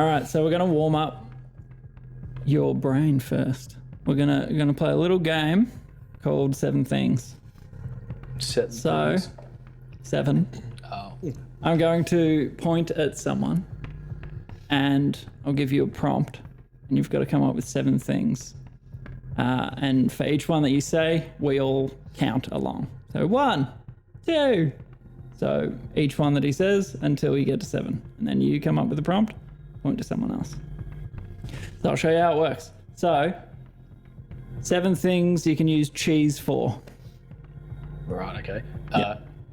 right, so we're gonna warm up your brain first. We're gonna play a little game called 7 Things. 7 So, things. 7. Oh. I'm going to point at someone, and I'll give you a prompt, and you've got to come up with 7 things. And for each one that you say, we all count along. So 1, 2. So each one that he says until you get to 7. And then you come up with a prompt, point to someone else. So I'll show you how it works. So 7 things you can use cheese for. Right, okay.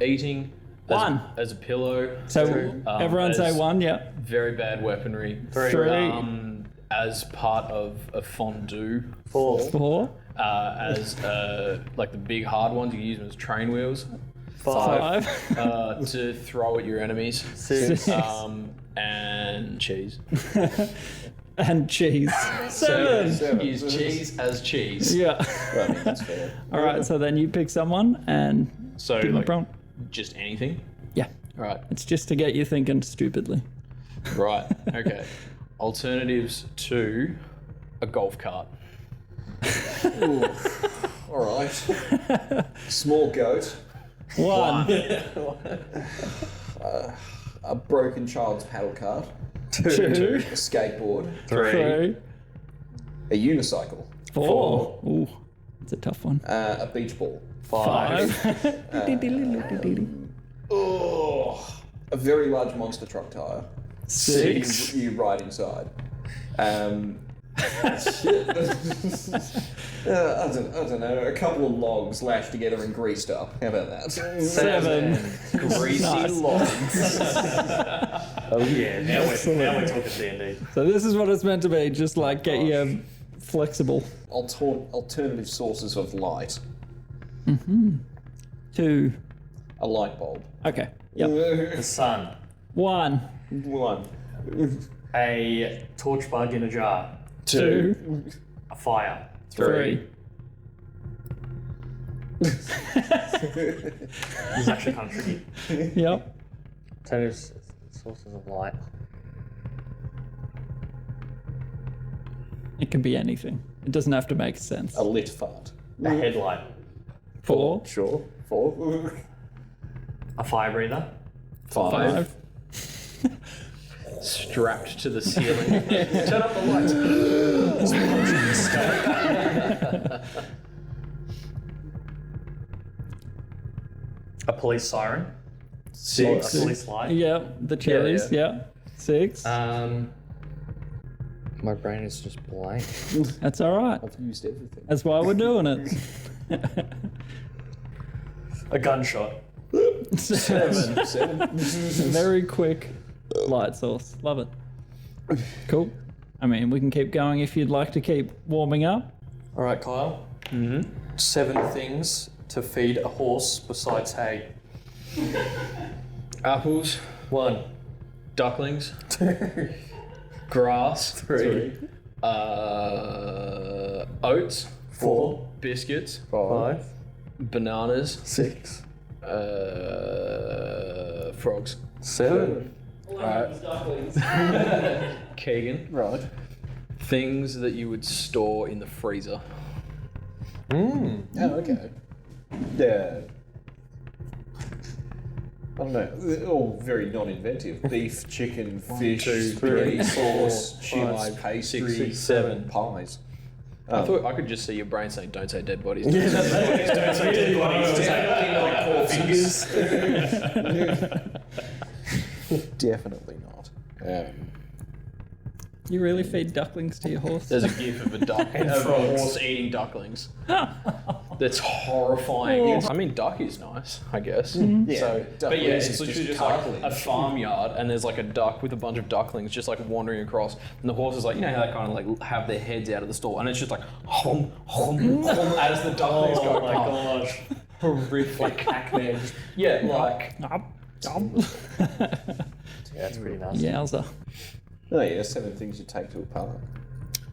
Eating as a pillow. So everyone say 1, yeah. Very bad weaponry. 3. As part of a fondue. 4. As like the big hard ones, you can use them as train wheels. 5. To throw at your enemies. 6. And cheese. And cheese. 7. Use cheese as cheese. Yeah. I think that's fair. All right, so then you pick someone and So give them a like, prompt. just anything? Yeah. Right. It's just to get you thinking stupidly. Right. Okay. Alternatives to a golf cart. Ooh. All right. Small goat. 1. A broken child's paddle cart. 2. A skateboard. 3. A unicycle. 4. Ooh, it's a tough one. A beach ball. 5. Oh, a very large monster truck tire. 6. You ride inside. Shit. I don't know. A couple of logs lashed together and greased up. How about that? 7. Greasy Nice. logs. Oh yeah, now we're talking D&D. So this is what it's meant to be, just like get you flexible. Alternative sources of light. 2. A light bulb. Okay. Yep. The sun. 1. 1. A torch bug in a jar. 2. A fire. 3. This is actually kind of tricky. Yep. Alternative sources of light. It can be anything. It doesn't have to make sense. A lit fart. A headlight. 4. Sure. 4. A fire breather. 5. Strapped to the ceiling. Turn up the lights. A police siren. 6. A police light. Yep. The cherries. Yeah. 6. My brain is just blank. That's all right. I've used everything. That's why we're doing it. A gunshot. 7. 7. Very quick light source. Love it. Cool. I mean, we can keep going if you'd like to keep warming up. All right, Kyle. 7 things to feed a horse besides hay. Apples. 1. Ducklings. 2. Grass. 3. Oats. 4. Biscuits. 5. Bananas. 6. Frogs. 7. Keegan. Right. Things that you would store in the freezer. Oh, okay. Yeah. I don't know. They're all very non-inventive. Beef, chicken, fish, 2, spaghetti, 3, sauce, 4, chips, 5, pastry, 6, 7. pies. I thought I could just see your brain saying, "Don't say dead bodies." Don't say dead bodies. Definitely not. You really feed ducklings to your horse? There's a gif of a duck, of a horse eating ducklings. That's horrifying. I mean, duck is nice, I guess. Yeah, So, but yeah, ducklings it's is literally just just like cartilage. a farmyard, and there's like a duck with a bunch of ducklings just like wandering across, and the horse is like, you know how they kind of like have their heads out of the stall, and it's just like hum hum hum as the ducklings go Oh my past. gosh. Horrific. Like Pac-Man. Yeah, like Yeah, that's pretty nasty. Yowza. Oh yeah, 7 things you take to a park.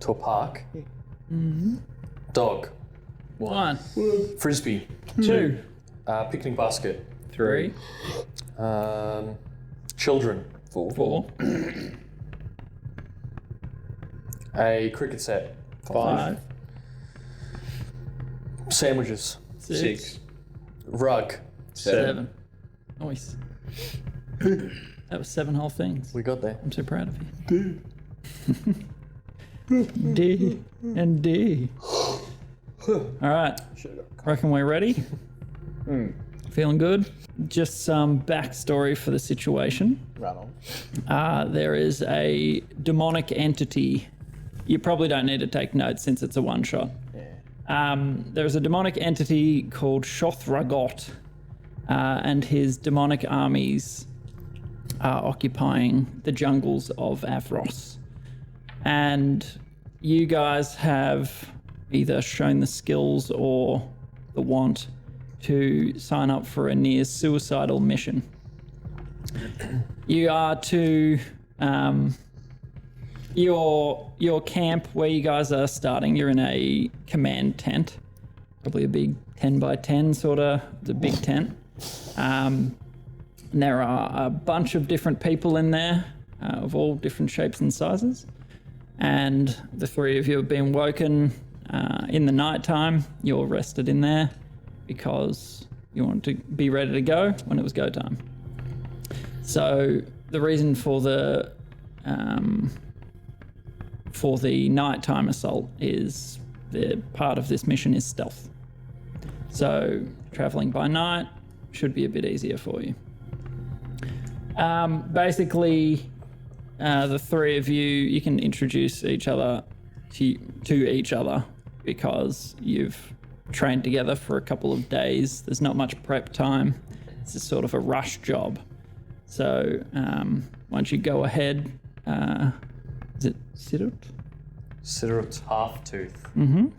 To a park. Dog. 1. Frisbee. 2. Picnic basket. 3. Children. 4. 4. A cricket set. 5, Sandwiches. 6, Rug. 7. Nice. That was 7 whole things. We got there. I'm so proud of you. D and D. All right. Reckon we're ready? Feeling good? Just some backstory for the situation. Right on. There is a demonic entity. You probably don't need to take notes since it's a one-shot. There's a demonic entity called Shothragot, and his demonic armies are occupying the jungles of Avros. And you guys have either shown the skills or the want to sign up for a near suicidal mission. You are to your camp where you guys are starting. You're in a command tent, probably a big 10 by 10 sort of, the big tent. And there are a bunch of different people in there of all different shapes and sizes. And the 3 of you have been woken in the nighttime. You're rested in there because you want to be ready to go when it was go time. So the reason for the nighttime assault is the part of this mission is stealth. So traveling by night should be a bit easier for you. Basically, the 3 of you can introduce each other to each other because you've trained together for a couple of days. There's not much prep time. It's just sort of a rush job. So once you go ahead, is it Sirrut? Sirrut Halftooth.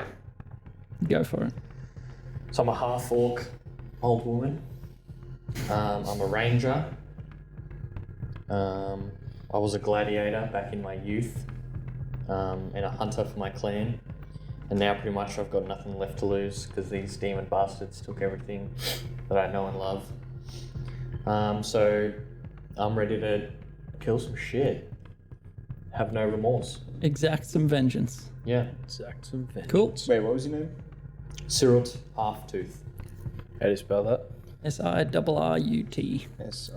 Go for it. So I'm a half-orc old woman. I'm a ranger. I was a gladiator back in my youth, and a hunter for my clan. And now pretty much I've got nothing left to lose because these demon bastards took everything that I know and love. So I'm ready to kill some shit. Have no remorse. Exact some vengeance. Yeah. Exact some vengeance. Cool. Wait, what was your name? Sirrut Halftooth. How do you spell that? SIRRUT.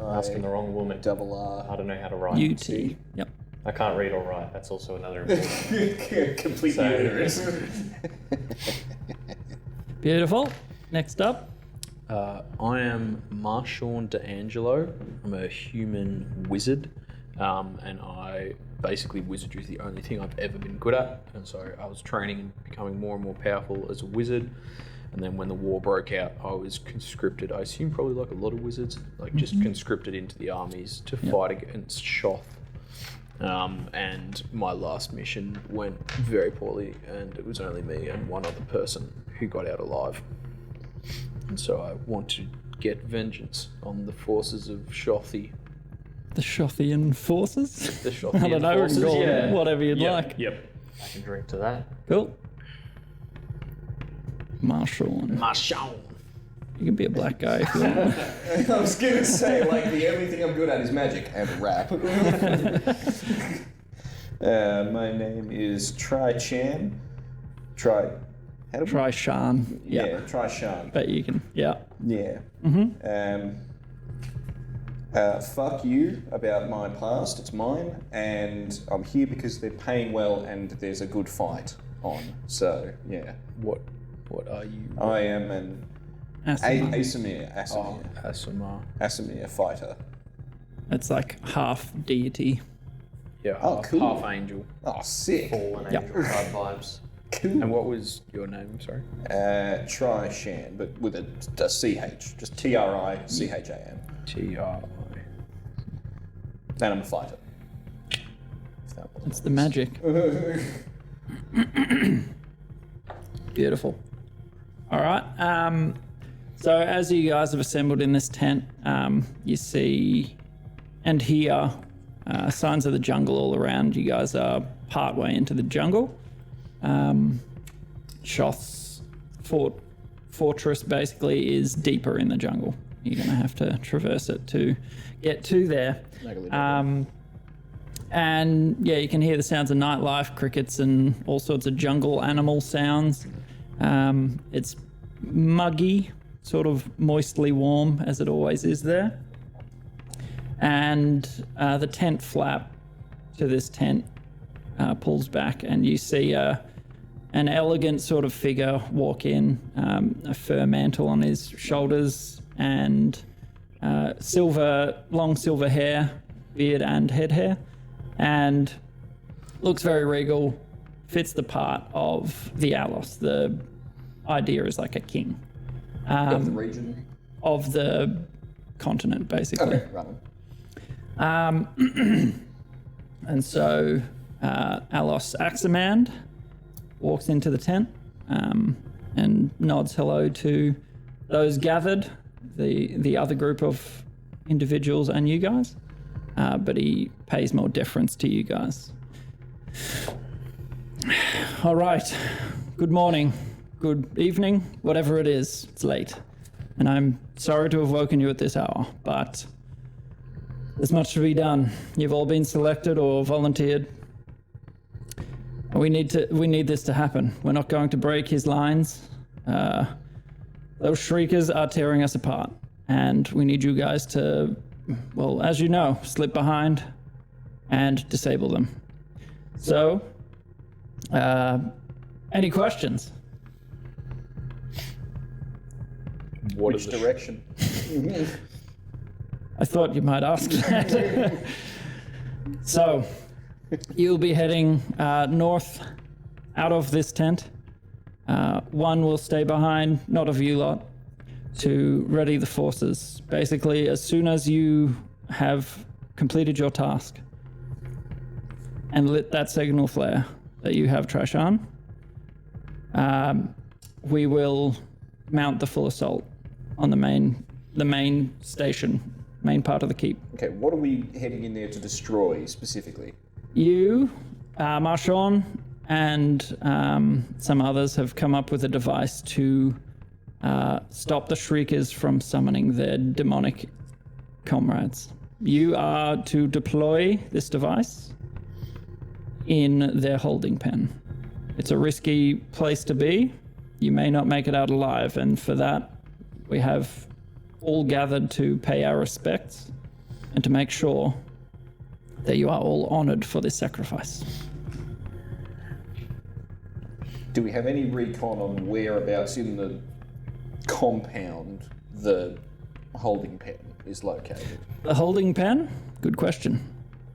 Asking the wrong woman. S-I-double-R. I don't know how to write. UT. Yep. I can't read or write. That's also another important. Completely So- ignorant. Beautiful. Next up. I am Marshawn DeAngelo. I'm a human wizard, and I basically wizardry is the only thing I've ever been good at. And so I was training and becoming more and more powerful as a wizard. And then when the war broke out, I was conscripted. I assume probably like a lot of wizards, like just conscripted into the armies to fight against Shoth. And my last mission went very poorly, and it was only me and one other person who got out alive. And so I want to get vengeance on the forces of Shothi. The Shothian forces? The Shothian I don't know, forces, call it yeah. whatever you'd like. Yep. I can drink to that. Cool. Marshawn. Marshawn. You can be a black guy if you want. I was going to say, like, the only thing I'm good at is magic and rap. My name is Tri-Chan. Try Shan. Yeah, Tri-Shan. But you can, yeah. Yeah. Fuck you about my past, it's mine, and I'm here because they're paying well and there's a good fight on. So, yeah. What are you? I am an Asimir fighter. It's like half deity. Yeah, Oh, half, cool. half angel. Oh, sick. Fallen Yep. angel card vibes. Cool. And what was your name, sorry? Tri-Shan, but with a CH. Just Tricham. T-R-I. And I'm a fighter. It's the magic. Beautiful. All right. So as you guys have assembled in this tent, you see and hear signs of the jungle all around. You guys are partway into the jungle. Shoth's fortress basically is deeper in the jungle. You're going to have to traverse it to get to there. And yeah, you can hear the sounds of nightlife, crickets, and all sorts of jungle animal sounds. It's muggy, sort of moistly warm, as it always is there. And the tent flap to this tent pulls back, and you see an elegant sort of figure walk in, a fur mantle on his shoulders, and long silver hair, beard and head hair, and looks very regal, fits the part of the Alos. The idea is like a king. Of the region? Of the continent, basically. Okay, right. And so Alos Axamand walks into the tent and nods hello to those gathered, the other group of individuals and you guys, but he pays more deference to you guys. All right, good morning, good evening, whatever it is, it's late. And I'm sorry to have woken you at this hour, but there's much to be done. You've all been selected or volunteered. We need this to happen. We're not going to break his lines. Those Shriekers are tearing us apart, and we need you guys to, well, as you know, slip behind and disable them. So, any questions? Which direction? I thought you might ask that. So, you'll be heading north out of this tent. One will stay behind, not of you lot, to ready the forces. Basically, as soon as you have completed your task and lit that signal flare that you have, Trashan, we will mount the full assault on the main station, main part of the keep. Okay, what are we heading in there to destroy specifically? You, Marshawn, and some others have come up with a device to stop the Shriekers from summoning their demonic comrades. You are to deploy this device in their holding pen. It's a risky place to be. You may not make it out alive, and for that, we have all gathered to pay our respects and to make sure that you are all honored for this sacrifice. Do we have any recon on whereabouts in the compound the holding pen is located? The holding pen? Good question.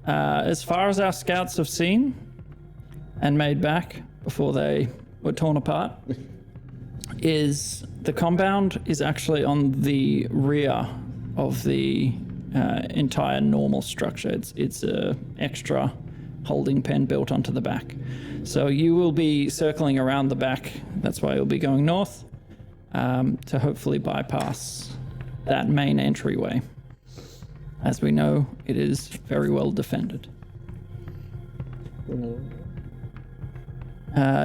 As far as our scouts have seen and made back before they were torn apart, is the compound is actually on the rear of the entire normal structure. It's a extra holding pen built onto the back. So you will be circling around the back. That's why you'll be going north to hopefully bypass that main entryway. As we know, it is very well defended.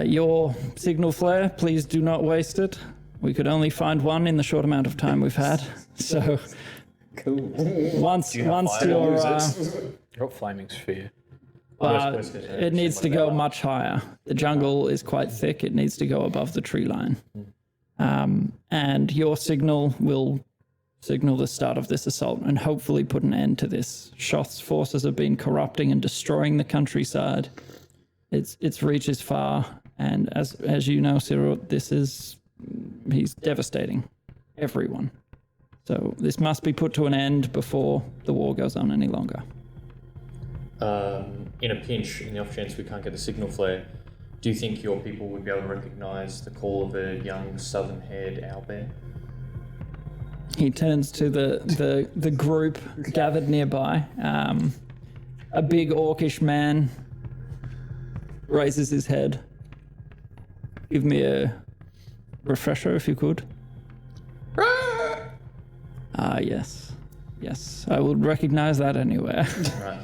Your signal flare, please do not waste it. We could only find one in the short amount of time we've had. So, Cool. once you're, Got flaming sphere. it needs to go much higher. The jungle is quite thick. It needs to go above the tree line. And your signal will signal the start of this assault and hopefully put an end to this. Shoth's forces have been corrupting and destroying the countryside. Its reach is far, and as you know, Sirrut, he's devastating everyone. So this must be put to an end before the war goes on any longer. In a pinch, in the off chance we can't get the signal flare, do you think your people would be able to recognize the call of a young southern-haired owlbear? He turns to the group gathered nearby. A big orcish man raises his head. Give me a refresher if you could. Yes. Yes, I would recognize that anywhere. Right.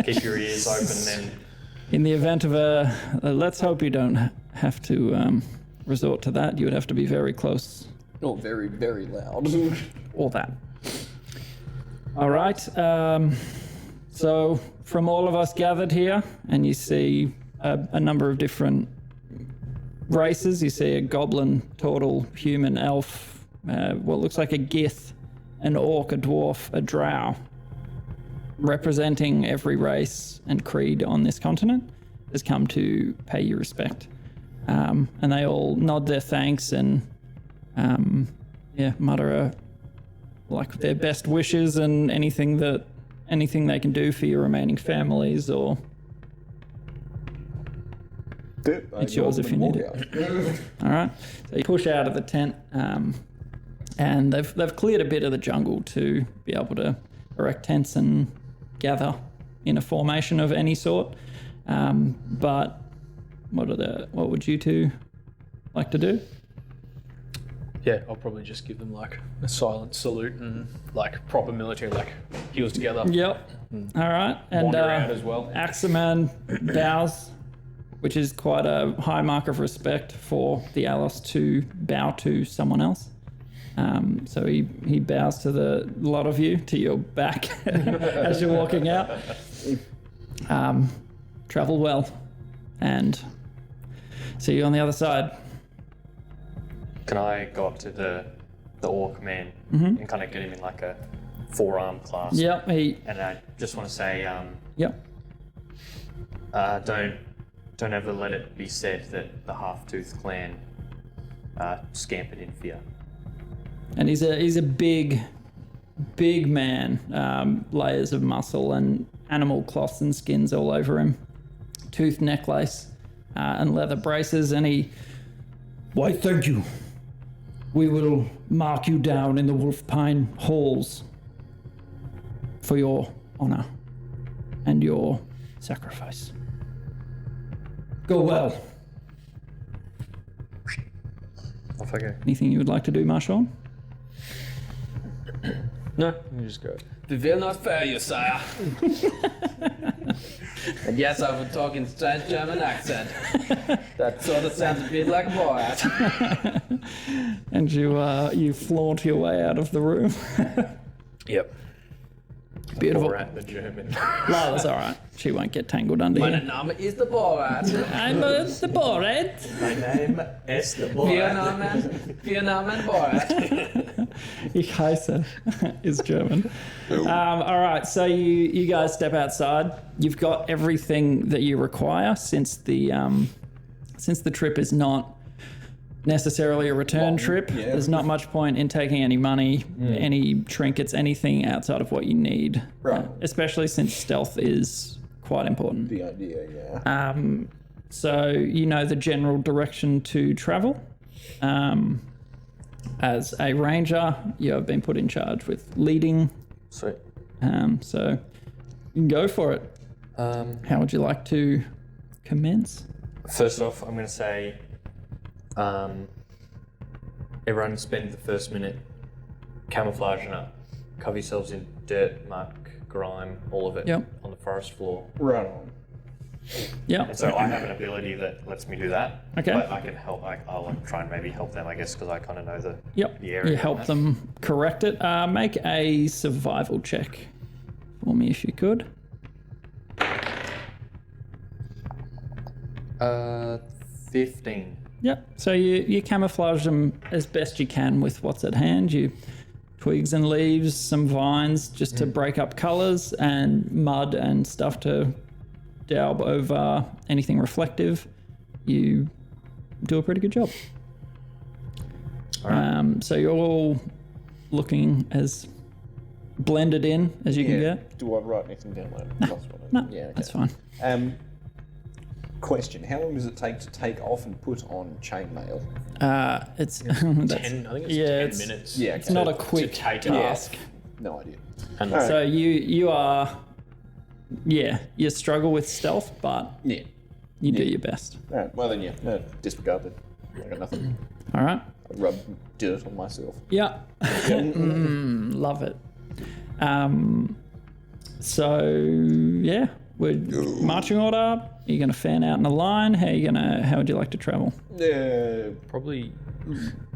Keep your ears open then. In the event of let's hope you don't have to resort to that. You would have to be very close. Not very, very loud. Or that. All right. So from all of us gathered here, and you see a number of different races. You see a goblin, turtle, human, elf, what looks like a gith, an orc, a dwarf, a drow, representing every race and creed on this continent, has come to pay you respect. And they all nod their thanks and mutter like their best wishes and anything they can do for your remaining families, or it's yours if you need it. All right. So you push out of the tent, and they've cleared a bit of the jungle to be able to erect tents and gather in a formation of any sort. But what would you two like to do? Yeah, I'll probably just give them like a silent salute and like proper military, like heels together. Yep. All right. And Wander out as well. Axeman bows, which is quite a high mark of respect for the Alice to bow to someone else. So he bows to the lot of you, to your back as you're walking out. Travel well, and see you on the other side. Can I go up to the orc man and kind of get him in like a forearm clasp? Yep. And I just want to say, Yep. don't ever let it be said that the Halftooth Clan scampered in fear. And he's a big man, layers of muscle and animal cloths and skins all over him, tooth necklace and leather braces, and he, why thank you. We will mark you down in the Wolfpine halls for your honor and your sacrifice. Go well. Off I go. Anything you would like to do, Marshawn? No, you just go. We will not fail you, sire. And yes, I will talk in strange German accent. That sort of sounds a bit like a boy. And you flaunt your way out of the room. Yep. Beautiful. At the German. Lala's all right. She won't get tangled under Mein here. Name ist der Borat. I'm the Borat. My name is the Wir Namen Borat. Ich heiße is German. All right, so you guys step outside. You've got everything that you require since the trip is not necessarily a return trip. yeah. There's not much point in taking any money, any trinkets, anything outside of what you need. Right. Especially since stealth is quite important. The idea, yeah. So you know the general direction to travel. As a ranger, you have been put in charge with leading. Sweet. So you can go for it. How would you like to commence? First off, I'm going to say, everyone spend the first minute camouflaging up. Cover yourselves in dirt, muck, grime, all of it Yep. on the forest floor. Right on. Yeah. And so I have an ability that lets me do that. Okay. But I can help. I'll try and maybe help them, I guess, because I kind of know the Yep. the area. You help them correct it. Make a survival check for me if you could. 15. Yep. So you camouflage them as best you can with what's at hand. You twigs and leaves, some vines just to break up colours, and mud and stuff to daub over anything reflective. You do a pretty good job. All right. So you're all looking as blended in as you can get. Do I write anything down later? No, Yeah, okay. that's fine. Question: how long does it take to take off and put on chainmail? It's that's, 10, I think it's 10 minutes. Yeah, it's not a quick take task. No idea. And All right. So you are, you struggle with stealth, but Yeah. you do your best. All right. Well then, yeah. No, disregard that. I got nothing. All right. I rub dirt on myself. Yeah. Love it. So yeah, we're marching order. Are you going to fan out in a line? How would you like to travel? probably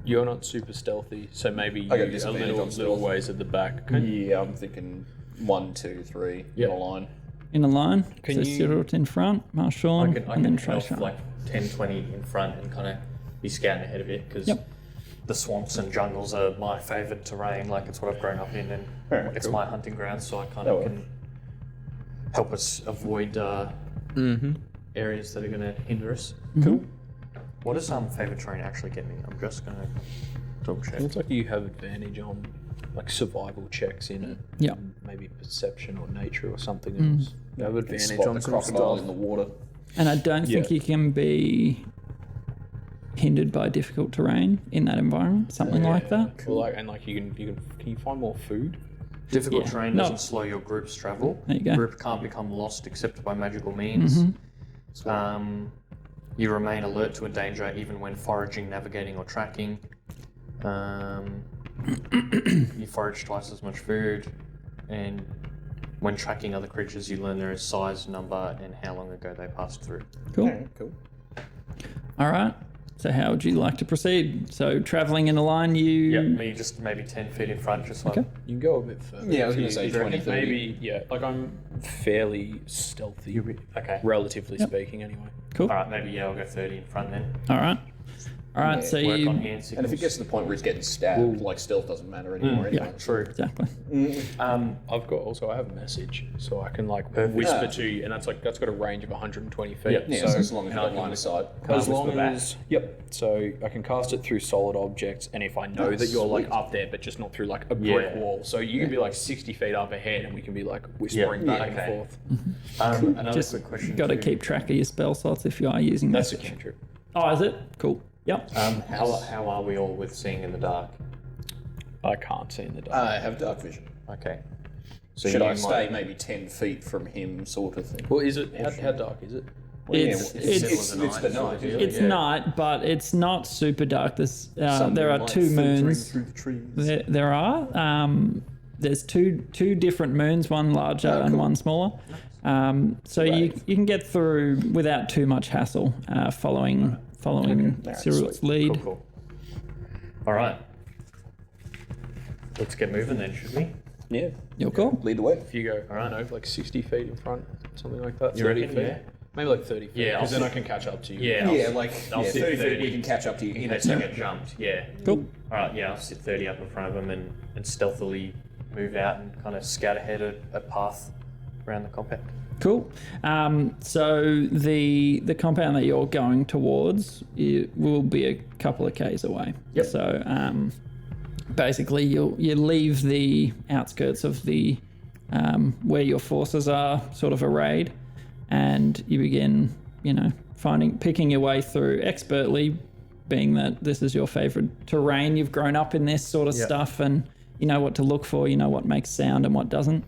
you're not super stealthy, so maybe I got you a disadvantage on little stealth. ways at the back. Okay? Yeah, I'm thinking 1, 2, 3 Yeah. in a line. In a line. Can So you- Sirrut in front, Marshawn, I and then can help Trisha. like 10, 20 in front and kind of be scouting ahead of it because Yep. the swamps and jungles are my favourite terrain. Like it's what I've grown up in and Alright, it's cool. my hunting ground, so I kind Oh, of well. can help us avoid areas that are going to hinder us. Cool. What does favourite terrain actually get me? I'm just going to double check. It looks like you have advantage on like survival checks in it. Yeah. And maybe perception or nature or something else. You have advantage Spot on the some crocodile stuff. in the water. And I don't think Yeah. you can be hindered by difficult terrain in that environment, something like that. Well, like, and like can you find more food? Difficult Yeah. terrain No. doesn't slow your group's travel. There you go. Group can't become lost except by magical means. You remain alert to a danger even when foraging, navigating, or tracking. You forage twice as much food, and when tracking other creatures, you learn their size, number, and how long ago they passed through. Cool. Okay, cool. All right. So how would you like to proceed? So traveling in a line, you... Yeah, me just maybe 10 feet in front, just like Okay. You can go a bit further. Yeah, I was if gonna say you 20, reckon. 30. Maybe, yeah. Like I'm fairly stealthy, okay. relatively speaking, anyway. Cool. All right, maybe I'll go 30 in front then. All right. All right. Yeah, So Work on you... hand And signals. if it gets to the point where he's getting stabbed, like stealth doesn't matter anymore anyway. True. Exactly. I have a message, so I can like Perfect. whisper Ah. to you, and that's got a range of 120 feet. Yep. Yeah, so as long as you've got line of sight. As whisper long back. as so I can cast it through solid objects, and if I know that you're like Sweet. up there, but just not through like a brick Yeah. wall, so you can be like 60 feet up ahead, and we can be like whispering Yeah. back Yeah, and okay. forth. Another Just quick question. got to too. keep track of your spell slots if you are using That's a message. cantrip. Oh, is it? Cool. Yep. How are we all with seeing in the dark? I can't see in the dark. I have dark vision. Okay. So Should you I stay might- maybe 10 feet from him, sort of thing? Well, is it how dark is it? Well, It's- it's the night. isn't it? It's night, but it's not super dark. There's, Some there are moonlight two filtering moons. through the trees. There are. There's two different moons, one larger and one smaller. So you can get through without too much hassle following Sirrut's sweet. lead. Cool. All right. Let's get moving then, should we? Yeah. You're cool. Lead the way. If you go, I don't know, like 60 feet in front, something like that. You 30 reckon? feet. Yeah. Maybe like 30 feet. Yeah, because I'll then I sit- can catch up to you. Yeah. I'll Yeah, sit- like I'll sit 30 feet, 30. we can catch up to you In in a case I get second. jumped, yeah. Cool. All right, yeah, I'll sit 30 up in front of him and stealthily move out and kind of scout ahead a path around the compound. Cool. So the compound that you're going towards will be a couple of k's away. Yep. So basically, you leave the outskirts of the where your forces are sort of arrayed, and you begin, picking your way through expertly, being that this is your favorite terrain. You've grown up in this sort of stuff, and you know what to look for. You know what makes sound and what doesn't.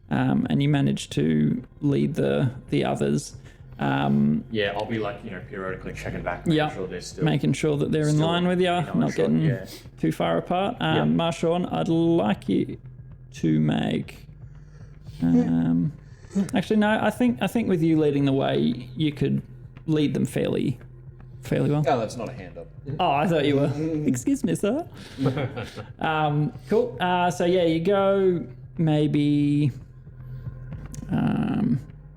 And you manage to lead the others. Yeah, I'll be like, periodically checking back, making sure they're still... Making sure that they're in still line with you, in not shot, getting yeah. too far apart. Marshawn, I'd like you to make. Actually, no. I think with you leading the way, you could lead them fairly well. Oh, that's not a hand up. Oh, I thought you were. Excuse me, sir. Cool. So yeah, you go maybe.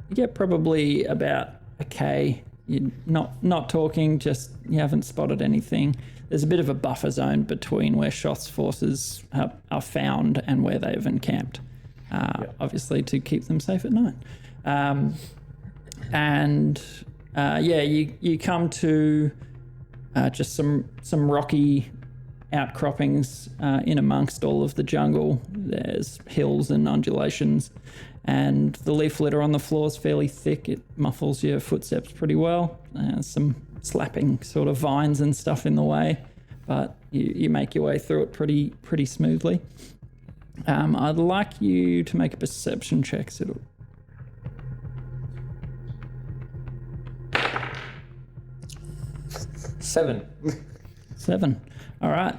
You get probably about a k. You're not talking. Just you haven't spotted anything. There's a bit of a buffer zone between where Shoth's forces are found and where they've encamped. Obviously, to keep them safe at night. You come to just some rocky outcroppings in amongst all of the jungle. There's hills and undulations, and the leaf litter on the floor is fairly thick. It muffles your footsteps pretty well. Some slapping sort of vines and stuff in the way, but you make your way through it pretty smoothly. I'd like you to make a perception check, Sirrut. Seven. All right.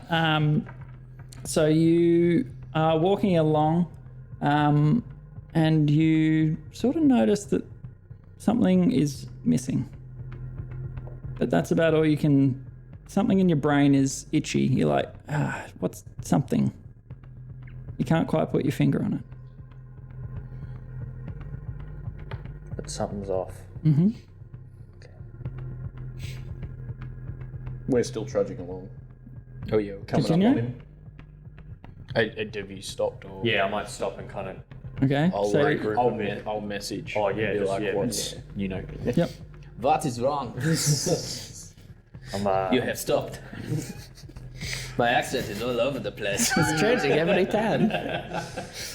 So you are walking along, and you sort of notice that something is missing. But that's about all you can. Something in your brain is itchy. You're like, what's something? You can't quite put your finger on it. that something's off. Mm-hmm. We're still trudging along. Oh yeah. Coming Continue? up on him. Have you stopped or? Yeah, I might stop and kind of. Okay. I'll, So, I'll message. Oh, yeah, Be just- like, yeah, what's yeah. you know? yep. What is wrong? I'm, have stopped. My accent is all over the place. It's changing every time.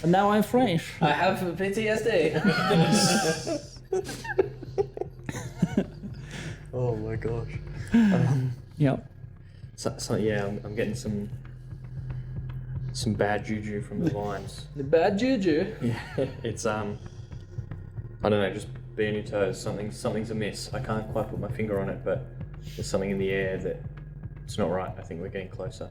And now I'm French. I have PTSD. oh my gosh. Yep. So yeah, I'm getting some bad juju from the vines. The bad juju. Yeah, it's I don't know, just be on your toes. Something's amiss. I can't quite put my finger on it, but there's something in the air that it's not right. I think we're getting closer.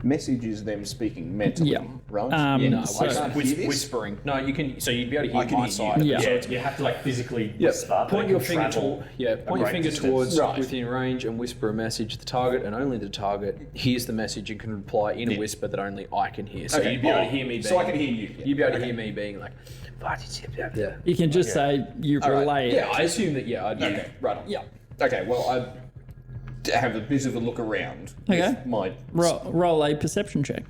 Message is them speaking mentally, Yeah. right? No, So- I can't hear this. Whispering. No, you can. So you'd be able to hear I can my hear side. you. Yeah. Yeah, you have to like physically whisper. Point your finger travel. point your great finger distance. towards Right. within range and whisper a message to the target, and only the target hears the message and can reply in a whisper that only I can hear. So Okay. you'd be able to hear me. So I can hear you. Yeah. You'd be able to Okay. hear me being like, "What is it?" Yeah. You can just say you All right. relay it. Yeah, I assume that. Yeah, I'd. Okay, right on. Yeah. Okay, well, I have a bit of a look around. Okay. With my Roll a perception check.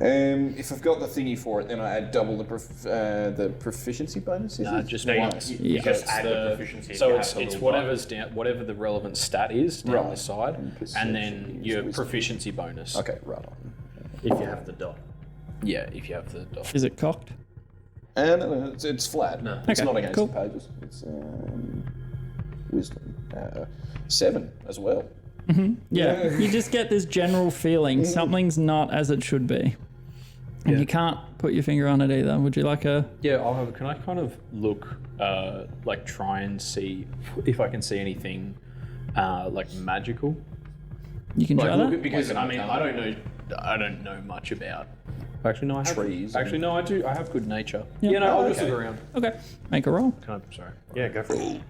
if I've got the thingy for it, then I add double the proficiency bonus. Is No, it? just No, once. you Yeah. just add the proficiency. So if you it's have the it's little whatever's down, whatever the relevant stat is down Right. the side, and then Perception your is wisdom. proficiency bonus. Okay, right on. dot, if you have the dot. Yeah, if you have the dot. Is it cocked? And it's flat. No. It's Okay, not against cool. the pages. It's wisdom. 7 as well. Yeah. You just get this general feeling something's not as it should be. And Yeah. you can't put your finger on it either. Would you like a... Yeah, I'll have. Can I kind of look, like try and see if I can see anything, like magical? You can Like try look that? at, because Like I an mean arcana? I don't know much about. Actually, no, I have. Trees Actually, and- no, I do. I have good nature. Yeah. Yeah, no, I'll just okay. look around. Okay. Make a roll. Can I? Sorry. Yeah, go for it.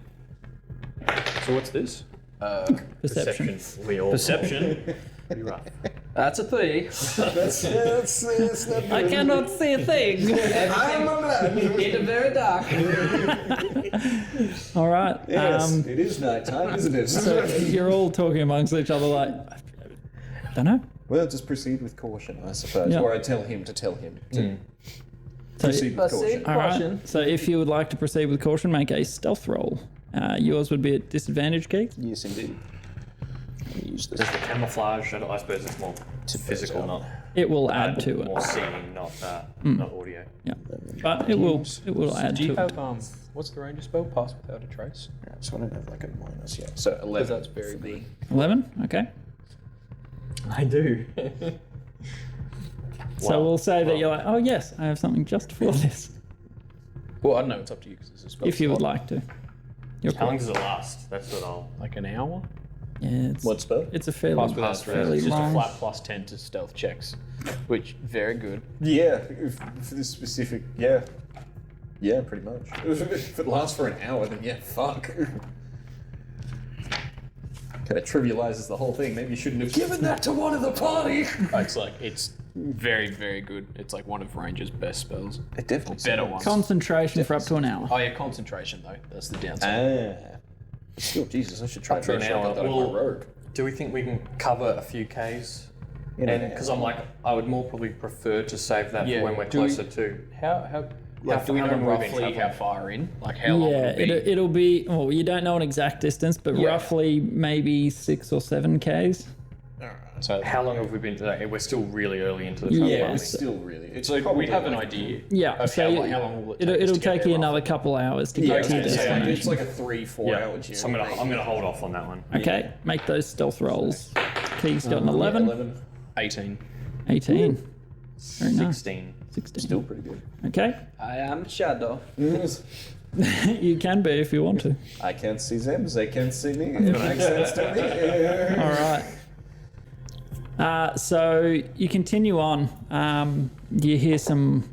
So what's this? Perception. We all Perception. pretty rough. That's a 3. That's not I cannot see a thing. I'm a man. In the very dark. All right. Yes, it is nighttime, isn't it? So you're all talking amongst each other like, I don't know. Well, just proceed with caution, I suppose. Yeah. Or I tell him to tell him to proceed with Proceed. caution. All right. Caution. So if you would like to proceed with caution, make a stealth roll. Yours would be at disadvantage, Keith. Yes, indeed. Use this. Does the camouflage, I suppose it's more physical, not It will add to more it. seeing, not audio. Yeah. But it will add Do you to it. have what's the ranger spell? Pass without a trace. Yeah, so I don't have like a minus yet. So Because 11. that's very good. 11? Okay. I do. So we'll say that you're like, oh yes, I have something just for this. Well, I don't know. It's up to you because it's a spell. If you would slot. like to. You're How long does it last? That's what I'll. Like an hour. Yeah, it's, What spell? it's a fairly, Pass without a trace. fairly It's just a long. flat plus 10 to stealth checks, which very good. Yeah, for this specific, yeah. Yeah, pretty much. If it lasts for an hour, then yeah, fuck. Kind of trivializes the whole thing. Maybe you shouldn't have given that to one of the party. It's very very good. It's like one of Ranger's best spells. It definitely Better ones. Concentration for up to an hour. Oh yeah, concentration though. That's the downside. Still, Jesus, I should try and to make an sure I got hour. that on Well- my rogue. Do we think we can cover a few Ks? In an And because hour. I'm like, I would more probably prefer to save that Yeah, for when we're do we- closer to. How like do we how know long have we been roughly how traveling? far in? Like how long? Yeah, it'll be? it'll be, well, you don't know an exact distance, but Yeah. roughly maybe 6 or 7 Ks. So How long have we been today? We're still really early into the travel. Yeah, aren't we? It's still really. It's so probably we'd have an like- idea. Yeah, Of so how long will it take us it'll to get take there you another roughly? couple hours to Yeah, get to your it's destination. like a 3-4 Yeah. hour journey. So I'm gonna hold off on that one. Okay, make those stealth rolls. Keith's got an 11, 18. 18. Very nice. 16. 16. Still pretty good. Okay, I am Shadow. you can be if you want to. I can't see them, they can't see me. It makes sense to me. All right. So you continue on. You hear some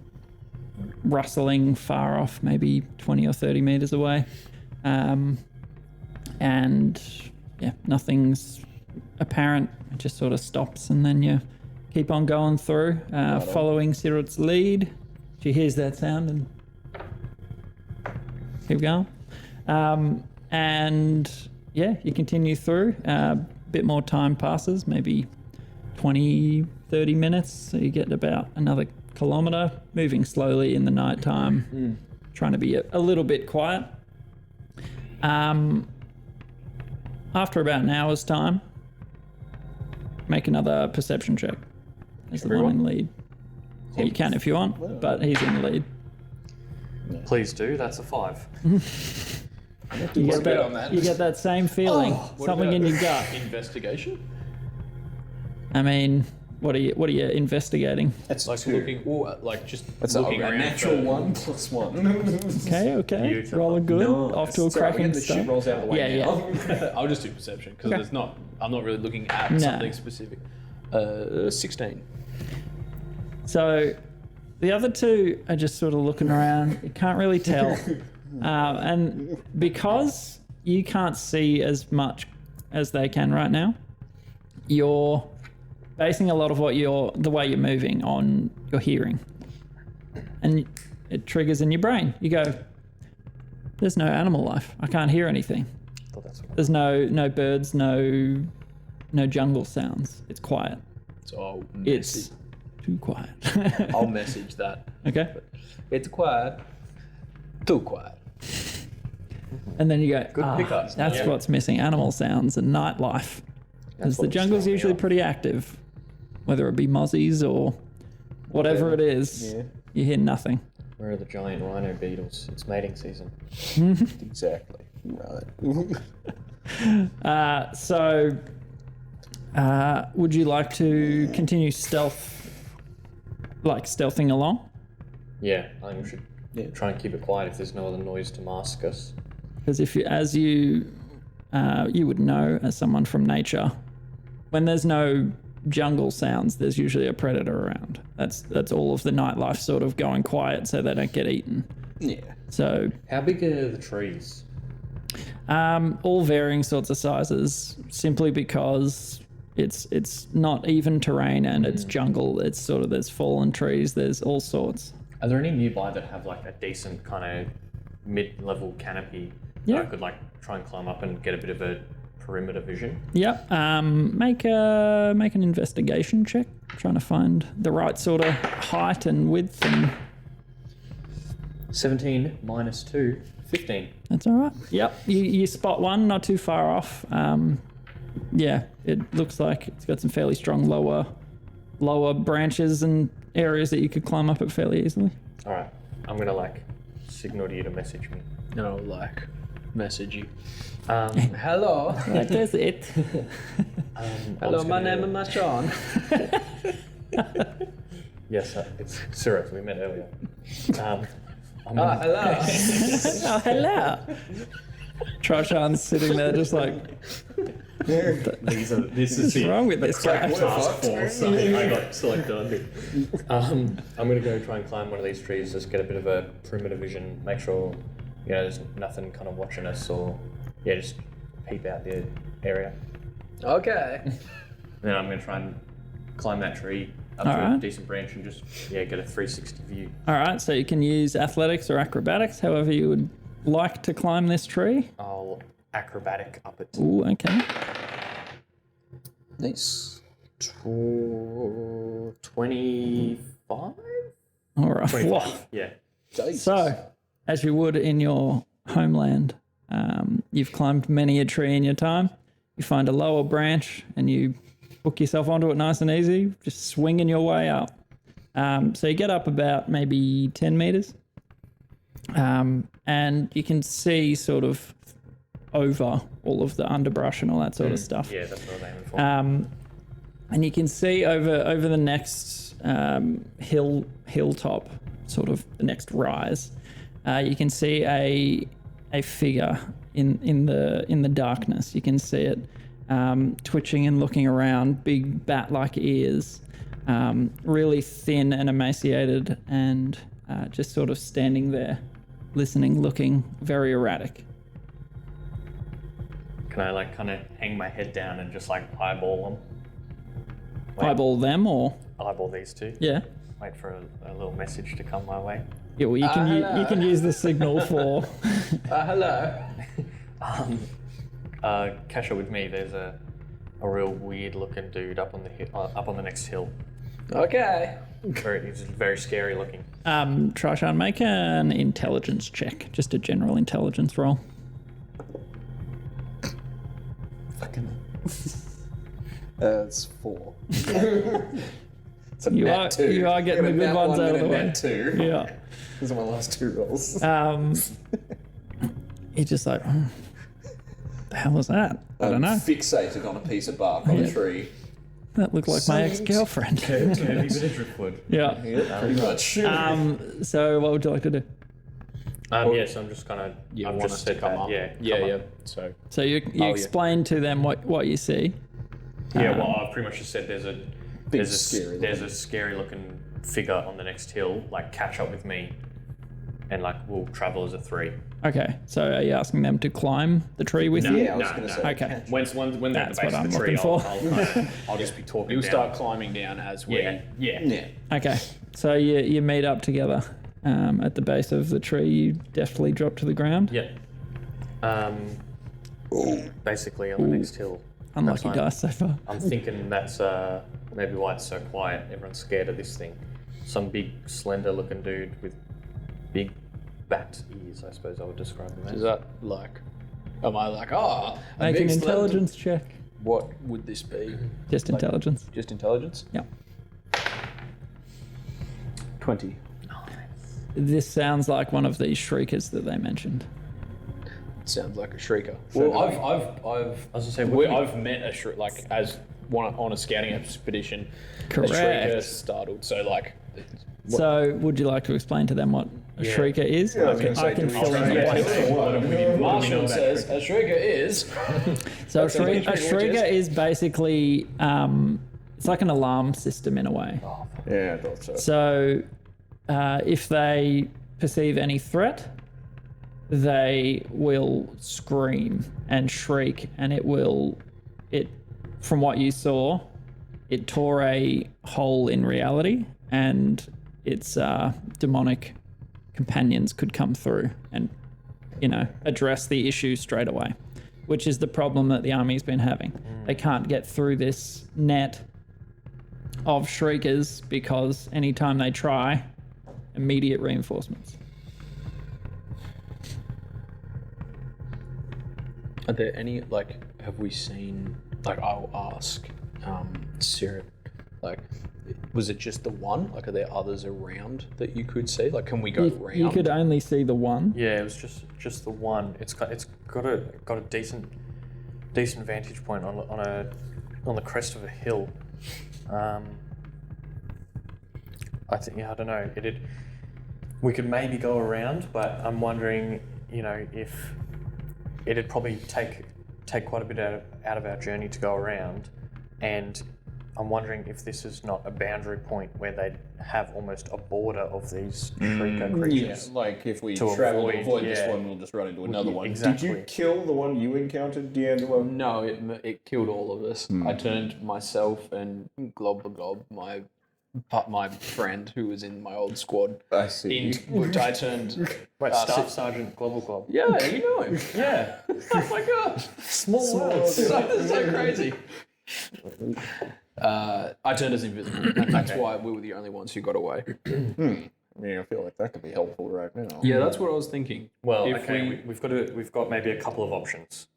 rustling far off, maybe 20 or 30 meters away. And yeah, nothing's apparent. It just sort of stops, and then you keep on going through, following Sirrut's lead. She hears that sound and keep going. And yeah, you continue through. A bit more time passes, maybe 20, 30 minutes. So you get about another kilometre, moving slowly in the night time, trying to be a little bit quiet. After about an hour's time, make another perception check. As the one in lead. You can if you want, but he's in the lead. Please do. That's a 5. You get that same feeling, something in your gut. Investigation? I mean, what are you investigating? That's Like 2. looking, or like just That's looking a around natural for- 1 plus 1. Okay, Beautiful. rolling good, off to a Sorry, we're cracking getting the shit start. rolls out of the way Yeah, now. I'll just do perception because I'm not really looking at No. something specific. 16. So the other two are just sort of looking around. You can't really tell. And because you can't see as much as they can right now, you're basing a lot of the way you're moving on your hearing. And it triggers in your brain. You go, there's no animal life. I can't hear anything. There's no birds, no jungle sounds. It's quiet. So I'll It's too quiet. I'll message that. Okay. It's quiet. Too quiet. And then you go, pickup. that's Yeah. what's missing, animal sounds and nightlife. Because the jungle's usually pretty active, whether it be mozzies or whatever it is, you hear nothing. Where are the giant rhino beetles? It's mating season. Exactly. Right. Would you like to continue stealthing along? Yeah, I think we should try and keep it quiet if there's no other noise to mask us. Because you would know as someone from nature, when there's no jungle sounds, there's usually a predator around. That's all of the nightlife sort of going quiet so they don't get eaten. Yeah. So How big are the trees? all varying sorts of sizes, simply because it's not even terrain and it's jungle. It's sort of, there's fallen trees, there's all sorts. Are there any nearby that have like a decent kind of mid-level canopy that I could like try and climb up and get a bit of a perimeter vision? Yep. Make an investigation check, trying to find the right sort of height and width, and 17 minus 2, 15. that's all right. Yep. You spot one, not too far off. Yeah, it looks like it's got some fairly strong lower branches and areas that you could climb up it fairly easily. All right, I'm gonna like signal to you to message me. No, like, message you. Hello. That is it. Hello, my name is Marshawn. Yes, it's Sirrut. We met earlier. I'm Ah, hello. Oh, hello. Troshan's sitting there just like, This is what's wrong with this guy? task force. I got selected under. I'm gonna go try and climb one of these trees, just get a bit of a perimeter vision, make sure there's nothing kind of watching us, or just peep out the area. Okay. Then I'm gonna try and climb that tree up to a decent branch and just get a 360 view. All right, so you can use athletics or acrobatics, however you would like to climb this tree. I'll acrobatic up it. Ooh, okay. Nice. 25? All right. 25. Whoa. Yeah. So, as you would in your homeland, you've climbed many a tree in your time. You find a lower branch and you hook yourself onto it nice and easy, just swinging your way up. So you get up about maybe 10 meters, and you can see sort of over all of the underbrush and all that sort of stuff. Yeah, that's what I'm aiming for. And you can see over the next hilltop, sort of the next rise, you can see a figure in the darkness. You can see it twitching and looking around, big bat-like ears, really thin and emaciated, and just sort of standing there, listening, looking very erratic. Can I like kind of hang my head down and just like eyeball them? eyeball them or eyeball these two. yeah. Wait for a little message to come my way. Yeah, well, you can use the signal for. Hello. Catch up with me. There's a real weird looking dude up on the next hill. Okay. He's very scary looking. Trashan, make an intelligence check, just a general intelligence roll. Fucking. It's 4. It's a You nat are 2. you are getting the good ones out of the way. Nat 2. Yeah. Those are my last 2 rolls. He's just like, the hell is that? I don't know. Fixated on a piece of bark on a tree. That looked like my ex-girlfriend. Curvy bit of driftwood. Yeah. Yeah, pretty much. So what would you like to do? Yeah, so I'm just gonna. You I've want just us to said come that. up? Yeah. Yeah. So So you yeah. explain to them what you see. Yeah. Well, I've pretty much just said there's scary a scary looking figure on the next hill. Like, catch up with me, and like we'll travel as a 3. Okay. So are you asking them to climb the tree with you? Yeah, I was going to say. Okay. When they're at That's the base what of I'm the tree, looking for. I'll just be talking. we'll down. start climbing down as we. Yeah. Yeah. Okay. So you meet up together at the base of the tree. You deftly drop to the ground. Yeah. Basically on the next hill. Unlucky That's dice so far. I'm thinking that's maybe why it's so quiet. Everyone's scared of this thing. Some big, slender-looking dude with big bat ears, I suppose I would describe him Is as. that like? Am I like a Make big an slender- intelligence check. What would this be? Just intelligence. Just intelligence? Yeah. 20. This sounds like one of these shriekers that they mentioned. Sounds like a shrieker. Well, I've met a shriek like as one on a scouting expedition. Correct. A shrieker startled. So like. So would you like to explain to them what a shrieker is? Yeah, I was gonna say, I can do we fill in the try blanks. to- Marshall says a shrieker is. So a That's what shrieker shrieker is basically it's like an alarm system in a way. Yeah, I thought so. So if they perceive any threat, they will scream and shriek, and it from what you saw, it tore a hole in reality, and its demonic companions could come through and address the issue straight away, which is the problem that the army's been having. They can't get through this net of shriekers because anytime they try, immediate reinforcements. Are there any have we seen I'll ask Sirrut, was it just the one? Are there others around that you could see? Can we go around? You could only see the one. Yeah, it was just the one. It's got a decent vantage point on the crest of a hill. I think I don't know. We could maybe go around, but I'm wondering, if it'd probably take quite a bit out of our journey to go around, and I'm wondering if this is not a boundary point where they'd have almost a border of these shrieker creatures. Yeah, if we To travel to avoid, avoid this yeah. one, we'll just run into another one. exactly. Did you kill the one you encountered, D'Angelo? No, it killed all of us. I turned myself and Glob my friend who was in my old squad. I see. I turned. Wait, Staff Sergeant Global Club. Yeah, you know him. Yeah. Oh my god. Small world. That's so crazy. I turned us invisible, and that's why we were the only ones who got away. I feel like that could be helpful right now. Yeah, that's what I was thinking. Well, If okay, we've got maybe a couple of options.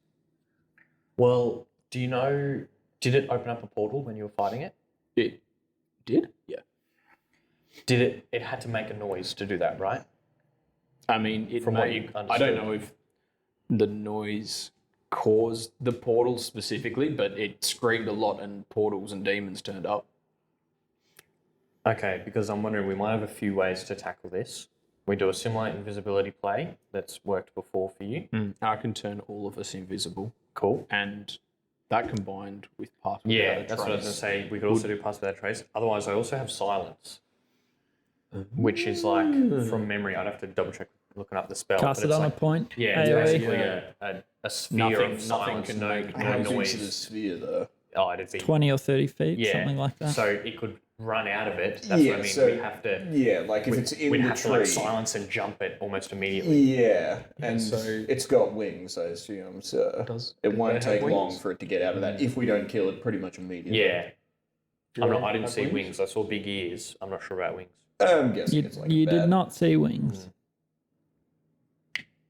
Well, do you know? Did it open up a portal when you were fighting it? It did? Yeah. Did it? It had to make a noise to do that, right? I mean, From what you I understood. don't know if the noise caused the portal specifically, but it screamed a lot and portals and demons turned up. Okay, because I'm wondering we might have a few ways to tackle this. We do a similar invisibility play that's worked before for you. I can turn all of us invisible, Cool. and that combined with pass without Yeah, a that's what I was going trace. to say. We could also do pass without trace. Otherwise, I also have silence, which is from memory. I'd have to double check looking up the spell. Cast but it it's on a point. Yeah, it's AoE. basically a sphere Nothing of silence, can no make no Into the noise. sphere, though. it'd be 20 or 30 feet, yeah, something like that. So it could run out of it. That's what I mean. so- We'd have to. Yeah, like if it's in We'd the have tree. to like silence and jump it almost immediately. Yeah, and so- it's got wings, I assume. So Does- it do won't they have take long wings? for it to get out of that if we don't kill it pretty much immediately. Yeah. Do I they didn't have see wings. I saw big ears. I'm not sure about wings. I'm guessing You, it's like you that. did not see wings.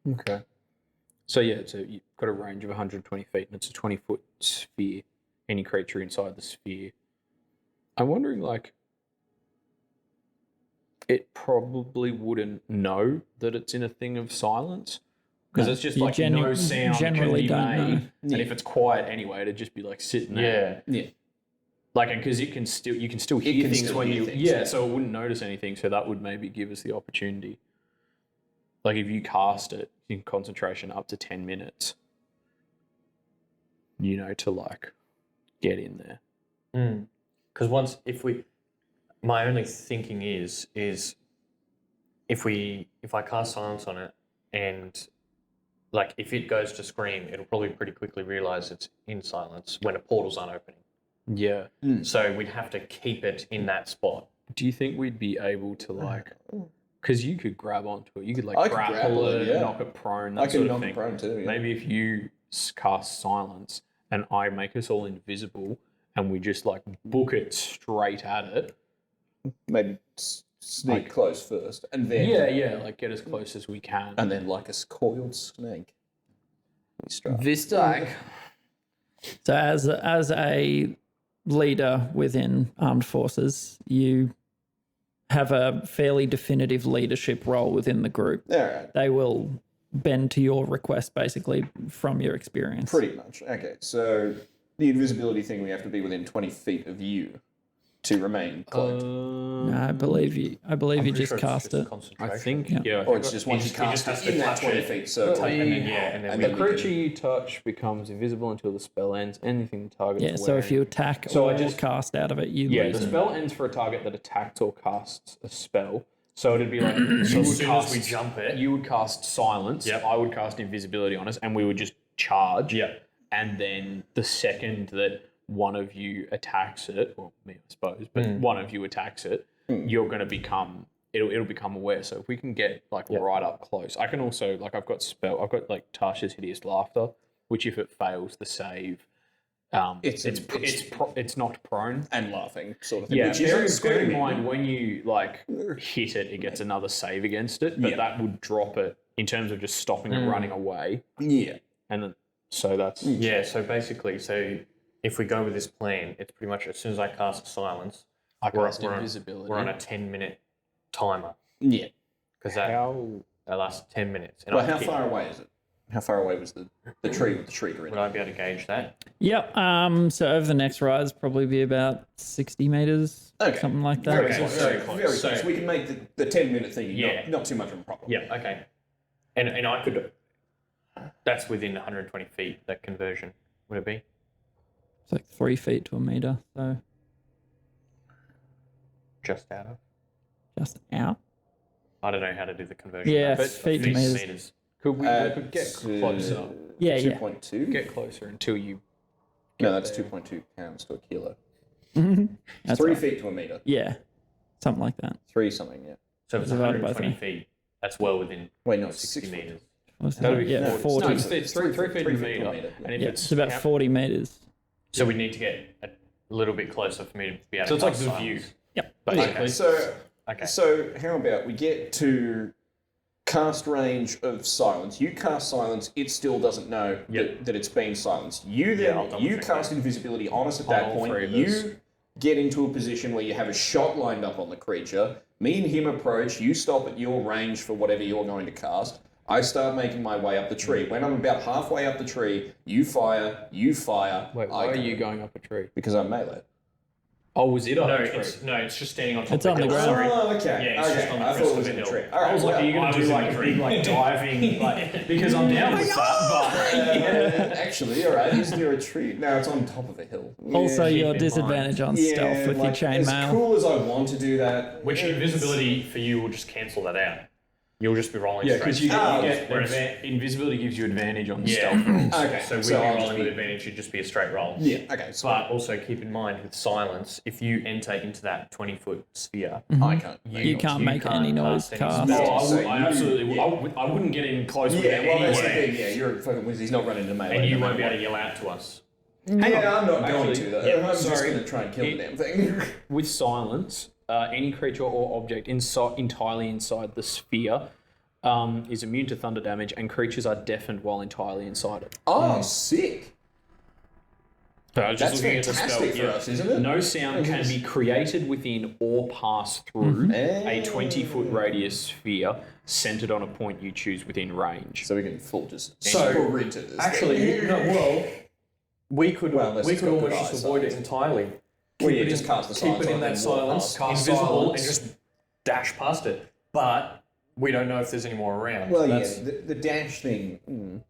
Okay. So yeah, so you've got a range of 120 feet, and it's a 20-foot sphere. Any creature inside the sphere. I'm wondering, like, it probably wouldn't know that it's in a thing of silence because No, it's just you like no sound generally can be don't made, know. and if it's quiet anyway, it'd just be like sitting there. Yeah. Yeah. Like, because you can still hear can things still when hear you things, yeah, yeah. so it wouldn't notice anything. So that would maybe give us the opportunity. Like if you cast it in concentration up to 10 minutes, you know, to like get in there. Because my only thinking is if I cast silence on it and like if it goes to scream, it'll probably pretty quickly realize it's in silence when a portal's unopening. Yeah. So we'd have to keep it in that spot. Do you think we'd be able to like? Because you could grab onto it, you could like I could grapple grapple it, it, yeah. knock it prone, that I sort can of knock thing. it prone too. Yeah. Maybe if you cast silence and I make us all invisible and we just like book it straight at it. Maybe sneak close first, and then like get as close as we can. and then like a coiled snake. We strike. Vistak. So as a leader within armed forces, you have a fairly definitive leadership role within the group. All right. They will bend to your request basically from your experience. Pretty much. Okay, so the invisibility thing, we have to be within 20 feet of you to remain cloaked. No, I believe you just cast it. I think, Yeah. Or it's just once you cast has it to in that touch 20 it. feet circle. And then, and then And we then the we creature you touch becomes invisible until the spell ends. Anything the target. Yeah, so if you attack So I or just- cast out of it, you Yeah, lose the it. spell ends for a target that attacks or casts a spell. So it'd be like you as would soon cast, as we jump it. you would cast silence. Yep. I would cast invisibility on us, and we would just charge. Yeah. And then the second that one of you attacks it, well, me, I suppose, but one of you attacks it, you're going to become. It'll become aware. So if we can get like right up close, I can also like I've got like Tasha's Hideous Laughter, which if it fails the save, it's knocked prone. and laughing sort of thing. Yeah, which bear isn't in screaming. mind when you like hit it, it gets another save against it, but Yeah. that would drop it in terms of just stopping it running away. Yeah. And then, so that's Yeah, so basically, if we go with this plan, it's pretty much as soon as I cast silence, I cast we're invisibility. on a 10-minute timer Yeah. because that How lasts 10 minutes. And Well, I how think- far away is it? How far away was the tree with the shrieker in Would it? I be able to gauge that? Yep. So over the next rise, probably be about 60 meters, Okay. something like that. Very Okay, close. very close. Very So- close. We can make the 10-minute thing Yeah. not too much of a problem. Yeah. Okay. And I could. That's within 120 feet. That conversion would it be? It's like 3 feet to a meter, so Just out of. just out. I don't know how to do the conversion. Yeah, but feet to meters. could we could get closer? Yeah, yeah. 2.2? Get closer until you. No, that's 2.2 pounds to a kilo. That's 3 right. feet to a meter. Yeah, something like that. 3 something, yeah. So if it's Divided by 120 three. feet, that's well within Wait, no, 60 6 meters. What's That'd that? be Yeah, 40. No, it's 3 feet to a a meter. meter, And if Yeah, it's it's about 40 meters. So we need to get a little bit closer for me to be able So to it's like cast the view. silence. Yep. basically. Okay. So how about we get to cast range of silence? You cast silence, it still doesn't know that it's been silenced. You then I'll double you check cast invisibility on us at that all three point. of us. You get into a position where you have a shot lined up on the creature. Me and him approach. You stop at your range for whatever you're going to cast. I start making my way up the tree. When I'm about halfway up the tree, you fire. Wait, why I are go. you going up a tree? Because I'm melee. Oh, was it on No, a tree? it's just standing on top It's of on the hill. ground. Sorry. Oh, okay. Yeah, it's okay. just on the I crest thought it of was the in the hill. tree. All right. I was like, are you I going to was do in like the a big tree. like diving, like because I'm down with that, Actually, all right. Is there a tree? No, it's on top of a hill. Also, Yeah. your in disadvantage on stealth with your as chainmail. cool as I want to do that, Which invisibility for you will just cancel that out. You'll just be rolling Yeah, straight. because you get Whereas- invisibility gives you advantage on Yeah. stealth rolls. Okay, So when so you're I'll just rolling be- with advantage, it'd just be a straight roll. Yeah. Okay. So But also keep in mind with silence, if you enter into that 20-foot sphere, I can't. You can't make any noise any cast. spells. So I absolutely. I wouldn't get in close with Yeah. it Well, that's the anyway. thing. Yeah, you're a fucking wizard. He's not running into melee. And you no won't be matter able to yell out to us. what. Yeah, I'm not going Actually, to though. yeah, I'm just sorry. going to try and kill the damn thing. With silence, any creature or object entirely inside the sphere is immune to thunder damage, and creatures are deafened while entirely inside it. Oh, sick. So I was That's just looking at the fantastic spell. for us, isn't it? No sound can be created within or pass through a 20-foot radius sphere centered on a point you choose within range. So we can full just So, sprint to this Actually, thing. no. Well, we could Well, unless it's got good almost just eyesight. avoid it entirely. Well, yeah, Keep it just cast the silence Keep it on in it that and walk silence, past. invisible, Cast and just dash past it. But we don't know if there's any more around. Well, That's, yeah, the dash thing,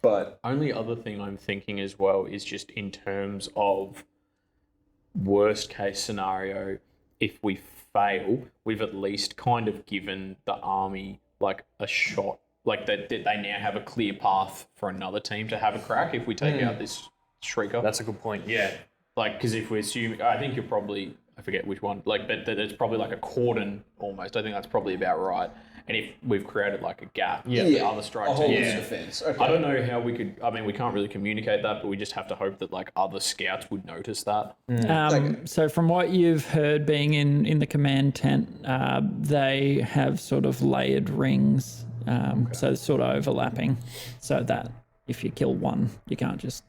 but Only other thing I'm thinking as well is just in terms of worst case scenario, if we fail, we've at least kind of given the army like a shot, like that they now have a clear path for another team to have a crack if we take out this Shrieker. That's a good point. Yeah. Like, because if we assume, I think you're probably, I forget which one, like, but that it's probably like a cordon almost. I think that's probably about right. And if we've created like a gap, the other strike a whole teams. list of defense. Okay. I don't know how we could. I mean, we can't really communicate that, but we just have to hope that like other scouts would notice that. So from what you've heard being in the command tent, they have sort of layered rings, so sort of overlapping, so that if you kill one, you can't just.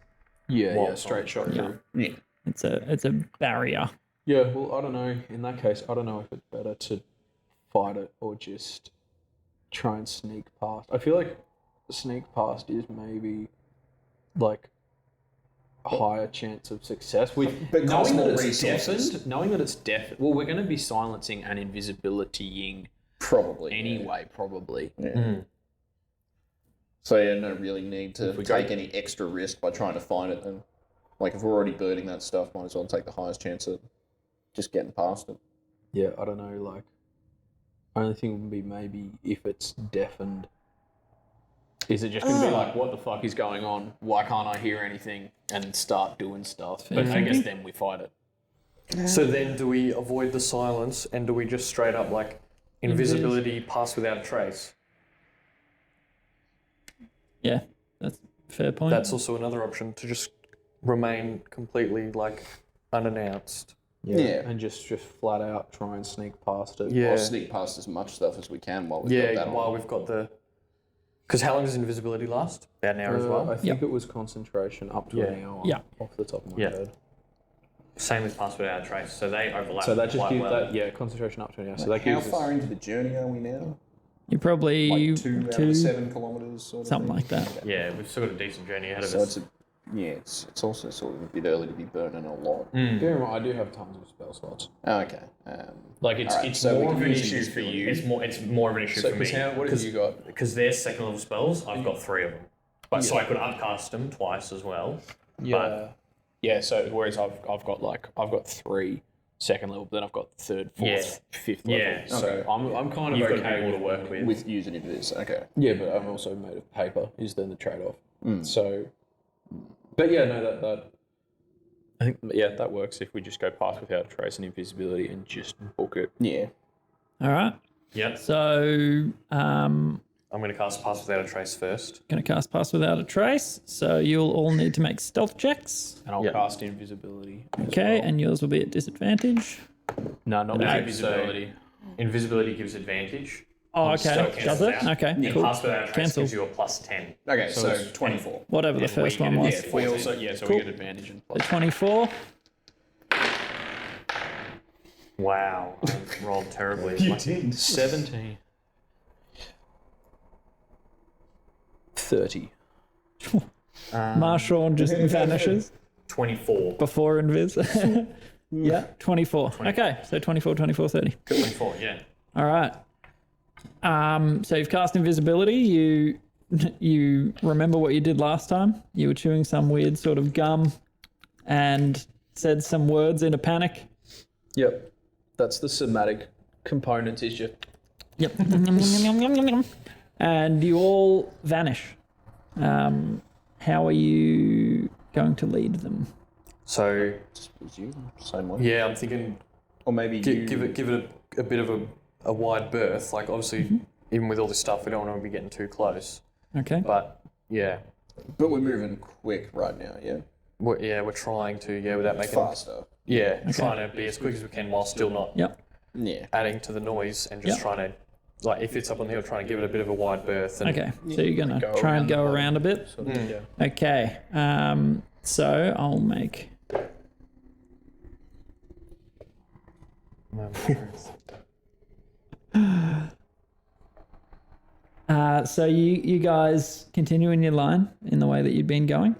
Yeah, straight shot through. Yeah. It's a barrier. Yeah, well, I don't know. In that case, I don't know if it's better to fight it or just try and sneak past. I feel like sneak past is maybe like a higher chance of success with But costs knowing that more it's resources. deafened. Knowing that it's deafened. Well, we're going to be silencing and invisibilitying Probably. anyway, probably. Yeah. So yeah, no really need to we take go- any extra risk by trying to find it then. Like if we're already burning that stuff, might as well take the highest chance of just getting past it. Yeah, I don't know. Like, only thing would be maybe if it's deafened. Is it just going to be like, what the fuck is going on? Why can't I hear anything? And start doing stuff. But I guess then we fight it. So then, do we avoid the silence, and do we just straight up like invisibility, pass without a trace? Yeah, that's a fair point. That's also another option to just remain completely like unannounced. Yeah. And just flat out try and sneak past it. Yeah. Or sneak past as much stuff as we can while we've got Yeah, that on. while we've got the. Because how long does invisibility last? About an hour as I well. think it was concentration up to an hour. Yeah. Off the top of my Yeah. head. Same with pass without a trace, so they overlap. So that just quite gives well. that, concentration up to an hour. So that How gives far us, into the journey are we now? You're probably Like 2 out of 7 kilometres sort of something thing? like that. Yeah, we've still got a decent journey ahead of So us. it's also sort of a bit early to be burning a lot. bear in mind, I do have tons of spell slots. Oh, okay. Like it's Alright, it's so we more can of an use issue for invisibility. you. It's more of an issue for me. What have you got? Because they're second level spells, I've got 3 of them. But so I could upcast them twice as well. Yeah. Yeah, so whereas I've got 3 second level, but then I've got 3rd, 4th, 5th level. Yeah. So Okay. I'm kind of You've got okay people with to work with. With using it as okay. Yeah, but I'm also made of paper. Is then the trade-off. So, but yeah, no, that I think that works if we just go past without a trace and invisibility and just book it. Yeah. All right. Yep. So I'm going to cast Pass Without a Trace first. going to cast Pass Without a Trace. So you'll all need to make stealth checks. And I'll Yeah. cast invisibility. as Okay, well. and yours will be at disadvantage. No, not with No, invisibility. Invisibility gives advantage. Oh, okay. So it Does it? cancels out. Okay, And cool. Pass Without a Trace Cancel. gives you a +10. Okay, so it's 24. Whatever the And we first get one was. advantage. We 14. also so Cool. we get advantage and So plus. 24. Wow, I rolled terribly. 17. 30. Marshawn just vanishes 24. before invis. Yeah, 24. Okay, so 24, 24, 30. 24, yeah. All right. So you've cast invisibility. You remember what you did last time. You were chewing some weird sort of gum and said some words in a panic. Yep. That's the somatic component is just Yep. And you all vanish. How are you going to lead them? So As you, same way. yeah, I'm thinking Or maybe give it a bit of a wide berth. Like obviously, even with all this stuff, we don't want to be getting too close. Okay. But yeah, But we're moving quick right now, yeah? we're trying to without making Faster. trying to be as quick as we can while still not Yep. Yeah. adding to the noise and just trying to, like, if it's up on the hill, trying to give it a bit of a wide berth. And Okay. So you're going to Go try and around go the around a bit? sort of, yeah. Okay. So I'll make... So you guys continue in your line in the way that you've been going.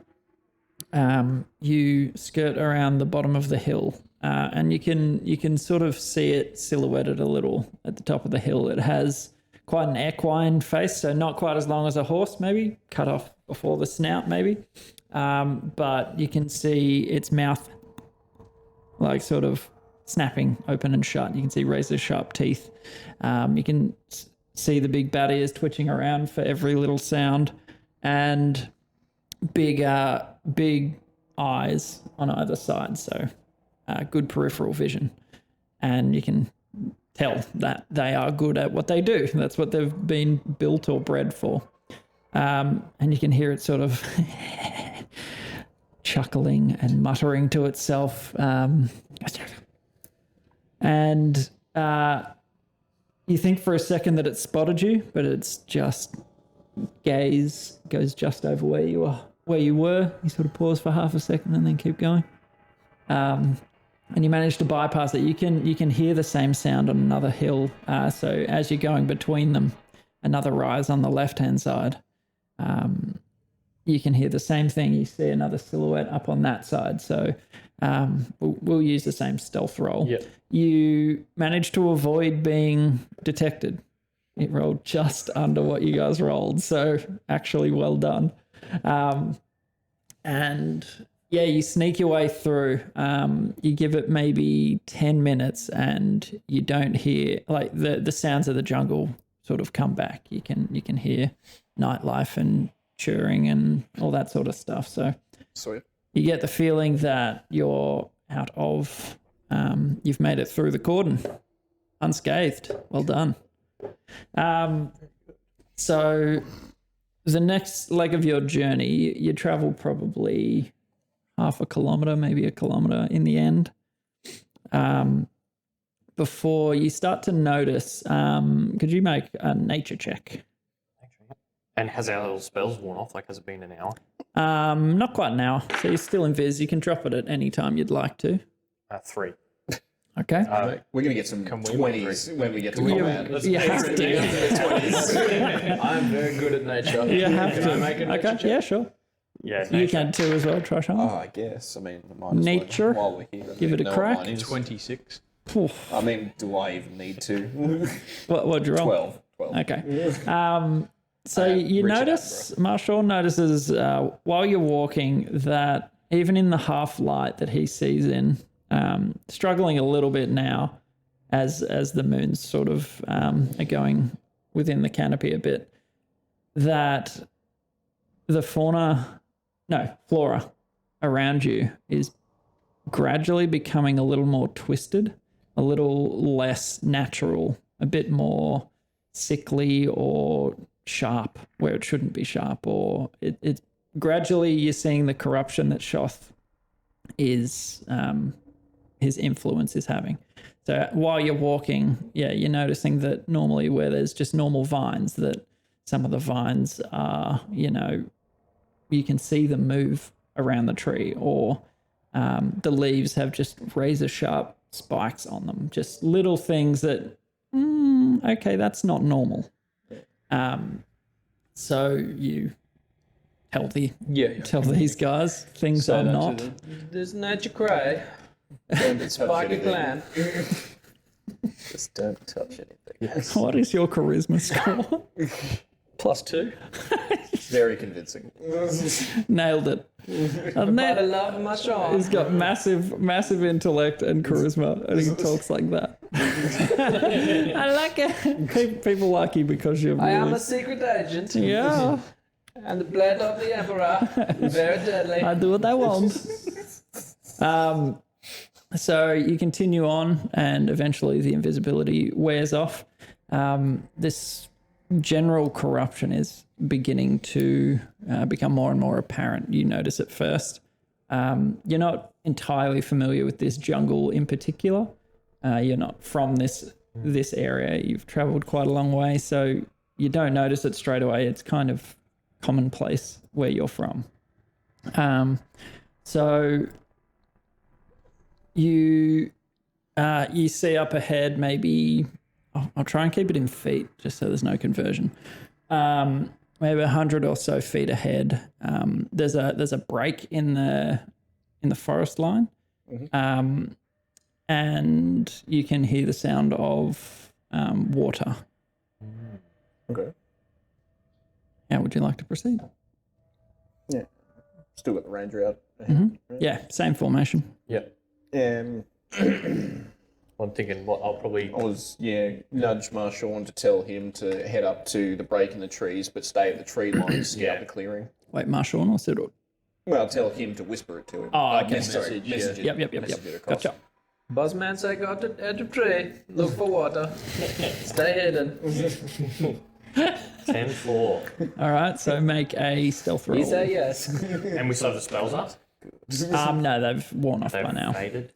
You skirt around the bottom of the hill, and you can sort of see it silhouetted a little at the top of the hill. It has quite an equine face, so not quite as long as a horse, maybe cut off before the snout, maybe. But you can see its mouth, like sort of snapping open and shut. You can see razor sharp teeth. You can see the big bat ears twitching around for every little sound, and big eyes on either side. So good peripheral vision, and you can tell that they are good at what they do. That's what they've been built or bred for. And you can hear it sort of chuckling and muttering to itself. And you think for a second that it spotted you, but its just gaze goes just over where you were. You sort of pause for half a second and then keep going. And you manage to bypass it. You can hear the same sound on another hill. So as you're going between them, another rise on the left-hand side, you can hear the same thing. You see another silhouette up on that side. So we'll use the same stealth roll. Yep. You managed to avoid being detected. It rolled just under what you guys rolled. So actually well done. And yeah, you sneak your way through. You give it maybe 10 minutes and you don't hear, like, the sounds of the jungle sort of come back. You can hear nightlife and churring and all that sort of stuff. So Sweet. you get the feeling that you're out of, you've made it through the cordon unscathed. Well done. So the next leg of your journey, you travel probably half a kilometre, maybe a kilometre in the end, before you start to notice, could you make a nature check? And has our little spells worn off? Like, has it been an hour? Not quite an hour. So you're still in Viz. You can drop it at any time you'd like to. 3. Okay. We're going to get some 20s when we get to You- combat. you have to. I'm very good at nature. You have Can to. I make a nature Okay. check? Yeah, sure. Yeah, You can too as well, Trishon. Oh, I guess. I mean, might as Nature. Well, while we're here. Give it a know what crack. mine is. 26. Oof. I mean, do I even need to? What'd you roll? 12. Okay. So you Richard notice, Marshawn notices while you're walking that even in the half light that he sees in, struggling a little bit now as the moon's sort of are going within the canopy a bit, that the flora around you is gradually becoming a little more twisted, a little less natural, a bit more sickly or sharp where it shouldn't be sharp, or it gradually you're seeing the corruption that Shoth is his influence is having. So while you're walking, you're noticing that normally where there's just normal vines, that some of the vines are, you can see them move around the tree, or the leaves have just razor sharp spikes on them, just little things that, okay, that's not normal. So you tell these guys things are not. There's nature cry. Don't touch Sparky anything. clan. Just don't touch anything. What is your charisma score? +2. Very convincing. Nailed it. And I then love Marshawn. he's got massive intellect and charisma, and he talks like that. I like it. People like you because you're. I am really- a secret agent. Yeah, And the blade of the Emperor. Very deadly. I do what I want. So you continue on, and eventually the invisibility wears off. This general corruption is beginning to become more and more apparent. You notice it first. You're not entirely familiar with this jungle in particular. You're not from this area. You've traveled quite a long way, so you don't notice it straight away. It's kind of commonplace where you're from. So you see up ahead, maybe I'll try and keep it in feet just so there's no conversion. Maybe 100 or so feet ahead. There's a break in the forest line, and you can hear the sound of water. Okay. How would you like to proceed? Yeah. Still got the ranger out. Yeah, same formation. Yeah. Um, I'm thinking I'll probably. I was, nudge Marshawn to tell him to head up to the break in the trees, but stay at the tree line and scout the clearing. Wait, Marshawn or Sirrut? Well, tell him to whisper it to him. Oh, okay. Message it. Yep. Message it across. Gotcha. Buzzman say go to the edge of tree. Look for water. Stay hidden. 10-4. All right, so make a stealth roll. He say yes. And we still have the spells up? No, they've worn off They've by now. faded.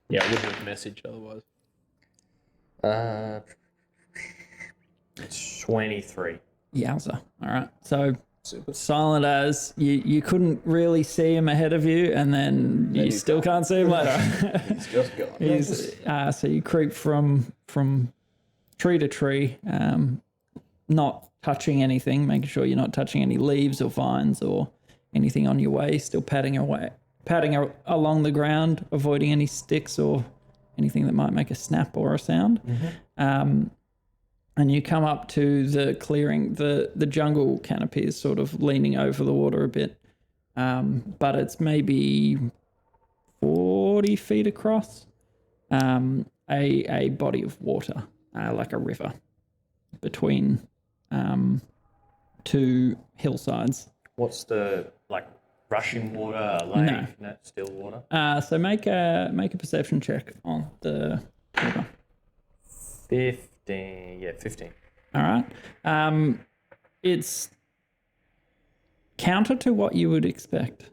Yeah, I wouldn't have messaged otherwise. 23. Yowza. All right, so silent as you couldn't really see him ahead of you, and then you still can't see him later. He's just gone. So you creep from tree to tree, not touching anything, making sure you're not touching any leaves or vines or anything on your way, still padding along the ground, avoiding any sticks or anything that might make a snap or a sound. And you come up to the clearing. The jungle canopy is sort of leaning over the water a bit, but it's maybe 40 feet across. A body of water, like a river, between two hillsides. What's the, rushing water, lake, no, still water? So make a perception check on the river. 15. All right. It's counter to what you would expect.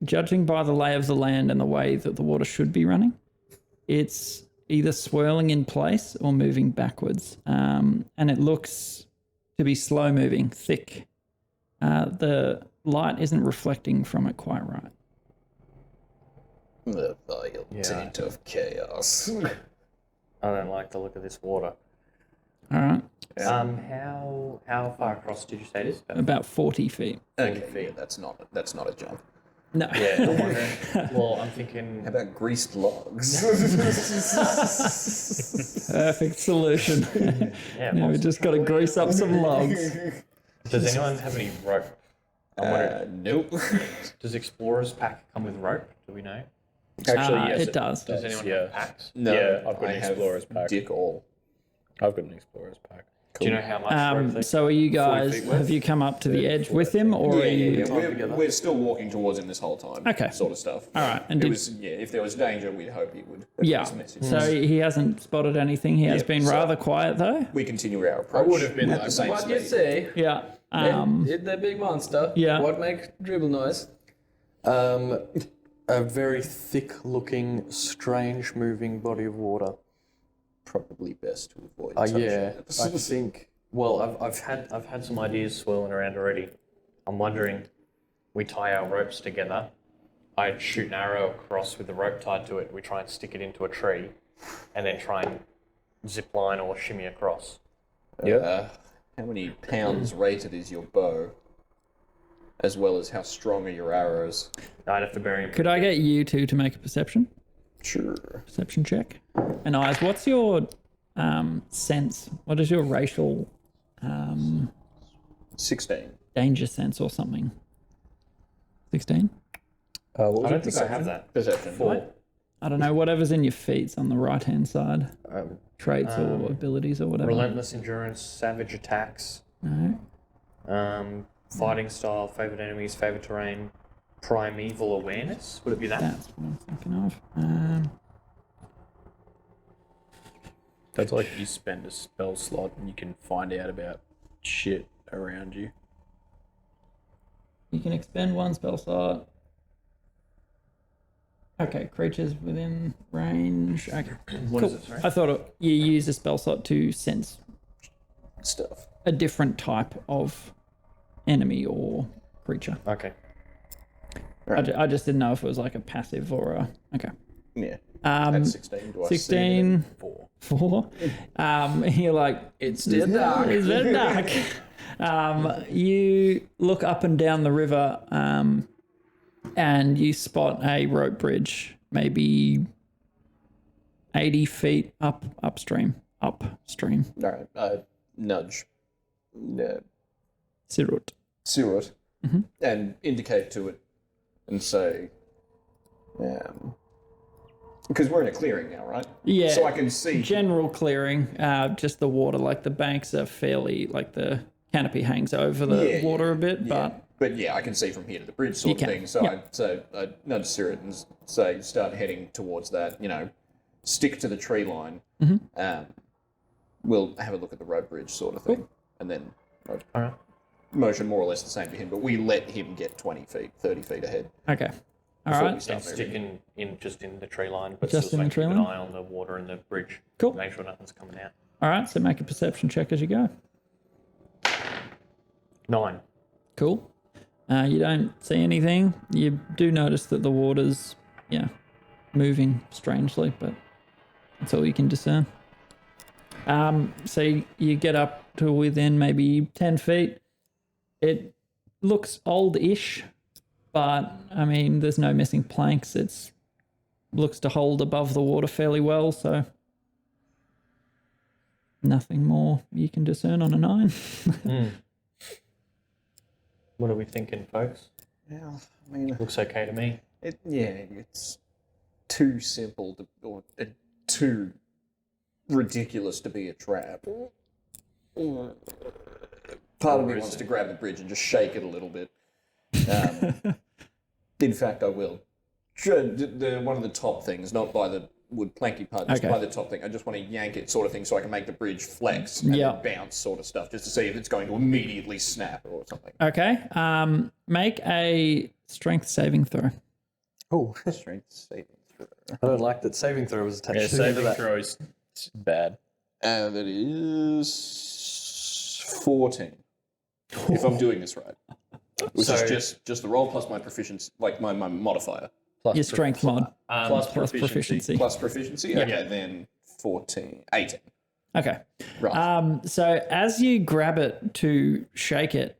Judging by the lay of the land and the way that the water should be running, it's either swirling in place or moving backwards. And it looks to be slow moving, thick. The light isn't reflecting from it quite right. The vile taint of chaos. I don't like the look of this water. All right. How far across did you say it is? About 40 feet. Okay, yeah, that's not a jump. No. Yeah, I'm wondering. Well, I'm thinking. How about greased logs? Perfect solution. Yeah, We just got to grease up some logs. Does anyone have any rope? I'm wondering. Nope. Does Explorer's pack come with rope? Do we know? Actually, yes, it does. Does anyone have packs? No, Yeah, I've got I an have explorer's pack. Dick all. I've got an explorer's pack. Do you know how much rope they So are you guys, feet worth? have you come up to the edge with him, or are you... We're still walking towards him this whole time. Okay. Sort of stuff. All right, and If there was danger, we'd hope he would. Yeah, Message. so he hasn't spotted anything. He has Yeah, been so- rather quiet, though. We continue our approach. would have been at like, the same What you speed. say? Yeah. Hit that big monster. Yeah. What make dribble noise? A very thick-looking, strange-moving body of water. Probably best to avoid. touching Yeah, it. I think. Well, I've had some ideas swirling around already. I'm wondering, we tie our ropes together. I'd shoot an arrow across with the rope tied to it. We try and stick it into a tree, and then try and zip line or shimmy across. How many pounds rated is your bow? As well as how strong are your arrows? I'd have to bury him. Could I get you two to make a perception Sure. check? And Eyes, what's your sense? What is your racial 16. danger sense or something. 16? What I was don't it? think I have that. Perception. 4. I don't know, whatever's in your feet's on the right-hand side. Traits or abilities or whatever. Relentless endurance, savage attacks, No. fighting style, favorite enemies, favorite terrain, primeval awareness. Would it be that? That's what I'm thinking of. That's like you spend a spell slot and you can find out about shit around you. You can expend one spell slot. Okay, creatures within range. Okay, What is it, sorry? I thought you use a spell slot to sense Stuff. a different type of enemy or creature. Okay. I just didn't know if it was like a passive or a... Okay. Yeah. Um, At 16, do I see 16. 4. 4. You're like, It's still dark. it's very dark. You look up and down the river and you spot a rope bridge, maybe 80 feet upstream. Upstream. All right. Nudge Sirrut. Sirrut Mhm. and indicate to it and say, because we're in a clearing now, right? Yeah. So I can see. General clearing, just the water, like the banks are fairly, like the canopy hangs over the Yeah, water a bit, yeah. but But yeah, I can see from here to the bridge sort You of can, thing. So yeah. I nudge Sirrut and say, start heading towards that, stick to the tree line. Mm-hmm. We'll have a look at the rope bridge sort of thing. And then Alright. motion more or less the same to him, but we let him get 20 feet, 30 feet ahead. okay. All before right. we start And moving. stick just in the tree line, but Just still in the keep tree an line? eye on the water and the bridge. Cool. Make sure nothing's coming out. All right, so make a perception check as you go. 9. Cool. You don't see anything. You do notice that the water's, moving strangely, but that's all you can discern. So you get up to within maybe 10 feet. It looks old-ish, but, I mean, there's no missing planks. It's looks to hold above the water fairly well, so nothing more you can discern on a 9. What are we thinking, folks? Yeah, I mean, Looks okay to me. it's too simple or too ridiculous to be a trap. Part of me wants to grab the bridge and just shake it a little bit. In fact, I will. One of the top things, not by the wood planky part, just Okay. by the top thing. I just want to yank it sort of thing so I can make the bridge flex and Yeah. then bounce sort of stuff, just to see if it's going to immediately snap or something. Okay. Make a strength saving throw. Oh, strength saving throw. I don't like that saving throw was attached Yeah, to the end of saving that. throw is bad. And that is 14. If I'm doing this right. Which So- is just the roll plus my proficiency, like my modifier. Plus Your strength mod. plus plus proficiency. proficiency. Plus proficiency? Okay, then 18. Okay. Right. So as you grab it to shake it,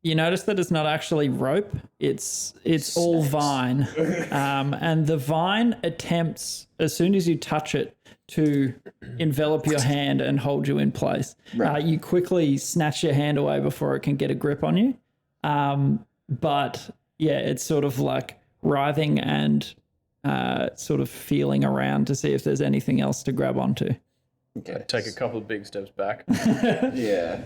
you notice that it's not actually rope. It's all vine. And the vine attempts, as soon as you touch it, to envelop your hand and hold you in place. Right. You quickly snatch your hand away before it can get a grip on you. But yeah, it's sort of like writhing and sort of feeling around to see if there's anything else to grab onto. Okay. Take a couple of big steps back. Yeah.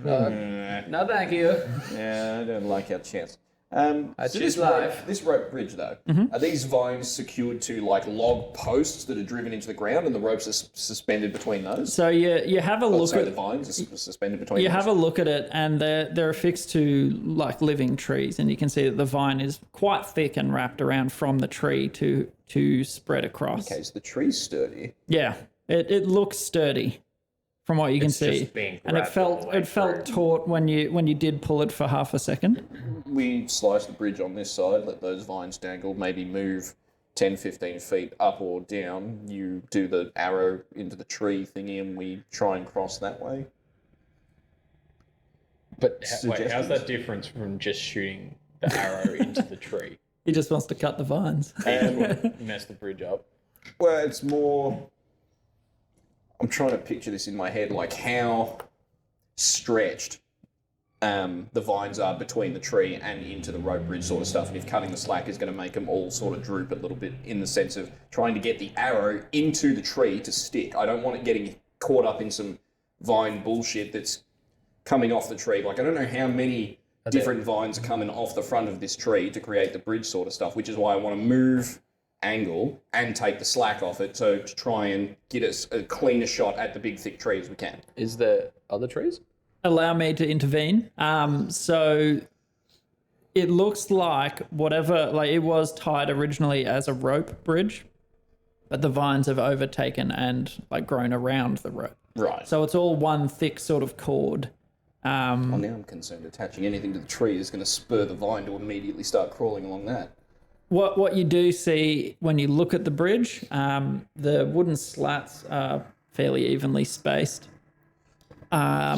No, thank you. Yeah, I don't like our chance. That's So just life. this rope bridge, though, are these vines secured to like log posts that are driven into the ground, and the ropes are suspended between those? So you have a look Sorry, at the vines are suspended between. You those? have a look at it, and they're affixed to like living trees, and you can see that the vine is quite thick and wrapped around from the tree to spread across. Okay, so the tree's sturdy. Yeah, it looks sturdy from what you can It's see, just being and it grabbed all the way felt through. taut when you did pull it for half a second. We slice the bridge on this side, let those vines dangle, maybe move 10, 15 feet up or down. You do the arrow into the tree thingy, and we try and cross that way. But wait, how's Suggestions? that different from just shooting the arrow into the tree? He just wants to cut the vines. Mess the bridge up. Well, it's more... I'm trying to picture this in my head, like how stretched the vines are between the tree and into the rope bridge sort of stuff. And if cutting the slack is going to make them all sort of droop a little bit in the sense of trying to get the arrow into the tree to stick. I don't want it getting caught up in some vine bullshit that's coming off the tree. Like, I don't know how many different vines are coming off the front of this tree to create the bridge sort of stuff, which is why I want to move angle and take the slack off it, so to try and get us a cleaner shot at the big thick tree as we can. Is there other trees? Allow me to intervene. So it looks like it was tied originally as a rope bridge, but the vines have overtaken and like grown around the rope. Right. So it's all one thick sort of cord. Well, now I'm concerned attaching anything to the tree is going to spur the vine to immediately start crawling along that. What you do see when you look at the bridge, the wooden slats are fairly evenly spaced. Are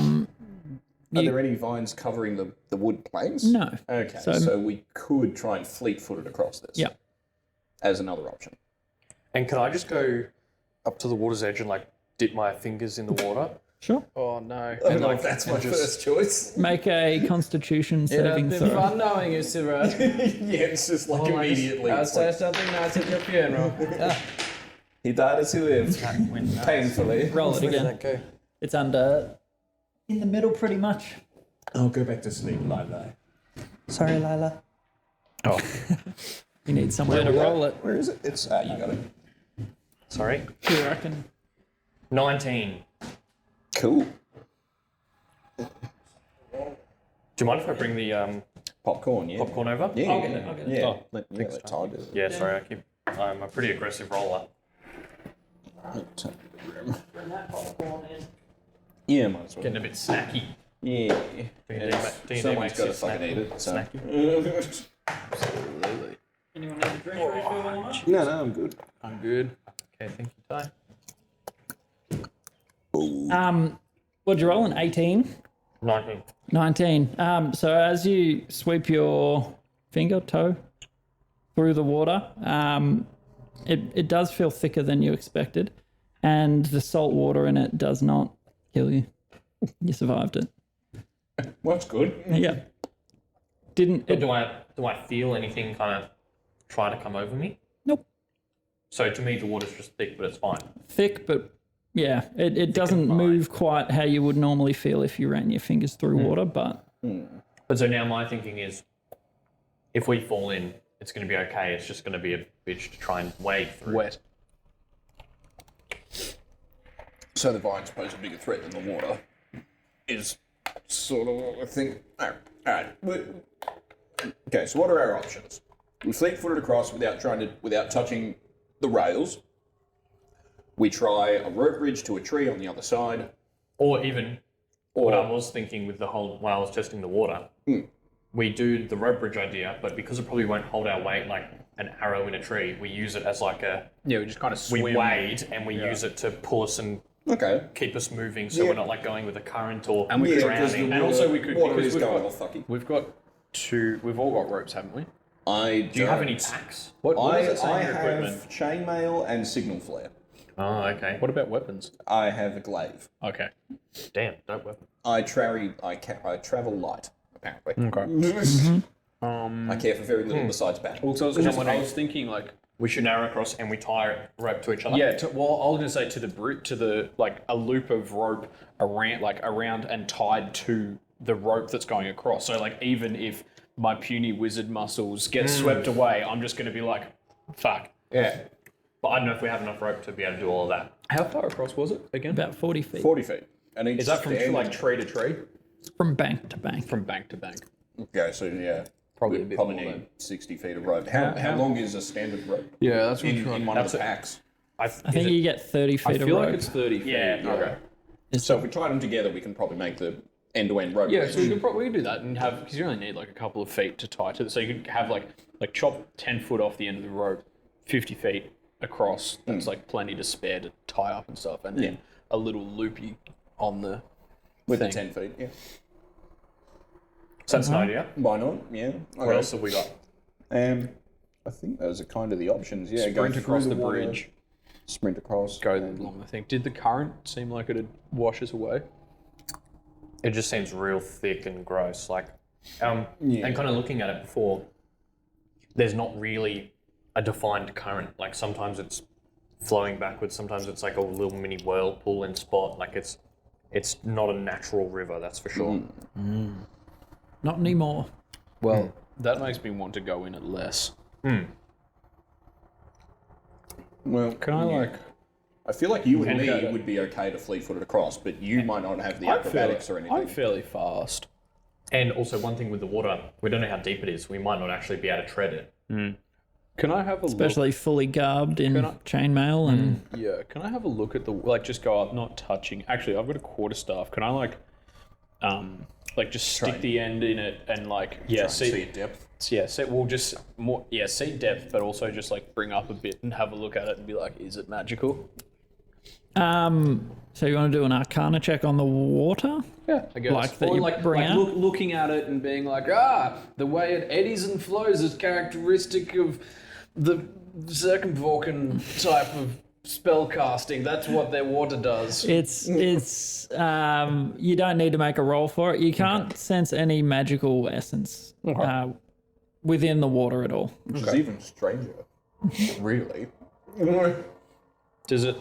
there any vines covering the wood planks? No. Okay, so we could try and fleet-foot it across this. Yeah. As another option. And can I just go up to the water's edge and like dip my fingers in the water? Sure. Oh no. I don't know if that's my first choice. Make a Constitution It saving has been throw. fun knowing you, Sirrut. Yeah, it's just like immediately. I'll it's say like, something nice at your funeral. he died as he lived. Painfully. Roll it again. Okay. It's under in the middle pretty much. I'll go back to sleep, Lila. Sorry, Lila. Oh. You need somewhere to roll it. Where is it? It's you got it. Sorry. You reckon? 19. Cool. Do you mind if I bring the Popcorn, yeah. popcorn over? Yeah, I'll get it, I'll get it. Yeah, Oh, let Ty do it. Yeah, sorry, I'm a pretty aggressive roller. Bring that popcorn in. Yeah, might as well. Getting a bit snacky. Yeah. D&D Someone's makes got you to fucking eat it. So. snacky. Absolutely. Anyone need a drink refill or not? No, I'm good. I'm good. Okay, thank you, Ty. What'd you roll? An 18? 19. 19. So as you sweep your toe through the water, it does feel thicker than you expected, and the salt water in it does not kill you. You survived it. Well, that's good. Yeah. But do I feel anything kind of try to come over me? Nope. So to me, the water's just thick, but it's fine. Thick, but yeah, it doesn't move quite how you would normally feel if you ran your fingers through water, but... But so now my thinking is, if we fall in, it's going to be okay. It's just going to be a bitch to try and wade through. Wet. So the vines pose a bigger threat than the water is sort of what I think. All right. Okay, so what are our options? We fleet-footed across without touching the rails. We try a rope bridge to a tree on the other side. Or even, what I was thinking with the whole, while I was testing the water, we do the rope bridge idea, but because it probably won't hold our weight like an arrow in a tree, we use it as like a... Yeah, we just kind of swim. We wade and we use it to pull us and keep us moving, so we're not like going with a current or drowning. And also we could, because we've got we've all got ropes, haven't we? Do you have any packs? What does it say I in your have equipment? chainmail and signal flare. Oh, okay. What about weapons? I have a glaive. Okay. Damn, dope weapon. I travel light, apparently. Okay. I care for very little besides battle. Well, so I was thinking like We should narrow across and we tie a rope to each other. yeah. Well, I was gonna say to the like a loop of rope around and tied to the rope that's going across. So like even if my puny wizard muscles get swept away, I'm just gonna be like, fuck. Yeah. But I don't know if we have enough rope to be able to do all of that. How far across was it again? About 40 feet. 40 feet. And each Is that from stand- like tree to tree? From bank to bank. From bank to bank. Okay, so yeah. Probably we a bit probably more need then. 60 feet of rope. How long is a standard rope? Yeah, that's what In one of the packs. I think you get 30 feet I of feel rope. like it's 30 feet. Yeah, Okay. So if we tie them together, we can probably make the end-to-end rope Yeah, bridge. so we could probably do that and have, because you only need like a couple of feet to tie to it. So you could have like chop 10 foot off the end of the rope, 50 feet across. That's like plenty to spare to tie up and stuff. And then a little loopy on the With thing. the 10 feet, yeah. So that's an idea. Why not? Yeah. What else have we got? I think those are kind of the options. Yeah, Sprint go across through the water, bridge. sprint across. Go along the thing. Did the current seem like it'd wash us away? It just seems real thick and gross. Like, and kind of looking at it before, there's not really a defined current. Like sometimes it's flowing backwards, sometimes it's like a little mini whirlpool in spot. Like it's not a natural river, that's for sure. Not anymore. Well, that makes me want to go in it less. Well, Can I I feel like you and can me go- would be okay to fleet-footed across, but you might not have the acrobatics or anything. I'm fairly fast. And also one thing with the water, we don't know how deep it is. We might not actually be able to tread it. Can I have a Especially fully garbed in I- chainmail and look? Yeah. Can I have a look at the just go up, not touching? Actually, I've got a quarterstaff. Can I just stick the end in it and see depth. Yeah, see depth, but also just bring up a bit and have a look at it and be like, is it magical? so you want to do an Arcana check on the water? Yeah, I guess. Like that you bring out? Looking at it and being like, the way it eddies and flows is characteristic of the Circumvorkan type of spell casting. That's what their water does. It's you don't need to make a roll for it. You can't sense any magical essence within the water at all. Which is even stranger. Really. Does it?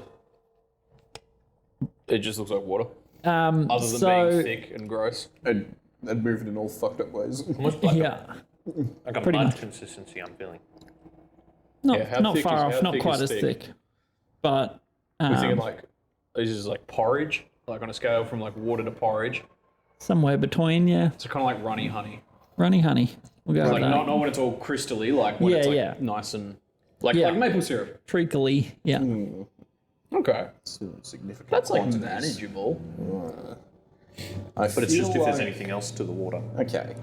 It just looks like water. Other than so being thick and gross. And move it in all fucked up ways. Almost like yeah, like a pretty mud much. consistency, I'm feeling. not Yeah, how not thick far is- off, how not thick quite is as thick? thick, but We're thinking is this porridge? Like on a scale from water to porridge. somewhere between. Yeah, So kind of like runny honey. runny honey. We'll go with Like that. not when it's all crystally, like when Yeah, it's yeah. nice and like Yeah. maple syrup. Treacly. Yeah. Okay. Still significant. That's quantities. manageable. But it's just if there's anything else to the water. Okay.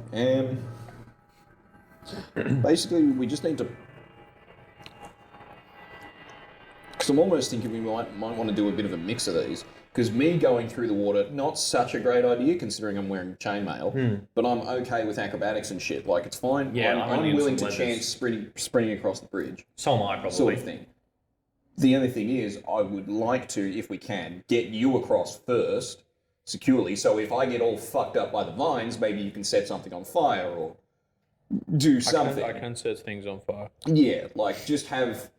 Basically, we just need to. Because I'm almost thinking we might want to do a bit of a mix of these. Because me going through the water, not such a great idea considering I'm wearing chainmail, but I'm okay with acrobatics and shit. Like, it's fine. Yeah, I'm only I'm in willing some to leathers. chance sprinting across the bridge, So am I, probably. sort of thing. The only thing is, I would like to, if we can, get you across first, securely. So if I get all fucked up by the vines, maybe you can set something on fire or do something. I can set things on fire. Yeah, just have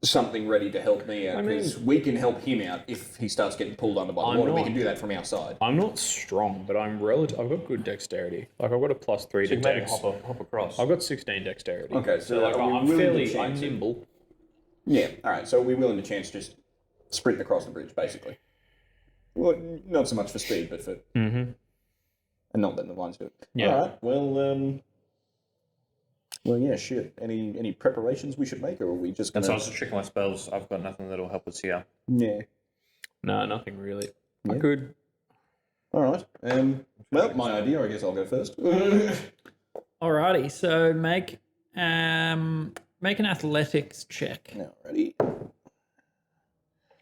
something ready to help me out, because we can help him out if he starts getting pulled under by the water. We not- can do that from our side. I'm not strong, but I'm relative. I've got good dexterity. I've got a +3 So to you maybe dex. hop across. I've got 16 dexterity. Okay, so are we I'm willing to fairly chance it? nimble. Yeah, alright, so we're willing to chance just sprint across the bridge, basically. Well, not so much for speed, but for... And not letting the vines do it. Yeah. Alright, well, yeah, shit. Any preparations we should make, or are we just And gonna... so I was just checking my spells. I've got nothing that'll help us here. Yeah. No, nothing really. I Yeah. could. Alright, well, my idea, I guess I'll go first. Alrighty. So make an athletics check. Now, ready?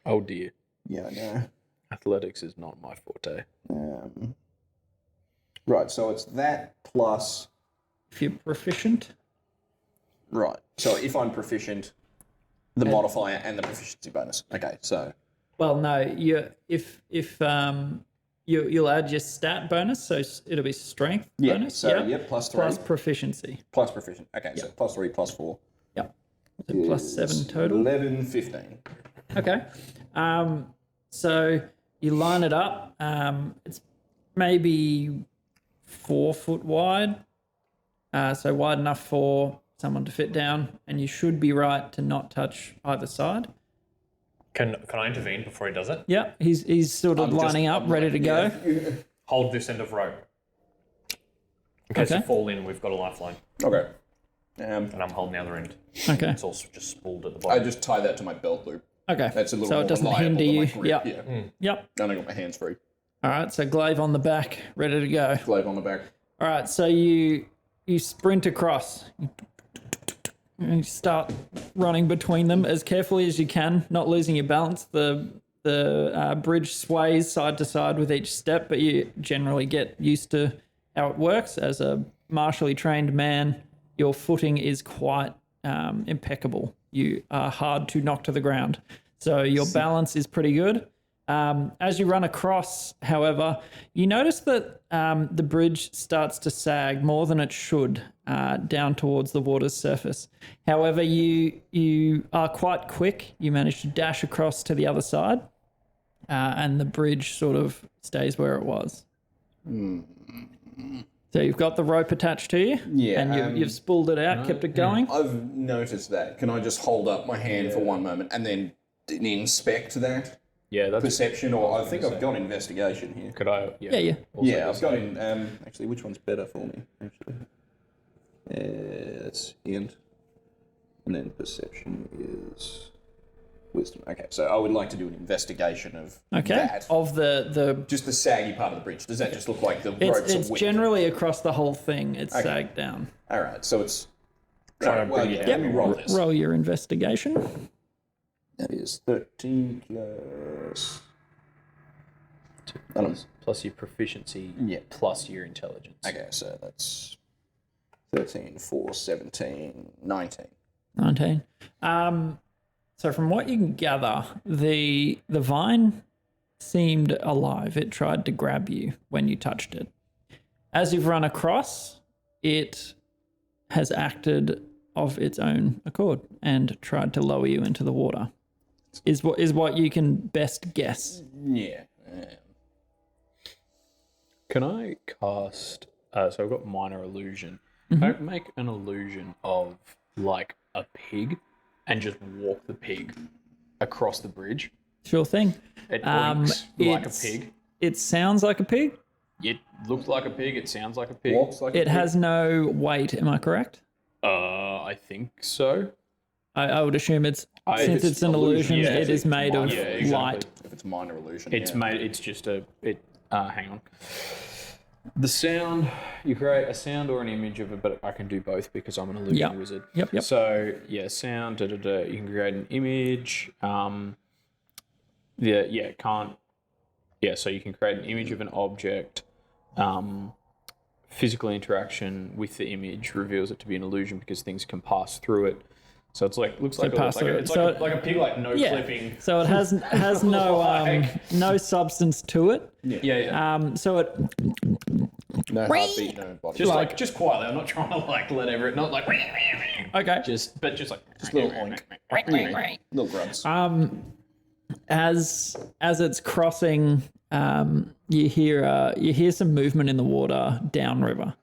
Oh dear. Yeah, I know. Athletics is not my forte. Right, so it's that plus... If you're proficient. Right, so if I'm proficient, the modifier and the proficiency bonus. Okay, so... Well, no. You'll add your stat bonus, so it'll be strength Yeah, bonus. so, yep, +3. Plus proficiency. Plus proficient. Okay, so +3, +4. Yep. So +7 total. 11, 15. Okay. So you line it up. It's maybe 4 foot wide. So wide enough for someone to fit down, and you should be right to not touch either side. Can I intervene before he does it? Yeah, he's sort of lining up, ready to go. Hold this end of rope. In case Okay. you fall in, we've got a lifeline. Okay. And I'm holding the other end. Okay. It's also just spooled at the I bottom. just tie that to my belt loop. Okay. That's a little so more it doesn't reliable hinder than my you. grip. Yep. Yeah. Yep. Then I got my hands free. All right. So glaive on the back, ready to go. Glaive on the back. All right. So you sprint across. You start running between them as carefully as you can, not losing your balance. The bridge sways side to side with each step, but you generally get used to how it works. As a martially trained man, your footing is quite impeccable. you are hard to knock to the ground. So your balance is pretty good. As you run across, however, you notice that the bridge starts to sag more than it should down towards the water's surface. However, you are quite quick. You manage to dash across to the other side, and the bridge sort of stays where it was. So you've got the rope attached to you, Yeah, and you've spooled it out, kept it going. I've noticed that. Can I just hold up my hand for one moment and then inspect that? Yeah, that's Perception, or I think I've got investigation here. Could I? Yeah. Also Yeah, I've just- got in. Actually, which one's better for me? Actually, it's int, and then perception is wisdom. Okay, so I would like to do an investigation of that. Of the Just the saggy part of the bridge. Does that just look like the it's ropes it's are wick? generally across the whole thing. It's sagged down. All right, so it's. Try and well, bring it yeah, down. let me roll this. Roll your investigation. That is 13 plus. Plus your proficiency, Yeah. plus your intelligence. Okay, so that's 13, 4, 17, 19. 19. So from what you can gather, the vine seemed alive. It tried to grab you when you touched it. As you've run across, it has acted of its own accord and tried to lower you into the water. Is what you can best guess. Yeah. Can I cast? So I've got minor illusion. Can I make an illusion of like a pig, and just walk the pig across the bridge? Sure thing. It oinks like a pig. It sounds like a pig. It looks like a pig. It sounds like a pig. Walks like It has no weight. Am I correct? I think so. I would assume since if it's an illusion, yeah, it is made of yeah, exactly. light. If it's minor illusion. It's yeah. made. It's just hang on. The sound, you create a sound or an image of it, but I can do both because I'm an illusion Yep. wizard. Yep. So yeah, sound. You can create an image. So you can create an image of an object. Physical interaction with the image reveals it to be an illusion because things can pass through it. So it's like looks like pass through it. it's So like a pig, like no clipping. So it has no no substance to it. Yeah. So it No heartbeat, no body. Just quietly. I'm not trying to let everyone not like okay. just like Just little oink. Little grubs. As it's crossing, you hear some movement in the water downriver,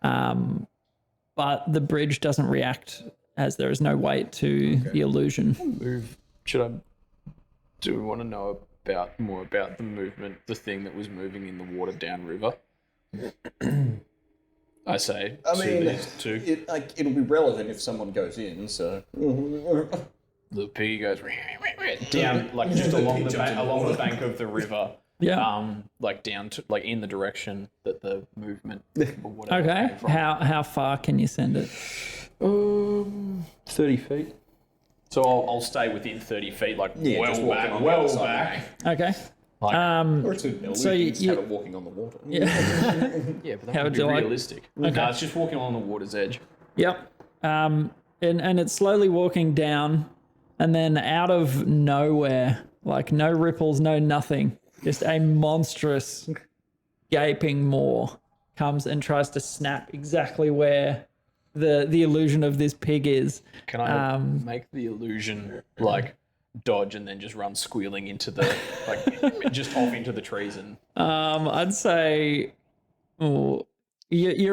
but the bridge doesn't react as there is no weight to the illusion. Do we want to know more about the movement, the thing that was moving in the water downriver? I say. These two. It'll be relevant if someone goes in. So The piggy goes down, like just along the bank of the river. Yeah. Like down to like in the direction that the movement. Or whatever Okay. came from. How far can you send it? 30 feet. So I'll stay within 30 feet, like just walking back, on the other side of the Okay. Like, or it's an illusion. So you- Just have it walking on the water. Yeah. yeah, but that How would would be you like- realistic. No, it's just walking along the water's edge. Yep. And it's slowly walking down, and then out of nowhere, like no ripples, no nothing, just a monstrous gaping maw comes and tries to snap exactly where the illusion of this pig is. Can I make the illusion like dodge and then just run squealing into the like just off into the trees and I'd say you're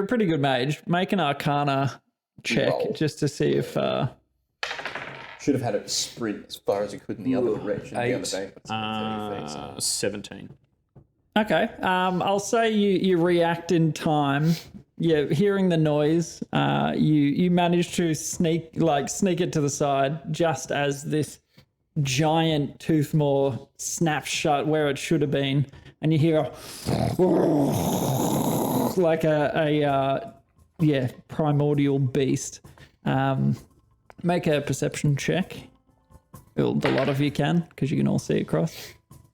a pretty good mage. Make an Arcana check Roll. just to see if Should have had it sprint as far as it could in the other direction the other day. But it's only 30 feet, so. 17. Okay. I'll say you react in time. Yeah, hearing the noise, you manage to sneak it to the side just as this giant tooth maw snaps shut where it should have been, and you hear like a primordial beast. Make a perception check. Well, the lot of you can, because you can all see across.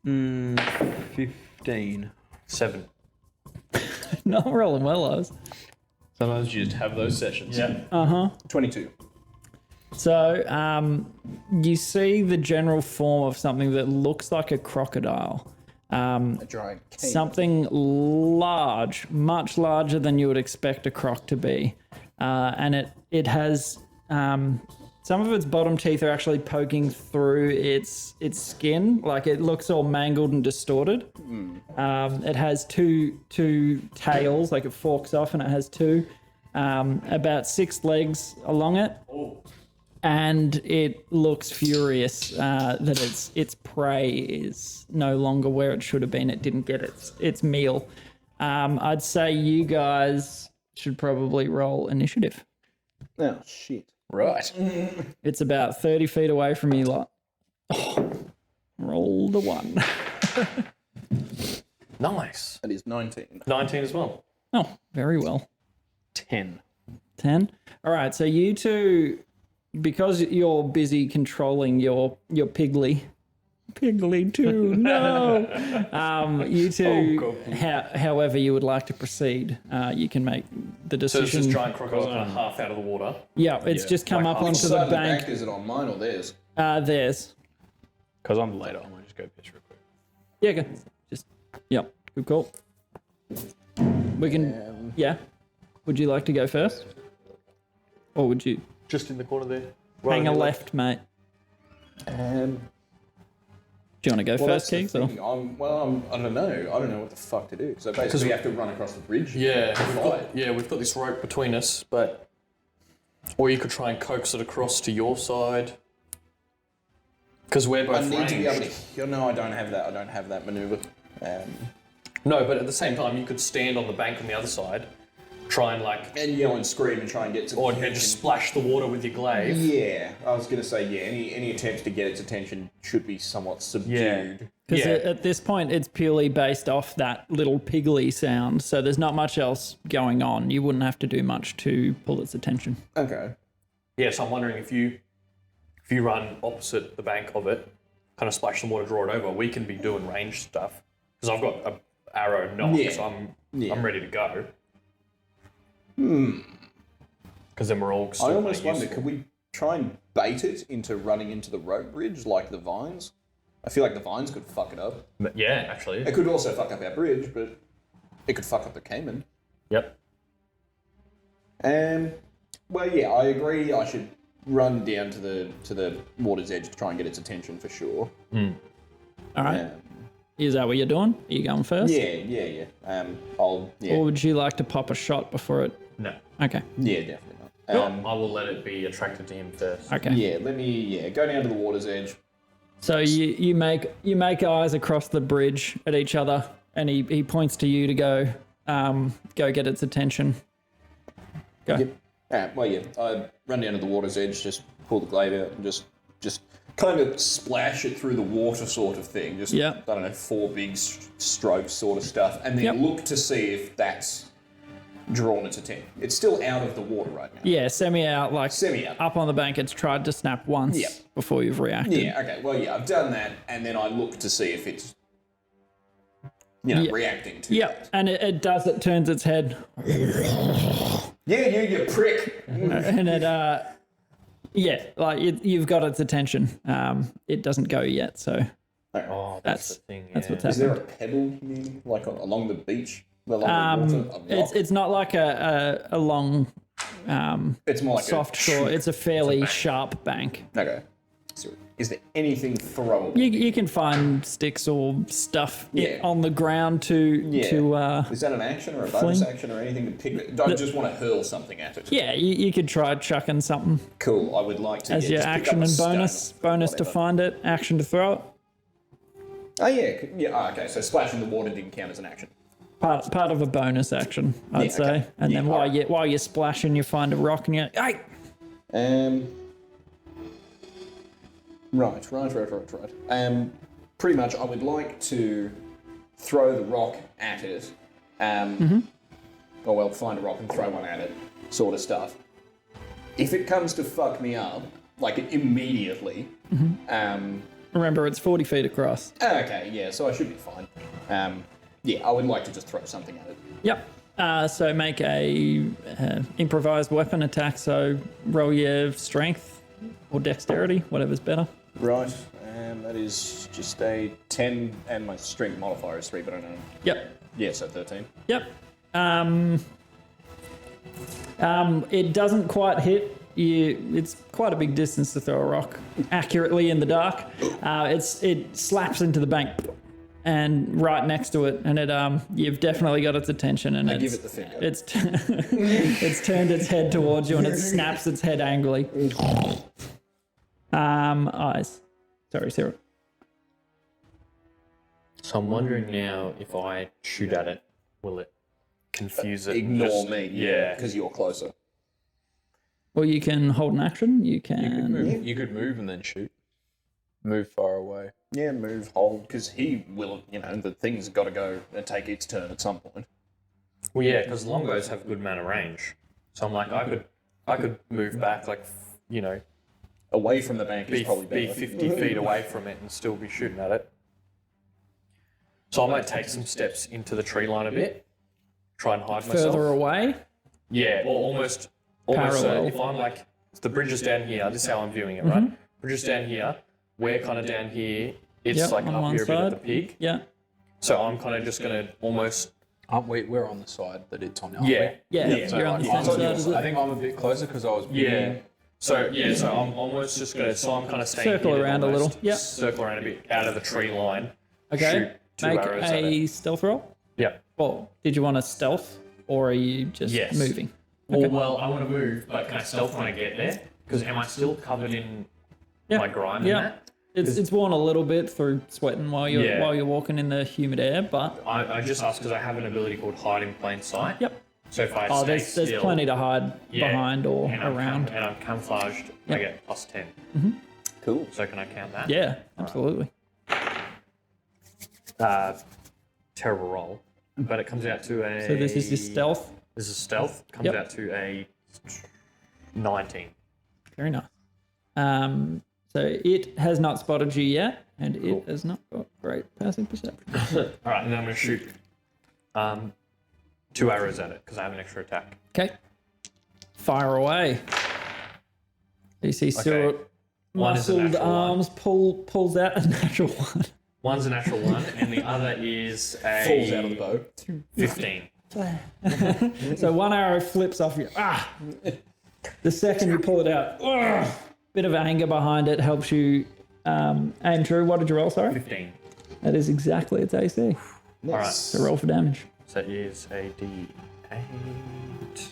15. 7. Not rolling well, Oz. Sometimes you just have those sessions. Yeah. 22. So you see the general form of something that looks like a crocodile. A giant king. Something large, much larger than you would expect a croc to be. And it has some of its bottom teeth are actually poking through its skin, like it looks all mangled and distorted. It has two tails, like it forks off, and it has two, about 6 legs along it. And it looks furious that its prey is no longer where it should have been. It didn't get its meal. I'd say you guys should probably roll initiative. Oh, shit. Right. It's about 30 feet away from you lot. Oh, roll the 1. Nice. That is 19. 19 as well. Oh, very well. 10. 10. All right, so you two, because you're busy controlling your Piggly too, no. You two, however you would like to proceed, you can make the So decision. it's this giant crocodile kind of half out of the water. Yeah, it's just come up Which onto side the of the bank. bank is it on, mine or theirs? Theirs. Because I'm later, I might just go piss real quick. Yeah, go. Just, yep, good call. We can, yeah. Would you like to go first? Or would you Just in the corner there. hang a left, mate? Do you want to go Well, first, that's the Keegs? thing. I don't know. I don't know what the fuck to do. So basically, we have to run across the bridge. Yeah, Fight. we've got this rope between us, but or you could try and coax it across to your side. Because we're both I need ranged. to be able to. No, I don't have that. I don't have that maneuver. No, but at the same time, you could stand on the bank on the other side, try and And yell and scream and try and get some. or attention. just splash the water with your glaive. Yeah, I was gonna say Any attempts to get its attention should be somewhat subdued. Because Yeah. at this point, it's purely based off that little piggly sound, so there's not much else going on. You wouldn't have to do much to pull its attention. Okay. Yeah, so I'm wondering if you run opposite the bank of it, kind of splash some water, draw it over, we can be doing range stuff. Because I've got a arrow knock, Yeah. so Yeah. I'm ready to go. Because then we're all. Still I almost kinda wonder, useful. could we try and bait it into running into the rope bridge like the vines? I feel like the vines could fuck it up. Yeah, actually. It could also fuck up our bridge, but it could fuck up the Cayman. Yep. Well, yeah, I agree. I should run down to the water's edge to try and get its attention for sure. All right. Is that what you're doing? Are you going first? Yeah. Or Or would you like to pop a shot before it? No. Okay. yeah, definitely not. I will let it be attracted to him first. Okay. Yeah, let me go down to the water's edge. So you make eyes across the bridge at each other, and he points to you to go get its attention. Go. Yep. I run down to the water's edge, just pull the glaive out, and just kind of splash it through the water, sort of thing. Just Yep. I don't know, 4 big strokes, sort of stuff, and then Yep. look to see if that's drawn its attention. It's still out of the water right now. Yeah, semi out, like Semi out. up on the bank. It's tried to snap once Yep. before you've reacted. Yeah. Okay. Well, yeah, I've done that, and then I look to see if it's Yeah. reacting to Yep, that. and it does. It turns its head, Yeah, you prick. and it you've got its attention. It doesn't go yet, so Oh, that's the thing. that's what's Is there happening. a pebble near, like along the beach? Along the water? A rock? It's not like a long It's more like soft shore. It's a fairly sharp bank. Okay. So, is there anything throwable? You can find sticks or stuff Yeah. on the ground to Is that an action or a bonus fling? action or anything to pick it? I just want to hurl something at it. yeah. You could try chucking something Cool. I would like to as your just pick action up a and stone bonus. or Bonus to whatever. find it. Action to throw it. Oh yeah. Okay. So splashing the water didn't count as an action. Part of a bonus action, I'd Yeah, say. okay. And Yeah, then alright. while you're splashing, you find a rock and you're hey. Right. Pretty much, I would like to throw the rock at it. Or well, find a rock and throw one at it, sort of stuff. If it comes to fuck me up, like immediately, Remember, it's 40 feet across. okay, yeah, so I should be fine. Yeah, I would like to just throw something at it. Yep. So make a improvised weapon attack. So roll your strength or dexterity, whatever's better. Right, and that is just a 10, and my strength modifier is 3, but I don't know. Yep. Yeah, so 13. Yep. It doesn't quite hit you. It's quite a big distance to throw a rock accurately in the dark. It slaps into the bank and right next to it, and you've definitely got its attention. And I give it the finger. It's it's turned its head towards you, and it snaps its head angrily. Eyes. Sorry, Sirrut. So I'm wondering now if I shoot at it, will it confuse it? Ignore me, Yeah. because you're closer. Well, you can hold an action. You can. You could move and then shoot. Move far away. Yeah, move, hold, because he will, the thing's got to go and take its turn at some point. Well, yeah, because longbows have a good amount of range. So I'm like, I could move back, like, Away from the bank is probably be better. 50 feet away from it and still be shooting at it. So I might take some steps into the tree line a bit, try and hide myself. Further away. Yeah, or almost Parallel. if I'm like, the bridge is down here, this is how I'm viewing it, right? Bridge is down here, we're kind of down here, it's Yep, like on up one here a bit at side. the peak. Yeah. So I'm kind of just going to almost, We're on the side that it's on. Aren't yeah. we? Yeah. So You're on the I'm same on side your as side. I it. think I'm a bit closer because I was. Yeah. So I'm almost just going to, so I'm kind of staying Circle here, around a almost little. Yep. Circle around a bit out of the tree line. Okay. Shoot 2 Make arrows at a it. stealth roll. Yeah. Well, did you want a stealth, or are you just Yes. moving? Or, well, I want to move, but can I stealth when I get there? Because am I still covered in my grime Yeah. and that? It's worn a little bit through sweating while you're walking in the humid air, but I just asked because I have an ability called hide in plain sight. yep. So if I stay There's still, plenty to hide yeah, behind or and I'm around. and I'm camouflaged, I Yep. get plus 10. Cool. So can I count that? Yeah, absolutely. Terrible roll. But it comes out to a... So this is your stealth. This is stealth. Comes Yep. out to a 19. Very nice. So it has not spotted you yet, and it has not got great passive perception. All right, and then I'm going to shoot 2 arrows at it because I have an extra attack. Okay. Fire away. You see Sirrut, One is a muscled natural arms, pulls out a natural one. One's a natural 1, and the other is a... Falls out of the bow. 15. So one arrow flips off you. The second you pull it out, bit of anger behind it helps you aim true. What did you roll, sorry? 15. That is exactly its AC. All right. So roll for damage. So it is a D8.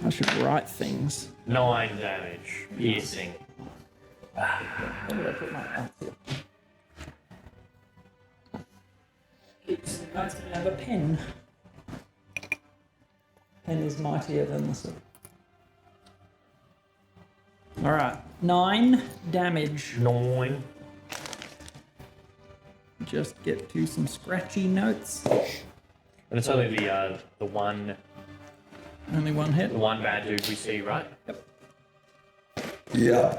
I should write things. 9 damage. Piercing. Where did I put my arts here? It's nice to have a pen. Pen is mightier than the sword. Alright, 9 damage. 9. Just get to some scratchy notes. And it's only the one Only one hit. bad dude we see, right? Yeah.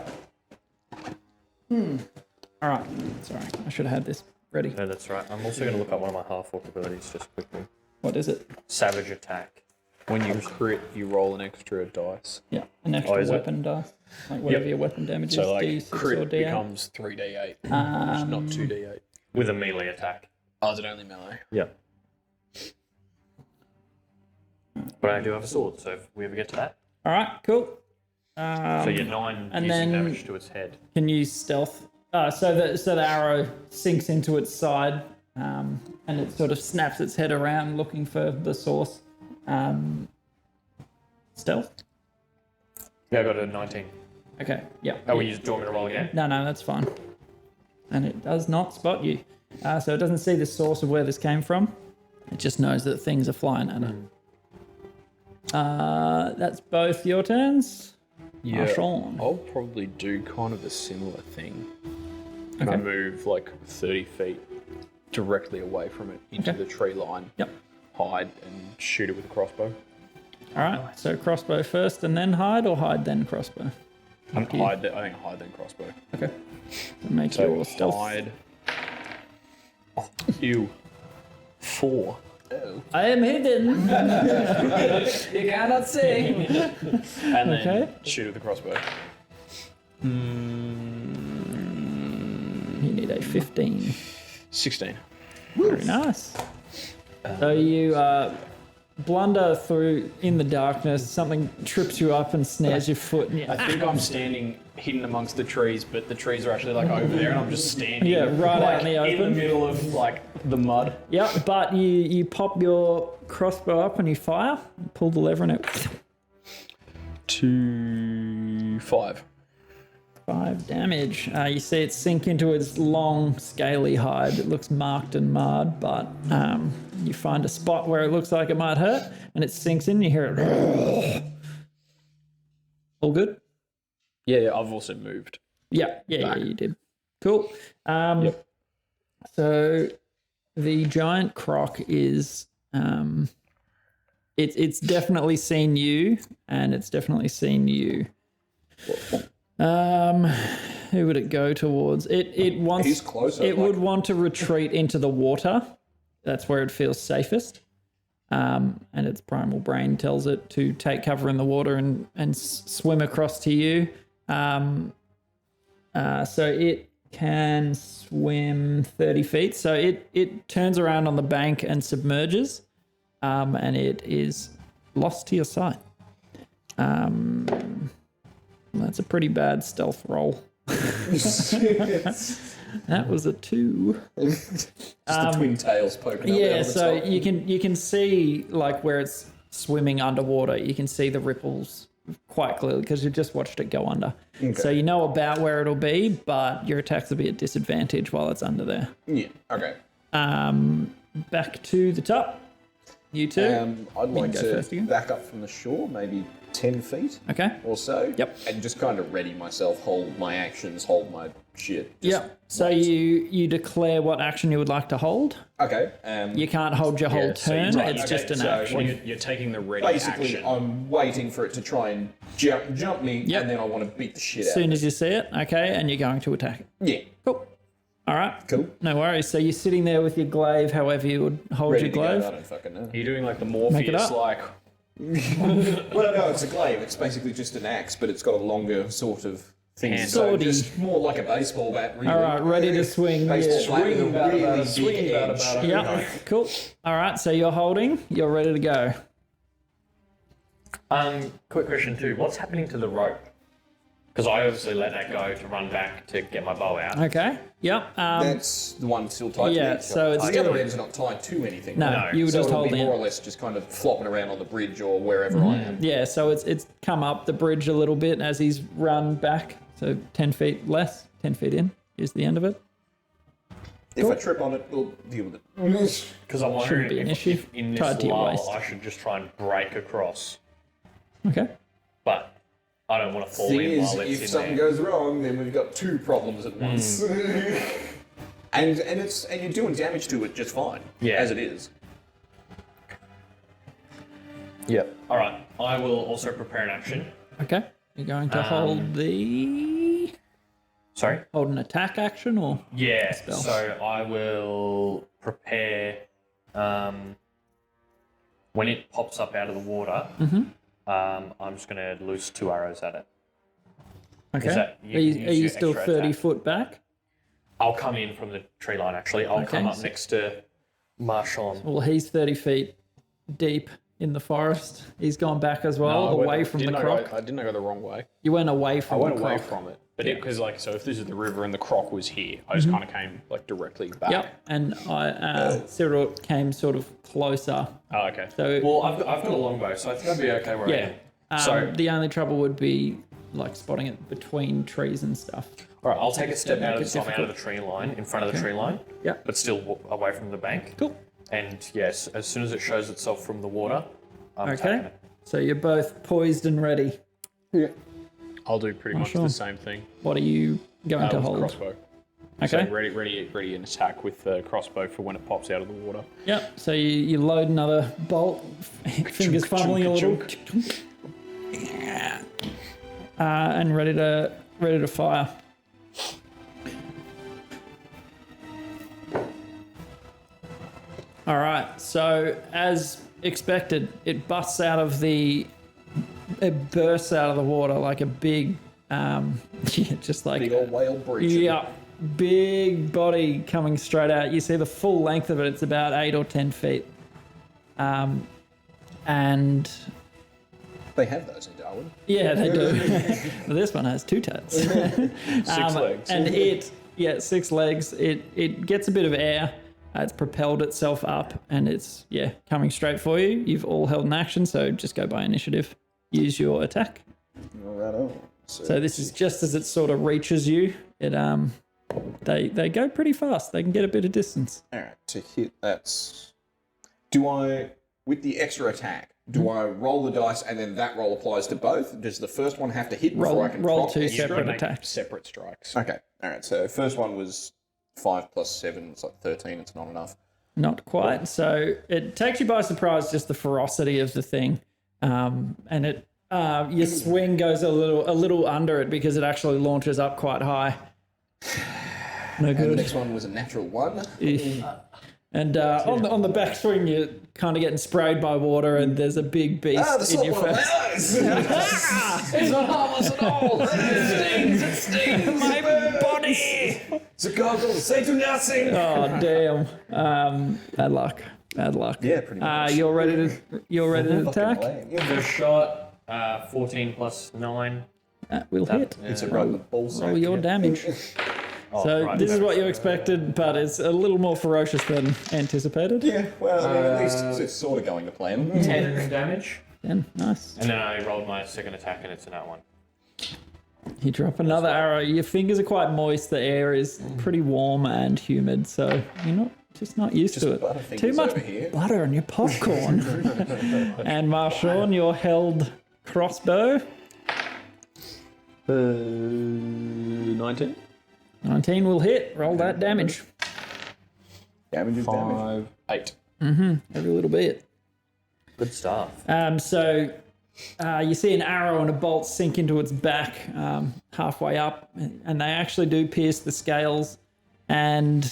Alright, sorry, I should have had this ready. No, that's right. I'm also going to look up one of my half-orc abilities just quickly. What is it? Savage attack. When you crit, you roll an extra dice. Yeah, an extra is it? weapon dice. Like whatever your weapon damage So is, like D6 or crit D8. becomes 3d8, not 2d8. With a melee attack. Oh, is it only melee? Yeah. But I do have a sword, so if we ever get to that. Alright, cool. So yeah, 9 and piercing then- damage to its head. Can use stealth. So the arrow sinks into its side, and it sort of snaps its head around looking for the source. Stealth. Yeah, I got a 19. Okay. Yeah. Oh, do you want me to roll again? No, that's fine. And it does not spot you. So it doesn't see the source of where this came from. It just knows that things are flying at it. That's both your turns. Yeah, Marshawn. I'll probably do kind of a similar thing. And I Okay. move like 30 feet directly away from it into Okay. the tree line. Yep. Hide and shoot it with a crossbow. All right. So crossbow first and then hide, or hide then crossbow. I think hide then crossbow. Okay. So make So your stealth. hide. Oh, ew. 4. I am hidden. You cannot see. And then Okay. shoot with the crossbow. You need a 15. 16. Very nice. So you blunder through in the darkness. Something trips you up and snares your foot. And I think I'm standing hidden amongst the trees, but the trees are actually like over there, and I'm just standing. Yeah, right out in the in the open. middle of like the mud. Yep, but you pop your crossbow up and you fire. Pull the lever and it 2, 5. 5 damage. You see it sink into its long, scaly hide. It looks marked and marred, but you find a spot where it looks like it might hurt, and it sinks in. You hear it. All good? Yeah, I've also moved. Yeah, you did. Cool. So the giant croc is it's definitely seen you, and it's definitely seen you. Who would it go towards? It wants. He's closer. It would want to retreat into the water. That's where it feels safest. And its primal brain tells it to take cover in the water and swim across to you. So it can swim 30 feet. So it turns around on the bank and submerges, and it is lost to your sight. That's a pretty bad stealth roll. That was a 2. Just the twin tails poking up. Yeah, over the so top. you can see like where it's swimming underwater. You can see the ripples quite clearly because you just watched it go under. Okay. So you know about where it'll be, but your attacks will be at disadvantage while it's under there. Yeah. Okay. Back to the top. You two. I'd like go first to again. back up from the shore, maybe 10 feet Okay. or so. Yep. And just kind of ready myself, hold my actions, hold my shit. Just Yep. So you declare what action you would like to hold. Okay. You can't hold your whole turn. It's just an action. Well, you're taking the ready basically, action. I'm waiting for it to try and jump me, Yep. and then I want to beat the shit As out soon of as you see it, okay, and you're going to attack it. it. Yeah. Cool. All right. Cool. No worries. So you're sitting there with your glaive, however you would hold Ready your to go. glaive. I don't fucking know. Are you doing like the Make it Morpheus, up. like Well, no, it's a glaive. It's basically just an axe, but it's got a longer sort of thing. Hand. So Swordy. just more like a baseball bat, really. All right, ready to swing. Baseball Yeah. bat with a really big swing bat edge. about it. Yeah. Cool. All right. So you're holding. You're ready to go. Quick question too. What's happening to the rope? Because I obviously let that go to run back to get my bow out. Okay. Yep. That's the one still tied Yeah, to me. so it's the other still- end's not tied to anything. No, No, you were So just it'll be holding more or it. less just kind of flopping around on the bridge or wherever I am. Yeah. So it's come up the bridge a little bit as he's run back. So 10 feet less. 10 feet in is the end of it. If I trip on it, we'll deal with it. Because I'm Shouldn't wondering be an if, issue. if in Tied this to your lull waist. I should just try and break across. Okay. But I don't want to fall Thing in is, while it's if in something there. goes wrong, then we've got two problems at once. and you're doing damage to it just fine, Yeah. as it is. Yep. All right. I will also prepare an action. Okay. You're going to hold the Sorry. hold an attack action or Yeah. Spell. So I will prepare. When it pops up out of the water, I'm just going to loose 2 arrows at it. okay. that- you are you, can are use you your still extra 30 attack. foot back? I'll come in from the tree line. Actually, I'll come up next to Marshawn. Well, he's 30 feet deep in the forest. He's gone back as well, I went- away from the didn't I croc. go- I didn't I go the wrong way? You went away I from went the away croc. from it, but because like so, if this is the river and the croc was here, I just kind of came like directly back. Yep, and Sirrut came sort of closer. Oh, okay. So Well, I've got a longbow, so I think I'd be okay where I yeah, am. So, the only trouble would be like spotting it between trees and stuff. all right, I'll take a step Make out it of the, I'm out of the difficult. tree line, in front of the tree line, Yep. but still away from the bank. Cool. And yes, as soon as it shows itself from the water, I'm attacking Okay. it. So you're both poised and ready. I'll do pretty much sure. the same thing. What are you going to With hold? crossbow. Okay. So ready an attack with the crossbow for when it pops out of the water. Yep. So you load another bolt, fingers fumbling a little, and ready to fire. All right. So as expected, it bursts out of the water like a big Yeah, just like Big old whale breaching. yeah, big body coming straight out. You see the full length of it. It's about 8 or 10 feet. And They have those in Darwin. yeah, they do. But this one has 2 tails. 6 legs. And it, 6 legs. It gets a bit of air. It's propelled itself up, and it's coming straight for you. You've all held an action, so just go by initiative. Use your attack. Righto. So this is just as it sort of reaches you. It they go pretty fast. They can get a bit of distance. All right, to hit that's. Do I, with the extra attack, do I roll the dice and then that roll applies to both? Does the first one have to hit before I can roll prompt 2 extra? separate Make attacks. separate strikes. Okay, all right. So first one was 5 plus 7. It's like 13. It's not enough. Not quite. So it takes you by surprise, just the ferocity of the thing, and it your swing goes a little under it because it actually launches up quite high. No And the good. next one was a natural 1. And on the backswing, you're kind of getting sprayed by water, and there's a big beast in your face. It's not harmless at all. It stings. My body. The goggles say do nothing. Oh damn! Bad luck. Bad luck. Yeah, pretty much. You're ready to attack. First shot, 14 plus 9. That will hit. It's a right in the ballsack. Roll your damage. Oh, So right. this is what you expected, but it's a little more ferocious than anticipated. Yeah, well, I mean, at least it's sort of going to plan. 10 damage. Yeah, nice. And then I rolled my second attack, and it's an @1. You drop another arrow. Your fingers are quite moist. The air is pretty warm and humid, so you're not used to it. Butterfingers Too much over here. butter on your popcorn. And Marshawn, your held crossbow. 19. 19 will hit. Roll that damage. Damage is damage. 8. Every little bit. Good stuff. So you see an arrow and a bolt sink into its back halfway up, and they actually do pierce the scales, and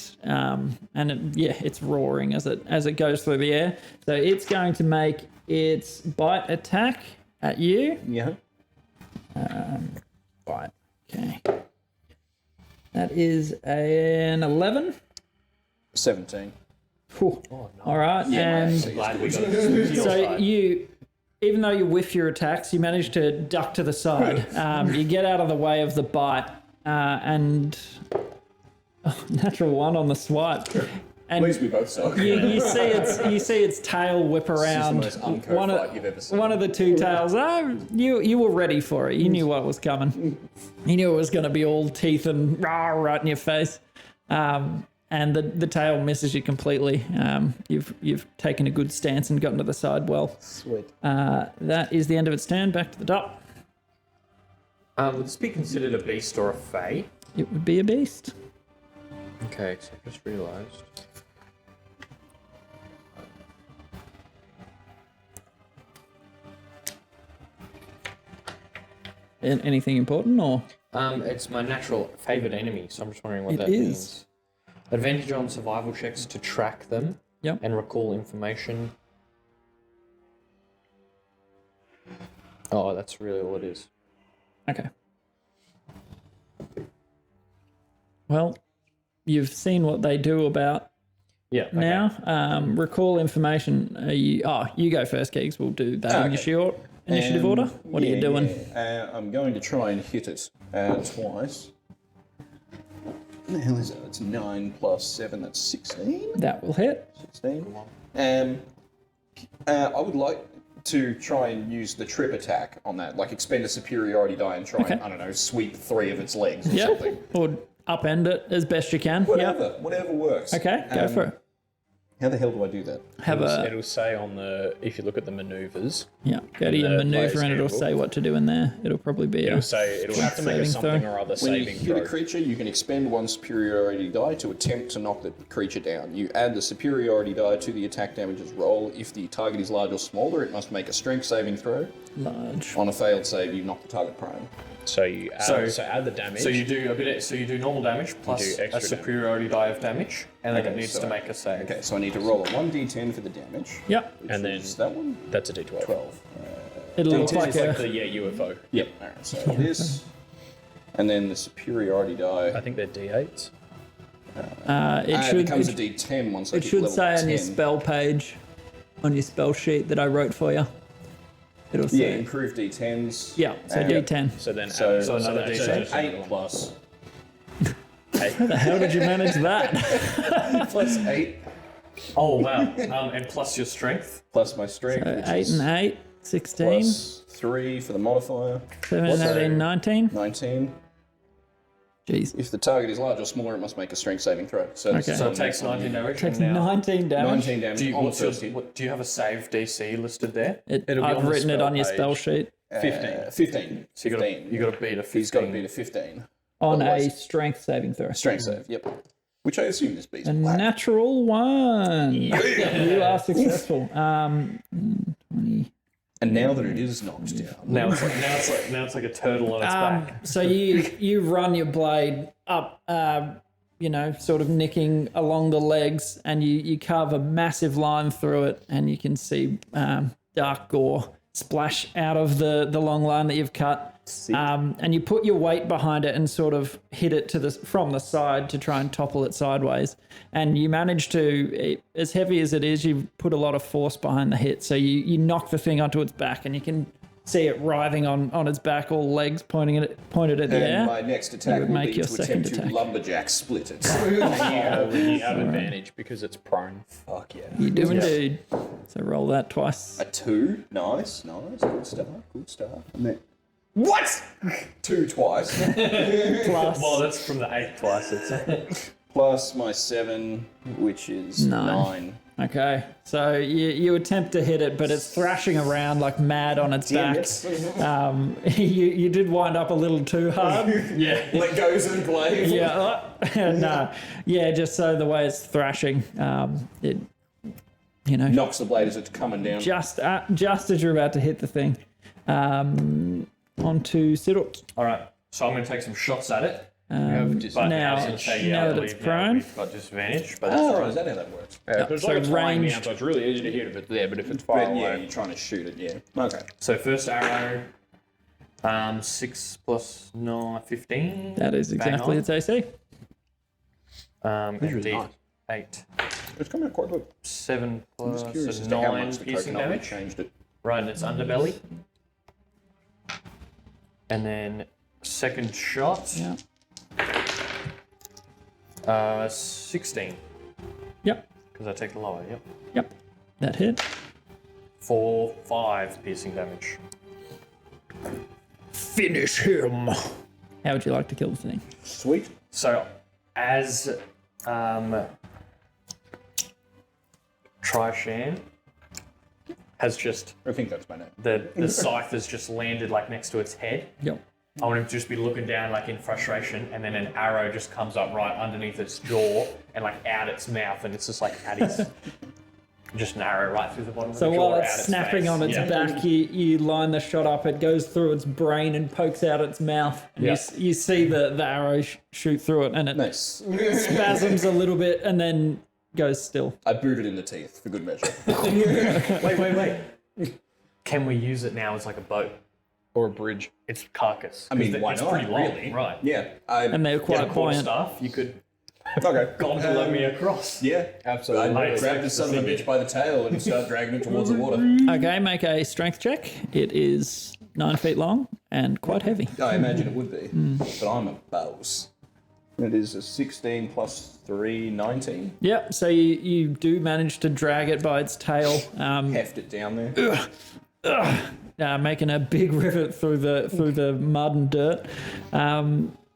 it's roaring as it goes through the air. So it's going to make its bite attack at you. Yeah. Bite. Okay. That is an 11. 17. Whew. All right, and Glad we got it. so you, even though you whiff your attacks, you manage to duck to the side. You get out of the way of the bite, and natural 1 on the swipe. And At least we both suck. you see its tail whip around. This is the most unco One fight you've ever seen. of the 2 tails. You were ready for it. You knew what was coming. You knew it was going to be all teeth and right in your face. And the tail misses you completely. You've taken a good stance and gotten to the side well. Sweet. That is the end of its turn. Back to the top. Would this be considered a beast or a fae? It would be a beast. Okay, so I just realised. Anything important or? It's my natural favoured enemy, so I'm just wondering what It that is. means. Advantage on survival checks to track them Yep. and recall information. Oh, that's really all it is. Okay. Well, you've seen what they do about Yeah. Okay. now. Recall information. You go first, Keegs. We'll do that initiative order. What are you doing? Yeah. I'm going to try and hit it twice. What the hell is that? It's 9 plus 7. That's 16. That will hit. 16. I would like to try and use the trip attack on that, like expend a superiority die and try and, I don't know, sweep 3 of its legs or Yep. something. Or upend it as best you can. Whatever works. Okay, go for it. How the hell do I do that? It'll say on if you look at the maneuvers, Go to your the maneuver player's and it'll handbook. say what to do in there. It'll probably be it'll have to make a saving something throw. or other When you saving hit a throw. creature, you can expend 1 superiority die to attempt to knock the creature down. You add the superiority die to the attack damages roll. If the target is large or smaller, it must make a strength saving throw. large. On a failed save, you knock the target prone. So you add, so add the damage. So you do normal damage plus do extra a superiority die of damage, and then Okay, it needs so- to make a save. Okay, so I need to roll a 1d10 for the damage. Yep. Which And then- is that one? That's a D12. 12. It'll look It's like like a the UFO. Yep. Alright, so this And then the superiority die. I think they're D8s. It becomes a D10 once I It hit should level say 10. on your spell page, on your spell sheet that I wrote for you. It'll Yeah, say. improve D10s. Yeah, so And- D10. So then So, another D10. 8 plus. How the hell did you manage that? Plus 8 Oh wow! And plus your strength. plus my strength, which 8 is and 8, 16, plus 3 for the modifier. 7, 18, 19. 19. Jeez. If the target is large or smaller, it must make a strength saving throw. So, Okay. So it takes 19 damage. Takes and now, 19 damage. 19 damage Do you, on the what's your, first hit. what, do you have a save DC listed there? It'll be I've on the written it spell on your page. spell sheet. 15. 15. So you got to beat a 15. He's got to beat a 15. On a Otherwise- strength saving throw. Strength save, yep. Which I assume this beats A black. natural 1. You are successful. 20. And now that it is knocked down. Now it's like a turtle on its back. So you run your blade up, sort of nicking along the legs, and you carve a massive line through it, and you can see dark gore splash out of the long line that you've cut. And you put your weight behind it and sort of hit it from the side to try and topple it sideways. And you manage to, as heavy as it is, you put a lot of force behind the hit. So you knock the thing onto its back, and you can see it writhing on its back, all legs pointed at the air. And my next attack would will make be your to second attempt to attack. lumberjack split it. You have advantage because it's prone. Fuck yeah. You do indeed. So roll that twice. A 2. Nice. Good start. And then... What? 2 twice. Plus Well, that's from the 8 twice. It's Plus my 7, which is 9. Okay, so you attempt to hit it, but it's thrashing around like mad on its Damn back. it. You did wind up a little too hard. Let goes of the blade. Yeah, just so the way it's thrashing, it Knocks the blade as it's coming down. just as you're about to hit the thing. Onto Sirrut. all right. So I'm going to take some shots at it. You have But Now- I was going to say, now I that believe it's prone. we've got disadvantage. But that's Oh, all right. is that how that works? it's so like it's flying ranged- down, so it's really easy to hit if it's there, but if it's far But yeah, away. you're trying to shoot it, yeah. Okay. So first arrow, 6 plus 9, 15. That is Bang exactly on. its AC. And really D8. nice. It's coming out quite good. 7 I'm plus just curious so as to how 9 much the piercing coconut damage. changed it. Right, and it's underbelly. And then second shot, Yeah. 16, Yep. because I take the lower, yep. Yep. That hit. 4, 5 piercing damage. Finish him. How would you like to kill the thing? Sweet. So, as Trishan has just, I think that's my name. the scythe has just landed like next to its head, Yep. I want him to just be looking down like in frustration, and then an arrow just comes up right underneath its jaw and like out its mouth, and it's just like at his, just an arrow right through the bottom of So the jaw. while out it's snapping face. on its Yeah. back, you line the shot up. It goes through its brain and pokes out its mouth. And Yeah. you see the arrow shoot through it, and it Nice. spasms a little bit, and then goes still. I booted in the teeth for good measure. Wait. Can we use it now as like a boat? Or a bridge. It's carcass. I mean, 'Cause why it's not, pretty long, really? right? Yeah. And they're quite Core buoyant. stuff. You could Okay. gondola me across. Yeah. Absolutely. I Mate, grab the son of a bitch by the tail and start dragging it towards the water. Okay, make a strength check. It is 9 feet long and quite heavy. I imagine it would be. But I'm a boss. It is a 16 plus 3, 19. Yep. So you do manage to drag it by its tail. Heft it down there. Making a big rivet through the mud and dirt,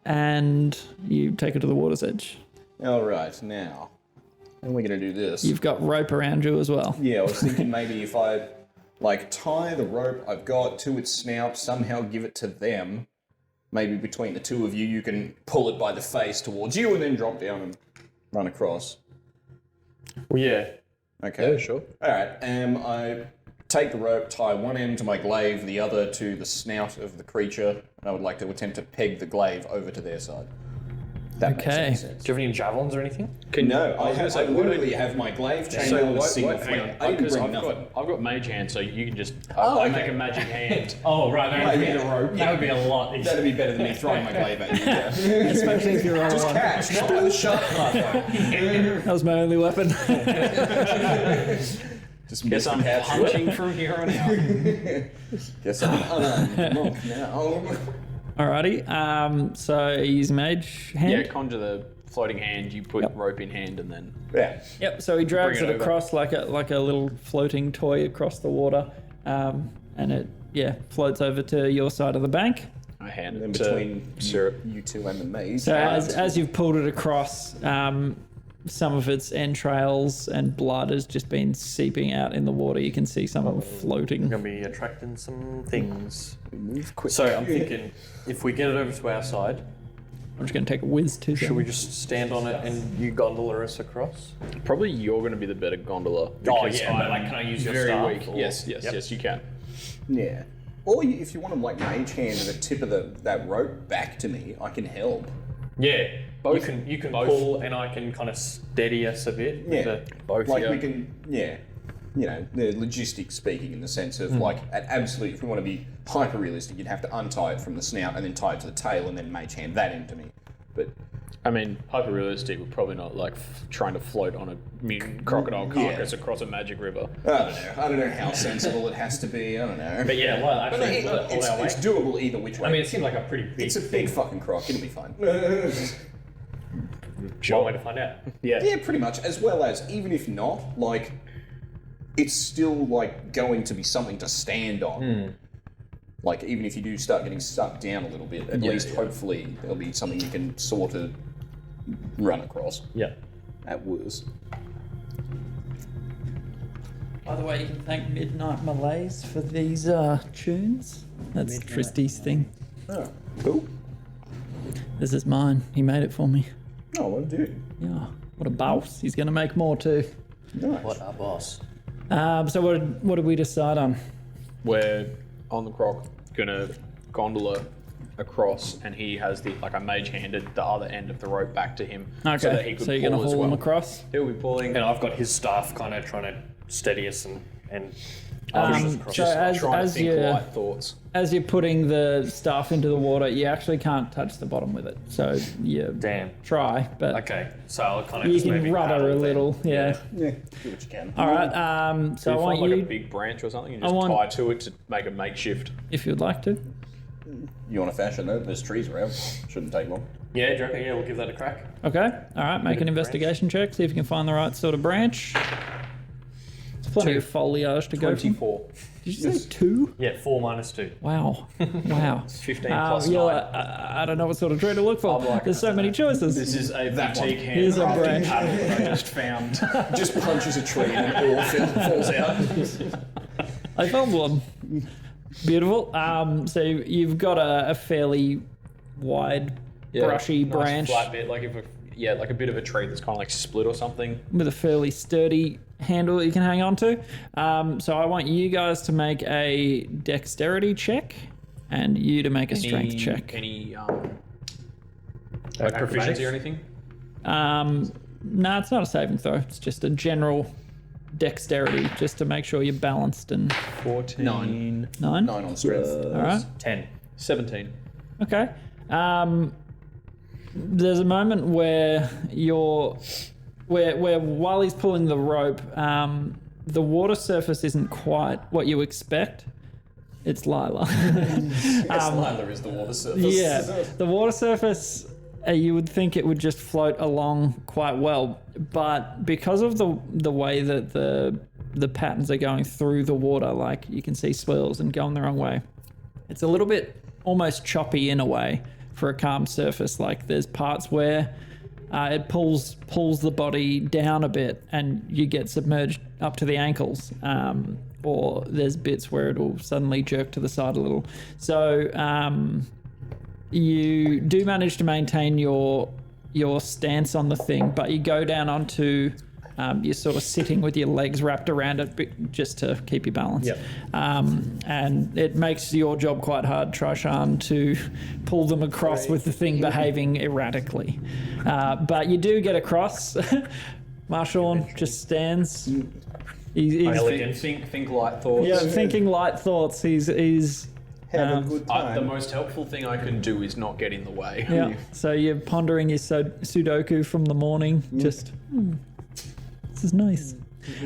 and you take it to the water's edge. All right, now. How are we going to do this? You've got rope around you as well. Yeah, I was thinking maybe if I, tie the rope I've got to its snout, somehow give it to them. Maybe between the two of you, you can pull it by the face towards you and then drop down and run across. Well, yeah. Okay. Yeah, sure. All right. I take the rope, tie one end to my glaive, the other to the snout of the creature, and I would like to attempt to peg the glaive over to their side. That Okay. makes any sense. Do you have any javelins or anything? No, I literally have my glaive chainmail with single flame. I didn't bring nothing. I've got mage hand, so you can just Oh, make okay. a magic hand. Oh, right. That would be yeah. the rope. That would be a lot easier. That'd be better than me throwing my glaive at you. Yeah. Especially if you're on Just one. catch, not by the sharp That was my only weapon. Just Guess I'm punching from here on out. Guess I'm unarmed monk now. Alrighty. So use mage hand. Yeah, conjure the floating hand. You put rope in hand, and then Yeah. Yep. So he drags Bring it it over. across like a little floating toy across the water, and it floats over to your side of the bank. I hand And it between to Sirrut. you two and the maze. So as you've pulled it across, some of its entrails and blood has just been seeping out in the water. You can see some of them floating. We're going to be attracting some things. move quick. So I'm thinking, if we get it over to our side, I'm just going to take a whiz too. should we just stand on it and you gondola us across? Probably you're going to be the better gondola. Oh, because yeah, but, I'm like, can I use your very staff, weak. or- Yes, Yep. yes, you can. Yeah. Or if you want to like mage hand the tip of that rope back to me, I can help. Yeah. Both. You can Both. pull and I can kind of steady us a bit. with Yeah. the- Both, Like yeah. we can, yeah. You know, the logistics speaking in the sense of like, absolutely, if we want to be hyper realistic, you'd have to untie it from the snout and then tie it to the tail and then mage hand that into me. But I mean, hyper realistic, we're probably not like trying to float on a mutant crocodile carcass across a magic river. I don't know how sensible it has to be. I don't know. But yeah, well, But actually, it's doable either which way. I mean, it seemed like a pretty big it's a big fucking croc. It'll be fine. One way to find out. Yeah. Yeah, pretty much. As well as, even if not, like, it's still, like, going to be something to stand on. Like, even if you do start getting stuck down a little bit, at least hopefully there'll be something you can sort of run across. Yeah. At worst. By the way, you can thank Midnight Malays for these tunes. That's Tristy's thing. Oh, cool. This is mine. He made it for me. Oh, well, dude. Yeah. What a boss. He's going to make more too. Nice. What a boss. So what did we decide on? We're on the croc, gonna gondola across, and he has a mage handed the other end of the rope back to him, Okay. so that he could So you're pull going to as haul well. him across? He'll be pulling. And I've got his staff kind of trying to steady us and push us across. so Just trying to as think you light thoughts. as you're putting the staff into the water, you actually can't touch the bottom with it. So you Damn. try, but Okay, so I'll kind of you just can maybe rudder paddle a then. little. Yeah. Yeah, do what you can. All right. So I You want find you, like a big branch or something and I just want- tie to it to make a makeshift. if you'd like to. You want to fashion it? There's trees around. Shouldn't take long. Yeah, do you reckon? Yeah, we'll give that a crack. Okay. All right. Make an investigation check. See if you can find the right sort of branch. There's plenty of foliage to go from. 24. Did you say 2? Yeah, 4 minus 2. Wow. Wow. 15 plus yeah, 9. I don't know what sort of tree to look for. There's so many choices. This is a boutique hand. Here's a branch. I just found. Just punches a tree and it all falls out. I found one. Beautiful. So you've got a fairly wide, brushy nice branch flat bit, like like a bit of a tree that's kind of like split or something. with a fairly sturdy handle that you can hang on to. So I want you guys to make a dexterity check and you to make a strength check. Any like proficiency or anything? No, it's not a saving throw. It's just a general dexterity just to make sure you're balanced and 14. 9. 9 on strength. All right. 10. 17. Okay. There's a moment where where while he's pulling the rope, the water surface isn't quite what you expect. It's Lila. Lila is the water surface. Yeah, the water surface, you would think it would just float along quite well, but because of the way that the patterns are going through the water, like you can see swirls and going the wrong way, it's a little bit almost choppy in a way for a calm surface. Like there's parts where it pulls the body down a bit and you get submerged up to the ankles, or there's bits where it'll suddenly jerk to the side a little. So you do manage to maintain your stance on the thing, but you go down onto You're sort of sitting with your legs wrapped around it just to keep your balance. Yep. And it makes your job quite hard, Trishan, to pull them across with the thing behaving erratically. But you do get across. Marshawn just stands. He's Think light thoughts. yeah, thinking light thoughts. He's Have a good The time. most helpful thing I can do is not get in the way. yeah. So you're pondering your Sudoku from the morning. Just this is nice.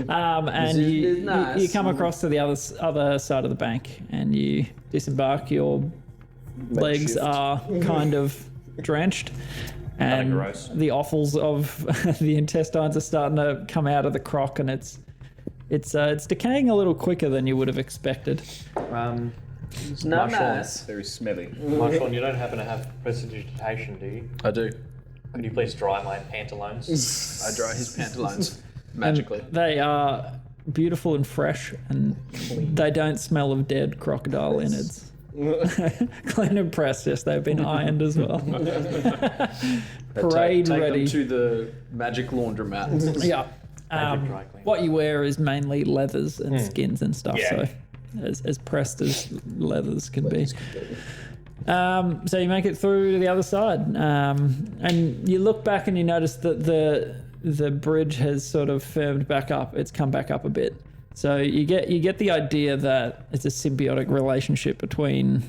And you come across to the other side of the bank, and you disembark. Your legs shift. are kind of drenched, and gross. the offals of the intestines are starting to come out of the crock, and it's decaying a little quicker than you would have expected. It's not nice. Very smelly. Marshawn, you don't happen to have prestidigitation, do you? I do. Could you please dry my pantaloons? I dry his pantaloons magically. They are beautiful and fresh, and they don't smell of dead crocodile innards. Clean and pressed, yes, they've been ironed as well. Parade take ready. them to the magic laundromat. Yeah. Magic dry clean. What you wear is mainly leathers and skins and stuff, Yeah. so as pressed as leathers can be. So you make it through to the other side, and you look back and you notice that the bridge has sort of firmed back up. It's come back up a bit. So you get the idea that it's a symbiotic relationship between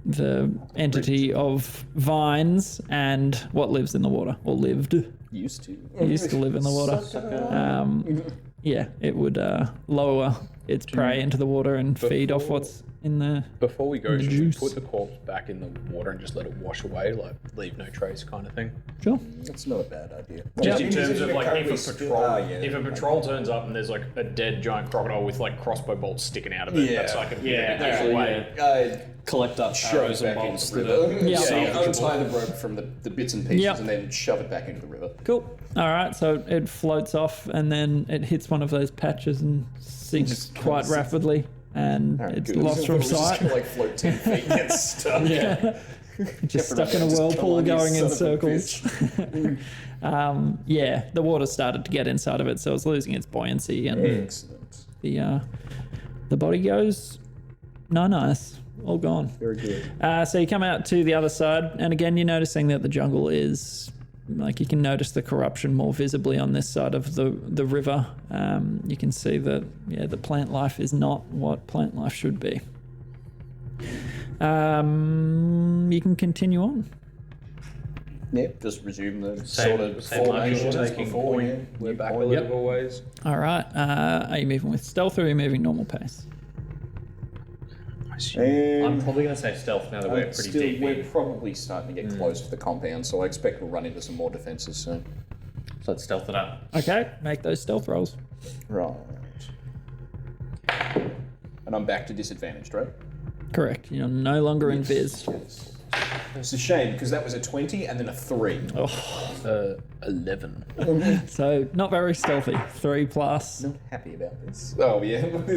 the entity of vines and what lives in the water, or lived. Used to. Used to live in the water. Yeah, it would lower its prey into the water and feed off what's in the. Before we go, The should juice. we put the corpse back in the water and just let it wash away, like leave no trace kind of thing? Sure. That's not a bad idea. Just in Is terms it of like currently if a still- patrol, yeah. if a patrol turns up and there's like a dead giant crocodile with like crossbow bolts sticking out of it, Yeah. that's like a bit Yeah, of a actually, way. Collect up arrows arrows and back bolts into the that are river. Yeah. So you salvageable. untie the rope from the bits and pieces Yep. and then shove it back into the river. Cool. All right. So it floats off and then it hits one of those patches and sinks quite rapidly, and it's Good. lost from It was just sight. gonna, like float 10 feet and get stuck. Just stuck in a Just come whirlpool on, you going in son of a circles. Yeah, the water started to get inside of it, so it's losing its buoyancy, and Excellent. the body goes nice, all gone. Very good. So you come out to the other side, and again you're noticing that the jungle is like, you can notice the corruption more visibly on this side of the river. You can see that the plant life is not what plant life should be. You can continue on. Yeah, just resume the sort of same formation motion as Taking before. point, we're back a point. little ways. All right. Are you moving with stealth, or are you moving normal pace? I'm probably going to say stealth now that we're pretty Still, deep we're in. probably starting to get close to the compound, so I expect we'll run into some more defences soon. So let's stealth it up. Okay, make those stealth rolls. Right. And I'm back to disadvantaged, right? Correct. You're no longer in Viz. It's a shame because that was a 20 and then a 3. 11. So not very stealthy. 3+. Not happy about this. Oh yeah, what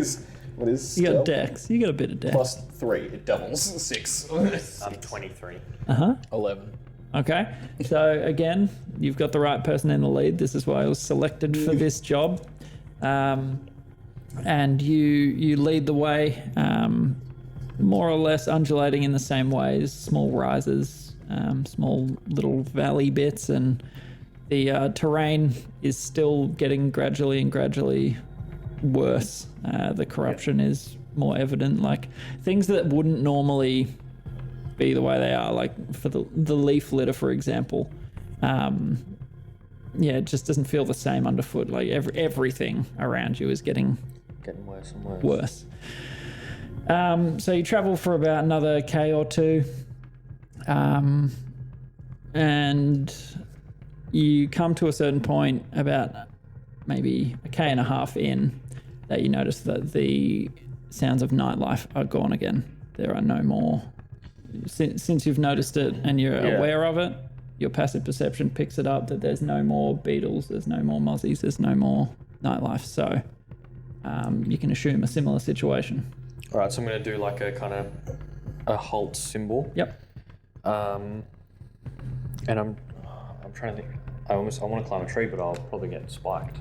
is You got stealth? dex. You got a bit of dex. Plus 3, it doubles. 6. I'm 23. 11. Okay. So again, you've got the right person in the lead. This is why I was selected for this job. And you lead the way, more or less undulating in the same ways, small rises, small little valley bits, and the terrain is still getting gradually worse. The corruption is more evident, like things that wouldn't normally be the way they are, like for the leaf litter, for example. It just doesn't feel the same underfoot. Like everything around you is getting worse and worse. So you travel for about another K or two, and you come to a certain point about maybe a K and a half in that you notice that the sounds of nightlife are gone again. There are no more. Since you've noticed it and you're aware of it, your passive perception picks it up that there's no more beetles, there's no more mozzies, there's no more nightlife. So you can assume a similar situation. All right, so I'm going to do like a kind of a halt symbol. Yep. And I'm trying to think. I want to climb a tree, but I'll probably get spiked.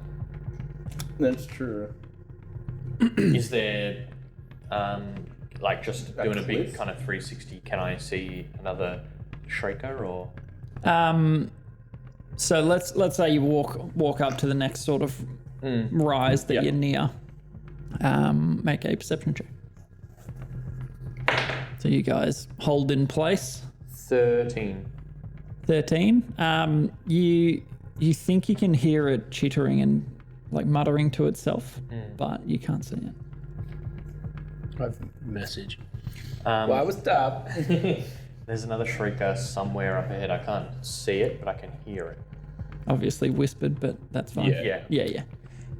That's true. Is there, like just doing a big cliff? kind of 360? Can I see another Shrieker or? So let's say you walk up to the next sort of rise that you're near. Make a perception check. So you guys hold in place. 13. 13. You think you can hear it chittering and like muttering to itself, but you can't see it. I've message. Why was stop? There's another Shrieker somewhere up ahead. I can't see it, but I can hear it. Obviously whispered, but that's fine. Yeah. Yeah.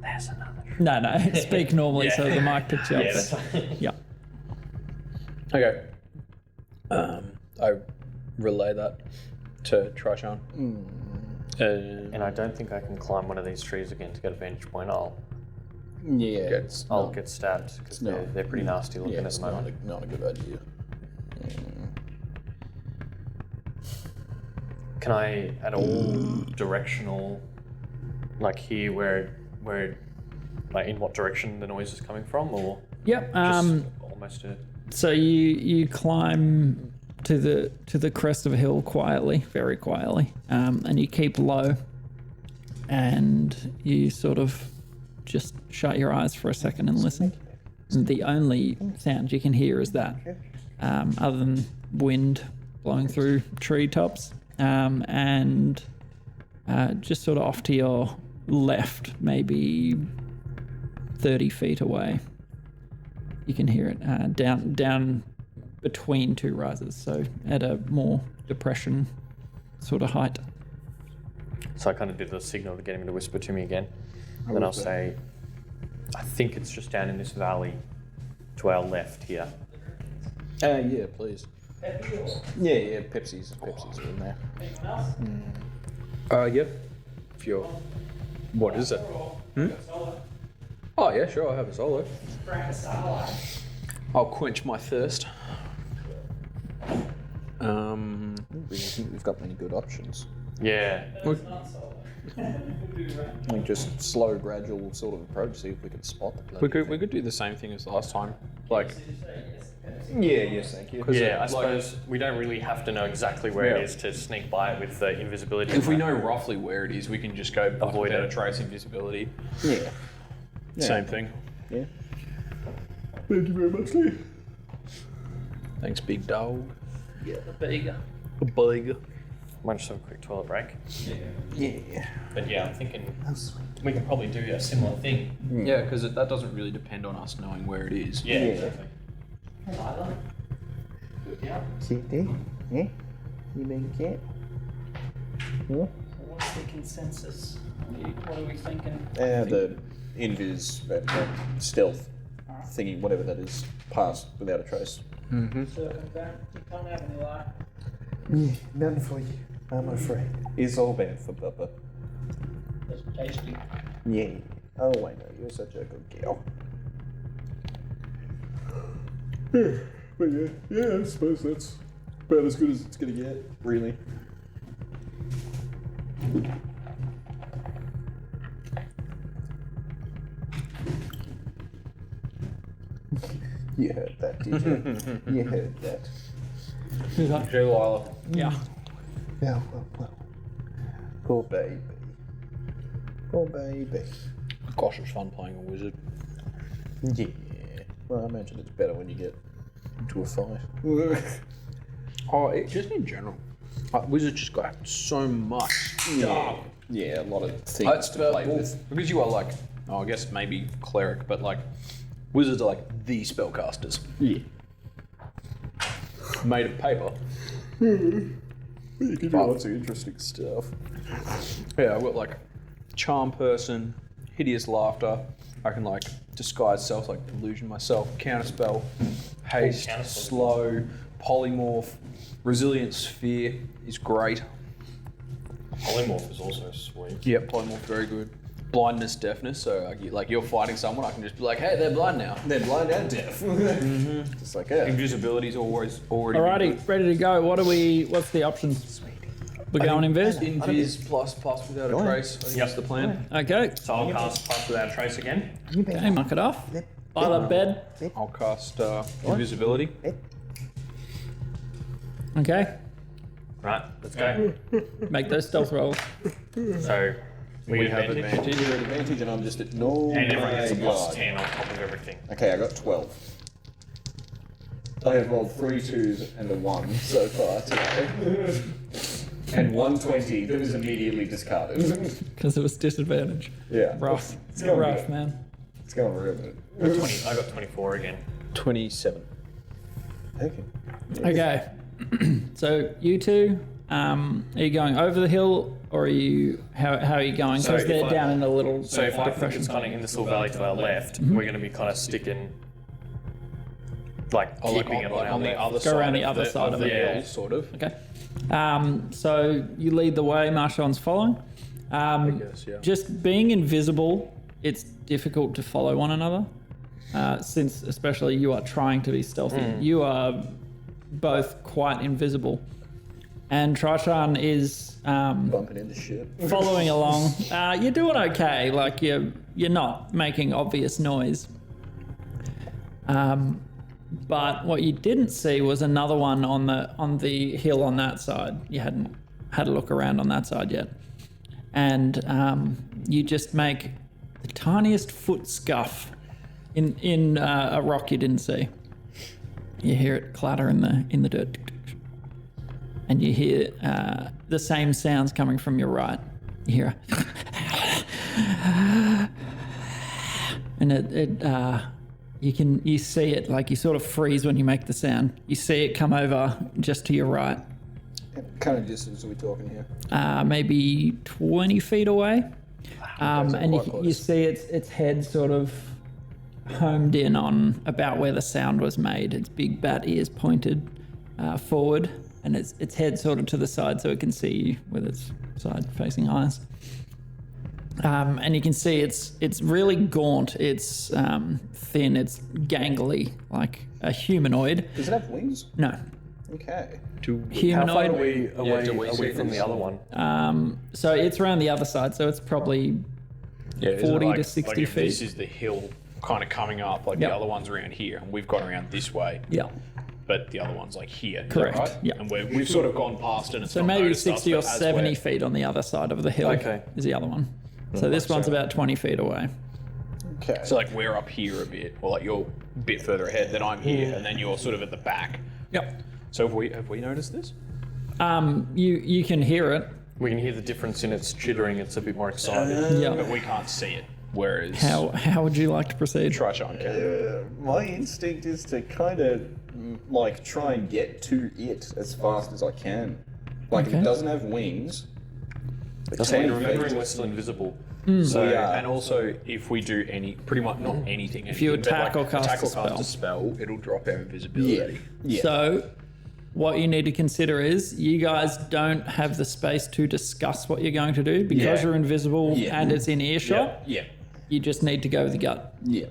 There's another Shrieker. No. Speak normally so the mic picks you up. Yeah, that's fine. Yeah. Okay. I relay that to Trishan. And I don't think I can climb one of these trees again to get a vantage point. I'll get stabbed because they're pretty nasty looking at the moment. Not a good idea. Can I at all directional, like hear where, like in what direction the noise is coming from, or Yep. just almost a So you climb to the crest of a hill quietly, very quietly, and you keep low, and you sort of just shut your eyes for a second and listen. And the only sound you can hear is that, other than wind blowing through treetops, and just sort of off to your left, maybe 30 feet away. You can hear it down between two rises, so at a more depression sort of height. So I kind of do the signal to get him to whisper to me again. And then I'll say, I think it's just down in this valley to our left here. Yeah, please. Yeah, Pepsi's are in there. Yep. If you're... What is it? Oh, yeah, sure, I'll have a solo. I'll quench my thirst. We've got many good options. Yeah. We just slow, gradual sort of approach, see if we can spot the place. We could do the same thing as last time. Like, Yes, thank you. Yeah, I suppose we don't really have to know exactly where it is to sneak by it with the invisibility. if we know roughly where it is, we can just go Avoid without it. a trace invisibility. Yeah. Same thing. Yeah. Thank you very much, Lee. Thanks, big dog. Yeah, the bigger. A big. Might just have a quick toilet break. Yeah. But yeah, I'm thinking we can probably do a similar thing. Yeah, because that doesn't really depend on us knowing where it is. Yeah, exactly. Kitty? Yeah? You being cat? Yeah? What's the consensus? What are we thinking? The invis, stealth thingy, whatever that is, passed without a trace. Circumvent. You can't have any luck. Yeah, none for you, I'm afraid. It's all bad for Papa. That's tasty. Yeah. Oh, I know, you're such a good girl. But yeah, I suppose that's about as good as it's gonna get, really. You heard that, did you? You heard that. Yeah. Well. Poor baby. Poor baby. Gosh, it's fun playing a wizard. Yeah. Well, I imagine it's better when you get into a fight. Just in general. Wizards just got so much. Yeah, a lot of things to play with. Because you are like, I guess maybe cleric, but like, wizards are like the spellcasters. Yeah. Made of paper. You can do lots of interesting stuff. Yeah, I've got like charm person, hideous laughter. I can like disguise self, like illusion myself, counterspell, haste, slow, polymorph, resilient sphere is great. Polymorph is also sweet. Yeah, polymorph very good. Blindness, deafness. So like you're fighting someone, I can just be like, hey, they're blind now. They're blind and deaf. Just like, Invisibility's already been Alrighty, good. ready to go. What's the options? We're going invis. Invis plus without a trace. I think that's the plan. Okay. So I'll cast Pass Without a Trace again. Okay, mark it off. By the bed. I'll cast invisibility. Okay. Right, let's go. Make those stealth rolls. So we have advantage. advantage. You're at advantage, and I'm just at no. And everyone gets a my plus God. 10 on top of everything. Okay, I got 12. I have rolled 3 2s and a 1 so far today. And 120 that was immediately discarded. Because it was disadvantage. Yeah. Rough. It's going Rough, good. man. It's going real good. 20. I got 24 again. 27. Okay. Okay. So you two, are you going over the hill or are you how are you going? So Because they're if I- down in a little So if I think depression. it's kind of in this little valley to our left, we're going to be kind of sticking, like keeping it on our the left. other Go side around the of other side of the it. hill, sort of. Okay. So you lead the way. Marshall's following. guess, yeah. Just being invisible, it's difficult to follow one another. Since especially you are trying to be stealthy. You are both quite invisible. And Trichan is Bumping into shit. following along. You're doing okay. Like you're not making obvious noise. But what you didn't see was another one on the hill on that side. You hadn't had a look around on that side yet, and you just make the tiniest foot scuff in a rock you didn't see. You hear it clatter in the dirt, and you hear the same sounds coming from your right. You hear and you see it, like you sort of freeze when you make the sound. You see it come over just to your right, What kind of distance are we talking here? maybe 20 feet away. And quite you close. see its head sort of homed in on about where the sound was made. Its big bat ears pointed forward, and its head sort of to the side so it can see you with its side-facing eyes. And you can see it's really gaunt. It's thin. It's gangly, like a humanoid. Does it have wings? No, Okay. How far humanoid. are we away, do we are see we from this? the other one? So it's around the other side. So it's probably Yeah, isn't it 40 to 60 like if feet. This is the hill kind of coming up, like Yep. the other one's around here, and we've gone around this way, yeah. but the other one's like here. Is that Correct, right? yeah. And we've sort of gone past it. And it's So not maybe noticed us, 60 or but as 70 we're- feet on the other side of the hill. Okay. Is the other one. So this one's about 20 feet away. Okay. So like we're up here a bit, or like you're a bit further ahead than I'm here, and then you're sort of at the back. Yep. So have we noticed this? You can hear it. We can hear the difference in its chittering. It's a bit more excited. Yeah. But we can't see it. Whereas How would you like to proceed? Trichan can. My instinct is to kind of like try and get to it as fast as I can. Like if Okay. it doesn't have wings. That's why remembering we're still invisible. So Yeah. and also if we do pretty much not anything. If you anything, but, attack or cast attack a or cast a spell, it'll drop our invisibility. Yeah. So, what you need to consider is you guys don't have the space to discuss what you're going to do because Yeah. you're invisible Yeah. and it's in earshot. Yeah. You just need to go with the gut. Yeah.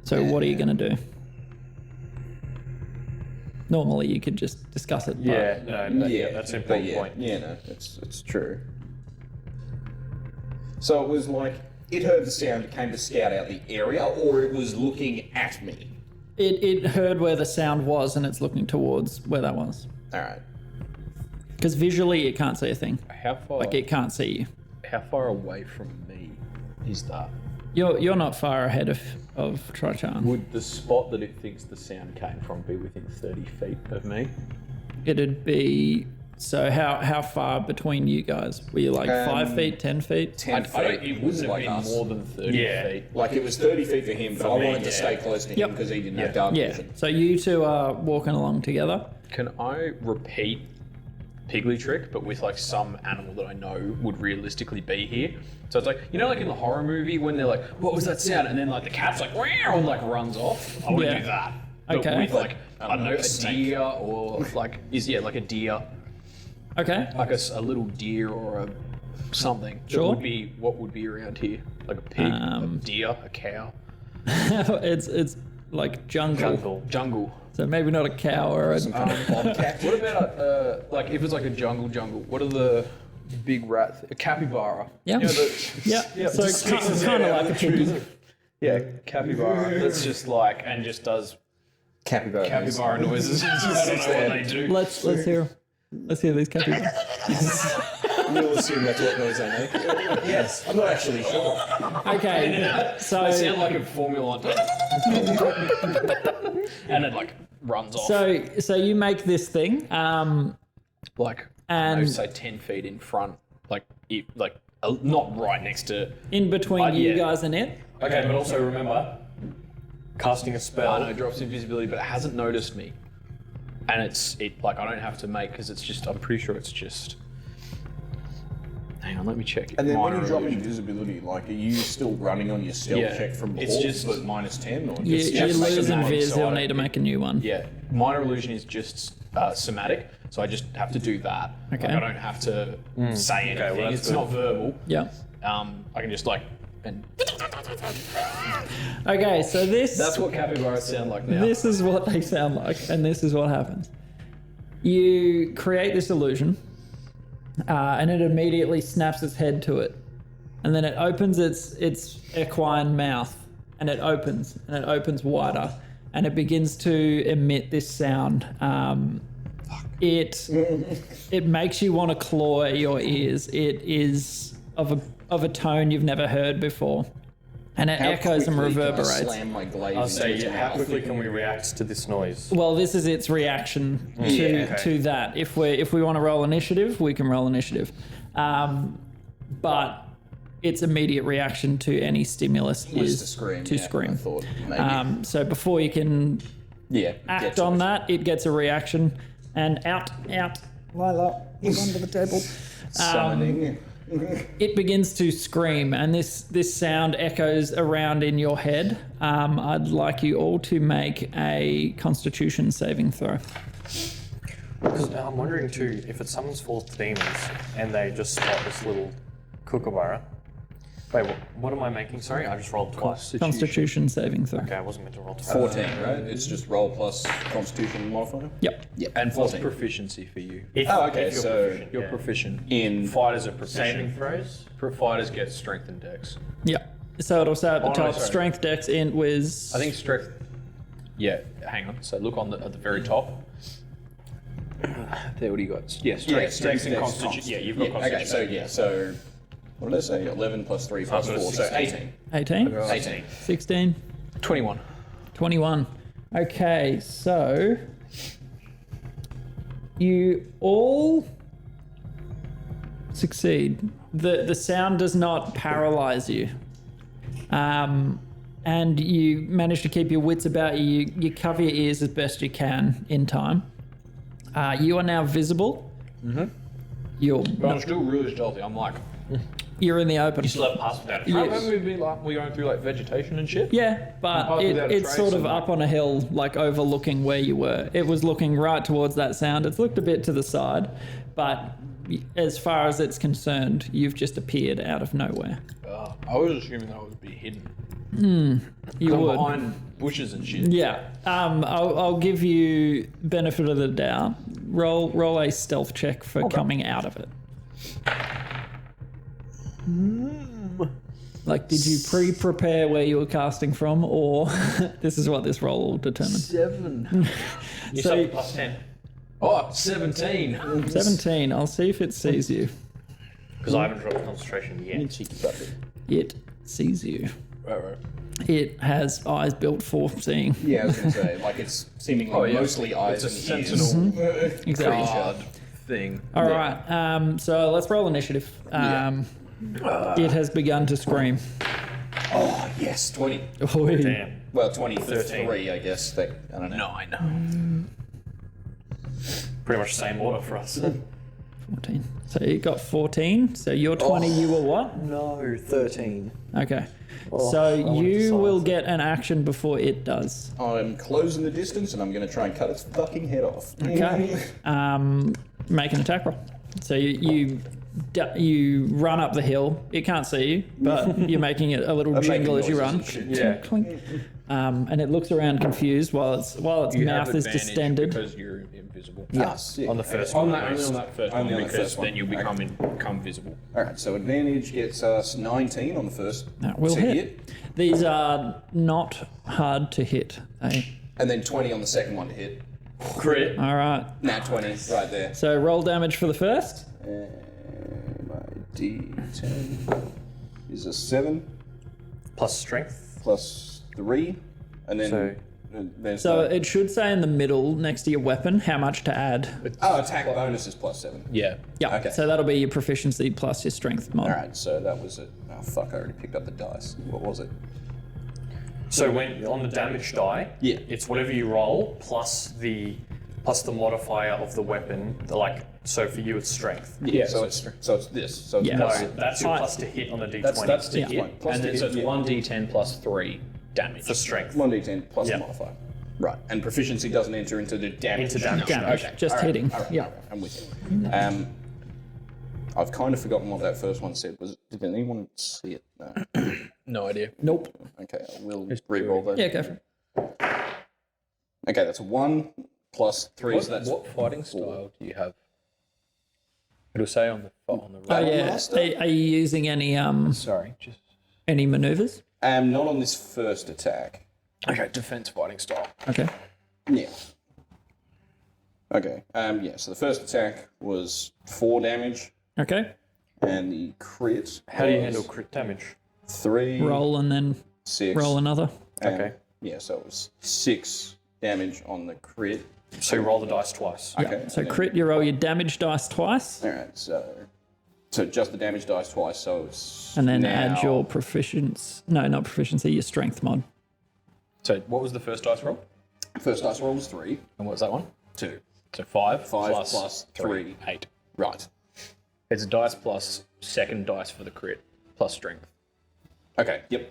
So, what are you going to do? Normally, you could just discuss it. but- Yeah, that's an but important yeah, point. Yeah, no, it's true. So it was like it heard the sound, came to scout out the area, or it was looking at me. It heard where the sound was and it's looking towards where that was. All right. Because visually, it can't see a thing. How far? Like, it can't see you. How far away from me is that? You're not far ahead of Trichan. Would the spot that it thinks the sound came from be within 30 feet of me? It'd be. So, how far between you guys? Were you like 5 feet, 10 feet? 10 feet. It wouldn't have like been us. more than 30 Yeah. feet. Like it was 30 feet for him, but I me, wanted to yeah. stay close to him Yep. because he didn't have dark Yeah. vision. So you two are walking along together. Can I repeat Piggly trick, but with like some animal that I know would realistically be here? So it's like, you know, like in the horror movie when they're like, what was that sound? And then like the cat's like, wow, and like runs off. I want to Yeah. do that. But Okay. with like, I don't know, a snake. deer or like, like a deer, Okay. like a little deer or a something. That Sure. would be, what would be around here? Like a pig, a deer, a cow. it's like jungle. Jungle. So maybe not a cow or a... What about like if it's like a jungle? What are the big rat? A capybara. Yeah. You know, yeah. So it's kind of like a piggy. yeah, capybara. That's just like and just does capybara noises. I don't know what they do. Let's hear these capybaras. We'll assume that's what noise they make. Yes, I'm not actually sure. Okay, so They sound like a Formula 1. And it like runs off. so you make this thing, like and- I would say 10 feet in front, not right next to. in between you yeah. guys and it. Okay, but also remember, casting a spell. I know it drops invisibility, but it hasn't noticed me. And I don't have to make because it's just. I'm pretty sure it's just. Hang on, let me check. And then when you Minor drop illusion. invisibility, like, are you still running on your stealth Yeah. check from It's before, just- but -10? Or You just lose just and one Viz, side you'll of need to it. make a new one. Yeah, minor illusion is just somatic, so I just have to do that. Okay. Like, I don't have to say anything. well, that's It's good. not verbal. Yeah. I can just like. And Okay, so that's what capybaras sound like now. this is what they sound like, and this is what happens. You create this illusion, and it immediately snaps its head to it, and then it opens its equine mouth, and it opens wider, and it begins to emit this sound. It makes you want to claw at your ears. It is of a tone you've never heard before, and it echoes and reverberates. Slam my glaive I'll into say, its how mouth. quickly can we react to this noise? Well, this is its reaction to that. If we want to roll initiative, we can roll initiative, but its immediate reaction to any stimulus Was is to scream. to yeah, scream. I thought maybe. So before you can yeah. act get on to it. that, it gets a reaction, and out, Lila, he's under the table. Summoning. It begins to scream, and this sound echoes around in your head. I'd like you all to make a Constitution saving throw. Because I'm wondering too, if it summons forth demons and they just spot this little kookaburra. Wait, what am I making? Sorry, I just rolled twice. Constitution saving throw. Okay, I wasn't meant to roll twice. 14, right? It's just roll plus Constitution modifier? Yep. Yeah. And plus 14. proficiency for you. Oh, okay, if you're so proficient, You're yeah. proficient. In Fighters are Saving proficient. throws? Fighters get strength and dex. Yep. So it'll say at the no, top, sorry. strength, dex, int, whiz. I think strength. Yeah, hang on. So look at the very top. There, what do you got? Yeah, strength, dex, and constitution. Yeah, you've got constitution. Okay, so what did I say? 11 plus 3 plus so 4, it's so 16. 18. 18, 18. 16, 21. 21. Okay, so you all succeed. The sound does not paralyze you. And you manage to keep your wits about you. You cover your ears as best you can in time. You are now visible. Mm-hmm. But I'm still really stealthy. I'm like, You're in the open. Just let it pass without a Yeah. trace. haven't we been like we're going through like vegetation and shit? Yeah, but Pass without a it's trace sort of and- up on a hill, like overlooking where you were. It was looking right towards that sound. It's looked a bit to the side, but as far as it's concerned, you've just appeared out of nowhere. I was assuming that would be hidden. You I'm would. behind bushes and shit. Yeah. I'll give you benefit of the doubt. Roll a stealth check for coming out of it. Like, did you pre-prepare where you were casting from, or this is what this roll will determine? 7. You So- said plus 10. Oh, 17. 17. I'll see if it sees you. Because I haven't dropped concentration yet. Cheeky bucket. It sees you. Right. It has eyes built for seeing. Yeah, I was going to say, like, it's seemingly mostly eyes It's a and sentinel ears. Exactly. guard thing. All right. So let's roll initiative. It has begun to scream. Oh, yes, 20. Oi. Damn. Well, 23, I guess. I don't know. 9. Pretty much the same order for us. 14. So you got 14. So you're 20. You were what? No, 13. Okay. Oh, So I wanted to you silence will it. get an action before it does. I'm closing the distance, and I'm going to try and cut its fucking head off. Okay. Make an attack roll. So you you run up the hill. It can't see you, but you're making it a little jingle as you run. Yeah. Clink. And it looks around confused while its You mouth have is advantage distended. because you're invisible. Yes. On the first on one. that, only on that first Only one, on the because first one. Then you'll become visible. All right, so advantage gets us 19 on the first That will to hit. These are not hard to hit. and then 20 on the second one to hit. Crit. All right. Nat 20 right there. So roll damage for the first. And my D10 is a 7 Plus strength. plus 3, and then So- there's So no- it should say in the middle next to your weapon how much to add. attack bonus is plus 7. Yeah. Yeah. Okay. So that'll be your proficiency plus your strength mod. All right, so that was it. Oh fuck! I already picked up the dice. What was it? So when on the damage die, Yeah. it's whatever you roll plus the modifier of the weapon. So for you, it's strength. Yeah. So it's this. So it's Yeah. No, plus, that's your I- plus to hit on the d20. That's to Yeah. hit. Plus And to then so hit, it's yeah. 1d10 plus 3 damage. for strength. 1d10 plus Yeah. the modifier. Right, and proficiency doesn't enter into the damage. Into damage. Damage. Okay. Just all right, hitting. all right, Yeah. all right, I'm with you. I've kind of forgotten what that first one said. Did anyone see it? No. No idea. Nope. Okay, I will re-roll that. Yeah, go for it. Okay, that's a 1 plus 3, so that's What fighting style do you have? It'll say on the Oh right. yeah. Master? Are you using any Sorry, just maneuvers? not on this first attack. okay. Defense fighting style. Okay. Yeah. Okay. Yeah. So the first attack was 4 damage, Okay. and the crit. How do you was handle crit damage? 3, Roll and then 6. roll another. and- Okay. Yeah. So it was 6 damage on the crit. So you roll the dice twice. Okay. So and then- crit, you roll your damage dice twice, All right. So just the damage dice twice. So it's and then now, add your proficiency. No, not proficiency. Your strength mod. So what was the first dice roll? first dice roll was 3. And what was that one? 2. So 5. 5 plus 3. 8. Right. It's a dice plus second dice for the crit plus strength. Okay. Yep.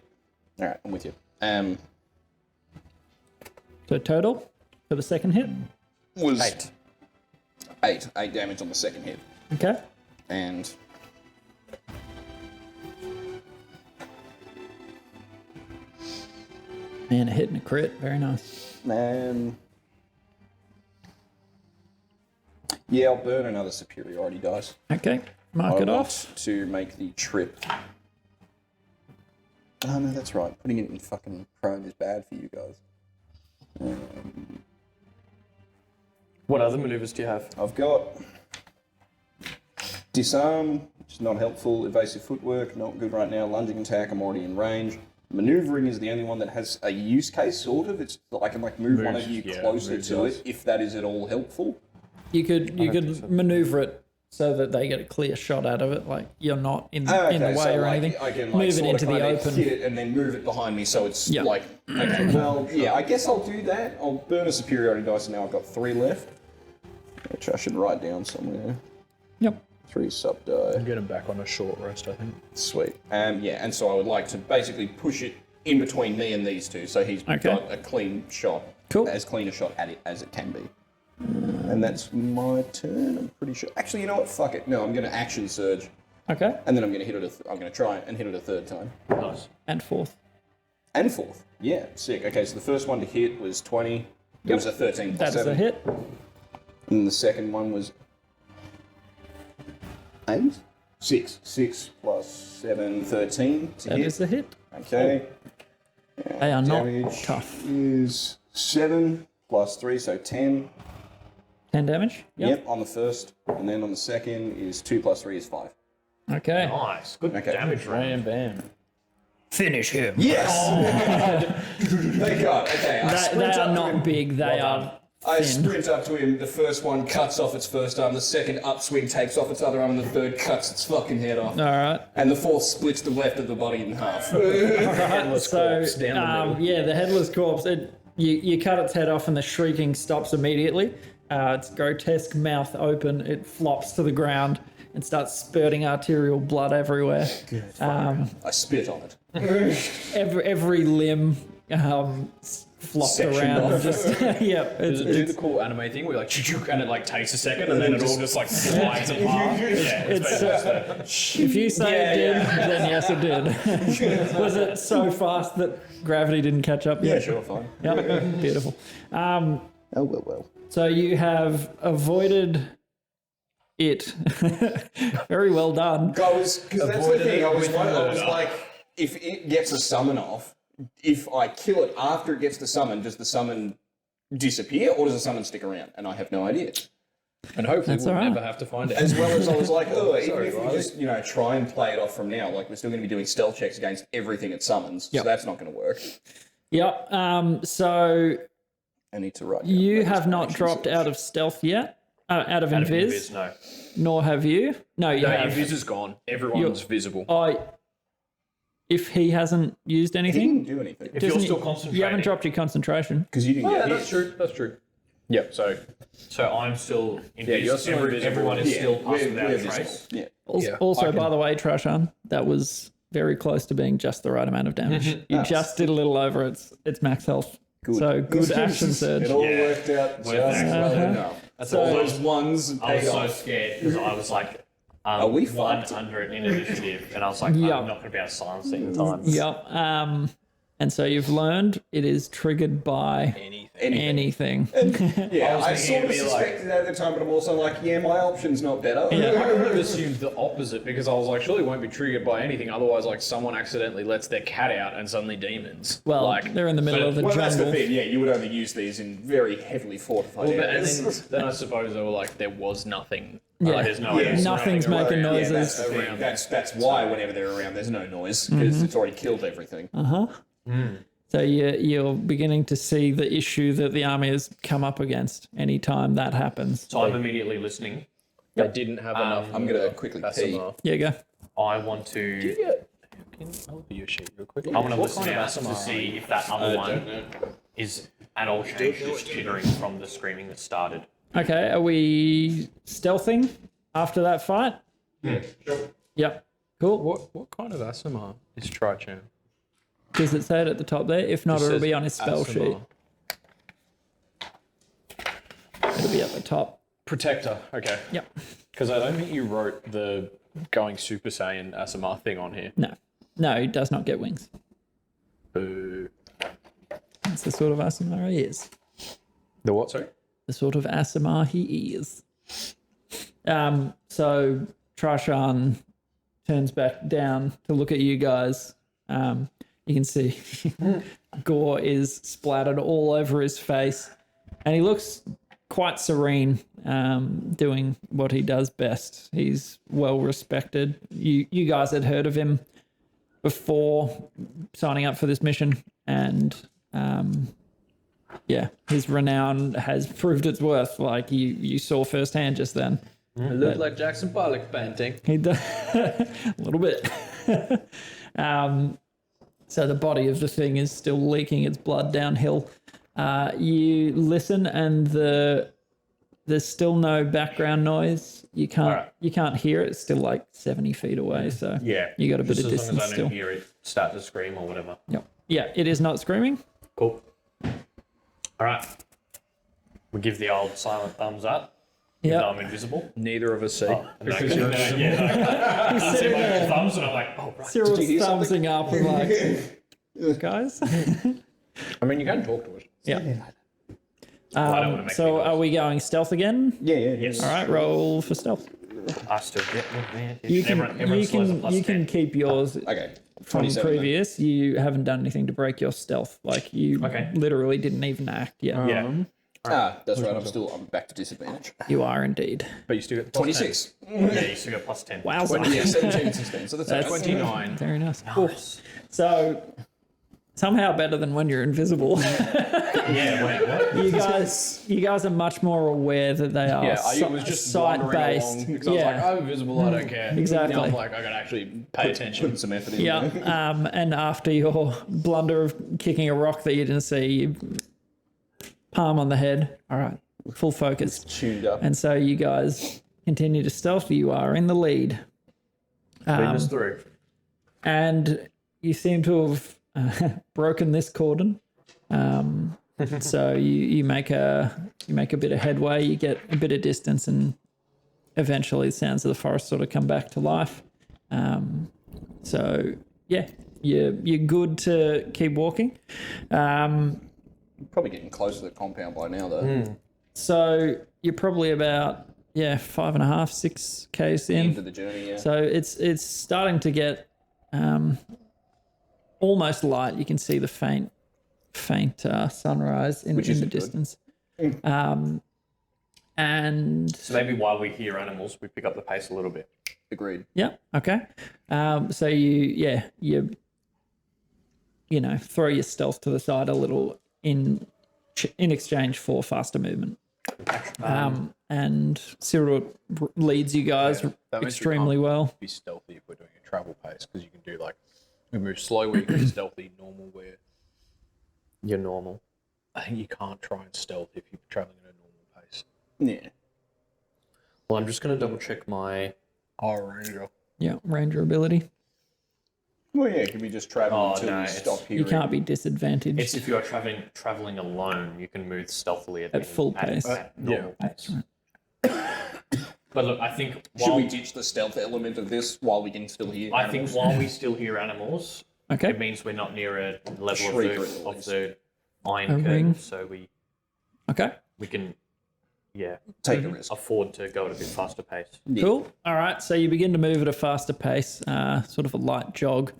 All right. I'm with you. So total for the second hit. Was 8. 8 damage on the second hit, Okay. and And a hit and a crit. Very nice. yeah, I'll burn another superiority dice. Okay. Mark I it want off. to make the trip. Oh no, that's right. Putting it in fucking prone is bad for you guys. What other maneuvers do you have? I've got disarm, which is not helpful. Evasive footwork, not good right now. Lunging attack, I'm already in range. Maneuvering is the only one that has a use case, sort of. It's I can like move one of you closer to it, if that is at all helpful. You could maneuver it so that they get a clear shot out of it. Like you're not in the way so or like, anything. I can like Move it sort into of the kind of open. hit it and then move it behind me, so it's Yeah. like okay. Well, yeah, I guess I'll do that. I'll burn a superiority dice, and now I've got 3 left, which I should write down somewhere. Yep. 3 sub die. Get him back on a short rest, I think. Sweet. Yeah, and so I would like to basically push it in between me and these two, so he's Okay. got a clean shot, Cool. as clean a shot at it as it can be. And that's my turn. I'm pretty sure. Actually, you know what? Fuck it. No, I'm going to action surge, Okay. and then I'm going to hit it. I'm going to try and hit it a 3rd time. Nice. And fourth. And 4th. Yeah, sick. Okay, so the first one to hit was 20. It was a 13 plus That is 7. a hit. And the second one was 8? 6. 6 plus 7, 13 to That hit. is a hit. Okay. They are not Damage tough. is 7 plus 3, so 10. 10 damage. Yep, on the first. And then on the second is 2 plus 3 is 5. Okay. Nice. Good Okay. damage roll. Bam. Finish him. Yes! Thank God. Okay, They are not big. They are I thin. sprint up to him. The first one cuts off its first arm. The second upswing takes off its other arm. And the third cuts its fucking head off. All right. And the fourth splits the left of the body in half. So, corpse down the middle. yeah, the headless corpse. You cut its head off, and the shrieking stops immediately. Its grotesque mouth open. It flops to the ground and starts spurting arterial blood everywhere. I spit on it. Every limb flopped Sectioned around and off. just yeah. Does it do the cool anime thing where like and it like takes a second and then it all just like slides apart? Yeah, If you say it did, then yes, it did. Was it so fast that gravity didn't catch up Yeah, yet? sure, fine. Yep, beautiful. Oh, well. So you have avoided it. Very well done. Because that's the thing. I was like, if it gets a summon off, if I kill it after it gets the summon, does the summon disappear or does the summon stick around? And I have no idea. And hopefully That's we'll all right. never have to find it. As well as I was like, oh, even Sorry, if we Riley. just, try and play it off from now, like we're still going to be doing stealth checks against everything it summons, so that's not going to work. Yep. So I need to write. you have not dropped out of stealth yet. Out of invis, No. nor have you. No, you No, have. invis is gone. Everyone's visible. If he hasn't used He anything, didn't do anything If you're doesn't still he- concentrating. you haven't dropped your concentration. because you didn't Yeah, get hit. that's true. That's true. Yep. So So I'm still invisible. you're still invisible. Everyone is Yeah, still we're passed without a visible. trace. Yeah. Also, Yeah, I by can- the way, Trashan, that was very close to being just the right amount of damage. You just did a little over its max health. Good. So good action surge. It all Yeah. worked out just excellent. well enough. That's So- All those ones I was paid so off. scared because I was like, we one fucked? under in initiative, and I was like, Yeah. I'm not going to be able to silence it in time. Yep. And so you've learned it is triggered by anything. Yeah, was I thinking sort of it'd be like- suspected that at the time, but I'm also like, yeah, my option's not better. I would have assumed the opposite because I was like, surely it won't be triggered by anything. Otherwise, like someone accidentally lets their cat out and suddenly demons. Well, like, they're in the middle of the Well, that's the jungle. thing. Yeah, you would only use these in very heavily fortified Well, and areas. then I suppose they were like, there was nothing. Yeah. Like, there's no Yeah, one Nothing's surrounding making around. Yeah, noises. that's the thing. Around. That's why whenever they're around, there's no noise because it's already killed everything. So you're beginning to see the issue that the army has come up against anytime that happens. So I'm immediately listening. They didn't have enough. I'm gonna quickly pee. SMR. Yeah, go. I want to. I'll look at your sheet real quick. I want to What listen kind of out to SMR? see if that other one is at all changed its jittering from the screaming that started. Okay, are we stealthing after that fight? Yeah, sure. Yep. Cool. What kind of ASMR is Trichan? Does it say it at the top there? If not, it'll be on his spell sheet. It'll be at the top. Protector. Okay. Yep. Because I don't think you wrote the going Super Saiyan ASMR thing on here. No, he does not get wings. Boo. That's the sort of ASMR he is. The what? Sorry. The sort of ASMR he is. So Trashan turns back down to look at you guys. You can see gore is splattered all over his face, and he looks quite serene, doing what he does best. He's well respected. You guys had heard of him before signing up for this mission, and yeah, his renown has proved its worth. Like you saw firsthand just then. It looked like Jackson Pollock painting. He does a little bit. So the body of the thing is still leaking its blood downhill. You listen, and there's still no background noise. You can't hear it. It's still like 70 feet away. So Yeah. you got a bit Just of as long distance as I still. don't hear it start to scream or whatever. Yep. Yeah, it is not screaming. Cool. All right. We give the old silent thumbs up. Even though Yeah. I'm invisible. Neither of us see. Because you're I see sitting my there. thumbs and I'm like, oh, right. Sirrut's you hear thumbsing up and like, guys. I mean, you can talk to us. Yeah. I don't want to make So any are we going stealth again? Yeah. Yes. All right, roll for stealth. I still get advantage. You can Everyone still has a plus you can 10. keep yours Okay. from 27 then. previous. You haven't done anything to break your stealth. Like you Okay. literally didn't even act yet. Yeah. That's right. I'm back to disadvantage. You are indeed. But you still get plus 26. Yeah, you still got plus 10. Wow. Yeah, 17 and 16. So that's, That's 29. Very nice. Nice. So somehow better than when you're invisible. Yeah, wait, what? you guys are much more aware that they are Yeah, I was just wandering along because I was like, I'm invisible, I don't care. Exactly. Now I'm like, I gotta actually pay attention. put some effort in Yeah. there. And after your blunder of kicking a rock that you didn't see, you palm on the head. All right. Full focus. Tuned up. And so you guys continue to stealth. You are in the lead. Lead us through. And you seem to have broken this cordon. So you make a bit of headway, you get a bit of distance, and eventually the sounds of the forest sort of come back to life. So yeah, you're good to keep walking. Probably getting close to the compound by now, though. So you're probably about 5.5, 6 k's in. Into the journey, yeah. So it's starting to get almost light. You can see the faint sunrise in the isn't good. distance. And So maybe while we hear animals, we pick up the pace a little bit. Agreed. yeah, okay. So you throw your stealth to the side a little in exchange for faster movement. And Sirrut leads you guys That means we extremely can't well. Be stealthy if we're doing a travel pace, because you can do like we move slow where you can be stealthy, normal where You're normal. I think you can't try and stealth if you're traveling at a normal pace. Yeah. Well, I'm just going to double check my... Oh, Ranger. Yeah, ranger ability. Well, yeah, can we just travel Oh, until no, we it's- stop hearing? You can't be disadvantaged. It's if you are traveling alone, you can move stealthily At full pace. At normal pace. But look, I think Should while we ditch the stealth element of this while we can still hear I animals? think while we still hear animals, Okay. it means we're not near a level Shrieker of at the least. iron ring. curve, so Okay. we can Take a risk. afford to go at a bit faster pace. Cool. All right. So you begin to move at a faster pace, sort of a light jog,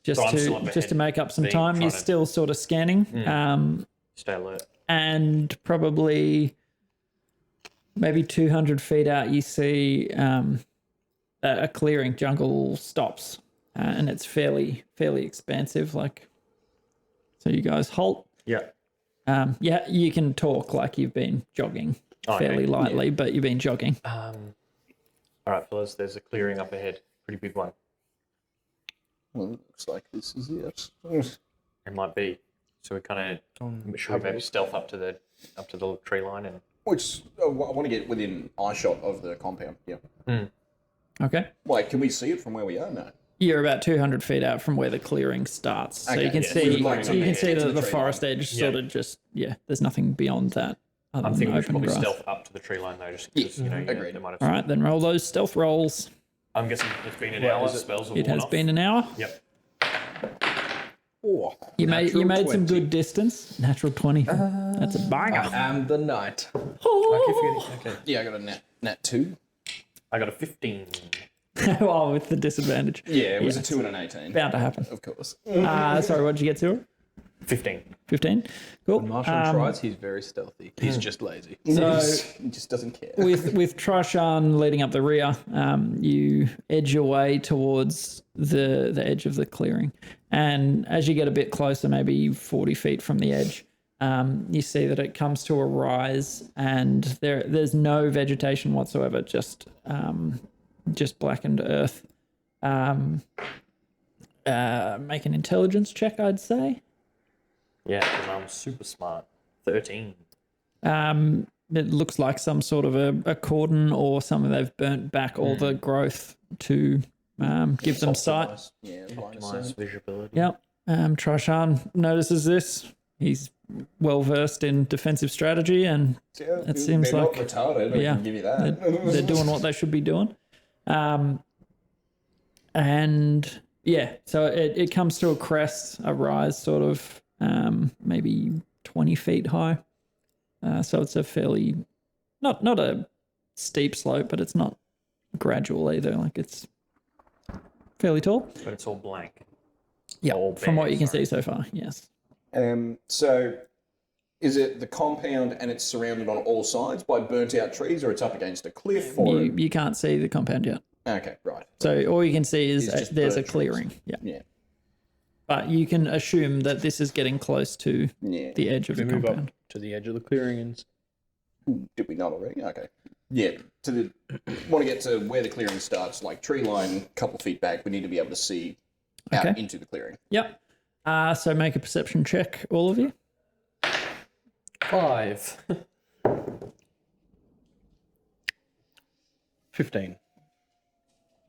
just So I'm still up to ahead, make up some being time. You're trying to- still sort of scanning, Stay alert. and probably maybe 200 feet out, you see a clearing. Jungle stops, and it's fairly expansive. Like, so you guys halt. Yeah. Yeah, you can talk like you've been jogging fairly lightly, but you've been jogging. All right, fellas, there's a clearing up ahead. Pretty big one. Well, it looks like this is it. It might be. So we kind of should we maybe stealth up to the tree line and Which I want to get within eyeshot of the compound. Yeah. Okay. Wait, can we see it from where we are? No. You're about 200 feet out from where the clearing starts, so Okay, you can yeah. see So we'd like to you can head see into the the tree forest line. edge sort of just there's nothing beyond that other I'm than thinking we should open probably grass. stealth up to the tree line though, just because you know agreed. they might have. All right, then roll those stealth rolls. I'm guessing it's been an hour. Spells have It worn has off. been an hour. Yep. Oh, You made Natural some 20. good distance. Natural 20. That's a banger. And the knight. Okay. yeah, I got a nat 2. I got a 15. Oh, with the disadvantage. Yeah, it was Yeah, a 2 and an 18. Bound to happen. Of course. Sorry, what did you get to? 15. 15. Cool. Marshall tries, he's very stealthy. He's just lazy. So he just doesn't care. with Trashan leading up the rear, you edge your way towards the edge of the clearing, and as you get a bit closer, maybe 40 feet from the edge, you see that it comes to a rise, and there's no vegetation whatsoever, just blackened earth. Make an intelligence check, I'd say. Yeah, because I'm super smart. 13. It looks like some sort of a cordon or something they've burnt back all the growth to give them sight. Yeah, Nice visibility. Yep. Trashan notices this. He's well versed in defensive strategy, and it seems they're like not retarded. I yeah, can give you that. they're doing what they should be doing. And yeah, so it comes to a crest, a rise, sort of maybe 20 feet high. So it's a fairly not a steep slope, but it's not gradual either. Like it's fairly tall. But it's all blank. Yeah, All from what bare, you can sorry. see so far, yes. So, is it the compound and it's surrounded on all sides by burnt out trees, or it's up against a cliff? Or You can't see the compound yet. okay, right. So all you can see is It's just there's a birch trees. clearing. Yeah. Yeah, But you can assume that this is getting close to yeah. the edge of We the move compound. up to the edge of the clearing and Did we not already? Okay. Yeah. Want to get to where the clearing starts, like tree line, a couple feet back. We need to be able to see out Okay. into the clearing. Yep. So make a perception check, all of you. 5. 15.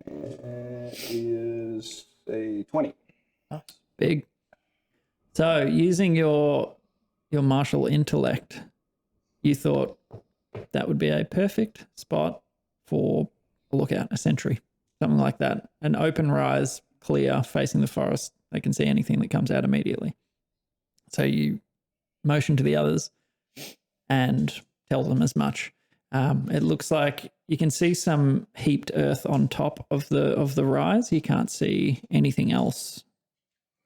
Is a 20. Big. So using your martial intellect, you thought that would be a perfect spot for a lookout, a sentry, something like that. An open rise, clear, facing the forest. They can see anything that comes out immediately. So you motion to the others and tell them as much. It looks like you can see some heaped earth on top of the rise. You can't see anything else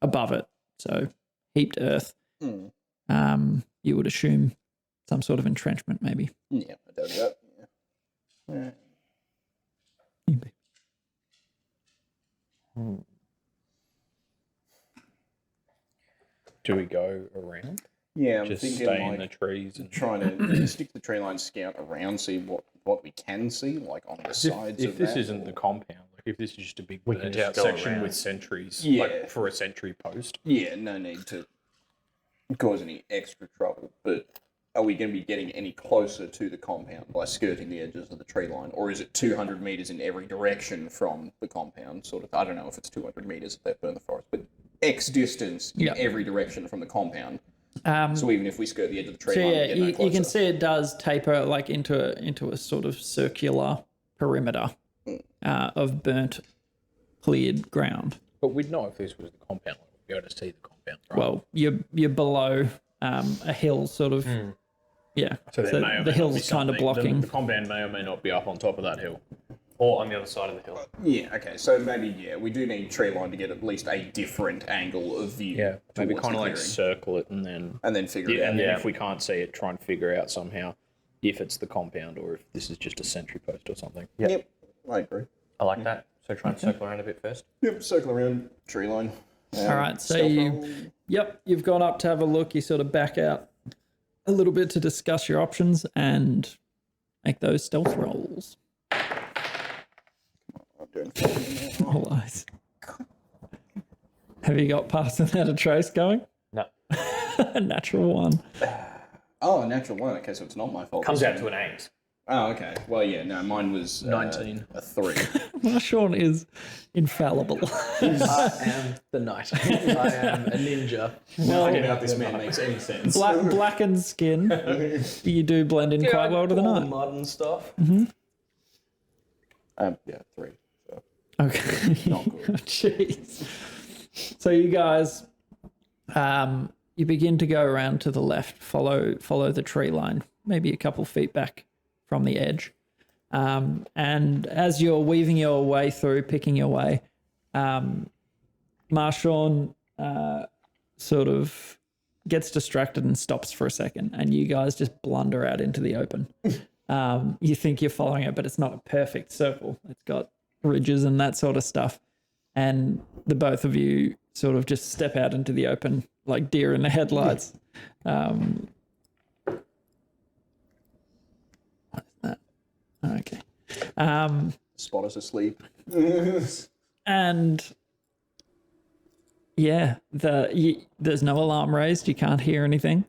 above it. So heaped earth. You would assume some sort of entrenchment, maybe. Yeah, I doubt that. Yeah. Do we go around? Yeah, I'm Just thinking stay in like the trees and trying to stick to the tree line, scout around, see what we can see, like on the sides if of this that, isn't the compound, like if this is just a big We can burnt just out go section around. with sentries, Yeah. like for a sentry post. Yeah, no need to cause any extra trouble. But are we going to be getting any closer to the compound by skirting the edges of the tree line, or is it 200 meters in every direction from the compound? Sort of. I don't know if it's 200 meters if they burn the forest, but X distance in Yeah. every direction from the compound. So even if we skirt the edge of the tree So line, yeah, we get no you closer. can see it does taper like into a sort of circular perimeter of burnt, cleared ground. But we'd know if this was the compound. Like, we'd be able to see the compound, right? Well, you're below a hill, sort of. Yeah. so there may or may the not hill's be kind of something. blocking. The compound may or may not be up on top of that hill. Or on the other side of the hill. Yeah, okay, so maybe, we do need tree line to get at least a different angle of view. Yeah, maybe towards kind of the like clearing. circle it and then Figure it out. and then if we can't see it, try and figure out somehow if it's the compound or if this is just a sentry post or something. Yep, I agree. I like that. So try and circle around a bit first. Yep, circle around tree line. All right, so stealth roll. you've gone up to have a look. You sort of back out a little bit to discuss your options and make those stealth rolls. I'm doing fine. All eyes. Have you got past without a trace going? No. Natural one. Oh, a natural one. Okay, so it's not my fault. Comes out to an 8. Oh, okay. Well, yeah, no, mine was 19. A 3. Marshawn is infallible. I am the knight. I am a ninja. Nothing about this man makes any sense. Blackened skin. You do blend in quite well to the night. mud and stuff. Yeah, 3. So. Okay. Not good. Jeez. So you guys, you begin to go around to the left, follow the tree line, maybe a couple feet back from the edge. And as you're weaving your way through, picking your way, Marshawn sort of gets distracted and stops for a second, and you guys just blunder out into the open. You think you're following it, but it's not a perfect circle. It's got ridges and that sort of stuff. And the both of you sort of just step out into the open like deer in the headlights. What is that? Okay. Spot us asleep. And yeah, there's no alarm raised. You can't hear anything.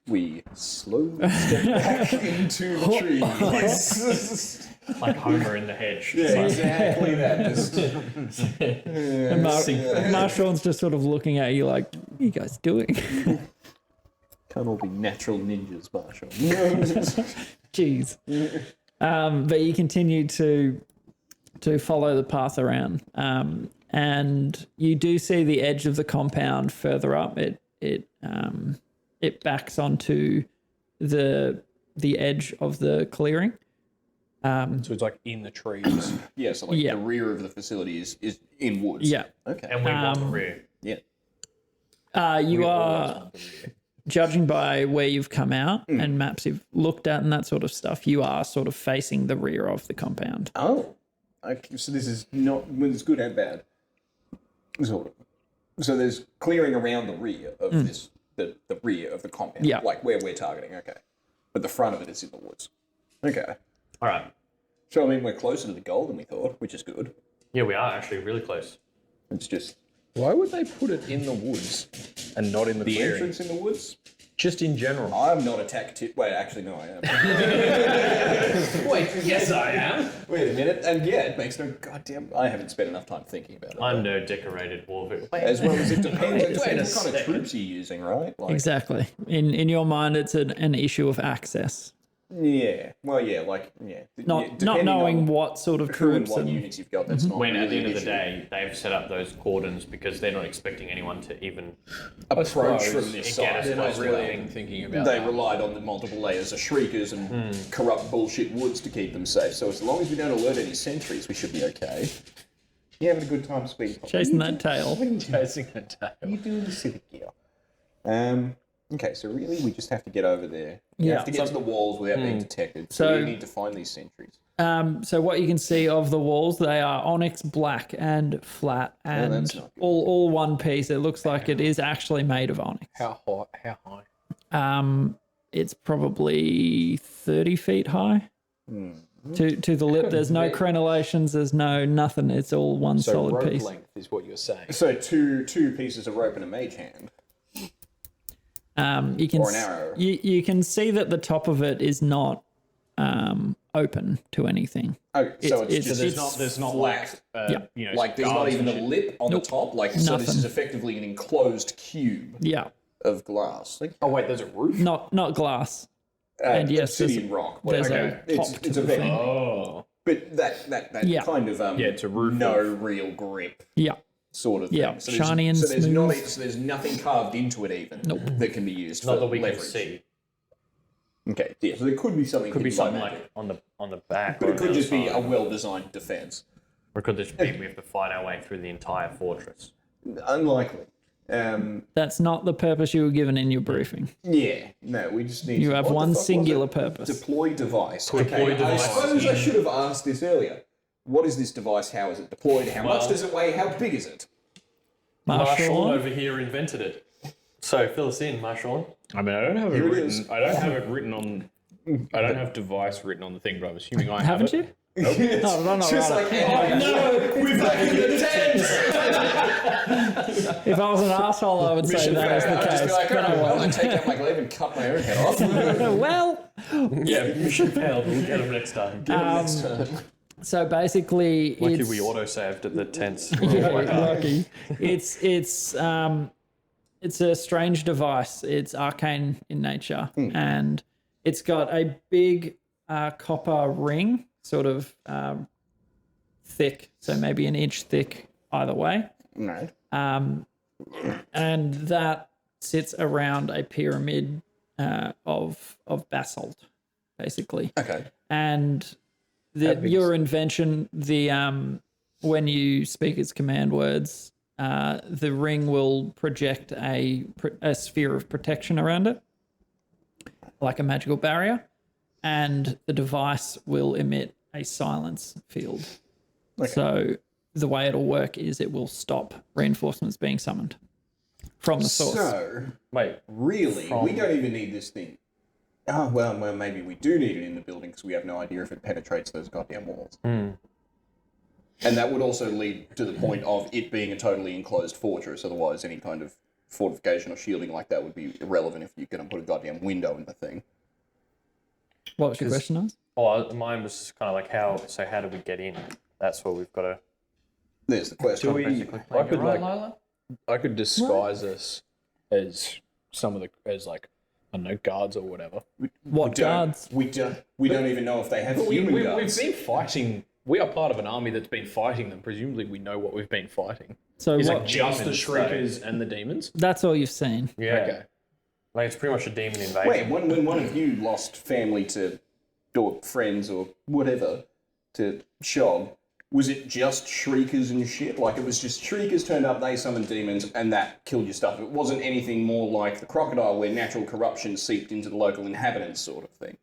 We slowly step back into the trees. Like Homer in the hedge. Exactly that. Just, And Marshawn's just sort of looking at you like, what are you guys doing? can't all be natural ninjas, Marshall. Jeez. But you continue to follow the path around, and you do see the edge of the compound further up. It backs onto the edge of the clearing. So it's like in the trees. Yeah, so like Yeah. the rear of the facility is in woods. Yeah. Okay. And we want the rear. Yeah. You are, judging by where you've come out and maps you've looked at and that sort of stuff, you are sort of facing the rear of the compound. Oh. Okay, so this is not, well, it's good and bad. Sort of. So there's clearing around the rear of this, the rear of the compound. Yeah. Like where we're targeting, okay. But the front of it is in the woods. Okay. All right. So, I mean, we're closer to the goal than we thought, which is good. Yeah, we are actually really close. It's just Why would they put it in the woods and not in the the clearing? entrance in the woods. Just in general. I'm not a tactician. Wait, actually, no, I am. Wait, yes, I am. Wait a minute. And yeah, it makes no goddamn... I haven't spent enough time thinking about it. I'm no decorated warfare. As well as it depends. It Wait a depends what kind of second. troops you're using, right? Like, Exactly. In your mind, it's an issue of access, yeah. Well, yeah, like, yeah. not Depending knowing on what sort of who and troops. what And, units you've got, that's not When at the really end of an the issue. day, they've set up those cordons because they're not expecting anyone to even Approach from it this get side. us They're not close to really them. even thinking about They that. relied on the multiple layers of Shriekers and corrupt bullshit woods to keep them safe. So as long as we don't alert any sentries, we should be okay. You having a good time, Speedy? chasing that tail. Chasing a tail. You doing the silly gear. Okay, so really we just have to get over there. You Yeah. have to get to the walls without being detected. So So- you need to find these sentries. So what you can see of the walls, they are onyx black and flat and that's not good. all one piece. It looks like it is actually made of onyx. How high? It's probably 30 feet high. To the lip, there's no crenellations, there's no nothing. It's all one So solid rope piece. length is what you're saying. So two pieces of rope and a mage hand. You can Or an arrow. You can see that the top of it is not open to anything. Oh, so it's just there's not flat. Like there's not guards even a and shit. lip on the top. Like so, this Nothing. is effectively an enclosed cube Yeah, of glass. Like, Oh wait, there's a roof. not glass. And yes, obsidian rock. There's whatever. a top It's to a the bit, thing. Oh. but that Yeah. kind of it's a roof no real grip Yeah, sort of thing. Yeah, So shiny and so there's not smooth. so there's nothing carved into it even that can be used Not for that we leverage. can see. Okay, yeah. So there could be something Could be hidden by something magic. like on the back. But or it could on the just be side. a well-designed defense. Or it could just be we have to fight our way through the entire fortress. Unlikely. that's not the purpose you were given in your briefing. Yeah, no, we just need. You to- have what the one fuck was singular it? purpose. Deploy device. Deploy okay, device. I suppose I should have asked this earlier. What is this device? How is it deployed? How much Well- does it weigh? How big is it? Marshawn Marshawn, over here invented it. So fill us in, Marshawn. I mean, I don't have it Here it written. is. I don't have it written on. I don't have device written on the thing, but I'm assuming I have haven't it. you? No, Just right. like, oh no, we're back in the tent. If I was an asshole, I would say that is I'd the just case. be like, but I oh, well, I won't. take out my glaive and cut my own head off. Well, Yeah, mission failed. We'll get him next time. Next turn. so basically, Lucky it's we auto-saved at the tents. yeah, lucky. It's a strange device. It's arcane in nature, and it's got a big copper ring, sort of thick, so maybe an inch thick either way. No. And that sits around a pyramid of basalt, basically. Okay. And your invention, when you speak its command words, the ring will project a sphere of protection around it, like a magical barrier, and the device will emit a silence field. So the way it'll work is it will stop reinforcements being summoned from the source. So, Wait, really, we don't even need this thing. Oh, well, maybe we do need it in the building because we have no idea if it penetrates those goddamn walls. And that would also lead to the point of it being a totally enclosed fortress. Otherwise, any kind of fortification or shielding like that would be irrelevant if you're going to put a goddamn window in the thing. What was your question, Oz? oh, mine was just kind of like how do we get in? That's what we've got to There's the question. basically I play. could Right, like Lila? I could disguise us as like I don't know, guards or whatever. What guards? We don't even know if they have But human we've guards. been fighting. We are part of an army that's been fighting them. Presumably, we know what we've been fighting. So Is what, it just the demons, Shriekers and the demons? that's all you've seen. Yeah. Okay. Like it's pretty much a demon invasion. Wait, when one of you lost family to, or friends or whatever, to Shog, was it just Shriekers and shit? Like it was just Shriekers turned up, they summoned demons, and that killed your stuff. It wasn't anything more like the crocodile where natural corruption seeped into the local inhabitants sort of thing.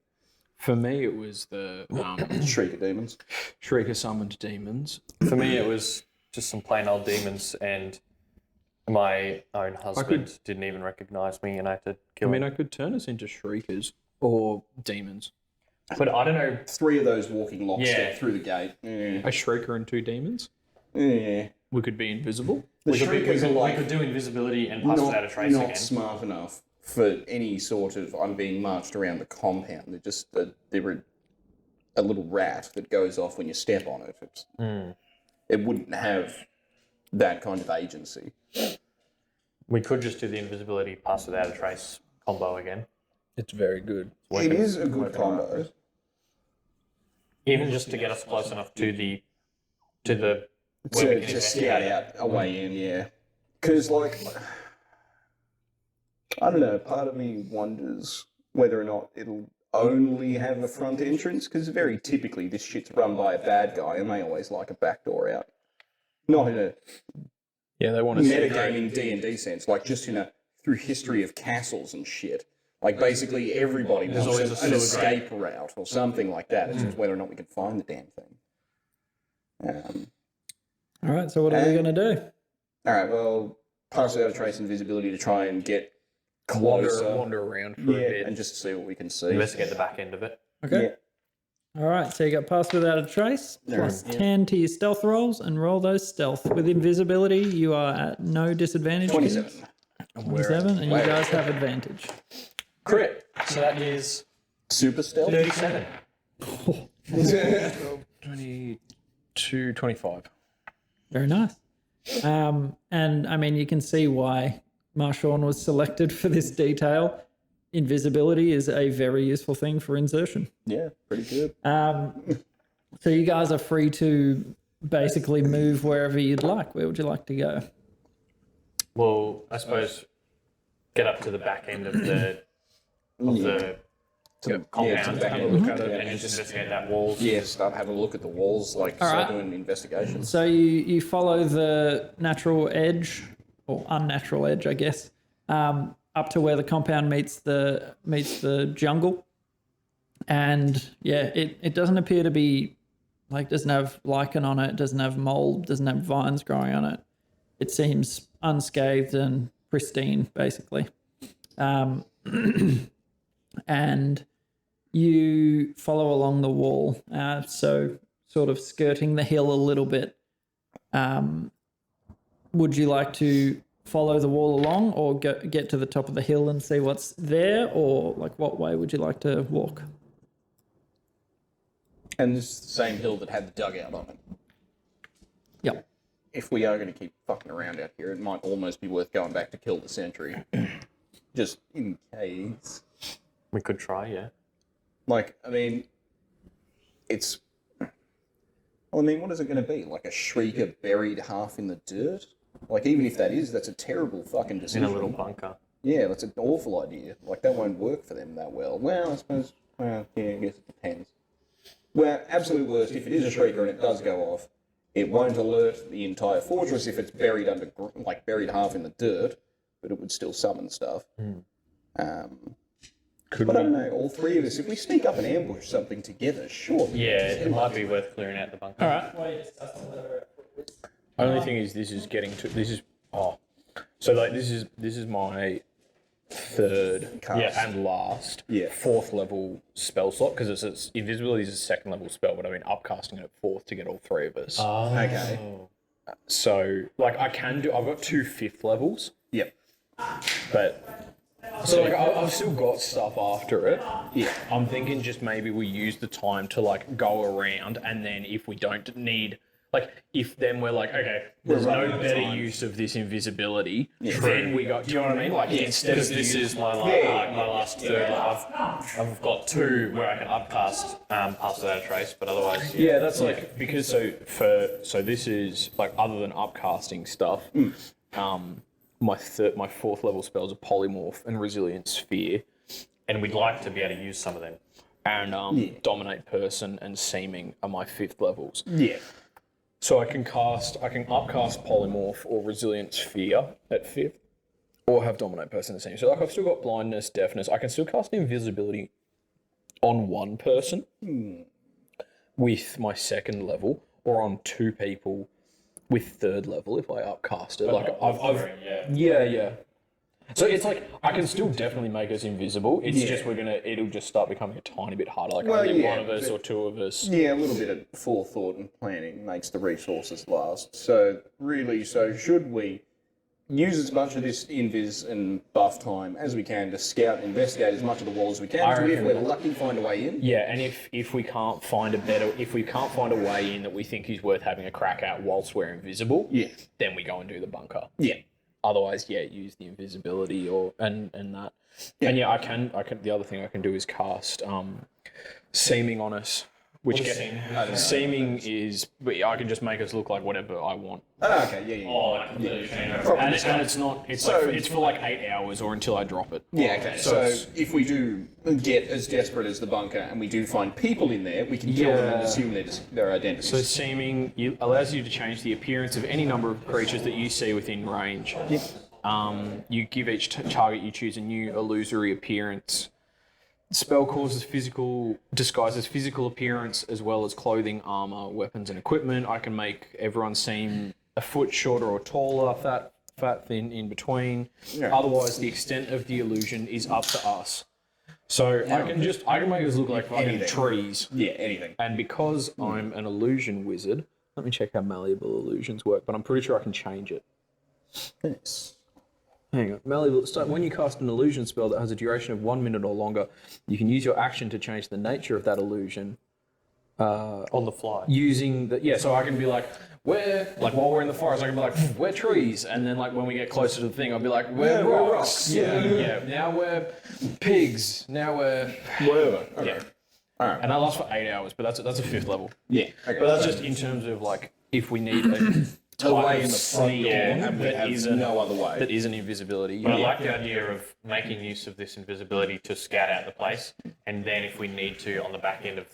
For me, it was the Shrieker demons. Shrieker summoned demons. For me, it was just some plain old demons, and my own husband didn't even recognize me, and I had to I kill mean, him. I could turn us into Shriekers or demons. But I don't know. 3 of those walking lockstep Yeah. through the gate. Yeah. A Shrieker and 2 demons. Yeah. We could be invisible. The We Shriekers are could like do invisibility and pass without a trace not again. smart enough. for any sort of I'm being marched around the compound. They're just they're a little rat that goes off when you step on it. It wouldn't have that kind of agency. We could just do the invisibility pass without a trace combo again. It's very good. It is a good combo. Even just to get us close enough to the To just scout out a way in, yeah. Because, like, I don't know, part of me wonders whether or not it'll only have a front entrance, because very typically this shit's run by a bad guy, and they always like a backdoor out. Not in a They want to metagaming D&D sense, like just in a through history of castles and shit. Like basically everybody wants always an a escape route or something like that. It's just whether or not we can find the damn thing. All right, so what are we going to do? All right, well, pass without a trace invisibility to try and get closer. wander around for a bit. And just see what we can see. investigate the back end of it. Okay. All right, so you got pass without a trace, plus 10 to your stealth rolls, and roll those stealth. With invisibility, you are at no disadvantage. 27. 27, and you guys have advantage. Crit. So that is Super stealth? 37. 22, 25. Very nice. And I mean, you can see why Marshawn was selected for this detail. Invisibility is a very useful thing for insertion. Yeah, pretty good. So you guys are free to basically move wherever you'd like. Where would you like to go? Well, I suppose get up to the back end of the compound to the back end. and just investigate that walls. Yeah, start having a look at the walls, like start doing investigations. So you follow the natural edge, or unnatural edge, I guess, up to where the compound meets the jungle. And yeah, it doesn't appear to be, like, doesn't have lichen on it, doesn't have mold, doesn't have vines growing on it. It seems unscathed and pristine, basically. And you follow along the wall, so sort of skirting the hill a little bit. Would you like to follow the wall along, or get to the top of the hill and see what's there, or like what way would you like to walk? And this is the same hill that had the dugout on it. Yep. If we are going to keep fucking around out here, it might almost be worth going back to kill the sentry. Just in case. We could try, yeah. Like, I mean, it's... Well, I mean, what is it going to be? Like a shrieker buried half in the dirt? Like, even if that is, that's a terrible fucking decision. In a little bunker. Yeah, that's an awful idea. Like, that won't work for them that well. Well, I suppose... Well, yeah, I guess it depends. Well, absolute worst, if it is a shrieker and it does go off, it won't alert the entire fortress if it's buried buried half in the dirt, but it would still summon stuff. But I don't know, all three of us, if we sneak up and ambush something together, sure. Yeah, it might be worth clearing out the bunker. All right. Only thing is, this is my third and last fourth level spell slot, because it's invisibility is a second level spell, but I've been upcasting it at fourth to get all three of us. Okay. So, like, I've got 2 5th levels, Yep. but so like I've still got stuff after it. Yeah. I'm thinking just maybe we use the time to like go around, and then if we don't need, like, if then we're like, okay, there's no better use of this invisibility, then we go, do you know what I mean? Like, instead of This is my last third. I've got 2 where I can upcast pass without a trace, but otherwise... Yeah, that's like, because so this is like, other than upcasting stuff, my 4th level spells are polymorph and resilient sphere, And we'd like to be able to use some of them. and dominate person and seeming are my 5th levels. Yeah. So I can upcast polymorph or resilient sphere at 5th, or have dominate person and seeming. So like, I've still got blindness, deafness. I can still cast invisibility on one person with my 2nd level, or on 2 people with 3rd level if I upcast it. Like yeah. So it's like, I can still definitely make us invisible. It's just it'll just start becoming a tiny bit harder. Like, only one of us or 2 of us. Yeah, a little bit of forethought and planning makes the resources last. So really, should we use as much of this invis and buff time as we can to scout and investigate as much of the wall as we can. So if we're lucky, find a way in. Yeah, and if we can't find a way in that we think is worth having a crack at whilst we're invisible, then we go and do the bunker. Yeah. Otherwise, use the invisibility and that. Yeah. And I can. The other thing I can do is cast seeming on us. Which seeming is, I can just make us look like whatever I want. Oh, okay, And it's not. It's for like 8 hours or until I drop it. Yeah, okay. So if we do get as desperate as the bunker and we do find people in there, we can kill them and assume their identities. So seeming allows you to change the appearance of any number of creatures that you see within range. Yep. You give each target you choose a new illusory appearance. Spell disguises physical appearance as well as clothing, armor, weapons, and equipment. I can make everyone seem a foot shorter or taller, fat, thin, in between. Yeah. Otherwise, the extent of the illusion is up to us. So I can make us look like fucking trees. Yeah, anything. And because I'm an illusion wizard, let me check how malleable illusions work, but I'm pretty sure I can change it. Yes. Hang on. Malleable. So when you cast an illusion spell that has a duration of 1 minute or longer, you can use your action to change the nature of that illusion. On the fly. So I can be like, while we're in the forest, I can be like, we're trees. And then like when we get closer to the thing, I'll be like, we're rocks. Yeah. Now we're pigs. Now we're... Whatever. Okay. Yeah. All right. And that lasts for 8 hours, but that's a 5th level. Yeah. Okay. But that's just in terms of like, if we need a way in the front door and we have no other way. That isn't invisibility. But I like the idea of making use of this invisibility to scout out the place, and then if we need to, on the back end of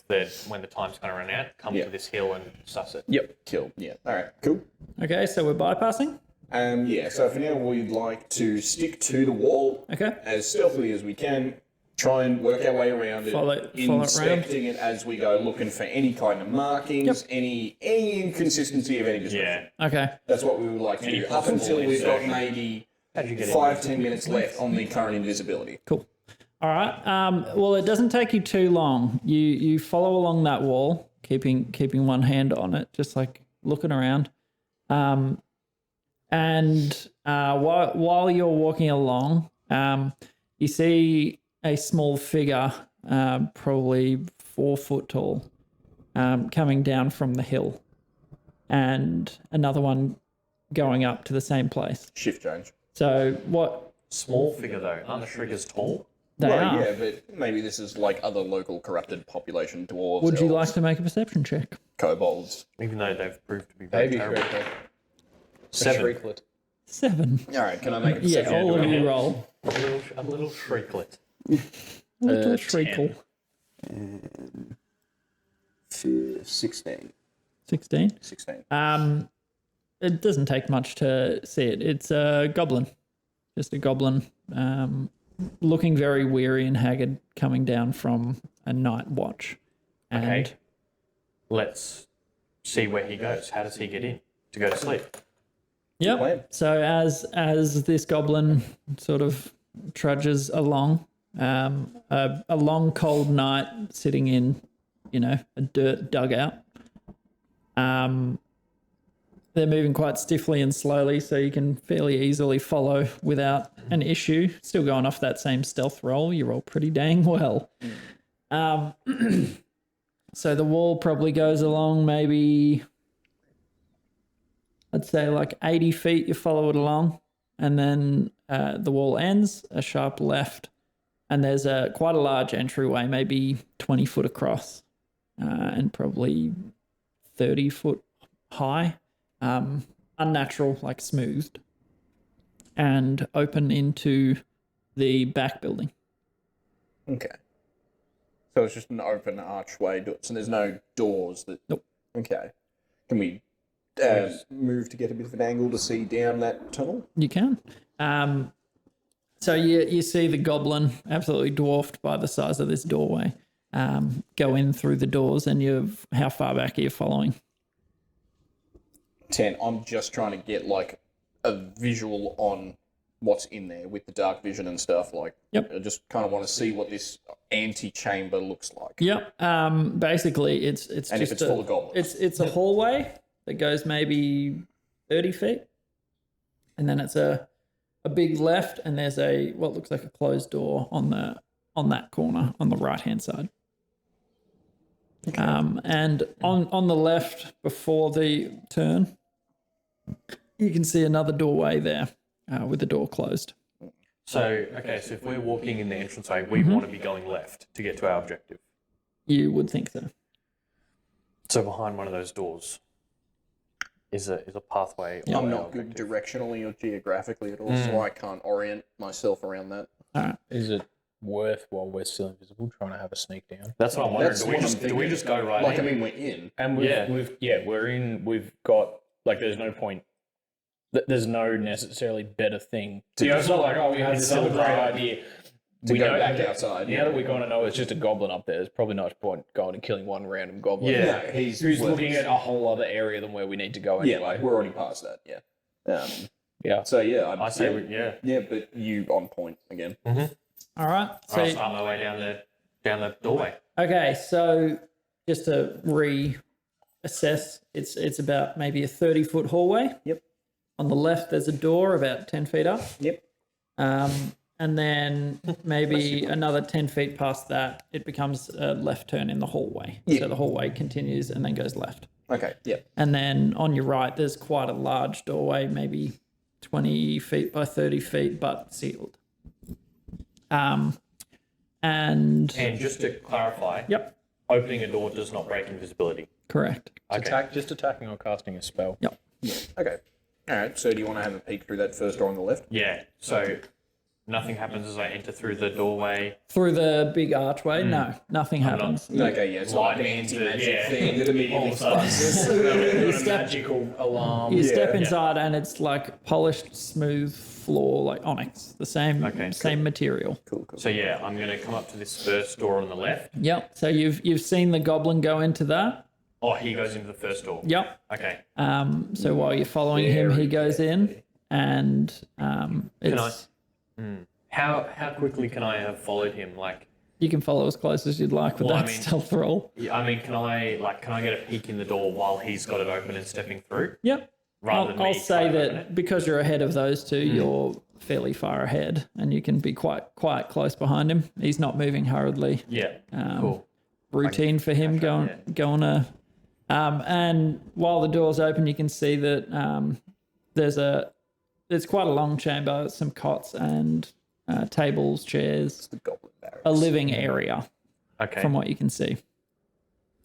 when the time's going to run out, come to this hill and suss it. Yep. Kill. Yeah. All right. Cool. Okay, so we're bypassing? So for now, we'd like to stick to the wall as stealthily as we can. Try and work our way around it, inspecting it as we go, looking for any kind of markings, any inconsistency of any description. Yeah. Okay. That's what we would like to do, up until we've got maybe 5-10 minutes left on the current invisibility. Cool. All right. Well, it doesn't take you too long. You follow along that wall, keeping one hand on it, just like looking around. And while you're walking along, you see a small figure, probably 4 foot tall, coming down from the hill, and another one going up to the same place. Shift change. So what? Small figure though, aren't the Shriekers tall? They are. Yeah, but maybe this is like other local corrupted population, dwarves. Would you elves, like to make a perception check? kobolds? Even though they've proved to be very terrible. 7. Shrieklet. 7. All right, can I make a perception? Yeah, all of you roll. A little Shrieklet. Little treacle. 16. 16. 16. It doesn't take much to see it. It's a goblin. Just a goblin, looking very weary and haggard, coming down from a night watch. And Okay. Let's see where he goes. How does he get in to go to sleep? Yep. plan. So as this goblin sort of trudges along, a long cold night sitting in, a dirt dugout. They're moving quite stiffly and slowly, so you can fairly easily follow without an issue. Still going off that same stealth roll. You roll pretty dang well. So the wall probably goes along maybe, I'd say like 80 feet. You follow it along, and then the wall ends, a sharp left, and there's quite a large entryway, maybe 20 foot across, and probably 30 foot high. Unnatural, like smoothed, and open into the back building. Okay. So it's just an open archway, so there's no doors that... Nope. Okay. Can we move to get a bit of an angle to see down that tunnel? You can. So you see the goblin, absolutely dwarfed by the size of this doorway, go in through the doors, and how far back are you following? 10. I'm just trying to get like a visual on what's in there with the dark vision and stuff. Yep. I just kind of want to see what this antechamber looks like. Yep. Basically, it's And just if it's full of goblins. It's a hallway that goes maybe 30 feet. and then it's a big left, and there's what looks like a closed door on that corner on the right hand side. And on the left before the turn, you can see another doorway there with the door closed. So if we're walking in the entranceway, we want to be going left to get to our objective. You would think so. So behind one of those doors is a pathway. Yeah. I'm not good directionally or geographically at all, so I can't orient myself around that. All right. Is it worth, while we're still invisible, trying to have a sneak down? That's what I'm wondering. That's Do we what I'm just thinking. go right Like, in? I mean, we're in. And we're in. We've got there's no point. There's no necessarily better thing. It's not like we had this other great idea. To go back outside. Now that we're going to know it's just a goblin up there, there's probably not point going and killing one random goblin. Yeah. No, he's Who's looking at a whole other area than where we need to go Yeah, anyway. we're already past that. Yeah. Yeah. So yeah, I say yeah, but you on point again. All right. So I'll start my way down the doorway. okay, so just to reassess, it's about maybe a 30-foot hallway. Yep. On the left, there's a door about 10 feet up. Yep. And then maybe another 10 feet past that, it becomes a left turn in the hallway. Yeah. So the hallway continues and then goes left. Okay. Yeah. And then on your right, there's quite a large doorway, maybe 20 feet by 30 feet, but sealed. And And just to clarify, yep, opening a door does not break invisibility. correct. Just attacking or casting a spell. Yep. Okay. All right. So do you want to have a peek through that first door on the left? Yeah. So nothing happens as I enter through the doorway. Through the big archway, no, nothing happens. Okay. Yeah. It's like an Lightning into anti-magic yeah. thing that All immediately of a sudden, flashes. step- Magical alarm. You step inside and it's like polished, smooth floor, like onyx, the same material. Cool. So yeah, I'm going to come up to this first door on the left. Yep. So you've seen the goblin go into that. Oh, he goes into the first door. Yep. Okay. So while you're following him, he goes in, and it's How quickly can I have followed him? Like, you can follow as close as you'd like with Well, I that mean- stealth roll. I mean, can I get a peek in the door while he's got it open and stepping through? Yep. Rather than I'll me say trying to open that it? because you're ahead of those two, you're fairly far ahead, and you can be quite close behind him. He's not moving hurriedly. Yeah. Cool. Routine for him going a. And while the door's open, you can see that there's quite a long chamber, some cots and tables, chairs, The goblin barracks. a living area Okay. from what you can see.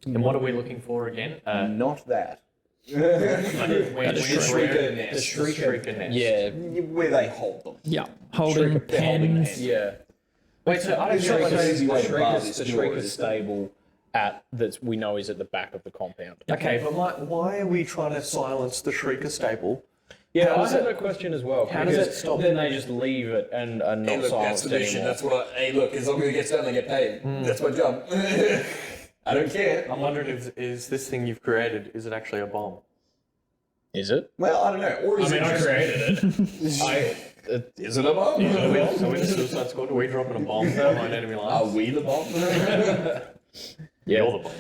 And what are we looking for again? Not that. Shrieker nest. Shrieker nest. Yeah. Where they hold them. Yeah, holding Shrieker- they're holding pens. pens. Yeah. Wait, so I don't It's know. like Like, an easy way to bar this The door Shrieker is- stable that we know is at the back of the compound. okay, but why are we trying to silence the Shrieker stable? Yeah, How I does have it- a question as well. how does because it stop- Then they just leave it and are not Hey, look, that's silenced the mission. anymore. That's what hey, look, as long as it gets done, they get paid. That's my job. I don't care. I'm wondering if is this thing you've created, is it actually a bomb? Is it? Well, I don't know. Or is it just... created it. Is it a bomb? Are we the Suicide Squad? Are we dropping a bomb behind enemy Are lines? we the bomb? You're the bomb.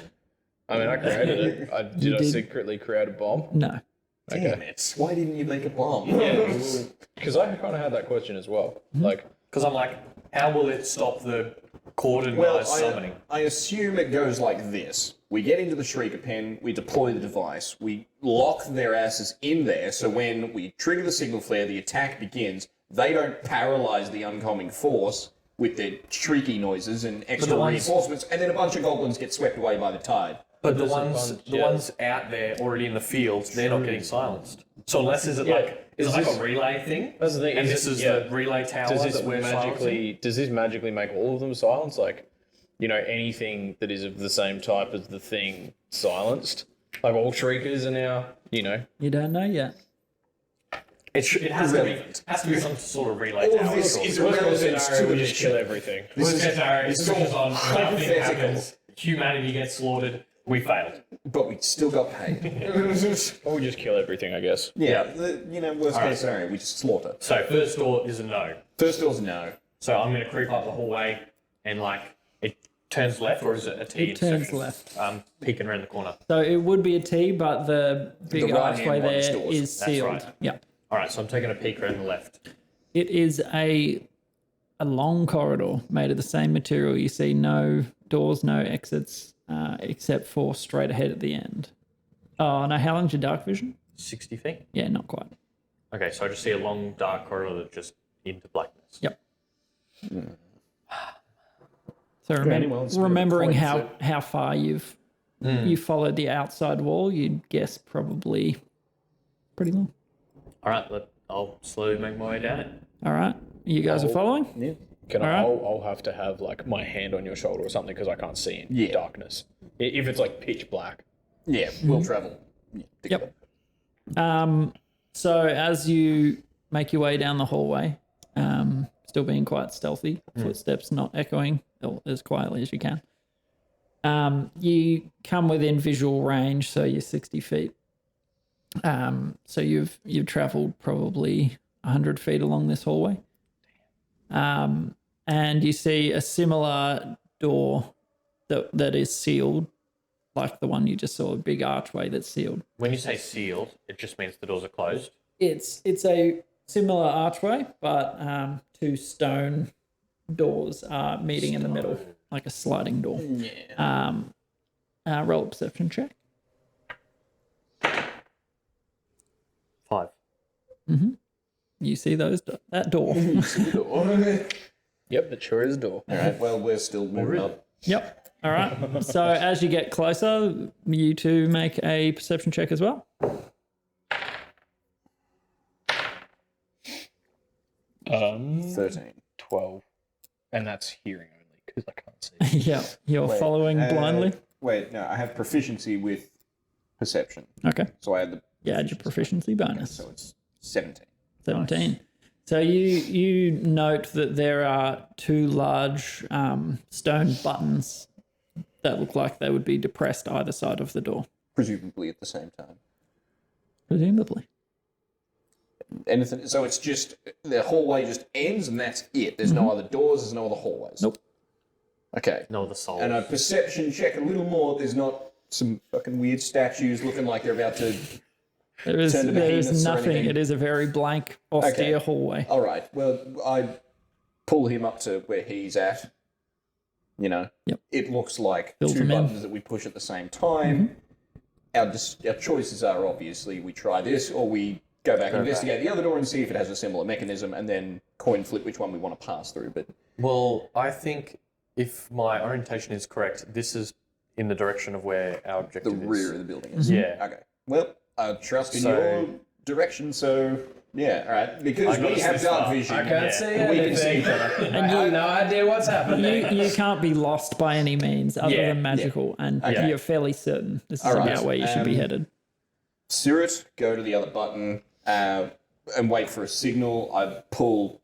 I mean, I created it. Did I did. secretly create a bomb? No. Damn it. Why didn't you make a bomb? Because I kind of had that question as well. Like, Because I'm like, how will it stop the cordon Well, guys summoning? I assume it goes like this. We get into the Shrieker pen, we deploy the device, we lock their asses in there, so when we trigger the signal flare, the attack begins. They don't paralyze the oncoming force with their shrieky noises and extra ones- reinforcements, and then a bunch of goblins get swept away by the tide. But the there's a ones bunch, the yeah. ones out there already in the field, they're not getting silenced. So unless is it like a relay thing? That's the thing. And is this it- is yeah. the relay tower does this that we're silencing? magically make all of them silenced? Like, anything that is of the same type as the thing silenced? Like all shriekers are now, You don't know yet. It has to be some sort of relay All tower. of this surely. is irrelevant to we the just kill everything. Worst case scenario, it switches on, nothing hypothetical. happens, humanity gets slaughtered, we failed. But we still got paid. Or we just kill everything, I guess. Yeah, worst Alright. case scenario, we just slaughter. So first door is a no. First door's no. So I'm going to creep up the hallway and it turns left, or is it a T? It turns intersection? left. Peeking around the corner. So it would be a T, but the big The right-hand archway one is there doors. is That's sealed. right. Yeah. All right, so I'm taking a peek around the left. It is a long corridor made of the same material. You see no doors, no exits, except for straight ahead at the end. Oh, no, how long's your dark vision? 60 feet. Yeah, not quite. Okay, so I just see a long dark corridor that just into blackness. Yep. So Well, it's remembering a bit of a how far you followed the outside wall, you'd guess probably pretty long. All right, I'll slowly make my way down it. All right, you guys are following? Yeah. Can All I? right. I'll have to have like my hand on your shoulder or something because I can't see in darkness. If it's like pitch black. Yeah, we'll travel. Yep. So as you make your way down the hallway, still being quite stealthy, footsteps not echoing as quietly as you can, you come within visual range, so you're 60 feet. So you've traveled probably 100 feet along this hallway. And you see a similar door that is sealed, like the one you just saw, a big archway that's sealed. When you say sealed, it just means the doors are closed. It's a similar archway, but two stone doors are meeting in the middle, like a sliding door. Yeah. Roll a perception check. 5. You see that door. Yep, it sure is a door. All right. Well, we're still moving up. Yep. All right. So as you get closer, you two make a perception check as well. 13. 12, and that's hearing only because I can't see. Yeah. You're following blindly. Wait, no, I have proficiency with perception. Okay. So I had the. Yeah, add your proficiency bonus. So it's 17. 17. So you note that there are two large stone buttons that look like they would be depressed either side of the door. Presumably at the same time. Presumably. Anything. So it's just the hallway just ends and that's it. There's no other doors. There's no other hallways. Nope. Okay. No, the soul. And a perception check a little more. There's not some fucking weird statues looking like they're about to. There is Turn to behemoths or nothing. anything. It is a very blank, austere Okay. hallway. All right. Well, I pull him up to where he's at. You know. Yep. It looks like Fills two him in. buttons that we push at the same time. Our choices are obviously we try this or we go back and investigate the other door and see if it has a similar mechanism and then coin flip which one we want to pass through. But Well, I think if my orientation is correct, this is in the direction of where our the objective is. rear of the building is. Yeah. Okay. Well, I trust in So- your direction, so yeah, all right. Because I got we us have this dark far. vision. I can't Yeah. see And we can see anything. each other. I have no idea what's happening. You can't be lost by any means other Yeah. than magical, and Okay. you're fairly certain this is All right. about where you should be headed. Sirrut, go to the other button and wait for a signal. I pull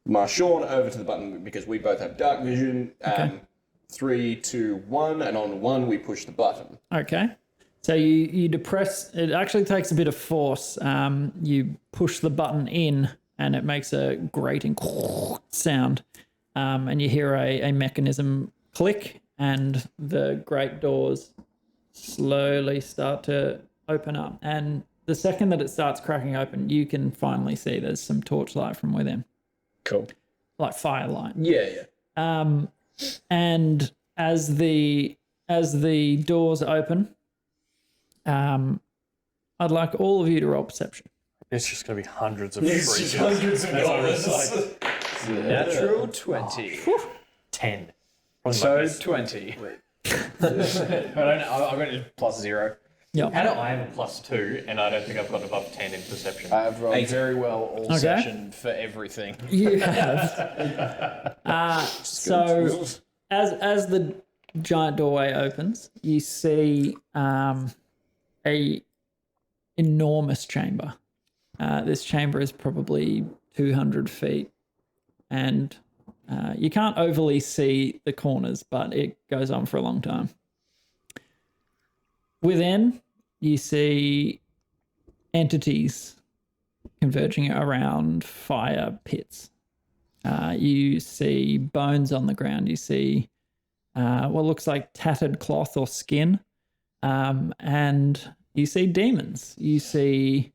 Marshawn over to the button because we both have dark vision. 3, 2, 1, and on 1 we push the button. Okay. So you depress. It actually takes a bit of force. You push the button in, and it makes a grating sound, and you hear a mechanism click, and the grate doors slowly start to open up. And the second that it starts cracking open, you can finally see there's some torchlight from within, Cool. like firelight. Yeah. And as the doors open, I'd like all of you to roll perception. It's just going to be hundreds of shriekers. Hundreds of dollars. Natural 20. 10. Probably my So best. 20. I don't know. I've got it plus 0. Yeah. How do I have a +2 and I don't think I've got above 10 in perception? I've rolled very well all Okay. session for everything. You have. So as the giant doorway opens, you see a enormous chamber. This chamber is probably 200 feet, and you can't overly see the corners, but it goes on for a long time. Within, you see entities converging around fire pits. You see bones on the ground. You see what looks like tattered cloth or skin. And you see demons. You see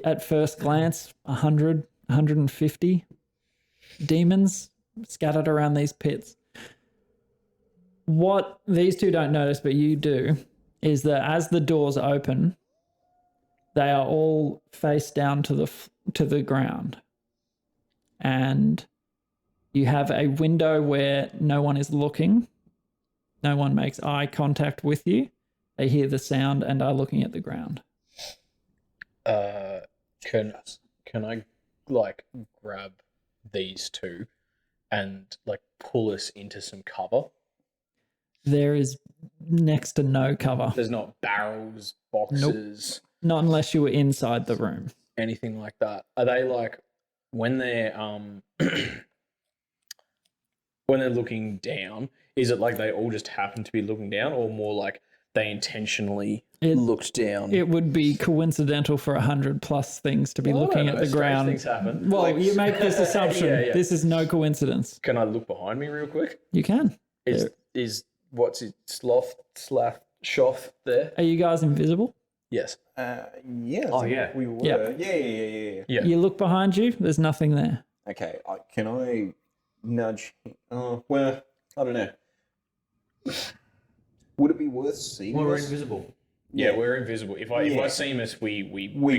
at first glance, 100, 150 demons scattered around these pits. What these two don't notice, but you do, is that as the doors open, they are all face down to the ground. And you have a window where no one is looking. No one makes eye contact with you. They hear the sound and are looking at the ground. Can I like grab these two and like pull us into some cover? There is next to no cover. There's not barrels, boxes, Not unless you were inside the room. anything like that. Are they like when they're when they're looking down? Is it like they all just happen to be looking down, or more like they intentionally looked down? It would be coincidental for 100+ things to be Well, I looking don't at know, the strange ground. things happen. Well, Like- you make this assumption. Yeah. This is no coincidence. Can I look behind me real quick? You can. Is what's it? Shoth there? Are you guys invisible? Yes. Yeah. Oh, yeah. We were. Yeah. Yeah. Yeah. You look behind you, there's nothing there. Okay. Can I nudge? Well, I don't know. Would it be worth seeing Well, we're this? invisible. Yeah, we're invisible. If I Yeah. see us, we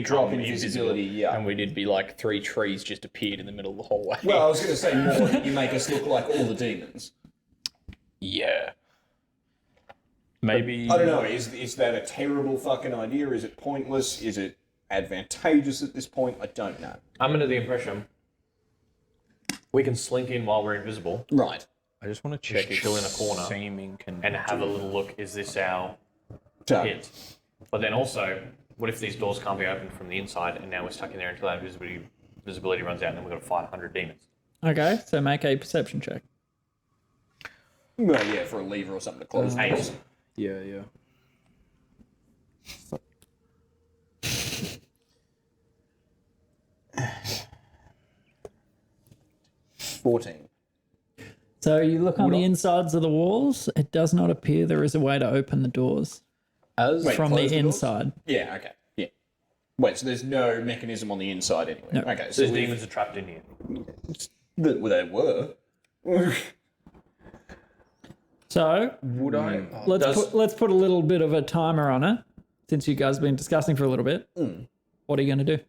drop become invisibility, invisible, yeah. and we did be like 3 trees just appeared in the middle of the hallway. Well, I was going to say more that you make us look like all the demons. yeah. Maybe I don't know. Is that a terrible fucking idea? Is it pointless? Is it advantageous at this point? I don't know. I'm under the impression we can slink in while we're invisible Right. I just want to check. Just chill in a corner seeming and have a little look. Is this our So, hit? But then also, what if these doors can't be opened from the inside and now we're stuck in there until that visibility runs out and then we've got to fight 100 demons? Okay, so make a perception check. well, yeah, for a lever or something to close the 8. doors. Yeah. 14. So you look on the insides of the walls. It does not appear there is a way to open the doors As Wait, from close the the doors? inside. Yeah, okay. Yeah. Wait, so there's no mechanism on the inside anyway? No. Okay, So so these demons are trapped in here. well, they were. So would I? let's put a little bit of a timer on it, since you guys have been discussing for a little bit. What are you going to do?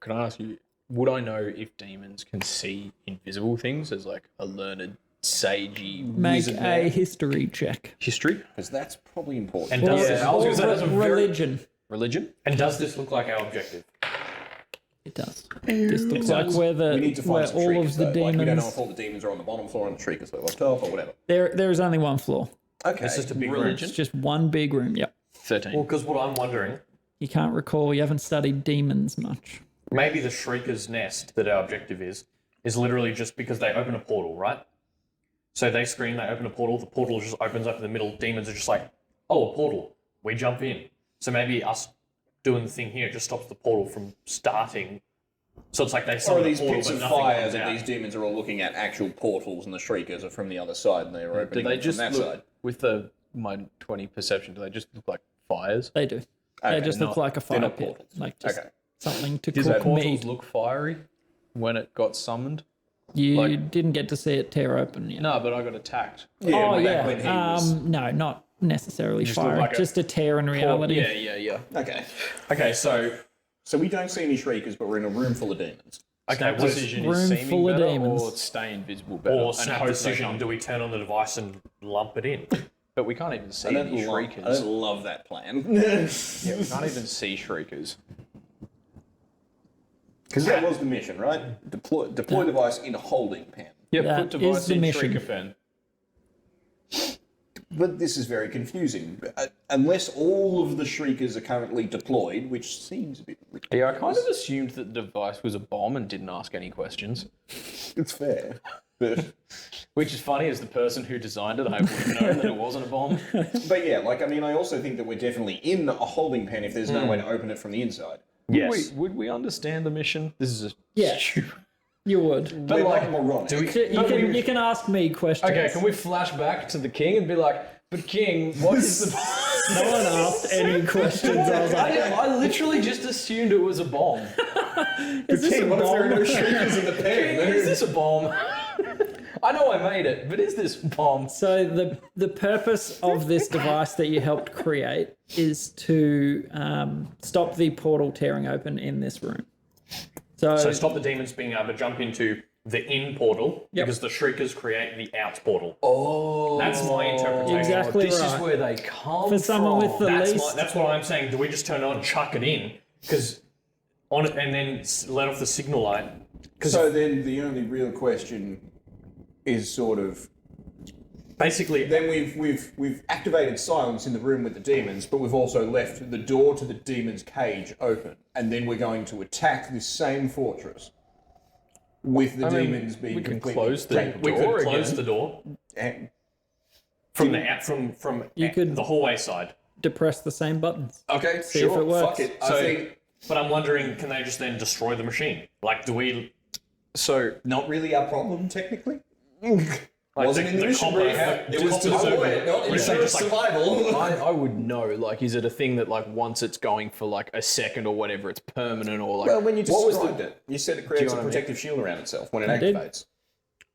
Can I ask you? Would I know if demons can see invisible things as like a learned, sagey Make wizard a man? history check. History, Because that's probably important. And does this, I was gonna say that's a very- Religion. religion. and does this look like our objective? It does. This looks like where we need to find some all shriekers, of the though. demons. Like, we don't know if all the demons are on the bottom floor and the shriekers live up top or whatever. There is only one floor. Okay. It's just a big Religion. It's just one big room. Yep. 13. Well, because what I'm wondering, You can't recall. You haven't studied demons much. maybe the Shriekers' nest that our objective is literally just because they open a portal, right? So they scream, they open a portal, the portal just opens up in the middle, demons are just like, oh, a portal, we jump in. So maybe us doing the thing here just stops the portal from starting. So it's like they Or summon are these a portal, pits but of nothing fire comes that out. these demons are all looking at actual portals and the shriekers are from the other side and they're Do opening they them just from that look side? with my 20 perception? Do they just look like fires? They do. Okay, They just look not- like a they're fire not pit. portals. Like just Okay. something to Did cook the portals meat. look fiery when it got summoned? You like- didn't get to see it tear open yet. No, but I got attacked. Yeah, Oh back yeah. when he was... No, not necessarily Just look fire. like a just a tear in reality. Yeah. Okay. Okay, so So we don't see any shriekers, but we're in a room full of demons. okay, was decision room is seeming full of better demons. or stay invisible better. or And snap hope they decision, come. do we turn on the device and lump it in? But we can't even see I don't, any love, I shriekers. don't love that plan. Yeah, we can't even see shriekers. Because that was the mission, right? Deploy device in a holding pen. Yeah, That put device is the in mission. shrieker pen. But this is very confusing. Unless all of the shriekers are currently deployed, which seems a bit ridiculous. Yeah, I kind of assumed that the device was a bomb and didn't ask any questions. It's fair. But, Which is funny, as the person who designed it, I would have known that it wasn't a bomb. but yeah, like, I mean, I also think that we're definitely in a holding pen if there's no way to open it from the inside. Yes. Would we understand the mission? This is a Yeah. You would. But like moronic. You can ask me questions. Okay, can we flash back to the king and be like, but king, what is the No one asked any questions. I was like, I literally just assumed it was a bomb. is this a What if there are no bomb? shriekers in the pen? Is this a bomb? I know I made it, but is this a bomb? So the purpose of this device that you helped create is to stop the portal tearing open in this room. So stop the demons being able to jump into the in portal because the Shriekers create the out portal. Oh, That's my interpretation. Exactly This right. is where they come For someone with the least... That's what I'm saying. Do we just turn it on and chuck it in? Because on it and then let off the signal light? So then the only real question is sort of, Basically, then we've activated silence in the room with the demons, but we've also left the door to the demon's cage open, and then we're going to attack this same fortress with the demons being we can completely close the capable. we door could close again. the door And from the out from You could- the hallway side. depress the same buttons. okay, See sure, if it works. fuck it. So, I think but I'm wondering, can they just then destroy the machine? Like, do we? So not really our problem technically. Like Wasn't in the mission combo- brief. the It was to combo's avoid over. it, not Or is that ensure just like- survival. I would know. Like, is it a thing that like once it's going for like a second or whatever, it's permanent or like? Well, when you what was described it, you said it creates know a what I mean? protective shield around itself when it did. activates.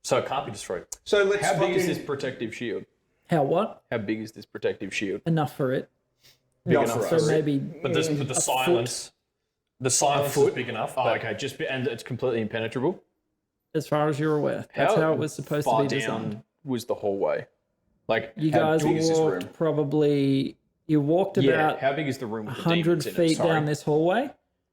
So it can't be destroyed. So let's How big is fucking- this protective shield? How what? How big is this protective shield? Enough for it. Not enough for So us. maybe But the silence, the silence is big enough. Oh, but okay. And it's completely impenetrable. as far as you're aware. That's how it was supposed to far be designed. down was the hallway? Like You How guys big is this room? walked probably... You walked about how big is the room with the 100 demons in it? feet Sorry. down this hallway.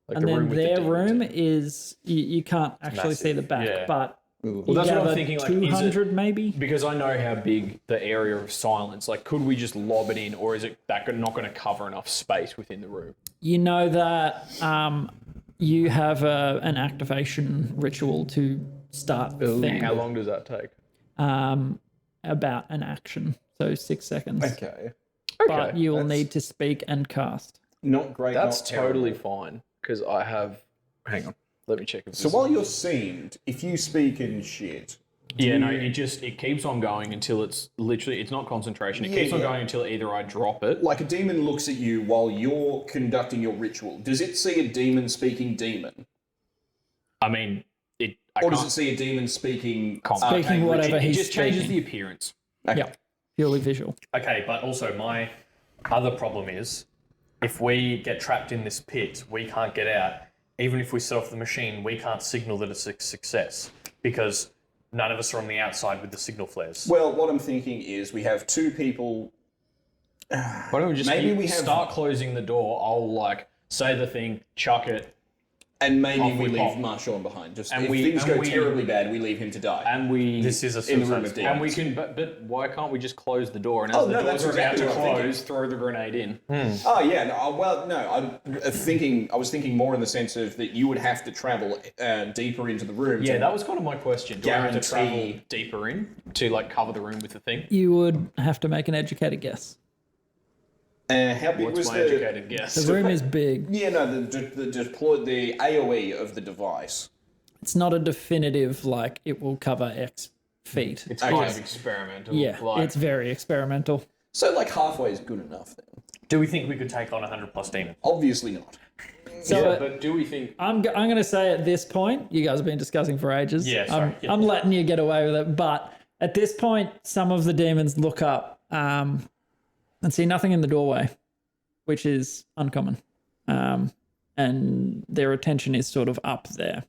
Like And the room then with the their demons room in it. is... You can't actually see the back, yeah. but... Well, that's what I'm thinking. Like, is it 200 maybe? because I know how big the area of silence? Like, could we just lob it in, or is it that not going to cover enough space within the room? You know that you have an activation ritual to start the thing. How long does that take? About an action, so 6 seconds. Okay. But you will that's- need to speak and cast. Not great. That's not terrible. totally fine because I have. Hang on, let me check. If So while you're seamed, if you speak in shit, it keeps on going until it's literally it's not concentration. It keeps on yeah. going until either I drop it. like a demon looks at you while you're conducting your ritual, does it see a demon speaking demon? I mean, it. Or does it see a demon speaking Speaking whatever It he's just changes speaking. the appearance. Okay. Yeah, purely visual. Okay, but also my other problem is if we get trapped in this pit, we can't get out. Even if we set off the machine, we can't signal that it's a success because none of us are on the outside with the signal flares. Well, what I'm thinking is we have two people. Why don't we just Maybe we have- start closing the door? I'll like say the thing, chuck it, And maybe Off we we leave pop. Marshawn behind. Just And if we- things and go we- terribly bad, we leave him to die. and we. This is a in the room suicide of squad. demons. And we can, but why can't we just close the door? And as Oh, the no, doors that's are about exactly to what I'm thinking. close, throw the grenade in. Oh yeah, I was thinking more in the sense of that you would have to travel deeper into the room. Yeah, to that was kind of my question. Do I have to travel Guarantee- deeper in to like cover the room with the thing? You would have to make an educated guess. how big What's was my the? educated guess? The room is big. Yeah, no, the AOE of the device. It's not a definitive, like, it will cover X feet. It's kind of experimental. Yeah, like, it's very experimental. So like halfway is good enough then. Do we think we could take on 100 plus demons? Obviously not. So yeah, but do we think? I'm going to say at this point, you guys have been discussing for ages. Yeah, sorry. I'm letting you get away with it. But at this point, some of the demons look up and see nothing in the doorway, which is uncommon. And their attention is sort of up there.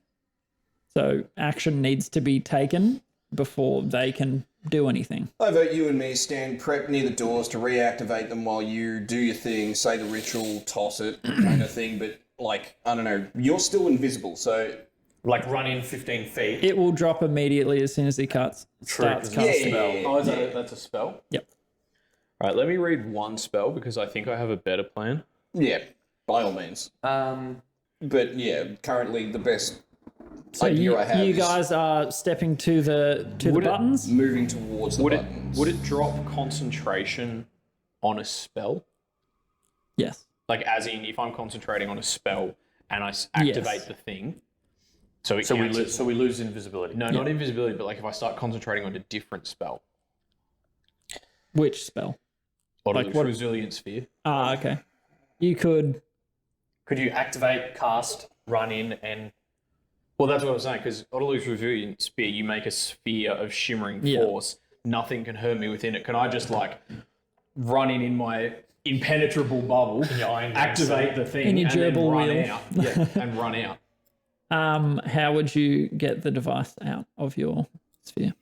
So action needs to be taken before they can do anything. I vote you and me stand prep near the doors to reactivate them while you do your thing, say the ritual, toss it, kind of thing. But like, I don't know, you're still invisible, so Like run in 15 feet. It will drop immediately as soon as he starts because casting. yeah. Oh, that's a spell? Yep. All right, let me read one spell because I think I have a better plan. yeah, by all means. But yeah, currently the best So idea I have you is guys are stepping to the buttons. moving towards the buttons. Would it drop concentration on a spell? Yes. Like, as in, if I'm concentrating on a spell and I activate Yes. the thing, so it So we counts lose. as- So we lose invisibility. No, not invisibility, but like if I start concentrating on a different spell. Which spell? Like what? Resilient sphere. Ah, okay. You could. Could you activate, cast, run in, and Well, that's what I was saying, because Otterlu's Resilient Spear, you make a sphere of shimmering Yeah. force. Nothing can hurt me within it. Can I just, like, run in my impenetrable bubble, activate the thing, In your and then gerbil run wheel. out? Yeah, and run out. How would you get the device out of your sphere?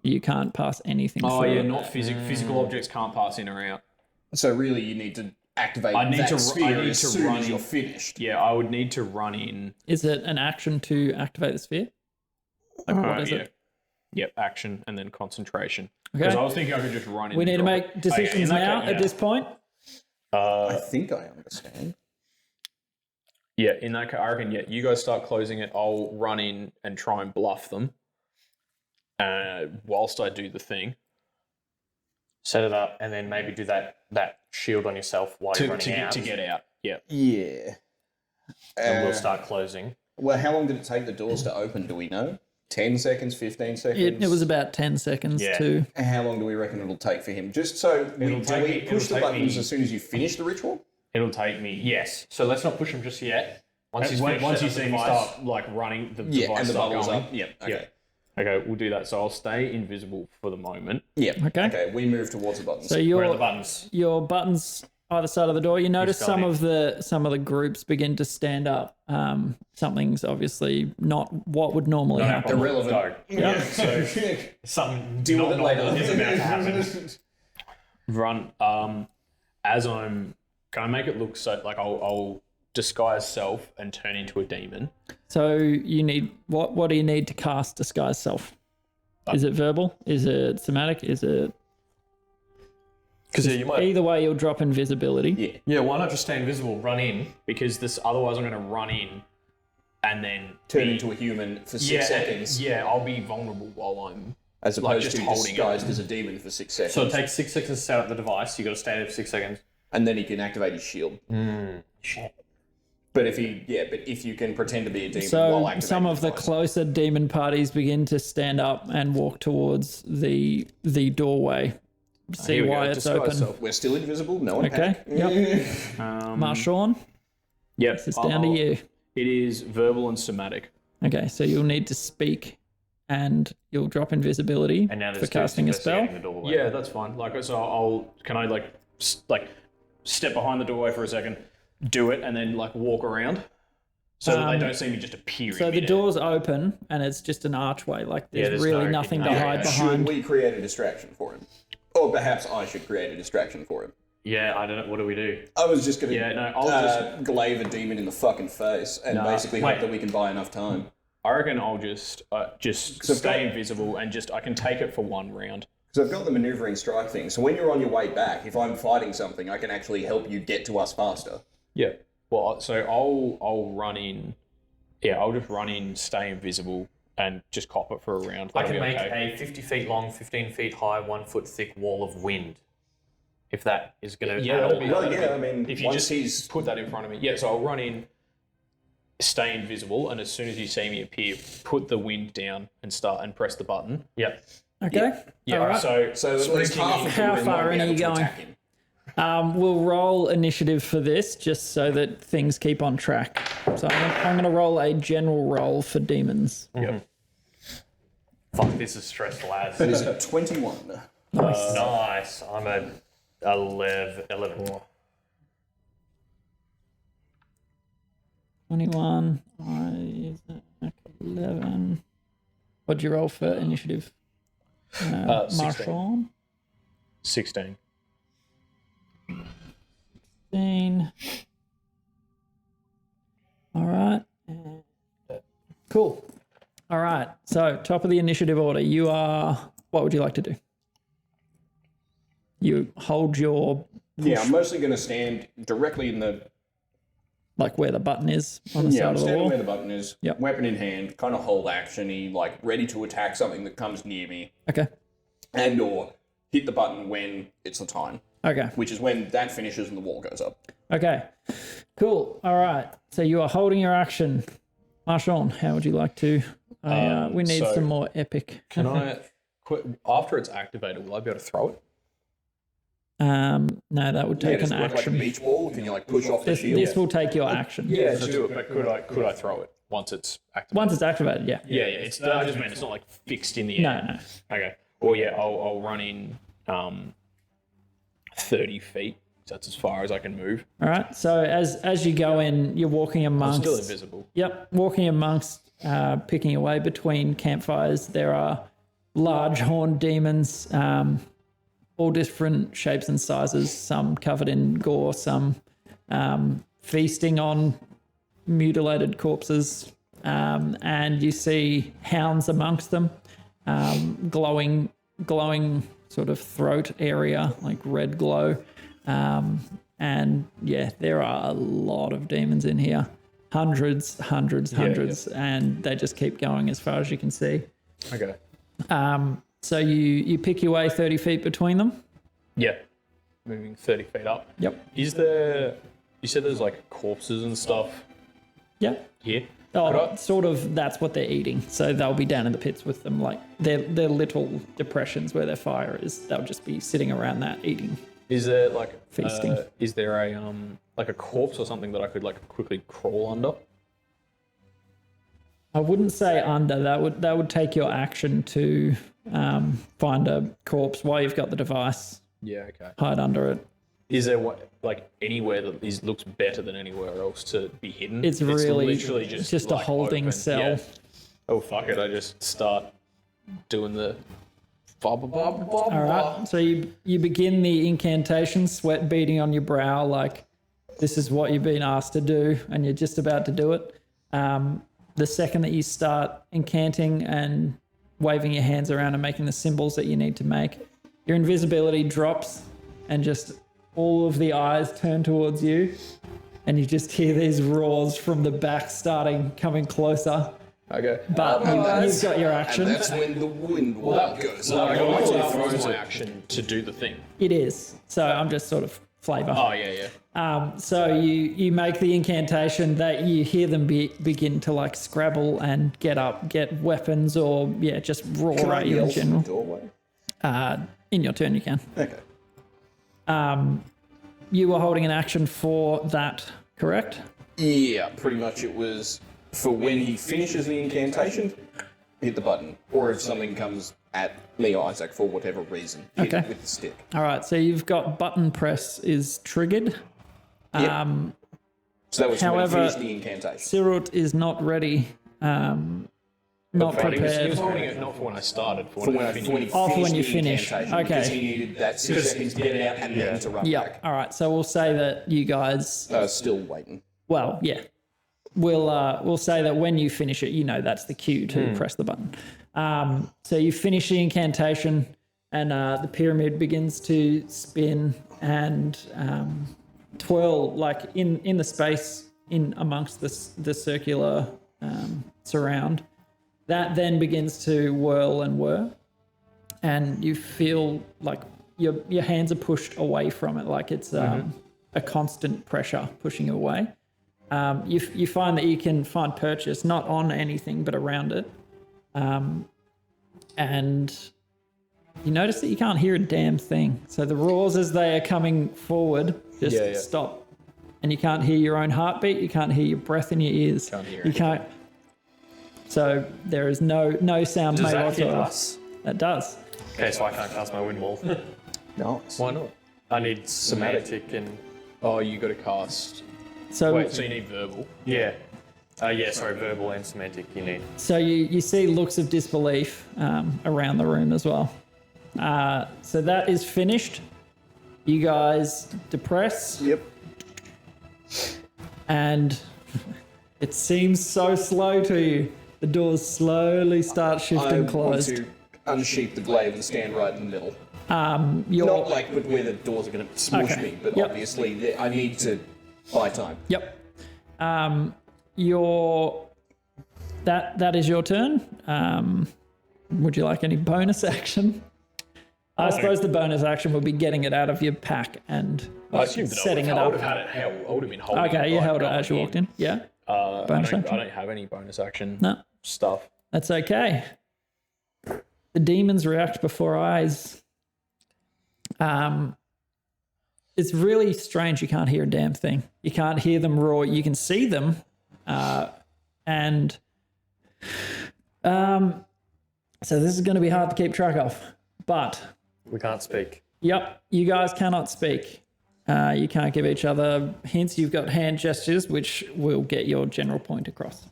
You can't pass anything. Oh, through yeah, it. not physical objects can't pass in or out. So really, you need to activate I need that to- I sphere need as to soon run as in. you're finished. Yeah, I would need to run in. Is it an action to activate the sphere? Like, what is yeah. it? Yep, action and then concentration. Because Okay. I was thinking I could just run in. We and need to drop make it. decisions in that now case, at this point. I think I understand. Yeah, in that case, I reckon, yeah, you guys start closing it. I'll run in and try and bluff them whilst I do the thing. set it up, and then maybe do that shield on yourself while you're running out, to get out. Yeah. Yeah. and we'll start closing. Well, how long did it take the doors to open? Do we know? 10 seconds, 15 seconds? It was about 10 seconds Yeah. to. How long do we reckon it'll take for him? Just so do we push the buttons as soon as you finish the ritual? It'll take me. Yes. So let's not push him just yet. Once he's Once finished you setting see up me the device, start like running, the Yeah, device and the start bubbles going. up. Yep. Okay. Yeah. Okay, we'll do that. So I'll stay invisible for the moment. Yep. Okay. Okay, we move towards the buttons. So where are your the buttons? your buttons either side of the door. You notice got some it. of the groups begin to stand up. Something's obviously not what would normally happen. Irrelevant. Yeah. So something Deal with it later. is about to happen. Run. As I'm, can I make it look so like I'll disguise self and turn into a demon? So you need what do you need to cast disguise self? Is it verbal? Is it somatic? Is it Because you might. either way? You'll drop invisibility. Yeah. Yeah. Why not just stay invisible? Run in. Because this otherwise I'm going to run in and then Turn into a human for 6 seconds, Yeah, I'll be vulnerable while I'm. as opposed just to holding it. disguised as a demon for 6 seconds. So it takes 6 seconds to set up the device. You got to stay there for 6 seconds. and then he can activate his shield. Shit. But if you can pretend to be a demon while So activating some of the device. closer demon parties begin to stand up and walk towards the doorway. See Here we why go, it's disguise open. self. We're still invisible. No one Okay. panic. Yep. Marshawn, Yep. it's down to you. It is verbal and somatic. Okay, so you'll need to speak, and you'll drop invisibility And now for there's casting a spell. The doorway. Yeah, that's fine. Like, so can I like step behind the doorway for a second, do it, and then like walk around, so that they don't see me just appearing. So the midair. door's open, and it's just an archway. Like there's, there's really no nothing to hidden hide Should behind. we create a distraction for him? Or perhaps I should create a distraction for him. Yeah, I don't know. What do we do? I was just going to Yeah, no, I'll just. glaive a demon in the fucking face and basically wait. hope that we can buy enough time. I reckon I'll just I've stay got- invisible and I can take it for one round. Because I've got the maneuvering strike thing. So when you're on your way back, if I'm fighting something, I can actually help you get to us faster. Yeah. Well, so I'll run in. Yeah, I'll just run in, stay invisible, and just cop it for a round. I That'll can be make okay. a 50 feet long, 15 feet high, 1 foot thick wall of wind. If that is going to Yeah, that'll be. Well, that'll yeah, be- I mean, if you once just he's- put that in front of me, yeah. So I'll run in, stay invisible, and as soon as you see me appear, put the wind down and press the button. Yep. Okay. Yeah. All right. So at least half of How them far might be in are able you to going? attack him. We'll roll initiative for this, just so that things keep on track. So I'm going to roll a general roll for demons. Yep. Fuck, this is stressful as. That is a 21. Nice. I'm a 11. 21. 11. What'd you roll for initiative? 16. Marshawn? 16. 15. All right. Cool. All right. So, top of the initiative order, you are. What would you like to do? You hold your. Yeah, I'm mostly going to stand directly in the. Like where the button is on the Yeah, side I'm of the standing wall. where the button is. Yep. Weapon in hand, kind of hold actiony, like ready to attack something that comes near me, Okay. and or hit the button when it's the time, Okay. which is when that finishes and the wall goes up. Okay. Cool. All right. So you are holding your action. Marshawn, how would you like to? We need so- some more epic. Can I? After it's activated, will I be able to throw it? No, that would Yeah, take does an it work like a action. beach ball? Can you like push off the This, shield? this will take your action. Yeah, to do it, but could I throw it once it's activated? Once it's activated, yeah. Yeah, it's I just meant it's not like fixed in the air. No. Okay. Well, yeah, I'll run in 30 feet. So that's as far as I can move. All right. So as you go in, you're walking I'm amongst. still invisible. Yep, walking amongst, picking away between campfires. There are large horned demons, all different shapes and sizes. Some covered in gore, some feasting on mutilated corpses, and you see hounds amongst them, glowing sort of throat area, like red glow. And yeah, there are a lot of demons in here. Hundreds, and they just keep going as far as you can see. Okay. So you pick your way 30 feet between them. Yeah. Moving 30 feet up. Yep. Is there... You said there's like corpses and stuff Yep. here? Oh, sort of. That's what they're eating. So they'll be down in the pits with them, like they're little depressions where their fire is. They'll just be sitting around that eating. Is there like... Feasting. Is there a like a corpse or something that I could like quickly crawl under? I wouldn't say under. That would take your action to find a corpse while you've got the device. Yeah, okay. Hide under it. Is there like anywhere that looks better than anywhere else to be hidden? It's really literally just a like, holding open. cell. Yeah. Oh fuck it! I just start doing the bob. All right. So you begin the incantation, sweat beading on your brow, like this is what you've been asked to do, and you're just about to do it. The second that you start incanting and waving your hands around and making the symbols that you need to make, your invisibility drops, and just all of the eyes turn towards you, and you just hear these roars from the back coming closer. Okay. But you've got your action. And that's when the wind goes I up. got to froze my action to do the thing. It is. So I'm just sort of flavour. Oh yeah. So you make the incantation that you hear them begin to like scrabble and get up, get weapons, or just roar Can I at you yell in from the general. doorway? In your turn, you can. Okay. You were holding an action for that, correct? Yeah, pretty much it was for when he finishes the incantation, hit the button. Or if something comes at me or Isaac for whatever reason, hit it with the stick. All right. So you've got button press is triggered. Yep. So that was however, when he finished the incantation. Sirrut is not ready. Not He was prepared. holding it not for when I started, for when I finished. Oh, for when you the finish. incantation, Okay. Because he needed that 6 seconds to get it out and then to run Yeah. back. All right. So we'll say that you guys. Still waiting. Well, yeah. We'll say that when you finish it, that's the cue to press the button. So you finish the incantation, and the pyramid begins to spin and twirl like in the space in amongst the circular surround. That then begins to whirl and whir, and you feel like your hands are pushed away from it, like it's a constant pressure pushing you away. You find that you can find purchase not on anything but around it, and you notice that you can't hear a damn thing. So the roars as they are coming forward just stop, and you can't hear your own heartbeat. You can't hear your breath in your ears. You can't. So there is no sound Does made that hit whatsoever. us? That does. Okay, so I can't cast my wind wall. Nice. Why not? I need semantic and Oh, you got to cast. So Wait, so you need verbal. yeah. Sorry, verbal and semantic you need. So you see looks of disbelief around the room as well. So that is finished. You guys depress, Yep. and it seems so slow to you. The doors slowly start I shifting want closed. to unsheath the glaive and stand right in the middle. You're, Not like where the doors are going to smush Okay. me, but Yep. obviously I need to buy time. Yep. That is your turn. Would you like any bonus action? I suppose the bonus action would be getting it out of your pack and I assumed that setting it I would up. have had it held. I would have been holding it. Okay, you like held it going as you walked in. Yeah. I Bonus action? don't have any bonus action No. stuff. That's okay. The demons react before eyes. it's really strange. You can't hear a damn thing. You can't hear them roar. You can see them, and so this is going to be hard to keep track of. But We can't speak. yep, you guys cannot speak. You can't give each other hints. You've got hand gestures, which will get your general point across.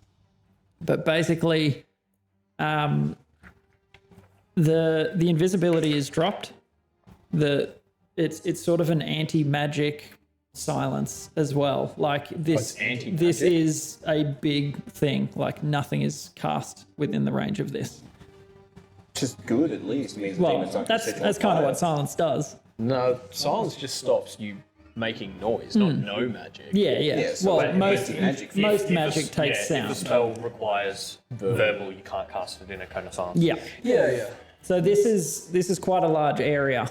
But basically, the invisibility is dropped. It's sort of an anti-magic silence as well. Like this, anti-magic? this is a big thing. Like nothing is cast within the range of this. Just good, at least. It means the Well, demons aren't gonna set you on that's kind of fire. what silence does. No, silence just stops you making noise, not no magic. Yeah, yeah. Yeah, so well, like most anti-magic. magic takes If sound. the spell requires verbal, you can't cast it in a cone of silence. Yeah. Yeah. So this is quite a large area.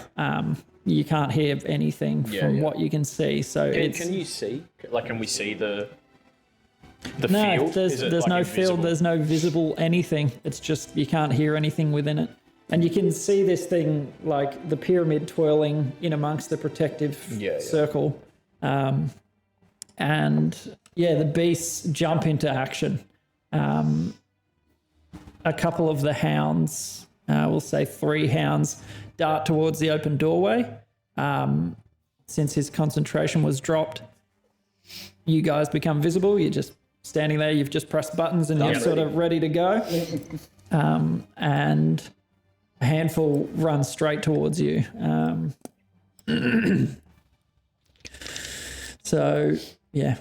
You can't hear anything from what you can see. So Can you see? Like, can we see the no, field? there's Is it, no like, field. invisible? There's no visible anything. It's just you can't hear anything within it. And you can see this thing like the pyramid twirling in amongst the protective circle. And the beasts jump into action. A couple of the hounds, we'll say 3 hounds, dart towards the open doorway. Since his concentration was dropped, you guys become visible. You're just standing there. You've just pressed buttons and you're sort of ready to go. And a handful runs straight towards you. So, yeah,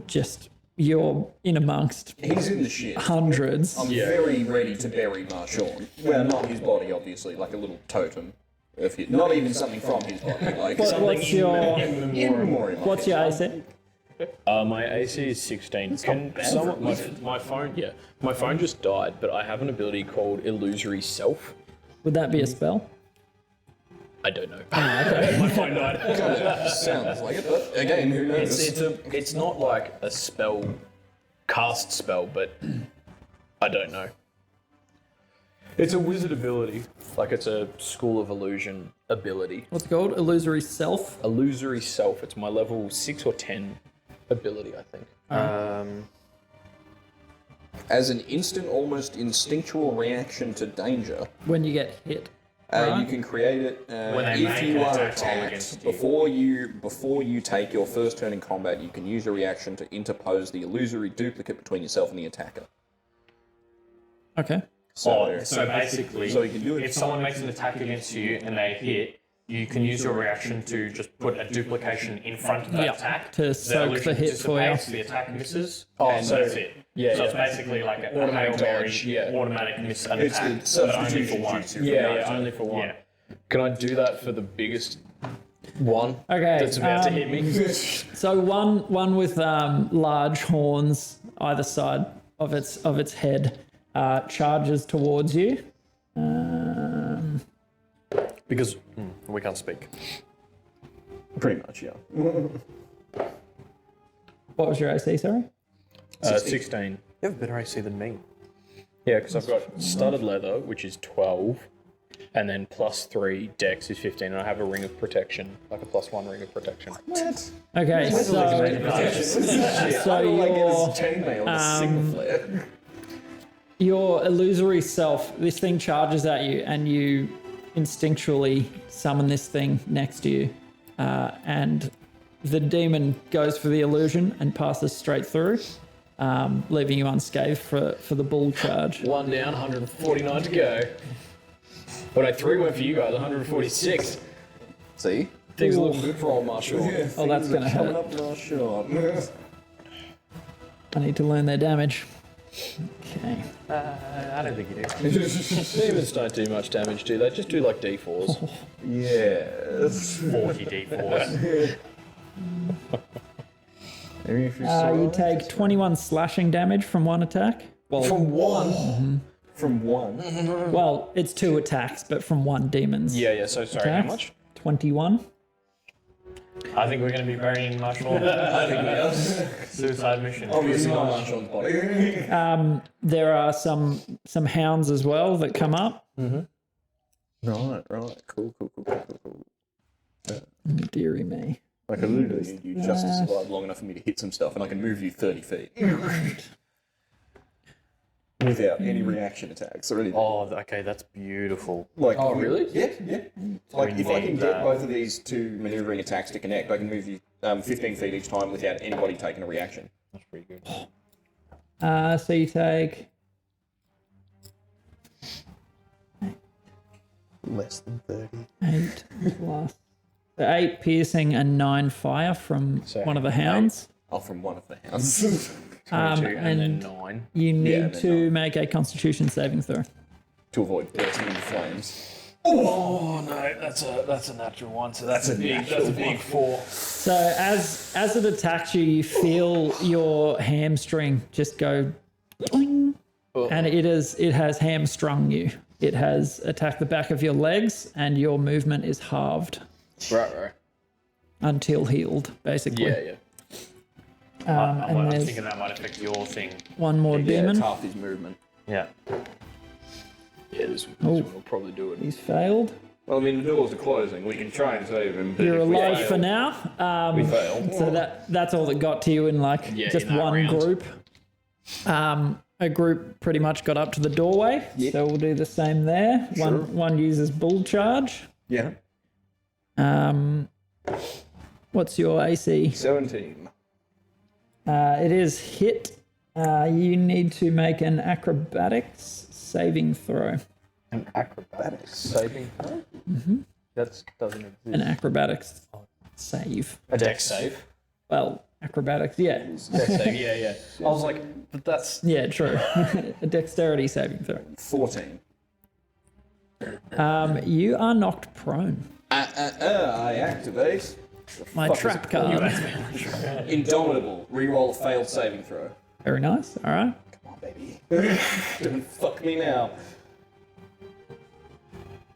just you're in amongst He's in the shit. hundreds. I'm very ready to bury Marshawn. Well, not his body, obviously, like a little totem. Not even something from his body, like What's your in memoriam. what's your AC? My AC is 16. Can someone, my phone? Yeah, my phone just died, but I have an ability called Illusory Self. Would that be a spell? I don't know. My phone died. Sounds like it, but again, who knows? It's not like a cast spell, but I don't know. It's a wizard ability. Like it's a School of Illusion ability. What's it called? Illusory Self. Illusory Self. It's my level 6 or 10 ability, I think. As an instant, almost instinctual reaction to danger, When you get hit. you can create it When they if make you an are attack roll against attacked. you. Before you take your first turn in combat, you can use a reaction to interpose the illusory duplicate between yourself and the attacker. Okay. So basically, so you can do it. if someone makes an attack against you and they hit, you can use your reaction to just put a duplication in front of that Yeah, attack. to soak illusion the hit for you. dissipates, the attack misses, Oh, and so- that's it. yeah, so it's yeah. basically like an Automatic Hail Mary, dodge, yeah. automatic miss an It's attack, the but only for substitution one. jutsu. Yeah, only for one. Yeah. Can I do that for the biggest one Okay. that's about to hit me? So one with large horns either side of its head charges towards you. Because we can't speak. Pretty much, yeah. What was your AC, sorry? 16. You have a better AC than me. Yeah, because I've got studded leather, which is 12, and then +3 dex is 15, and I have a ring of protection, like a +1 ring of protection. Okay, so your illusory self, this thing charges at you, and you instinctually summon this thing next to you, and the demon goes for the illusion and passes straight through, leaving you unscathed for the bull charge. 1 down, 149 to go. But I 3 went for you guys, 146. See? Things are looking good for old Marshall. Oh, that's gonna Coming hurt. up Marshawn. I need to learn their damage. Okay. I don't think you do. Demons don't do much damage, do they? Just do like D4s. Yes. 40 d4s. Maybe if you You take 21 slashing damage from one attack. Well, From one? From one? well, it's 2 attacks, but from one demon's Yeah, so sorry, how attack. much? 21. I think we're going to be burying Marshall. I think we are. Suicide mission. Obviously not Marshawn's body. There are some hounds as well that come up. Right. Cool. Dearie me. I can literally need you just to survive long enough for me to hit some stuff, and I can move you 30 feet. Without any reaction attacks or anything. Oh, okay, that's beautiful. Like, Oh, really? Yeah. Like, if I can need get that. both of these two maneuvering attacks to connect, I can move you 15 feet each time without anybody taking a reaction. That's pretty good. So you take Less than 30. 8 plus 8 piercing and 9 fire from So one of the hounds. Oh, from one of the hounds. 22 and then and 9. you need and then to make a Constitution saving throw. to avoid bursting into flames. Oh no, that's a natural one. So that's a big 4. So as it attacks you, you feel your hamstring just go, doing, and it has hamstrung you. It has attacked the back of your legs, and your movement is halved Right. until healed, basically. Yeah. I'm there's thinking that might affect your thing. one more Yeah, demon. it's half his movement. Yeah. Yeah, this one will probably do it. He's failed. Well, I mean, the doors are closing. We can try and save him. But You're if we alive fail- for now. We fail. So that's all that got to you in just in that one round. group. A group pretty much got up to the doorway, so we'll do the same there. One uses bull charge. Yeah. What's your AC? 17. It is hit. You need to make an acrobatics saving throw. An acrobatics saving throw? Mm-hmm. That doesn't exist. An acrobatics save. A dex save? Well, acrobatics, yeah. Dex save, yeah. I was like, but that's... Yeah, true. A dexterity saving throw. 14. You are knocked prone. I activate. My fuck trap is it card. Indomitable. Reroll a failed saving throw. Very nice. All right. Come on, baby. Don't fuck me now.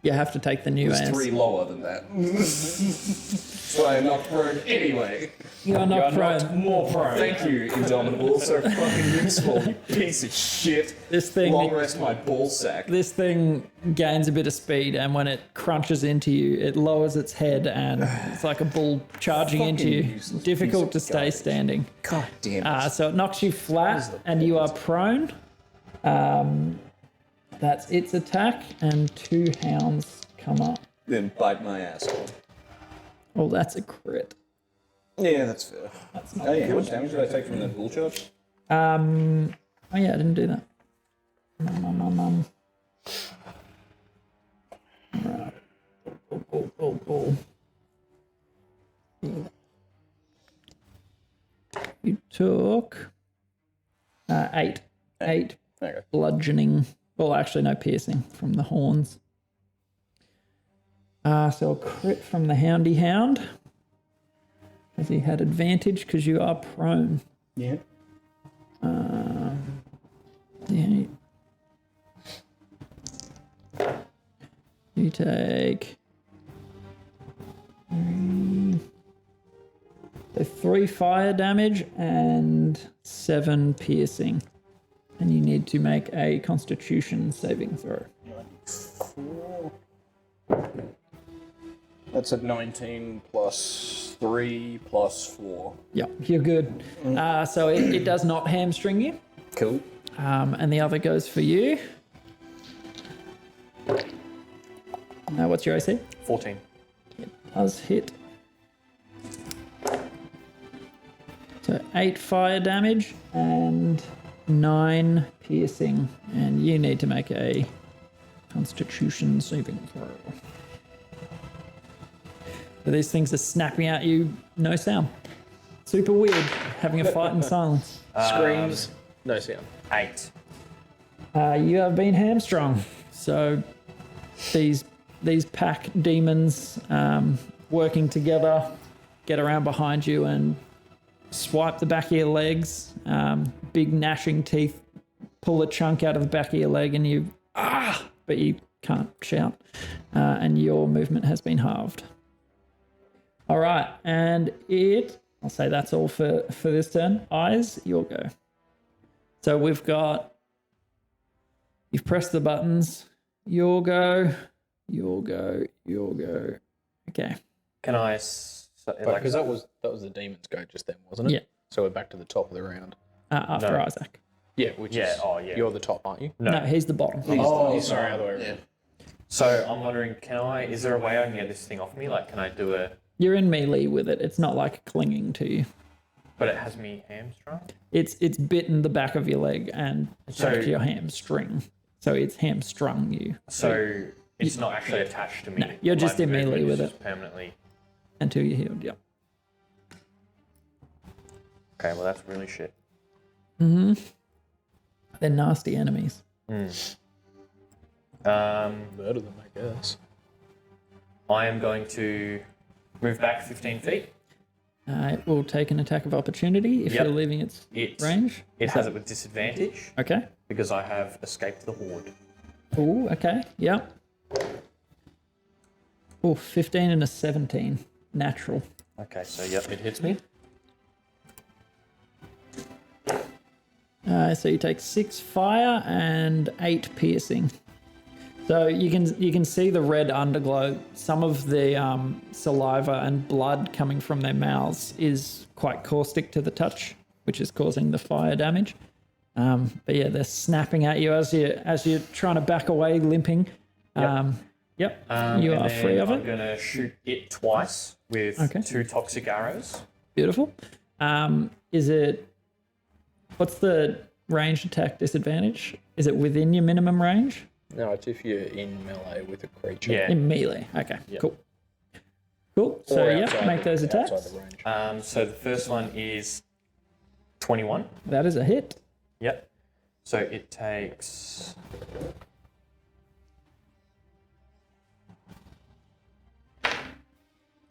You have to take the new It's answer. 3 lower than that. So I am not prone anyway. You are not prone. More prone. Thank you, Indomitable. So fucking useful, you piece of shit. This thing, Long rest my ball sack. this thing gains a bit of speed, and when it crunches into you, it lowers its head, and it's like a bull charging into Fucking you. useless Difficult to piece of stay garbage. standing. God damn it. So it knocks you flat, and you are prone. That's its attack, and 2 hounds come up. Then bite my asshole. Oh, that's a crit. Yeah, that's fair. Oh yeah, how much damage did I take from that bull charge? Oh yeah, I didn't do that. Right. Oh. You took 8. 8 Okay. bludgeoning. Well, actually, no piercing from the horns. So a crit from the Houndy Hound. Because he had advantage because you are prone. Yeah. Yeah. You take 3 fire damage and 7 piercing. And you need to make a Constitution saving throw. 4. That's a 19 plus 3 plus 4. Yeah, you're good. So it does not hamstring you. Cool. And the other goes for you. What's your AC? 14. Does hit. So 8 fire damage and 9 piercing. And you need to make a Constitution saving throw. So these things are snapping at you, no sound. Super weird, having a fight in silence. Screams. No sound. 8. You have been hamstrung. So these pack demons working together get around behind you and swipe the back of your legs. Big gnashing teeth pull a chunk out of the back of your leg, and you but you can't shout. And your movement has been halved. All right, and I'll say that's all for this turn. Eyes, your go. So we've got, you've pressed the buttons. Your go. Okay. Can I So, Because that was the demon's go just then, wasn't it? Yeah. So we're back to the top of the round. After No. Isaac. Yeah, which is you're the top, aren't you? No, he's the bottom. Sorry, other way around. So I'm wondering, is there a way I can get this thing off me? Like, can I do a? You're in melee with it. It's not like clinging to you. But it has me hamstrung. It's bitten the back of your leg and So- to your hamstring. So it's hamstrung you So it's not actually attached to me. No, you're just My in melee movement with is it. just permanently. until you're healed. Yep. Okay, well that's really shit. They're nasty enemies. Murder them, I guess. I am going to move back 15 feet. It will take an attack of opportunity if Yep. you're leaving its range. It has it with disadvantage Okay. because I have escaped the horde. Oh, okay. Yep. Oh, 15 and a 17. Natural. Okay, so yep, it hits me. So you take 6 fire and 8 piercing. So you can see the red underglow. Some of the saliva and blood coming from their mouths is quite caustic to the touch, which is causing the fire damage. But yeah, they're snapping at you as you're trying to back away, limping. Yep. You and are then free of I'm it. going to shoot it twice with Okay. 2 toxic arrows. Beautiful. Is it? What's the range attack disadvantage? Is it within your minimum range? No, it's if you're in melee with a creature. Yeah. In melee. Okay. Yep. Cool. Cool. So Or yeah, outside make those attacks. Outside the range. So the first one is 21. That is a hit. Yep. So it takes.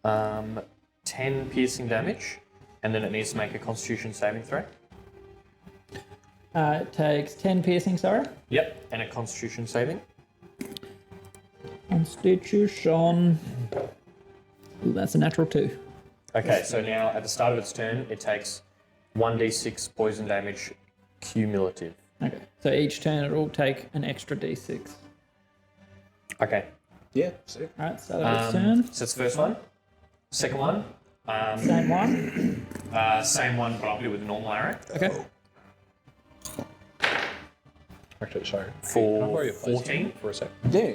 Um, 10 piercing damage, and then it needs to make a Constitution saving throw. It takes 10 piercing, sorry. Yep, and a Constitution saving. Constitution. Ooh, that's a natural 2. Okay, so now at the start of its turn, it takes 1d6 poison damage cumulative. Okay. So each turn it will take an extra d6. Okay. Yeah, sick. Alright, start of its turn. So it's the first one. Second one. Same one. Same one, but I'll do it with a normal arrow. Okay. Actually, sorry. For Can I borrow your place 14? for a sec? Yeah.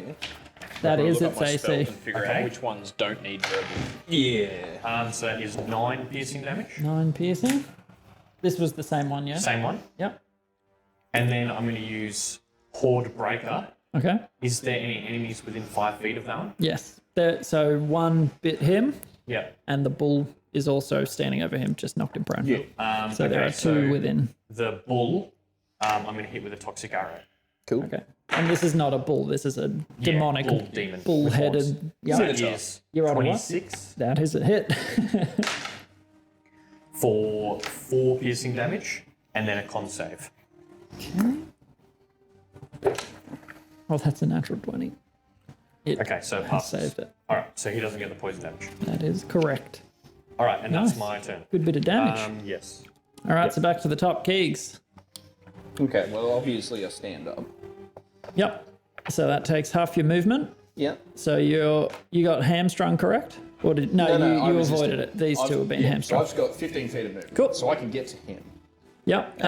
That I'll is look up its my AC. spells and figure Okay. out which ones don't need verbal. Yeah. So that is 9 piercing damage. 9 piercing. This was the same one, yeah? Same one. Yep. And then I'm going to use Horde Breaker. Okay. Is there any enemies within 5 feet of that one? Yes. So one bit him, Yep. and the bull is also standing over him, just knocked him prone. Yeah. So there are 2 within. The bull, I'm going to hit with a toxic arrow. Cool. Okay. And this is not a bull. This is a demonic, bull demon. bull-headed. So Yeah. it is You're on a what? 26 That is a hit. for 4 piercing damage, and then a con save. Oh, that's a natural 20. It Okay, so it has passes. saved it. All right, so he doesn't get the poison damage. That is correct. All right, and Nice. that's my turn. Good bit of damage. Yes. All right, so back to the top. Keegs. Okay, well, obviously I stand up. Yep. So that takes half your movement. Yep. So you got hamstrung, correct? Or did No, you I resisted. avoided it? These two have been So hamstrung. I've got 15 feet of movement. Cool. So I can get to him. Yep.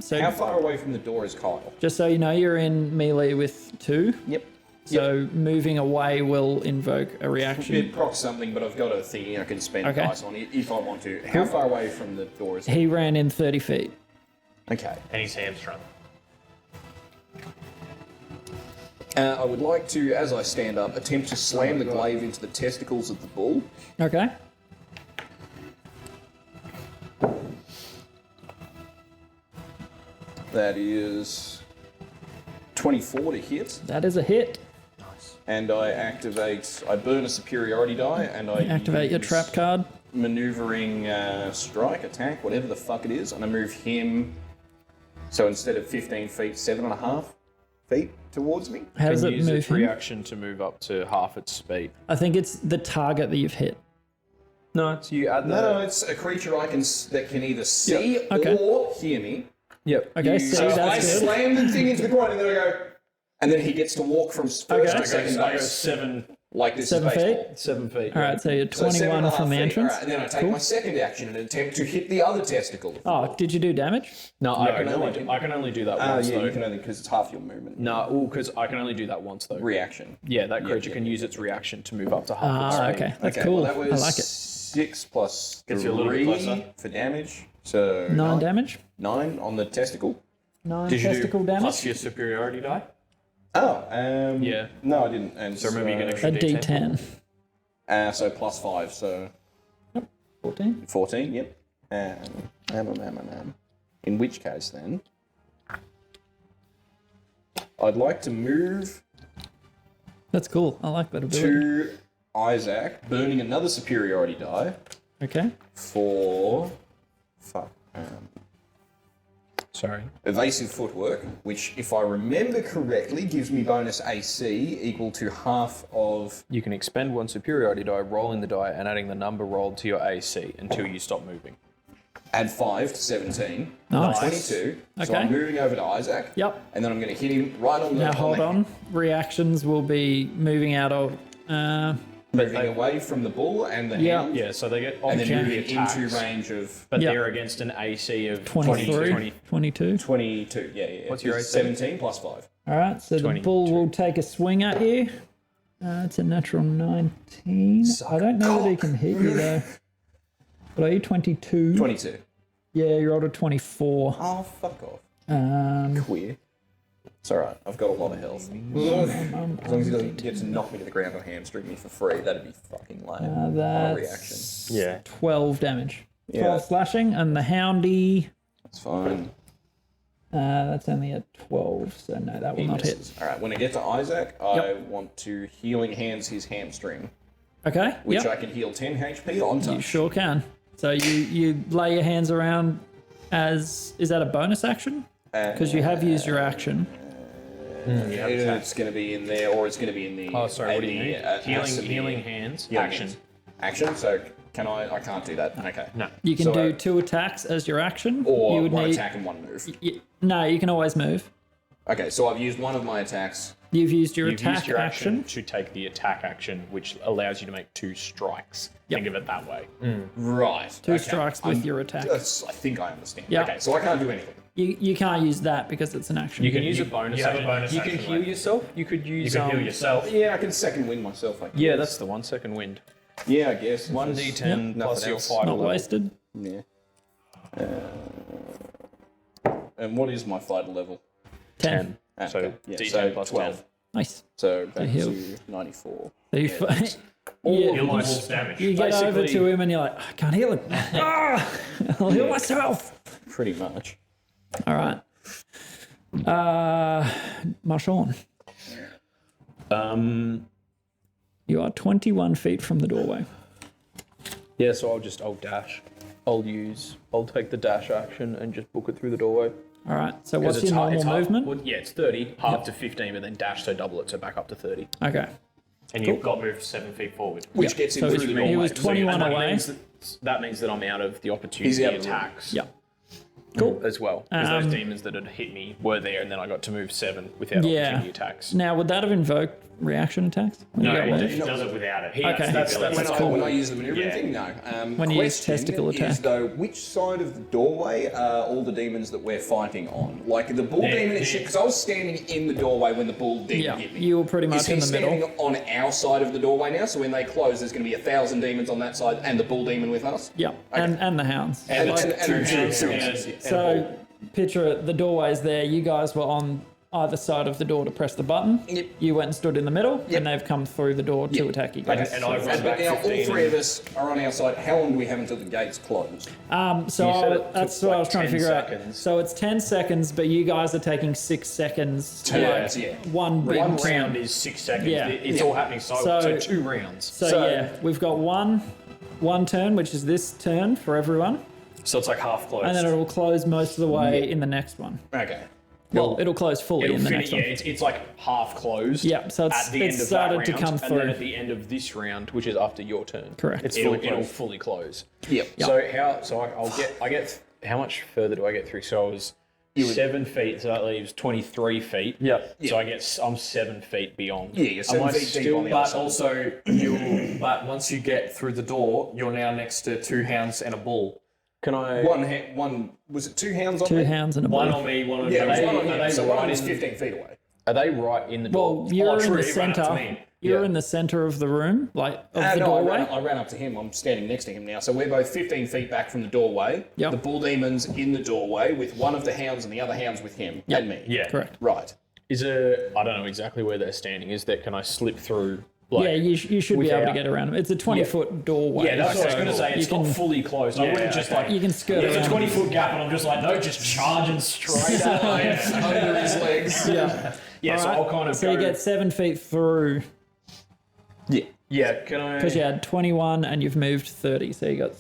So How far away from the door is Kyle? just so you know, you're in melee with 2. Yep. So moving away will invoke a reaction. It procs something, but I've got a thingy I can spend Okay. dice on it if I want to. How far away from the door is he? He ran in 30 feet. Okay. And he's hamstrung. I would like to, as I stand up, attempt to slam the glaive into the testicles of the bull. Okay. That is 24 to hit. That is a hit. And I burn a superiority die, and I Activate your use trap card. Maneuvering strike, attack, whatever the fuck it is, and I move him. So instead of 15 feet, 7.5 feet towards me. How does Can it use move its him? reaction to move up to half its speed. I think it's the target that you've hit. No, it's you add No, it's a creature that can either see okay. or hear me. Yep. Okay, see, So I that's good. slam the thing into the groin, and then I go, and then he gets to walk from first to I second go base. 7 Like this 7 is feet? baseball. 7 feet. All right, so you're So 21 from the 7.5 feet. entrance. All right, and then I take my second action and attempt to hit the other testicle. Oh, did you do damage? No, I can no, only do that once yeah, though. you can only because it's half your movement. No, because I can only do that once though. Reaction. Yeah, that creature can use its reaction to move up to half its Ah, speed. okay. That's Okay, cool. well, that was I like it. 6 plus Gets you a little bit 3 closer. for damage. So 9 damage? 9 on the testicle. 9 Did you testicle do damage? plus your superiority die? Oh, Yeah. No, I didn't. And So remember you get A extra D10. D10. so plus 5, so 14. 14. Yep. In which case, then, I'd like to move That's cool. I like that ability. to Isaac, burning another superiority die Okay. for Sorry. evasive footwork, which, if I remember correctly, gives me bonus AC equal to half of. You can expend one superiority die, rolling the die, and adding the number rolled to your AC until you stop moving. Add 5 to 17. Nice. 22. So Okay. I'm moving over to Isaac. Yep. And then I'm going to hit him right on the. Now hold the- on. Reactions will be moving out of. Moving away from the bull and the Yeah. hound. Yeah, so they get And then Okay. moving attacks, into range of but Yeah. they're against an AC of 23, 20. 22. 22. Yeah. What's your It's AC? 17 plus 5. All right, so the 22. bull will take a swing at you. It's a natural 19. I don't know that he can hit you though. But are you 22? 22. Yeah, you rolled a 24. Oh, fuck off. Um, Queer. It's alright. I've got a lot of health. As long as he doesn't get to knock me to the ground or hamstring me for free, that'd be fucking lame. On a reaction. that's Yeah. 12 damage. 12 Yeah. slashing, and the houndy, That's fine. that's only a 12, so no, that will He not hit. misses. Alright, when I get to Isaac, I want to healing hands his hamstring, Okay, which yep, I can heal 10 HP on touch. you sure can. So you lay your hands around as, is that a bonus action? Because you have used your action. It's going to be in there, or it's going to be in the. Oh, sorry, what do you need? Healing Healing hands. Healing Action. hands. Action. So can I? I can't do that. Okay. No. You can So, do 2 attacks as your action. Or you would one need, attack and one move. No, you can always move. Okay, so I've used one of my attacks. You've used your You've attack used your action action. to take the attack action, which allows you to make 2 strikes. Yep. Think of it that way. Right. 2 strikes with your attack. I think I understand. Yeah. Okay, so I can't do anything. You can't use that because it's an action. You can use a bonus you have a action. bonus you can action, heal right? yourself. You could use. You can heal yourself. Yeah, I can second wind myself. I guess. Yeah, that's the 1 second wind. Yeah, I guess. 1d10 plus Nothing your else. fighter Not level. wasted. Yeah. And what is my fighter level? 10. So Okay, yeah, D10 so plus 12. 10. Nice. So back heal. to 94. So you, Heal my you, wolf's damage. you get over Basically- to him and you're like, I can't heal him. I'll heal myself. Pretty much. All right. Marshawn, you are 21 feet from the doorway. Yeah, so I'll dash. I'll take the dash action and just book it through the doorway. All right. So what's your normal movement? Well, yeah, it's 30, half to 15, but then dash, so double it, so back up to 30. Okay. And you've got moved 7 feet forward. Which gets him So through the he doorway. was 21 And away. that means that I'm out of the He's opportunity out of the room. attacks. Yeah. Cool. As well. Because those demons that had hit me were there, and then I got to move 7 without Yeah. opportunity attacks. Now, would that have invoked reaction attacks? When you No, got it moved? does it without it. He Okay. has That's the ability. When I use the maneuvering Yeah. thing, no. When you use Question testicle is, attack. though, which side of the doorway are all the demons that we're fighting on? Like the bull demon and shit, because I was standing in the doorway when the bull demon Yeah. hit me. You were pretty Is much he in the standing middle. on our side of the doorway now? So when they close, there's going to be 1,000 demons on that side and the bull demon with us? Yeah. And the hounds. And Like, the two hounds. yeah. so picture it, the doorway's there. You guys were on either side of the door to press the button. Yep. You went and stood in the middle, Yep. and they've come through the door to Yep. attack you guys. And I've run But back now all 15. three of us are on our side. How long do we have until the gates close? So You said it that's took what I like was trying to 10 figure out. seconds. So it's 10 seconds, but you guys are taking 6 seconds. Yeah. like, Yeah. One big One turn. round is 6 seconds. Yeah. It's all happening so So- 2 rounds. So yeah, we've got one turn, which is this turn for everyone, So it's like half closed. and then it'll close most of the way in the next one. Okay. Well, it'll close fully It'll in the finish, next one. it's like half closed. Yeah, so it's- at the it's end of started that to round, come and through. then at the end of this round, which is after your turn, Correct. It's it'll, fully it'll closed. fully close. Yep. So I'll get how much further do I get through? So I was 7 feet, so that leaves 23 feet. Yep. So I'm 7 feet beyond. Yeah, you're 7 Am I feet deep still- on the other But side. also, but once you get through the door, you're now next to 2 hounds and a bull. Can I? One, was it 2 hounds on Two me? hounds and a One bull. on me, one on Yeah, it was you. one on Are him, they so one right was in- 15 feet away. Are they right in the door? Well, you're in true, the he ran up to center. me. You're Yeah. in the center of the room, like of the No, doorway. I ran up to him. I'm standing next to him now. So we're both 15 feet back from the doorway. Yep. The bull demon's in the doorway with one of the hounds and the other hound's with him and me. Yeah. Correct. Right. Is it? I don't know exactly where they're standing. Is that? Can I slip through? Like, Yeah, you should be able to without- get around them. It's a 20-foot doorway. Yeah, that's what I was so going to say. you It's can, not fully closed. I wouldn't just like. You can skirt There's a around. 20-foot gap, and I'm just like, no, just charging straight at it. Under his legs. Yeah. Yeah, so Alright, I'll kind of So go. you get 7 feet through Yeah, can I? because you had 21 and you've moved 30. So you got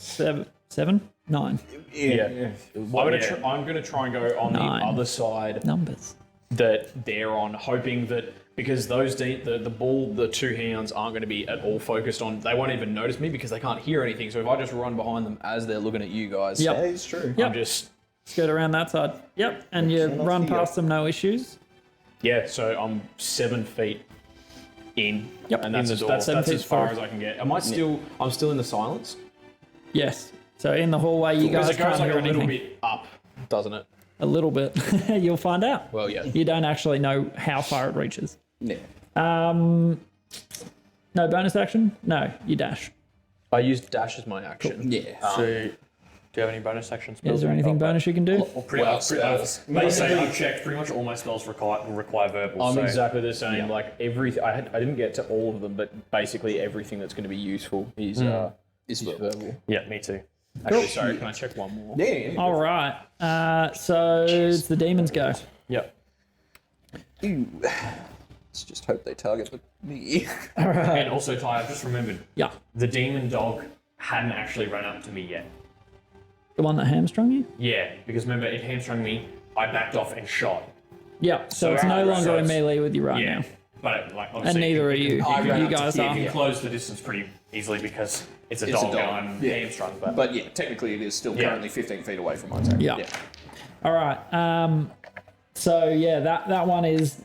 9 Yeah. I'm gonna try and go on 9. the other side numbers. that they're on, hoping that because the bull, the 2 hounds aren't going to be at all focused on. They won't even notice me because they can't hear anything. So if I just run behind them as they're looking at you guys, Yep. It's true. Yep. I'm just Skirt around that side. Yep. And you run past them, no issues. yeah. So I'm 7 feet in. Yep. And that's In as, the door. that's 7 feet as far through. as I can get. Am I still? I'm still in the silence. Yes. So in the hallway, you Because guys it goes can't like hear a little anything. bit up, doesn't it? A little bit. You'll find out. Well, yeah. You don't actually know how far it reaches. Yeah. No bonus action? No, you dash. I used dash as my action. Yeah. So, do you have any bonus action spells? Is there anything bonus you can do? Pretty Well, much. Basically, I've checked. Pretty much all my spells require verbal. I'm so exactly the same. Yeah. Like I didn't get to all of them, but basically everything that's going to be useful is verbal. Yeah, me too. Actually, sorry, can I check one more? Yeah. All right. So it's the demons go. Yep. Let's just hope they target me. And also, Ty, I've just remembered Yeah. the demon dog hadn't actually run up to me yet. The one that hamstrung you? Yeah, because remember, it hamstrung me. I backed off and shot. Yeah. So So it's no our- longer so in it's- melee with you right Yeah, now. but like And obviously, neither are you. You guys You are. can close the distance pretty easily because it's a It's a dog, dog. and I'm Yeah. hamstrung. But, But yeah, technically it is still Yeah. currently 15 feet away from my attack. Yeah. All right. So yeah, that one is.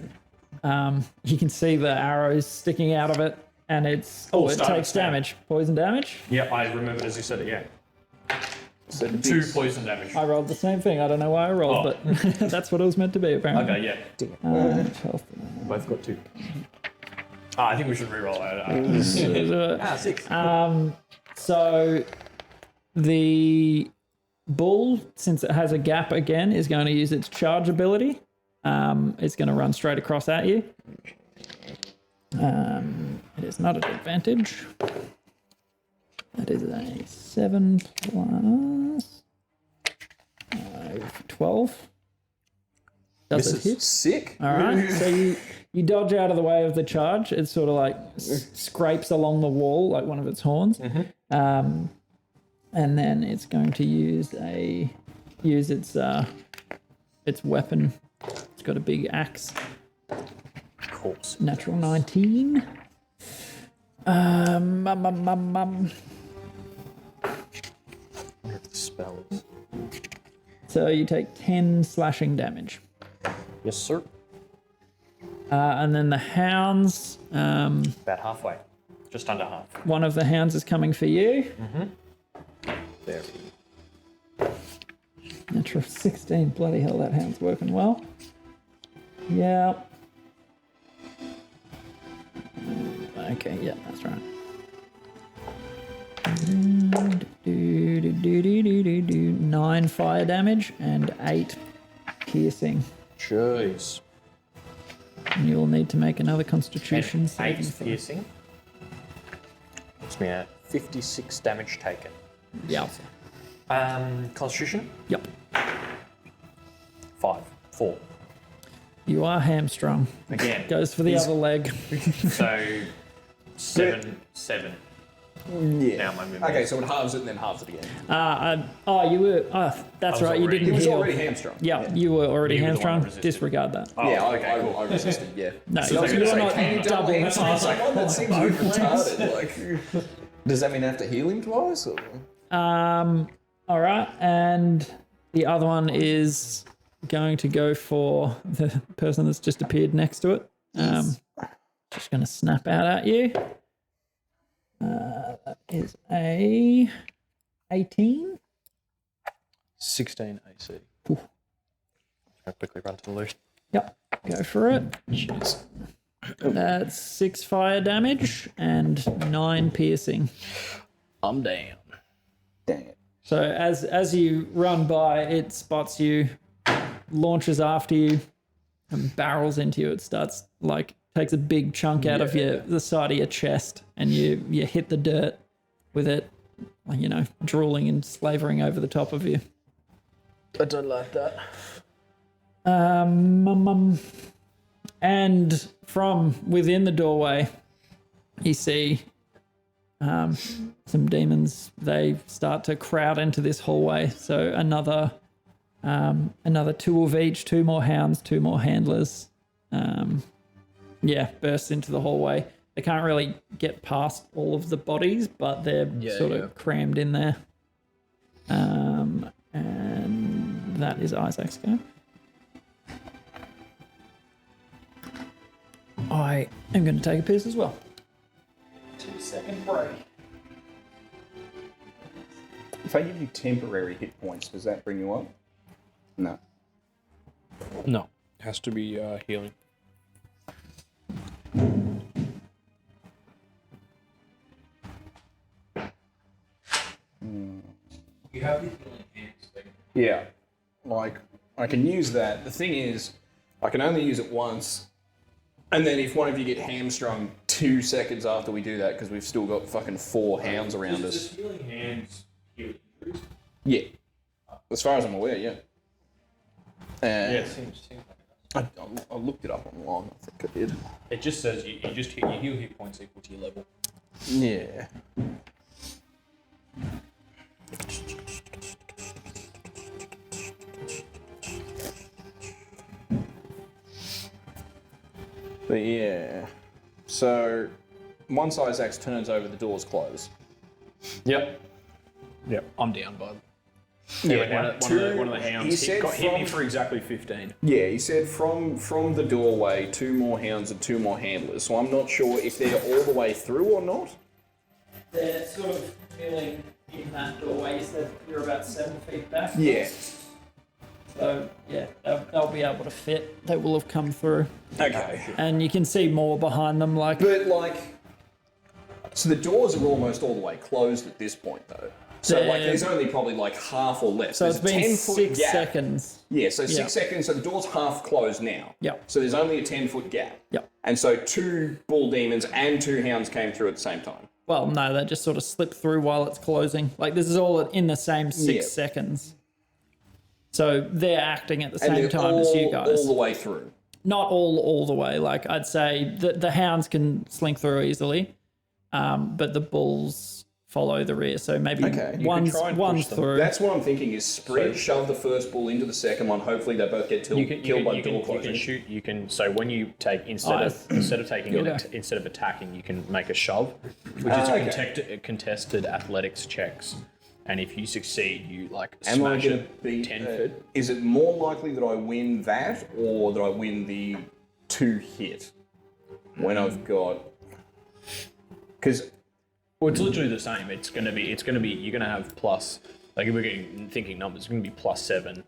You can see the arrows sticking out of it, and it's it start takes with damage, poison damage. yeah, I remembered as you said it. Yeah, So the 2 big- poison damage. I rolled the same thing. I don't know why I rolled, Oh. but that's what it was meant to be apparently. Okay, yeah, 12. both got 2. I think we should reroll it. 6. So the bull, since it has a gap again, is going to use its charge ability. It's going to run straight across at you. It is not an advantage. That is a 7 plus 12. Does it hit? Sick. All right. So you dodge out of the way of the charge. It sort of like scrapes along the wall like one of its horns. And then it's going to use its weapon. It's got a big axe. Of course. Natural 19. Spells. So you take 10 slashing damage. Yes, sir. And then the hounds. About halfway, just under half. One of the hounds is coming for you. There. Natural 16. Bloody hell, that hound's working well. Yeah. Okay, yeah, that's right. 9 fire damage and 8 piercing. Jeez. And you'll need to make another constitution And saving 8 throw. piercing. Puts me at 56 damage taken. Yeah. Constitution? Yep. 4. You are hamstrung. Again. Goes for the other leg. So 7. Yeah. Now my movement. Okay, so it halves it and then halves it again. You were. that's was right. You already- didn't He was heal. already hamstrung. Yeah, you were already You were the one that hamstrung. resisted. Disregard that. Yeah, okay, I, cool. I resisted, yeah. No, So I was you're gonna say, not can you double double hamstring hamstring. someone? That seems a bit retarded. Like, does that mean I have to heal him twice? Or? All right, and the other one is going to go for the person that's just appeared next to it. Just going to snap out at you. That is a 18. 16 AC. I'll quickly run to the loot. Yep, go for it. Cheers. That's 6 fire damage and 9 piercing. I'm down. Dang it. So as you run by, it spots you, launches after you, and barrels into you. It starts takes a big chunk out of the side of your chest, and you hit the dirt with it, drooling and slavering over the top of you. I don't like that. And from within the doorway, you see some demons. They start to crowd into this hallway. So another 2 of each, 2 more hounds, 2 more handlers. Burst into the hallway. They can't really get past all of the bodies, but they're sort of crammed in there. And that is Isaac's go. I am going to take a piss as well. 2-second break. If I give you temporary hit points, does that bring you up? No. No, has to be healing. You have the healing hands thing. Yeah. I can use that. The thing is, I can only use it once. And then if one of you get hamstrung 2 seconds after we do that, because we've still got fucking 4 hounds around us. Does healing hands heal injuries? Yeah. As far as I'm aware, yeah. It seems like I looked it up online. I think I did. it just says you heal hit points equal to your level. Yeah. But yeah. So once Isaac's turns over, the doors close. Yep. Yep, I'm down, bud. Yeah, One of the hounds hit me for exactly 15. Yeah, he said from the doorway, 2 more hounds and 2 more handlers. So I'm not sure if they're all the way through or not. They're sort of milling in that doorway. You said you're about 7 feet back. Yeah. So, yeah, they'll be able to fit. They will have come through. Okay. And you can see more behind them, So the doors are almost all the way closed at this point, though. So there's only probably half or less. So it's There's a been 10-foot 6 gap. seconds. Yeah, so 6 seconds. So the door's half closed now. Yep. So there's only a 10-foot gap. Yep. And so 2 bull demons and 2 hounds came through at the same time. Well, no, they just sort of slip through while it's closing. This is all in the same 6 seconds. So they're acting at the same time as you guys. All the way through. Not all the way. I'd say the hounds can slink through easily, but the bulls follow the rear. So maybe one's through. That's what I'm thinking is sprint, shove the first bull into the second one. Hopefully they both get killed by door closing. So when you take instead of attacking, you can make a shove, which is contested athletics checks. And if you succeed, you smash it 10 foot. Is it more likely that I win that or that I win the 2 hit when I've got? Because it's literally the same. It's gonna be. You're gonna have plus. If we're thinking numbers, it's gonna be +7.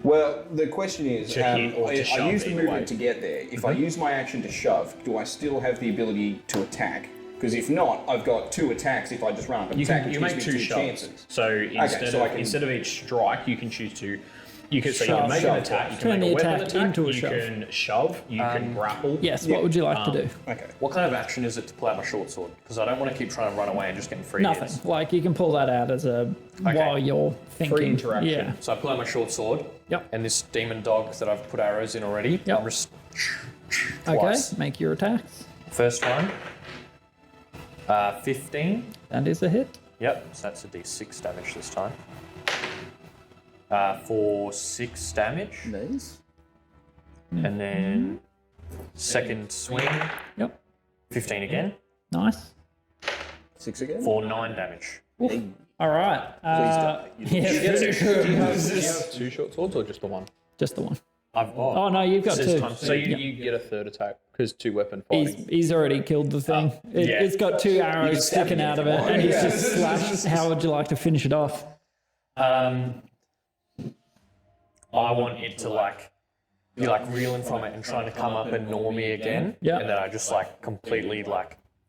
Well, the question is, To hit or to I shove use the either movement way. to get there. If I use my action to shove, do I still have the ability to attack? Because if not, I've got 2 attacks if I just run up and attack, which You gives make me 2 2 shoves. chances. So instead of each strike, you can choose to. You can make an attack. You can Turn make the a weapon attack attack. into a You shove. can shove. You can grapple. Yes, what would you like to do? Okay. What kind of action is it to pull out my short sword? Because I don't want to keep trying to run away and just getting free Nothing. hits. You can pull that out as while you're thinking. Free interaction. Yeah. So I pull out my short sword. Yep. And this demon dog that I've put arrows in already. Yep. I'm just Okay, twice. make your attacks. First one. 15. That is a hit. Yep. So that's a d6 damage this time. For 6 damage. Nice. And then second swing. Yep. 15 again. Nice. 6 again? For 9 damage. Oof. All right. Finish her. Do you have two short swords or just the one? Just the one. Oh, Oh no, you've got says two. times So you get a third attack because two weapon fighting. He's already killed the thing. It's got two arrows sticking out of it, and he's just slashed. How would you like to finish it off? I want it to be reeling from it and trying to come up and gnaw me again. Yeah. And then I just completely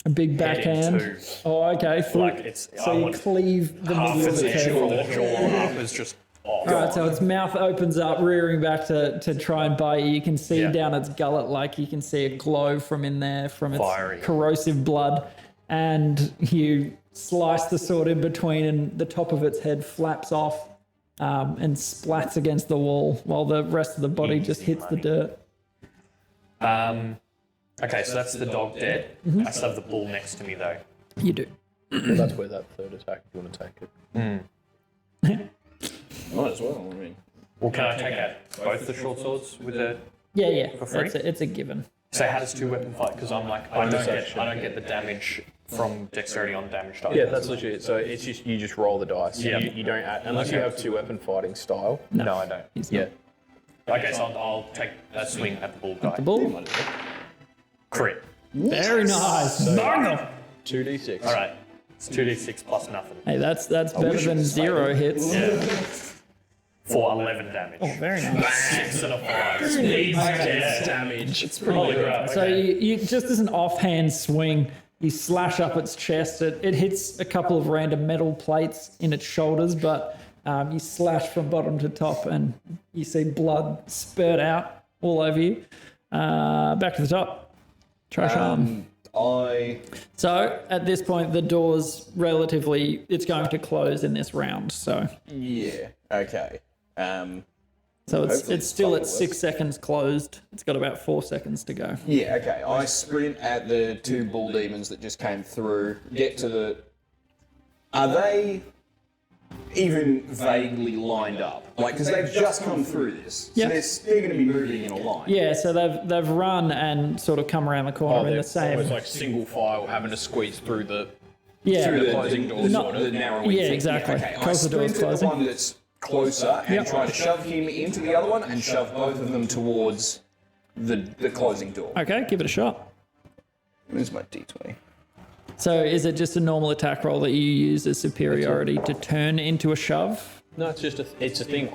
A big head backhand. into Oh, okay. it's. So I you want cleave the half middle of its the head tail. from the jaw up is just off. All right, so its mouth opens up, rearing back to try and bite you. You can see Yeah. down its gullet, you can see a glow from in there, from its Fiery. corrosive blood. And you slice the sword in between, and the top of its head flaps off and splats against the wall, while the rest of the body just hits the dirt. Okay, so that's the dog dead. I still have the bull next to me though. You do. Well, that's where that third attack, if you want to take it. Might as well. I mean, Well, can I take out both the short swords with the? Yeah. For free? It's a given. So how does two weapon fight? Because I'm I don't get the damage from dexterity on damage die. Yeah, that's legit. So it's just you just roll the dice. Yeah. You don't add, unless you have two weapon fighting style. No, I don't. He's Yeah. not. Okay, so I'll take a swing at the bull guy. The bull. Crit. Very nice. Marno. 2d6. All right. It's 2d6 plus nothing. Hey, that's better than 0 hits. Yeah. For 11 damage. Oh, very nice. 6 and a 5. Damage. It's pretty good. So you just as an offhand swing, you slash up its chest. It hits a couple of random metal plates in its shoulders, but you slash from bottom to top, and you see blood spurt out all over you. Back to the top. Trash arm. So at this point, the door's it's going to close in this round. So yeah. Okay. so Hopefully it's still at it's 6 seconds closed. It's got about 4 seconds to go. Yeah, okay. I sprint at the two bull demons that just came through, get to the... Are they even vaguely lined up? Because they've just come through this. Yeah. So they're going to be moving in a line. Yeah, so they've run and sort of come around the corner in the same. Almost like single file having to squeeze through the Yeah, Through the closing door, not sort of. the narrowing Yeah, thing. exactly. Okay, I Close the doors sprint to closing. the one that's closer and Yep. try to shove him into the other one and shove both of them towards the closing door. Okay, give it a shot. Where's my d20? So is it just a normal attack roll that you use as superiority to turn into a shove? No, it's just it's a thing.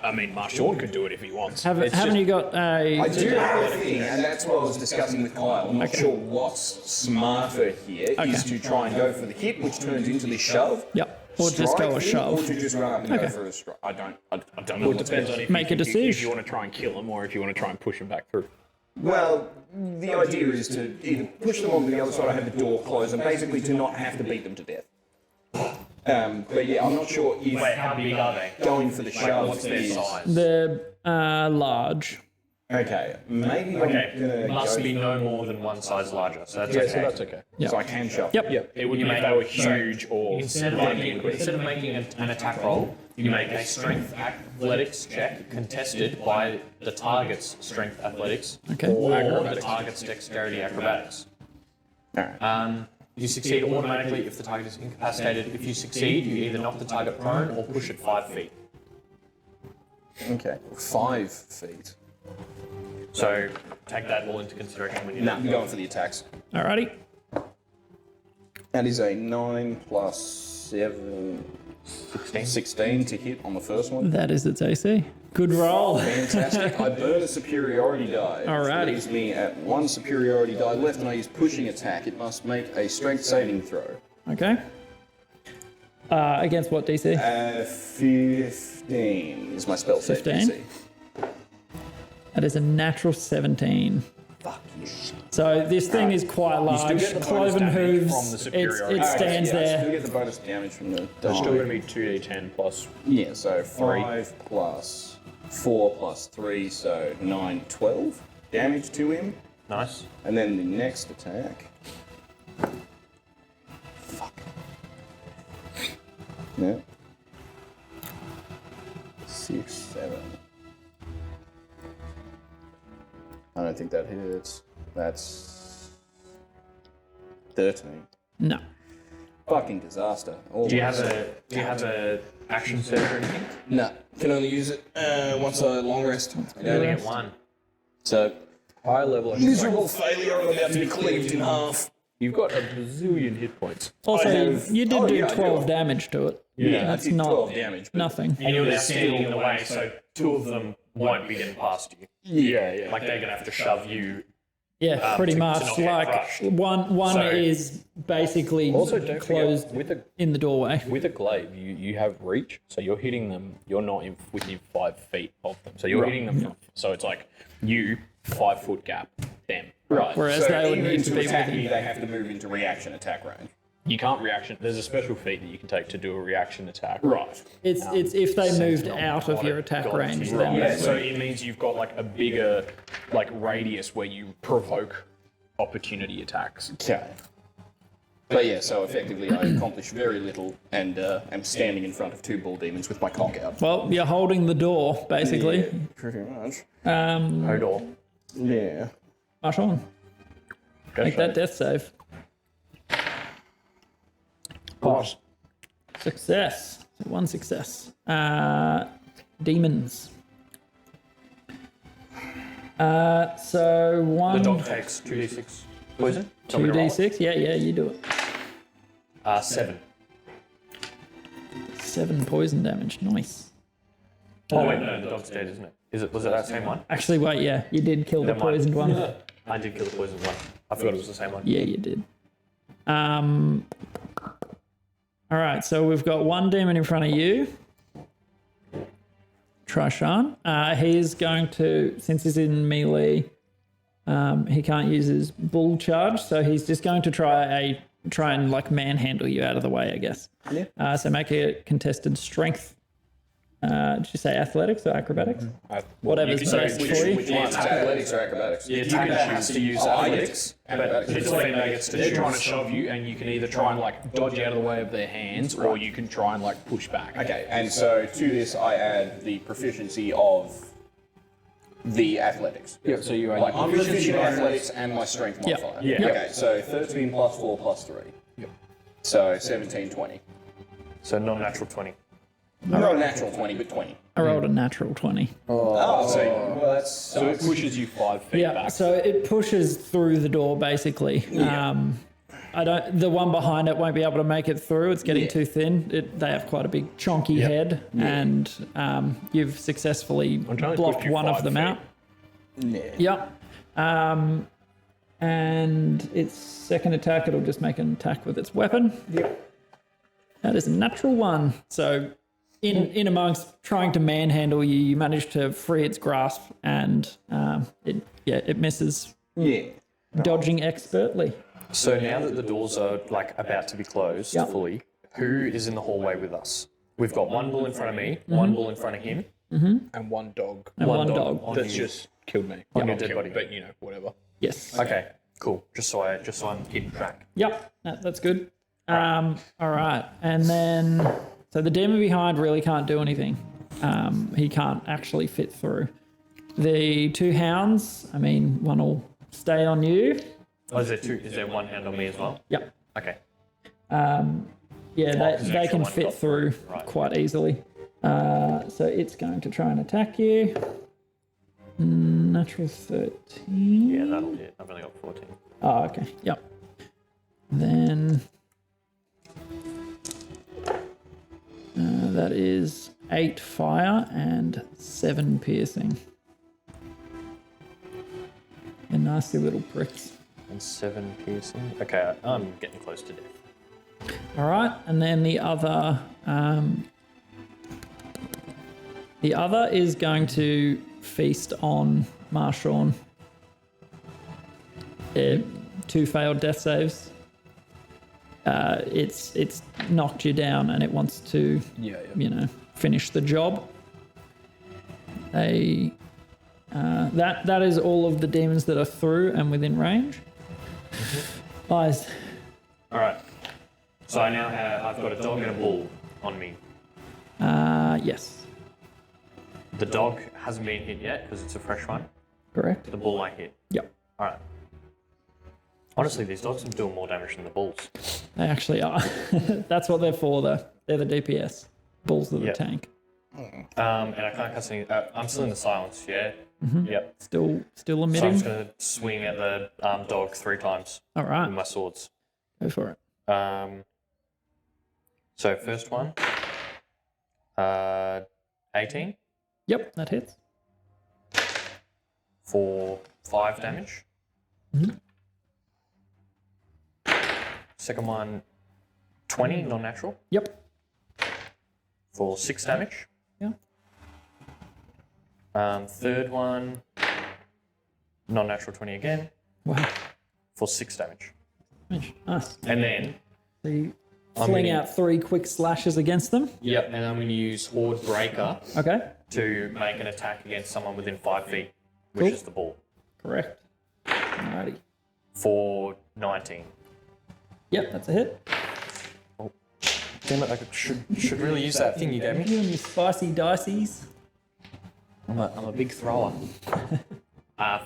I mean, Marshawn could do it if he wants. Haven't you got a... I do have a thing, and that's what I was discussing with Kyle. I'm not sure what's smarter here is to try and go for the hit, which turns into the shove. Yep. Or just go a strike him, shove. Or to just run up and go for a strike. I don't know. Well, it depends on if Make a if decision. you want to try and kill him or if you want to try and push him back through. Well, the idea is to either push them onto the other side or have the door closed, and basically to not have to beat them to death. But yeah, I'm not sure if Wait, how big are they? going for the shove What's their is... size? They're large. Okay, maybe Okay, I'm gonna must go be no more than one size larger, so that's Yeah, okay. so that's okay. Yep. So I can shove. Yep. Yeah, it would You be if make- they were so huge or Instead of making an attack roll, you make a strength athletics check contested by the target's strength athletics Okay. or the target's dexterity acrobatics. Alright. You succeed automatically if the target is incapacitated. If you succeed, you either knock the target prone or push it 5 feet. Okay. 5 feet. So take that all into consideration when you. No, I'm going for the attacks. Alrighty. That is a 9 plus 7... 16 to hit on the first one. That is its AC. Good roll. Fantastic. I burn a superiority die. Which Alrighty. leaves me at 1 superiority die left, and I use pushing attack. It must make a strength saving throw. Okay. Against what DC? 15 is my spell save 15? DC. That is a natural 17. Fuck you. So this thing is quite large. get the bonus Cloven damage hooves. from the superiority. It stands yeah, I there. still get the bonus damage from the There's still die. going to be 2d10 plus. Yeah, so 5 plus 4 plus 3, so 9, 12 damage to him. Nice. And then the next attack. Fuck. Yeah. 6, 7. I don't think that hits. That's 13. No. Fucking disaster. Do you have a action surge or anything? No, can only use it once I long rest. You only get one. So, High level. miserable failure. I'm about to be cleaved in half. You've got a bazillion hit points. Also, you did do yeah, I do. 12 damage to it. Yeah, That's I did not 12 damage. But nothing. And you're now standing in the way, so two of them won't be getting past you. yeah. Like they're gonna have to shove you. Yeah, pretty to much. not get Like crushed. one So- is basically Also, don't closed forget, in the doorway. with a glaive, you have reach, so you're hitting them. You're not within 5 feet of them, so you're hitting them. So it's like you 5 foot gap them. Right. Whereas So they would even need to to be attack within. me, they have to move into reaction attack range. You can't reaction. There's a special feat that you can take to do a reaction attack. Right. It's if they moved not out of what your it attack got range. to. Then Yeah, so it means you've got like a bigger like radius where you provoke opportunity attacks. Okay. But yeah, so effectively I accomplish very little and am standing in front of 2 bull demons with my cock out. Well, you're holding the door basically. Yeah, pretty much. Hodor. Yeah. Marshawn, make that death save. Pass. Success. One success. Demons. So one. The dog takes 2d6 poison. 2d6. Yeah, you do it. 7. 7 poison damage. Nice. Oh wait, no, the dog's dead, isn't it? Was it that same one? Actually, wait, yeah, you did kill the Never mind. poisoned one. I did kill the poisoned one. I forgot it was the same one. Yeah, you did. All right, so we've got one demon in front of you. Trashan. He's going to, since he's in melee, he can't use his bull charge, so he's just going to try and like manhandle you out of the way, I guess. Yeah. So make a contested strength. Did you say athletics or acrobatics? Whatever's best for you. Which one's athletics or acrobatics? You can choose to use athletics, but it's like they gets to They're choose. trying to shove you, and you can either try and like dodge out of the way of their hands, or you can try and like push back. Okay, and so to this I add the proficiency of the athletics. Yeah. So you Like proficiency in athletics and my strength Yeah. modifier. Yeah. Okay, so 13 plus 4 plus 3. Yep. So 17, 20. So non-natural 20. Not a natural 20, but 20. I rolled a natural 20. Oh, so, well, that's... So it pushes you 5 feet Yeah, back. so it pushes through the door basically. The one behind it won't be able to make it through. It's getting too thin. They have quite a big chonky head, and you've successfully trying to blocked push you one of 5 them feet. out. Yeah. Yep. And its second attack, it'll just make an attack with its weapon. Yep. That is a natural 1. So in amongst trying to manhandle you, you manage to free its grasp, and it misses, Yeah. dodging expertly. So now that the doors are like about to be closed Yep. fully, who is in the hallway with us? We've got one bull in front of me, one bull in front of him, and one dog. And one dog. on That's you. just killed me. On your Not dead killed, body. but you know, whatever. Yes. Okay, cool. Just so I'm keeping track. Yep, that's good. All right, and then so the demon behind really can't do anything. He can't actually fit through. The 2 hounds, I mean, one will stay on you. Oh, is there one hand on me as well? Yep. Okay. Yeah, there's an they extra can one fit got through right. quite easily. So it's going to try and attack you. Natural 13. Yeah, that'll hit. I've only got 14. Oh, okay. Yep. Then that is 8 fire and 7 piercing. And nasty little pricks. And 7 piercing. Okay, I'm getting close to death. All right, and then the other is going to feast on Marshawn. 2 failed death saves. It's knocked you down, and it wants to, finish the job. That is all of the demons that are through and within range. Eyes. All right. So I've got a dog and a bull on me. Yes, The dog hasn't been hit yet because it's a fresh one. correct. The bull I hit. Yep. All right. Honestly, these dogs are doing more damage than the bulls. They actually are. That's what they're for, though. They're the DPS. Bulls are the Yep. tank. And I can't cast any. I'm still in the silence. Yeah. Yep. Still So I'm emitting. just gonna swing at the dog 3 times All with right, my swords. go for it. So first one, 18 Yep, that hits. for 5 damage. Second one, 20 non-natural Yep. for 6 damage. Yeah. Third one, non-natural 20 again Wow. for 6 damage. Nice. And then, So you fling out 3 quick slashes against them. yep, and I'm going to use Horde Breaker Okay. to make an attack against someone within 5 feet, which Cool. is the bull, Correct. Alrighty. for 19. Yep, that's a hit. Damn it, I should really use that thing you gave me. You and your spicy dices. I'm a big thrower.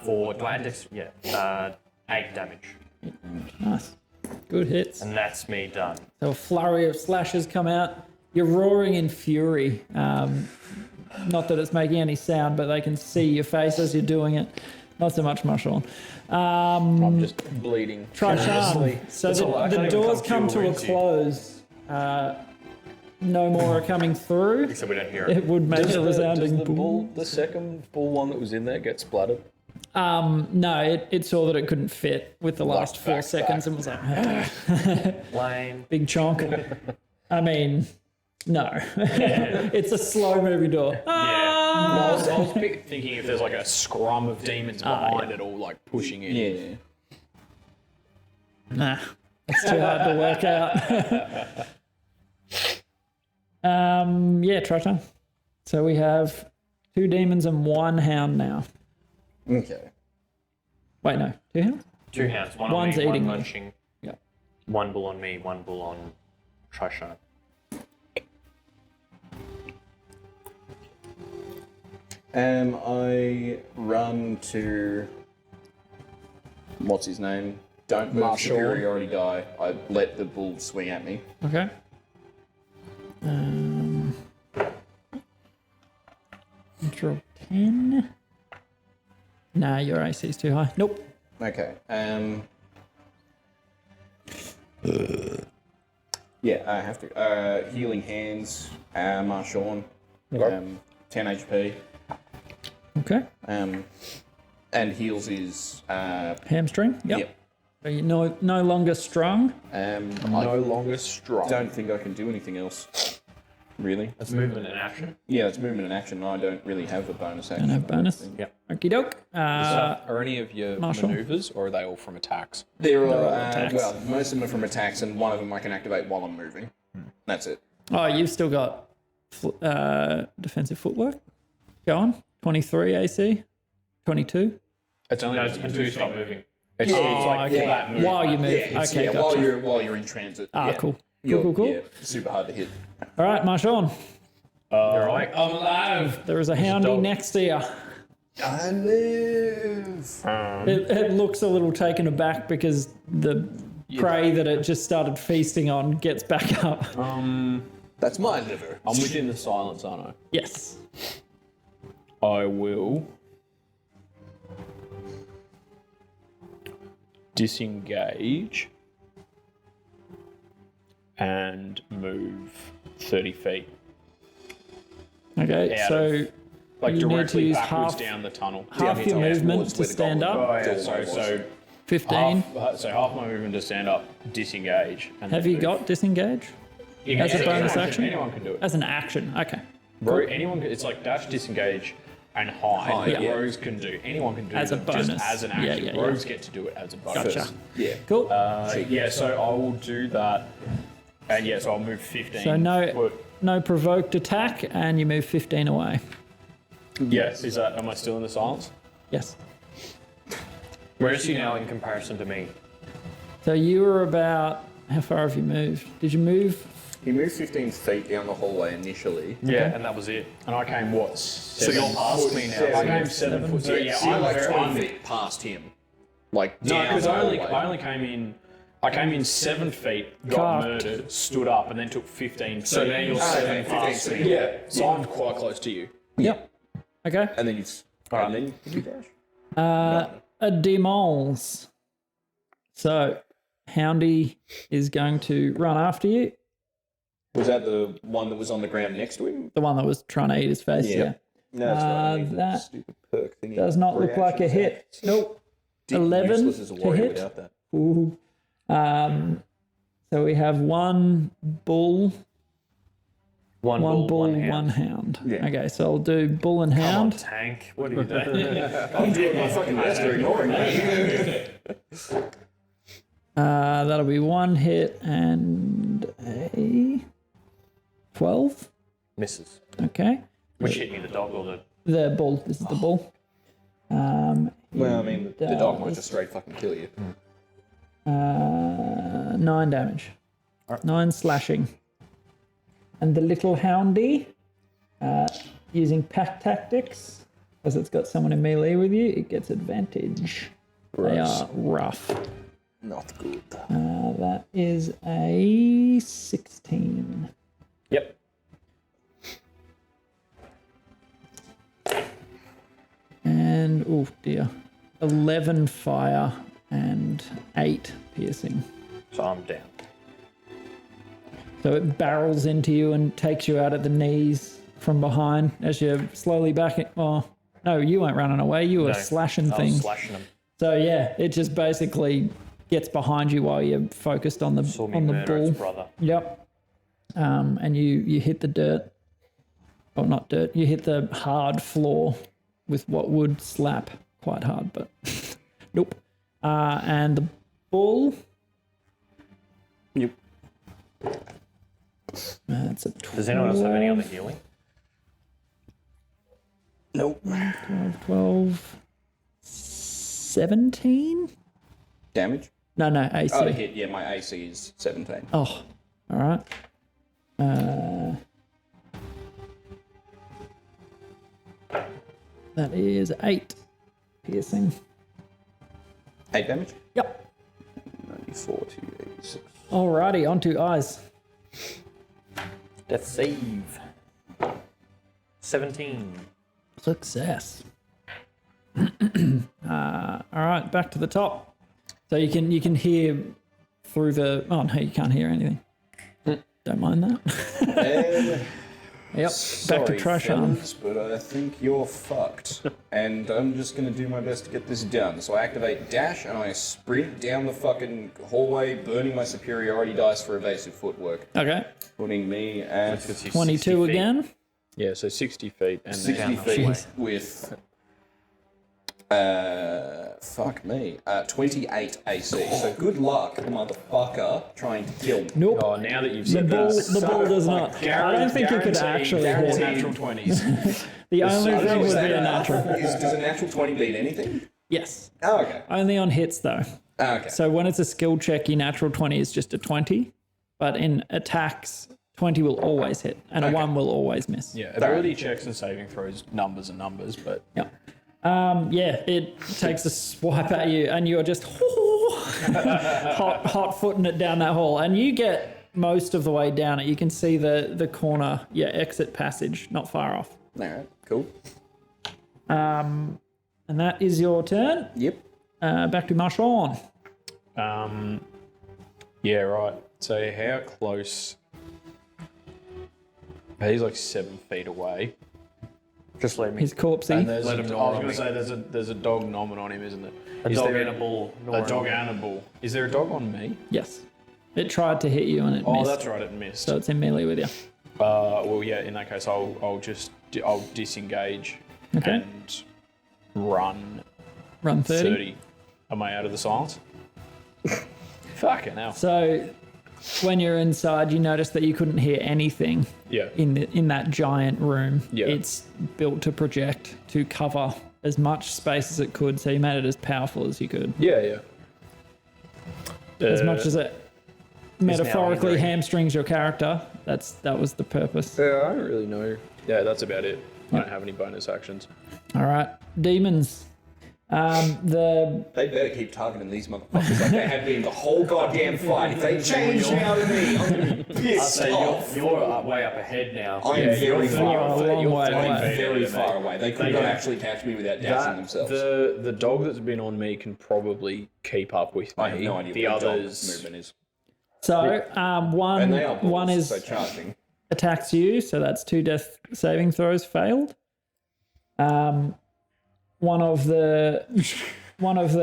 For, do I add this? Yeah, 8 damage. Nice. Good hits. And that's me done. So a flurry of slashes come out. You're roaring in fury. Not that it's making any sound, but they can see your face as you're doing it. Not so much, Marshawn. I'm just bleeding. Try charm. So That's all. I the can't even doors come come to to a your windshield. close. No more are coming through. Except we don't hear it. It would make a resounding boom. The second bull one that was in there, get splattered? No, it saw that it couldn't fit with the last 4 back. seconds and was like, Lame. big chonk. I mean, no. It's a slow moving door. I was thinking if there's like a scrum of demons behind it all like pushing in. Yeah. Nah, it's too hard to work out. Yeah, try time. So we have 2 demons and 1 hound now. Okay. Wait, no, 2 hounds? 2 hands. One One's on me, eating one me. munching. Yeah. 1 bull on me, 1 bull on Trishana. I run to what's his name? Don't move Marshawn. superiority die. I let the bull swing at me. Okay. Natural 10. Nah, your AC is too high. Nope. Okay. Yeah, I have to. Healing hands. Marshawn. 10 HP. Okay. And heals is. Hamstring. Yep. Yep. So you're no longer strong. I No longer strong. don't think I can do anything else. Really? That's movement and action. Yeah, it's movement and action. I don't really have a bonus action. Don't have bonus. Yep. Okie doke. Are any of your Marshall? maneuvers, or are they all from attacks? They're all, attacks. well, most of them are from attacks, and one of them I can activate while I'm moving. That's it. Oh, you've still got defensive footwork going. 23 AC. 22. It's only No, it's until you stop moving. It's like okay. flat movement. While you move. It's- Okay, yeah, gotcha. while you're in transit. Ah, yeah. cool. You're- Cool. Yeah, super hard to hit. All right, Marshawn. You're right. I'm alive. There is a houndy dog. next to you. I live. It looks a little taken aback because the prey that it just started feasting on gets back up. That's my liver. I'm within the silence, aren't I? Yes. I will disengage and move 30 feet. Okay, Out so of- Like you need to directly use backwards half- down the tunnel. half your movement to stand up. Oh, yeah, so 15. half my movement to stand up, disengage. And Have then you move. got disengage as a bonus Anyone can- action? Anyone can do it. As an action. Okay. Bro, anyone can, it's like dash, disengage, and hide. That yeah. rogues can do. Anyone can do As a them just bonus. as an Yeah, action. yeah, yeah. Rogues get to do it as a bonus. Gotcha. Yeah. Cool. Yeah, so I will do that. And yeah, so I'll move 15 So no- foot. No provoked attack, and you move 15 away. Yes, is that, am I still in the silence? Yes. Where is he now in comparison to me? So you were about. How far have you moved? Did you move? He moved 15 feet down the hallway initially. Yeah, and that was it. And I came, what? So you're past me now. I came 7 foot. So yeah, So you're I'm like very, 20 feet past him. Like No, down because the I hallway? only came in. I came in 7 feet, got Carved. murdered, stood up, and then took 15 feet. So now you're 7 15 feet. feet. Yeah, so I'm quite close to you. Yep. Okay. And then you. And then you dash. A demons. So, Houndy is going to run after you. Was that the one that was on the ground next to him? The one that was trying to eat his face. Yeah. No, that's right. I need that stupid perk thingy. Does not look like a hit. Nope. 11 Useless as a to warrior hit. without that. Ooh. So we have one bull, One bull, one hound. one hound. Yeah. Okay, so I'll do bull and Come on, hound. tank. What are you doing? I'm doing my fucking best to ignoring me. That'll be one hit and a 12. Misses. Okay. Which hit me, the dog or the... The bull. This is the bull. Well, I mean, the dog might just straight fucking kill you. 9 damage. 9 slashing. And the little houndy, using pack tactics, because it's got someone in melee with you, it gets advantage. They are rough. Not good. That is a 16. Yep. And, oh dear, 11 fire and 8 piercing. So I'm down. So it barrels into you and takes you out at the knees from behind as you're slowly backing. Oh, no, you weren't running away. You were No, slashing I was things. slashing them. So yeah, it just basically gets behind you while you're focused on the Saw me on the murder bull. its brother. Yep. And you hit the dirt. Oh, not dirt. You hit the hard floor with what would slap quite hard, but nope. And the bull. Yep. That's a 12. Does anyone else have any other healing? Nope. 12, 17? Damage? No, AC. Oh, hit. Yeah, my AC is 17. Oh, all right. That is 8 piercing. 8 damage? Yep. 94 to 86. Alrighty, on to eyes. Death save. 17. Success. All right, back to the top. So you can hear through the. Oh no, you can't hear anything. Don't mind that. Yep. Back to Trashan. fellas, but I think you're fucked. And I'm just gonna do my best to get this done. So I activate dash and I sprint down the fucking hallway, burning my superiority dice for evasive footwork, Okay. putting me at 22 again. Yeah, so 60 feet. And 60 then feet Jeez. with fuck me, 28 AC. So good luck, motherfucker, trying to kill me. Nope. Oh, now that you've The said ball, that. the ball does not. I don't think you could actually hit. natural 20s. The only So thing is would that be a enough? natural. Does a natural 20 beat anything? Yes. Oh, okay. Only on hits though. Okay. So when it's a skill check, your natural 20 is just a 20. But in attacks, 20 will always hit and a 1 will always miss. Yeah, ability checks and saving throws, numbers and numbers, but Yep. Yeah, it takes a swipe at you and you're just hot footing it down that hall. And you get most of the way down it. You can see the corner, exit passage, not far off. All right, cool. And that is your turn. Yep. Back to Marshawn. yeah, right. So how close? He's like 7 feet away. Just let me. His corpsey. And there's Let a, him I gnaw was on going to me. say there's a dog nomming on him, isn't it? A Is dog there and a bull. A dog and a bull. Is there a dog on me? Yes. It tried to hit you and it Oh, missed. that's right, it missed. So it's in melee with you. Well, yeah. In that case, I'll disengage Okay. and run Run 30. 30. Am I out of the silence? Fucking hell. So when you're inside, you notice that you couldn't hear anything Yeah. in that giant room. Yeah. It's built to project to cover as much space as it could, so you made it as powerful as you could. Yeah. As much as it metaphorically angry. hamstrings your character, that was the purpose. Yeah, I don't really know. Yeah, that's about it. I don't have any bonus actions. All right, demons. They better keep targeting these motherfuckers like they have been the whole goddamn fight. If they change now to me, I'm going to be I'd pissed say off. you're way up ahead now. I am very far a away. long way I'm away. very far away. They could not actually catch me without dousing themselves. The dog that's been on me can probably keep up with me. I have no idea the what the others movement is. So And they are balls, one is so charging. attacks you, so that's 2 death saving throws failed. One of the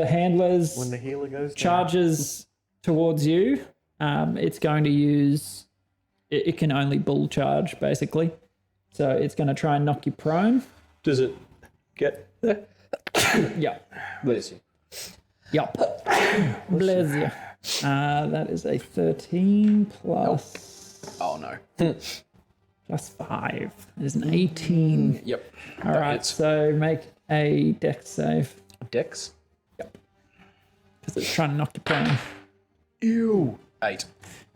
handlers When the healer goes down. charges towards you. It's going to use. It can only bull charge basically, so it's going to try and knock you prone. Does it get there? Yep. Bless you. Yep. Bless you. That is a 13 plus Oh no. plus 5. It is an 18. Yep. All right, so make a dex save Dex. because it's trying to knock you prone. Ew. 8.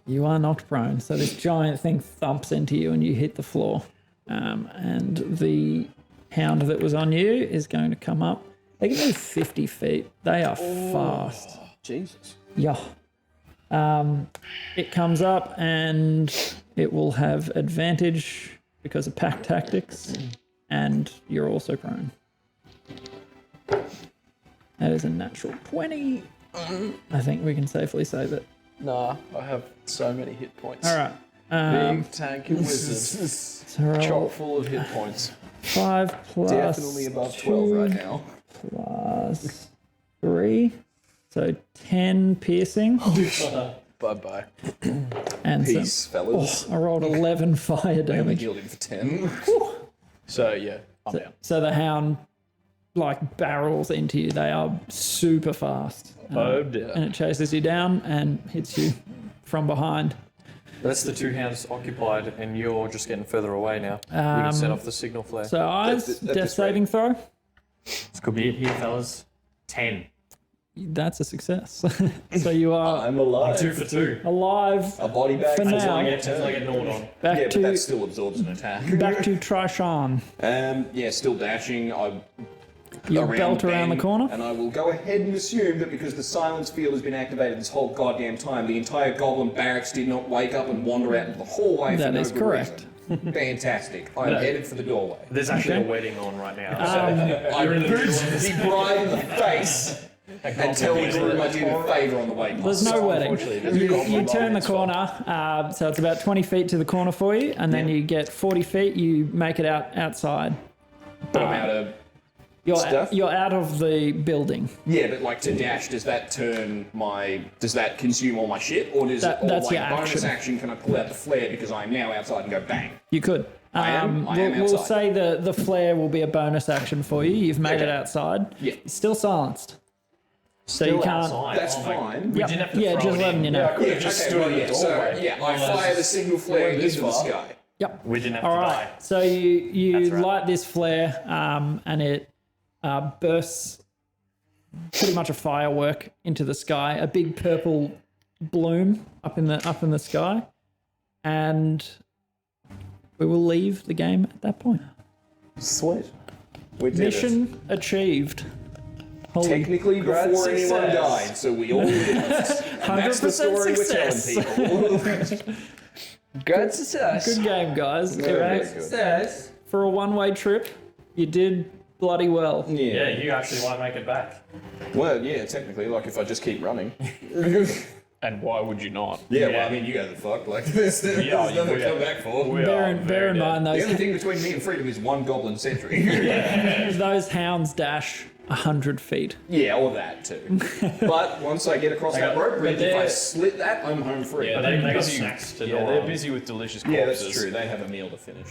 You are knocked prone, so this giant thing thumps into you and you hit the floor. And the hound that was on you is going to come up. They can move 50 feet. They are fast. Jesus. Yeah. It comes up and it will have advantage because of pack tactics, and you're also prone. That is a natural 20. I think we can safely say that. Nah, I have so many hit points. All right. Big tanky wizard. So roll Chock full of hit points. 5 plus Definitely above 12 right now. plus 3. So 10 piercing. Bye-bye. And Peace, fellas. I rolled 11 fire I only damage. healed him for 10. So, yeah, I'm down. So the hound like barrels into you. They are super fast. Oh, dear. And it chases you down and hits you from behind. That's the 2 hands occupied, and you're just getting further away now. You can set off the signal flare. So eyes, That's death just saving throw. This could be it here, fellas. 10. That's a success. So you are I'm alive. 2 for 2. alive A body bag. for Until I now. get gnawed on. Back Yeah, but to that still absorbs an attack. back to Trishon. Yeah, still dashing. You'll belt around the Ben, corner. And I will go ahead and assume that because the silence field has been activated this whole goddamn time, the entire goblin barracks did not wake up and wander out into the hallway for That no is good correct. reason. Fantastic. I'm headed for the doorway. There's actually a wedding on right now. So I boot the bride in the face and tell the groom I did a favour on the way past. There's no wedding. You turn the corner, so it's about 20 feet to the corner for you, and then you get 40 feet. You make it outside. But I'm out of... Stuff? You're out of the building. Yeah, but like to dash, does that consume all my shit? Or does That's like your bonus action. action can I pull out the flare because I'm now outside and go bang? You could. I am We'll outside. say the flare will be a bonus action for you. You've made it Okay. outside. Yeah. It's still silenced. So you still can't. outside. That's Oh my- fine. We Yep. didn't have to Yeah, throw just it letting in. you know. Yeah, I could have just Okay, stood well, in the yeah, so, doorway. yeah, I fire the signal flare into the sky. Yep. We didn't have All to right. die. So you That's right. light this flare, and it bursts pretty much a firework into the sky. A big purple bloom up in the sky, and we will leave the game at that point. Sweet. We did it. Mission achieved. Holy Technically before anyone died, so we all lived. And that's the 100% story success. we're telling people. Good success. good game, guys. Very good. Success. For a one-way trip, you did bloody well. Yeah, you actually won't make it back. Well, yeah, technically, like if I just keep running. And why would you not? Yeah, well, I mean, you go the fuck. Like, there's nothing to come back for. Bear in mind The those only thing between me and freedom is one goblin sentry. those hounds dash 100 feet. Yeah, or that too. But once I get across that rope bridge, if I slit that, I'm home free. Yeah, they got snacks to Yeah, gnaw they're on. busy with delicious corpses. Yeah, that's true. They have a meal to finish.